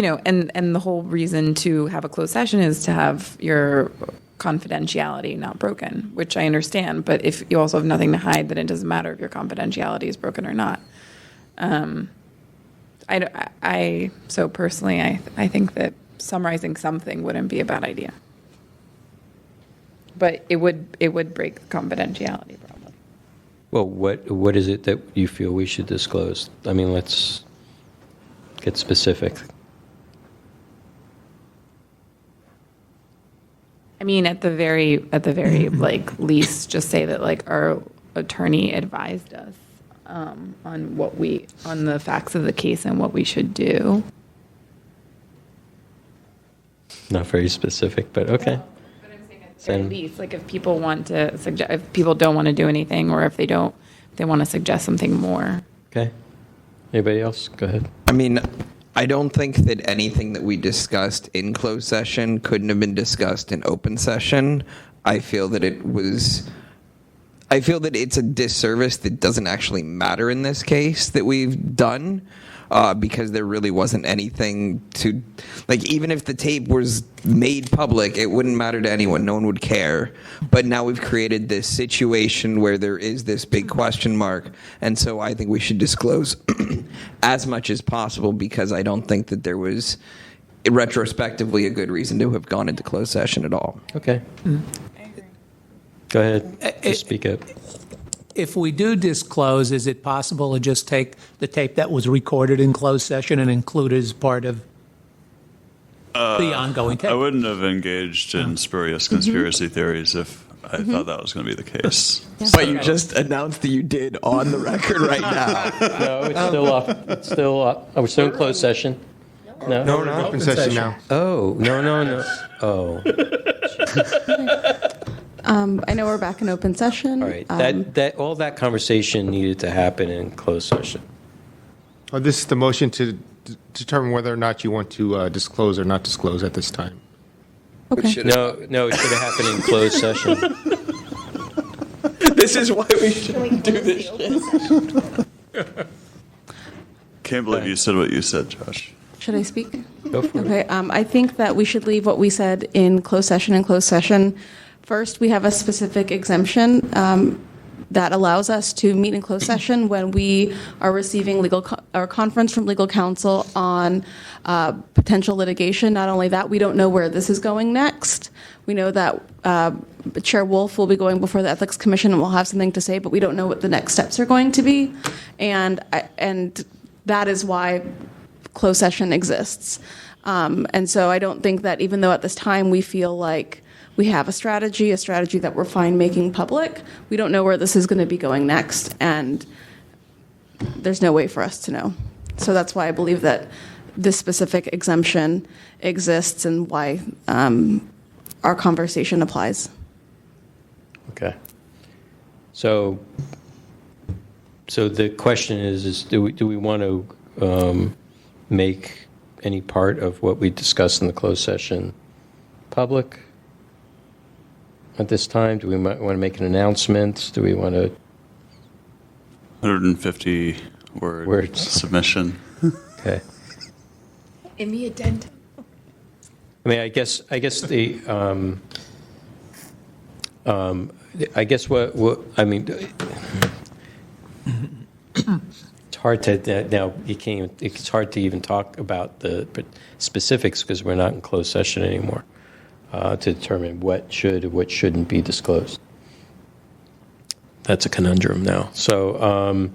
know, and the whole reason to have a closed session is to have your confidentiality not broken, which I understand. But if you also have nothing to hide, then it doesn't matter if your confidentiality is broken or not. So personally, I think that summarizing something wouldn't be a bad idea. But it would break the confidentiality probably. Well, what is it that you feel we should disclose? I mean, let's get specific. I mean, at the very like least, just say that like our attorney advised us on the facts of the case and what we should do. Not very specific, but okay. But I'm saying at the very least, like if people want to suggest, if people don't want to do anything, or if they want to suggest something more. Okay. Anybody else? Go ahead. I mean, I don't think that anything that we discussed in closed session couldn't have been discussed in open session. I feel that it's a disservice that doesn't actually matter in this case that we've done, because there really wasn't anything to, like, even if the tape was made public, it wouldn't matter to anyone. No one would care. But now we've created this situation where there is this big question mark. And so I think we should disclose as much as possible, because I don't think that there was retrospectively a good reason to have gone into closed session at all. Okay. Go ahead. Just speak up. If we do disclose, is it possible to just take the tape that was recorded in closed session and include it as part of the ongoing tape? I wouldn't have engaged in spurious conspiracy theories if I thought that was going to be the case. But you just announced that you did on the record right now. No, it's still off. It's still off. Oh, we're still in closed session? No, No, we're in open session now. Oh, no. Oh. I know we're back in open session. All right. All that conversation needed to happen in closed session. Oh, this is the motion to determine whether or not you want to disclose or not disclose at this time. Okay. No, it should have happened in closed session. This is why we shouldn't do this shit. Can't believe you said what you said, Josh. Should I speak? Go for it. Okay. I think that we should leave what we said in closed session. First, we have a specific exemption that allows us to meet in closed session when we are receiving or conference from legal counsel on potential litigation. Not only that, we don't know where this is going next. We know that Chair Wolf will be going before the Ethics Commission and will have something to say, but we don't know what the next steps are going to be. And that is why closed session exists. And so I don't think that even though at this time we feel like we have a strategy that we're fine making public, we don't know where this is going to be going next, and there's no way for us to know. So that's why I believe that this specific exemption exists and why our conversation applies. Okay. So the question is do we want to make any part of what we discussed in the closed session public at this time? Do we want to make an announcement? Do we want to 150 words submission. Okay. In the addendum. I mean, I guess the I guess what I mean. It's hard to now. You can't. Even, it's hard to even talk about the specifics because we're not in closed session anymore to determine what should or what shouldn't be disclosed. That's a conundrum now. So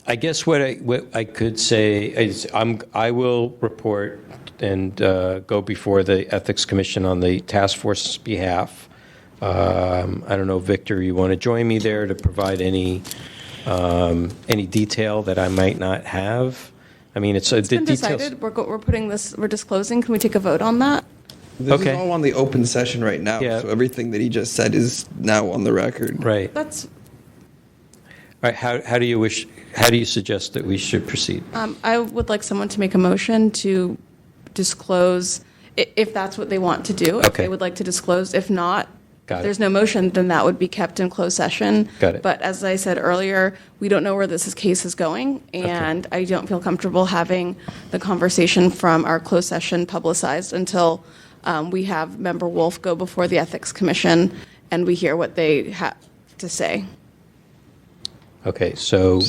I guess what I could say is I will report go before the Ethics Commission on the task force's behalf. I don't know, Victor, you want to join me there to provide any detail that I might not have? I mean, it's It's the been details. decided. We're putting this. We're disclosing. Can we take a vote on that? This Okay. is all on the open session right now, Yeah. so everything that he just said is now on the record. Right. That's. All right. How do you suggest that we should proceed? I would like someone to make a motion to disclose if that's what they want to do. If Okay. they would like to disclose. If not, Got if it. there's no motion, then that would be kept in closed session. Got it. But as I said earlier, we don't know where this case is going, and I don't feel comfortable having the conversation from our closed session publicized until we have Member Wolf go before the Ethics Commission and we hear what they have to say. Okay, so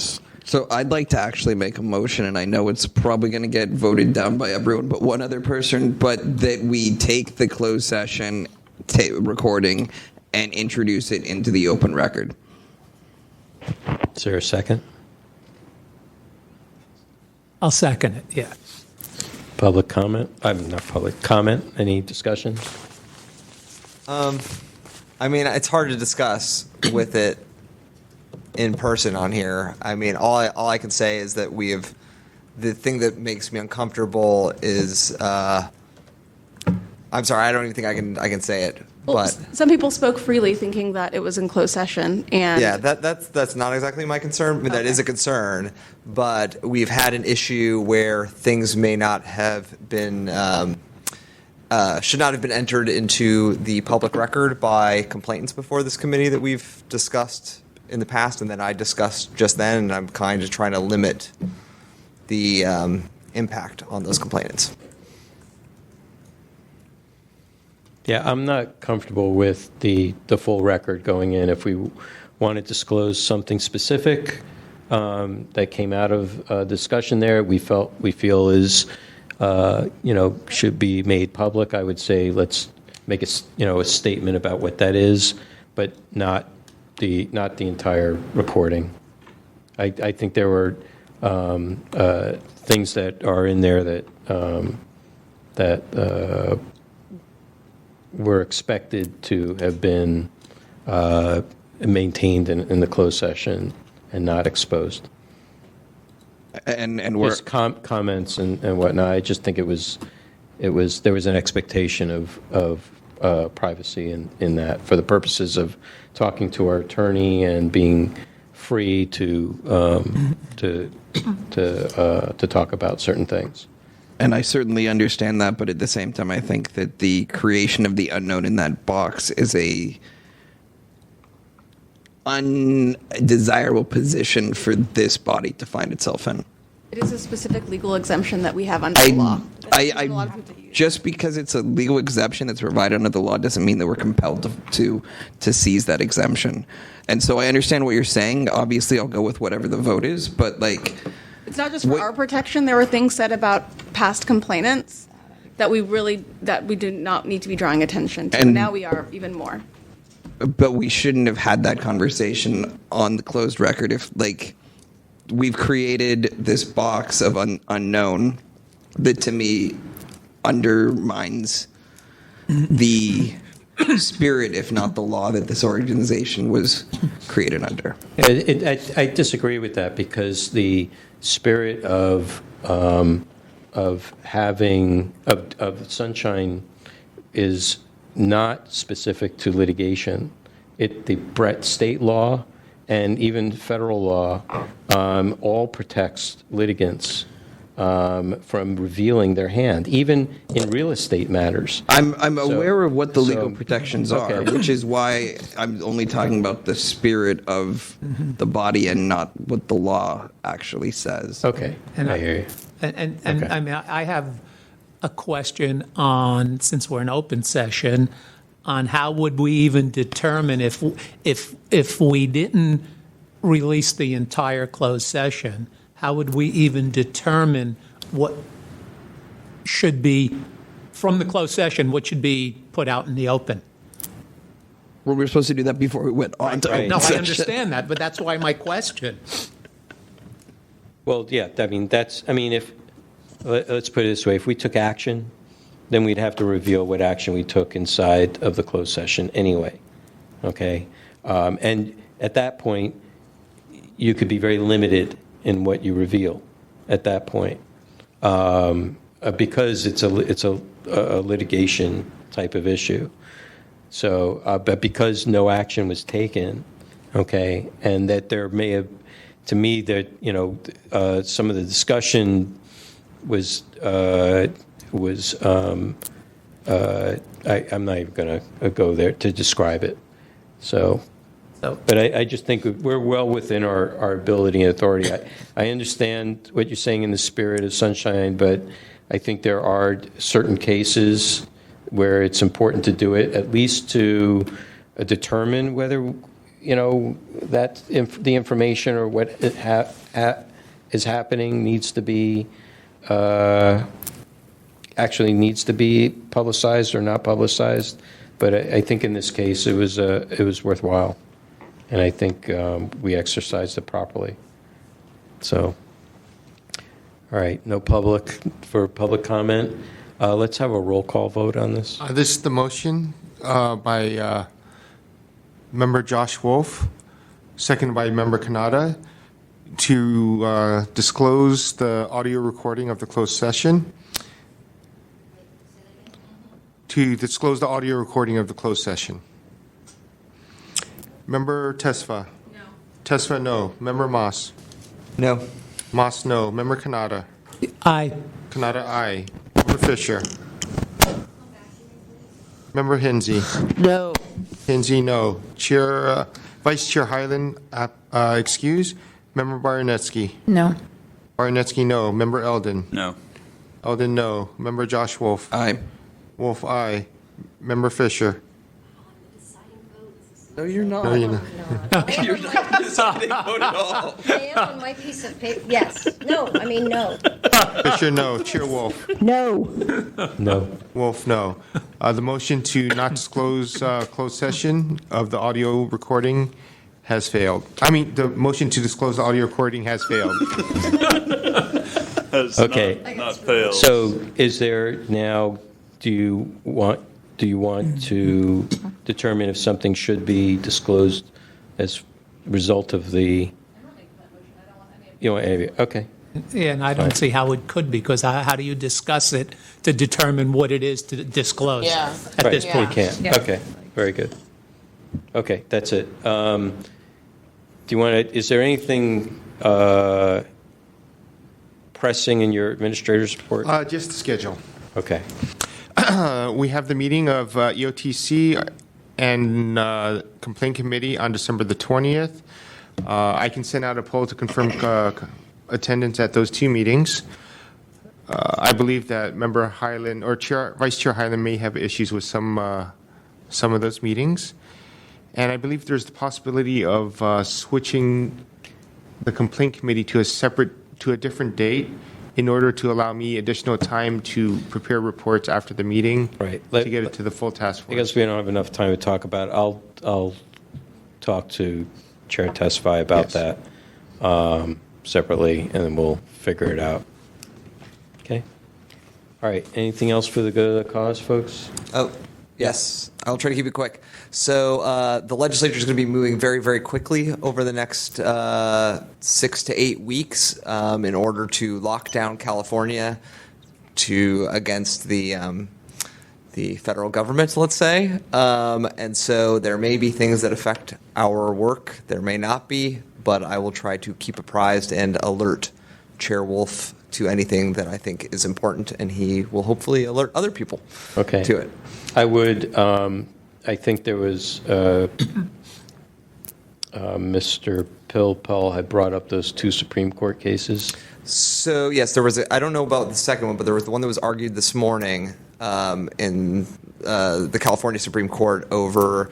I'd like to actually make a motion, and I know it's probably going to get voted down by everyone but one other person, but that we take the closed session recording and introduce it into the open record. is there a second? I'll second it, yeah. Public comment? Not public comment. Any discussion? I mean, it's hard to discuss with it in person on here. I mean, all I can say is that the thing that makes me uncomfortable is, I'm sorry, I don't even think I can say it. Well, But some people spoke freely thinking that it was in closed session, and yeah, that's not exactly my concern. I mean, that is a concern, but we've had an issue where things may not have been should not have been entered into the public record by complainants before this committee that we've discussed in the past, and that I discussed just then, and I'm kind of trying to limit the impact on those complainants. Yeah, I'm not comfortable with the full record going in. If we want to disclose something specific that came out of discussion there, we feel is should be made public. I would say let's make a statement about what that is, but not the entire recording. I think there were things that are in there that were expected to have been maintained in the closed session and not exposed. And we're Just comments and whatnot. I just think there was an expectation of privacy in that for the purposes of talking to our attorney and being free to talk about certain things. And I certainly understand that, but at the same time, I think that the creation of the unknown in that box is a undesirable position for this body to find itself in. it is a specific legal exemption that we have under the law. Just because it's a legal exemption that's provided under the law doesn't mean that we're compelled to seize that exemption. And so I understand what you're saying. Obviously, I'll go with whatever the vote is, but like... It's not just for our protection. There were things said about past complainants that we did not need to be drawing attention to. And now we are even more. But we shouldn't have had that conversation on the closed record if, like, we've created this box of unknown that, to me, undermines the spirit, if not the law, that this organization was created under. I disagree with that because the spirit of Sunshine is not specific to litigation. The state law and even federal law all protects litigants from revealing their hand, even in real estate matters. I'm aware of what the legal protections are, which is why I'm only talking about the spirit of the body and not what the law actually says. Okay, And I hear you. And Okay. I mean, I have a question on, since we're in open session, on how would we even determine if we didn't release the entire closed session, how would we even determine what should be, from the closed session, what should be put out in the open? Well, we were supposed to do that before we went on to open No, I session. understand that, but that's why my question. Well, yeah, let's put it this way. If we took action, then we'd have to reveal what action we took inside of the closed session anyway. Okay? And at that point, you could be very limited in what you reveal at that point. Because it's a litigation type of issue. So, but because no action was taken, okay, and that there may have, to me, that some of the discussion was I'm not even going to go there to describe it. So, but I just think we're well within our ability and authority. I understand what you're saying in the spirit of sunshine, but I think there are certain cases where it's important to do it, at least to determine whether, that the information or what is happening needs to be, actually needs to be publicized or not publicized. But I think in this case, it was worthwhile. And I think we exercised it properly. So, all right, no public for public comment. Let's have a roll call vote on this. This is the motion by Member Josh Wolf, seconded by Member Kanata, to disclose the audio recording of the closed session. To disclose the audio recording of the closed session. Member Tesfa? No. Tesfa, no. Member Moss? No. Moss, no. Member Kanata? Aye. Kanata, aye. Member Fisher? Member Hinsey? No. Hinsey, no. Chair, Vice Chair Hyland, excuse. Member Baranetsky? No. Baranetsky, no. Member Eldon? No. Eldon, no. Member Josh Wolf? Aye. Wolf, aye. Member Fisher? No, you're not. No, you're not. You're not deciding vote at all. I am on my piece of paper. Yes. No. I mean, no. Fisher, no. Chair Wolf? No. No. Wolf, no. The motion to not disclose closed session of the audio recording has failed. I mean, the motion to disclose the audio recording has failed. Has Okay. not failed. So is there now, do you want to determine if something should be disclosed as a result of the? You want okay. Yeah, and I don't see how it could be, because how do you discuss it to determine what it is to disclose at this You point? can't. Yeah. Okay, very good. Okay, that's it. Do you want to, is there anything pressing in your administrator's report? Just the schedule. Okay. We have the meeting of EOTC and Complaint Committee on December the 20th. I can send out a poll to confirm attendance at those two meetings. I believe that Member Hyland or Vice Chair Hyland may have issues with some of those meetings. And I believe there's the possibility of switching the Complaint Committee to a different date in order to allow me additional time to prepare reports after the meeting, right, to get it to the full task force. I guess we don't have enough time to talk about it. I'll talk to Chair Tesfaye about that separately, and then we'll figure it out. Okay. All right. Anything else for the good of the cause, folks? Oh, yes. I'll try to keep it quick. So the legislature is going to be moving very, very quickly over the next 6 to 8 weeks in order to lock down California against the federal government, let's say. And so there may be things that affect our work. There may not be, but I will try to keep apprised and alert Chair Wolf to anything that I think is important, and he will hopefully alert other people to it. I would. I think there was Mr. Pell had brought up those two Supreme Court cases. So yes, there was. I don't know about the second one, but there was the one that was argued this morning in the California Supreme Court over.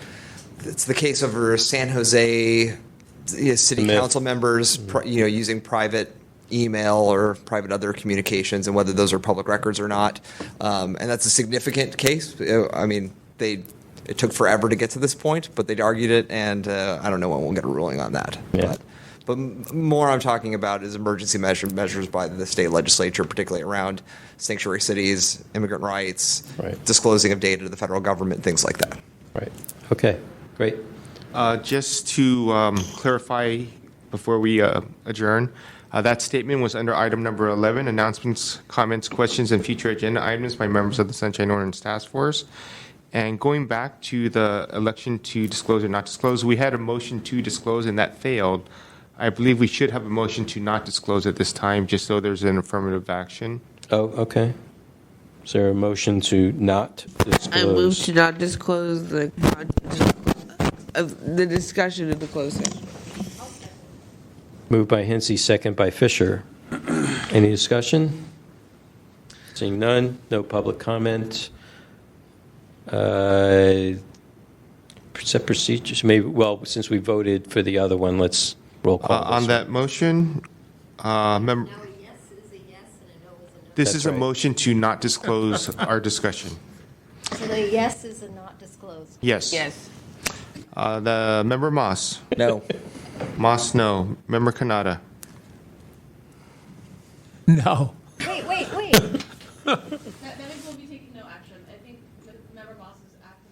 It's the case over San Jose city council members, using private email or private other communications, and whether those are public records or not. And that's a significant case. I mean, it took forever to get to this point, but they'd argued it, and I don't know when we'll get a ruling on that. Yeah. But more I'm talking about is emergency measures by the state legislature, particularly around sanctuary cities, immigrant rights, disclosing of data to the federal government, things like that. Right. Okay, great. Just to clarify before we adjourn, that statement was under item number 11, announcements, comments, questions, and future agenda items by members of the Sunshine Ordinance Task Force. And going back to the election to disclose or not disclose, we had a motion to disclose and that failed. I believe we should have a motion to not disclose at this time, just so there's an affirmative action. Oh, okay. Is there a motion to not disclose? I move to not disclose the discussion in the closed session. Moved by Hensy, second by Fisher. Any discussion? Seeing none, no public comment. Set procedures, maybe, well, since we voted for the other one, let's roll call. On that motion, this is a motion to not disclose our discussion. So the yes is a not disclosed. Yes. Yes. The member Moss. No. Moss, no. Member Kanata. No. Wait. That means we'll be taking no action. I think Member Moss is acting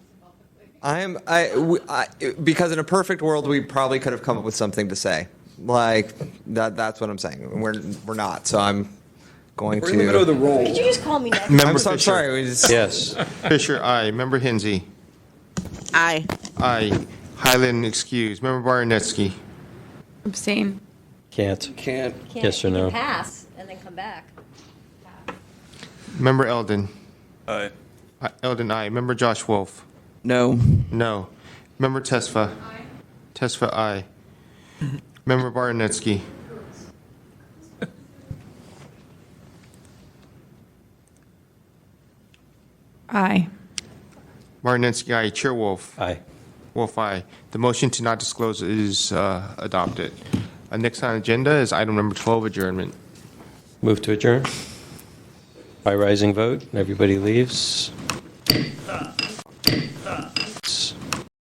sympathetically. Because in a perfect world, we probably could have come up with something to say. Like, that's what I'm saying. We're not, so I'm going to... Could you just call me next? Member I'm Fisher. sorry. Yes. Fisher, aye. Member Hensy. Aye. Aye. Highland, excuse. Member Baranetsky. Abstain. Can't. Yes or You can no? pass and then come back. Member Eldon. Aye. Eldon, aye. Member Josh Wolf. No. No. Member Tesfa. Aye. Tesfa, aye. Member Baranetsky. Aye. Baranetsky, aye. Chair Wolf. Aye. Wolf, aye. The motion to not disclose is adopted. Next on the agenda is item number 12, adjournment. Move to adjourn. By rising vote, everybody leaves.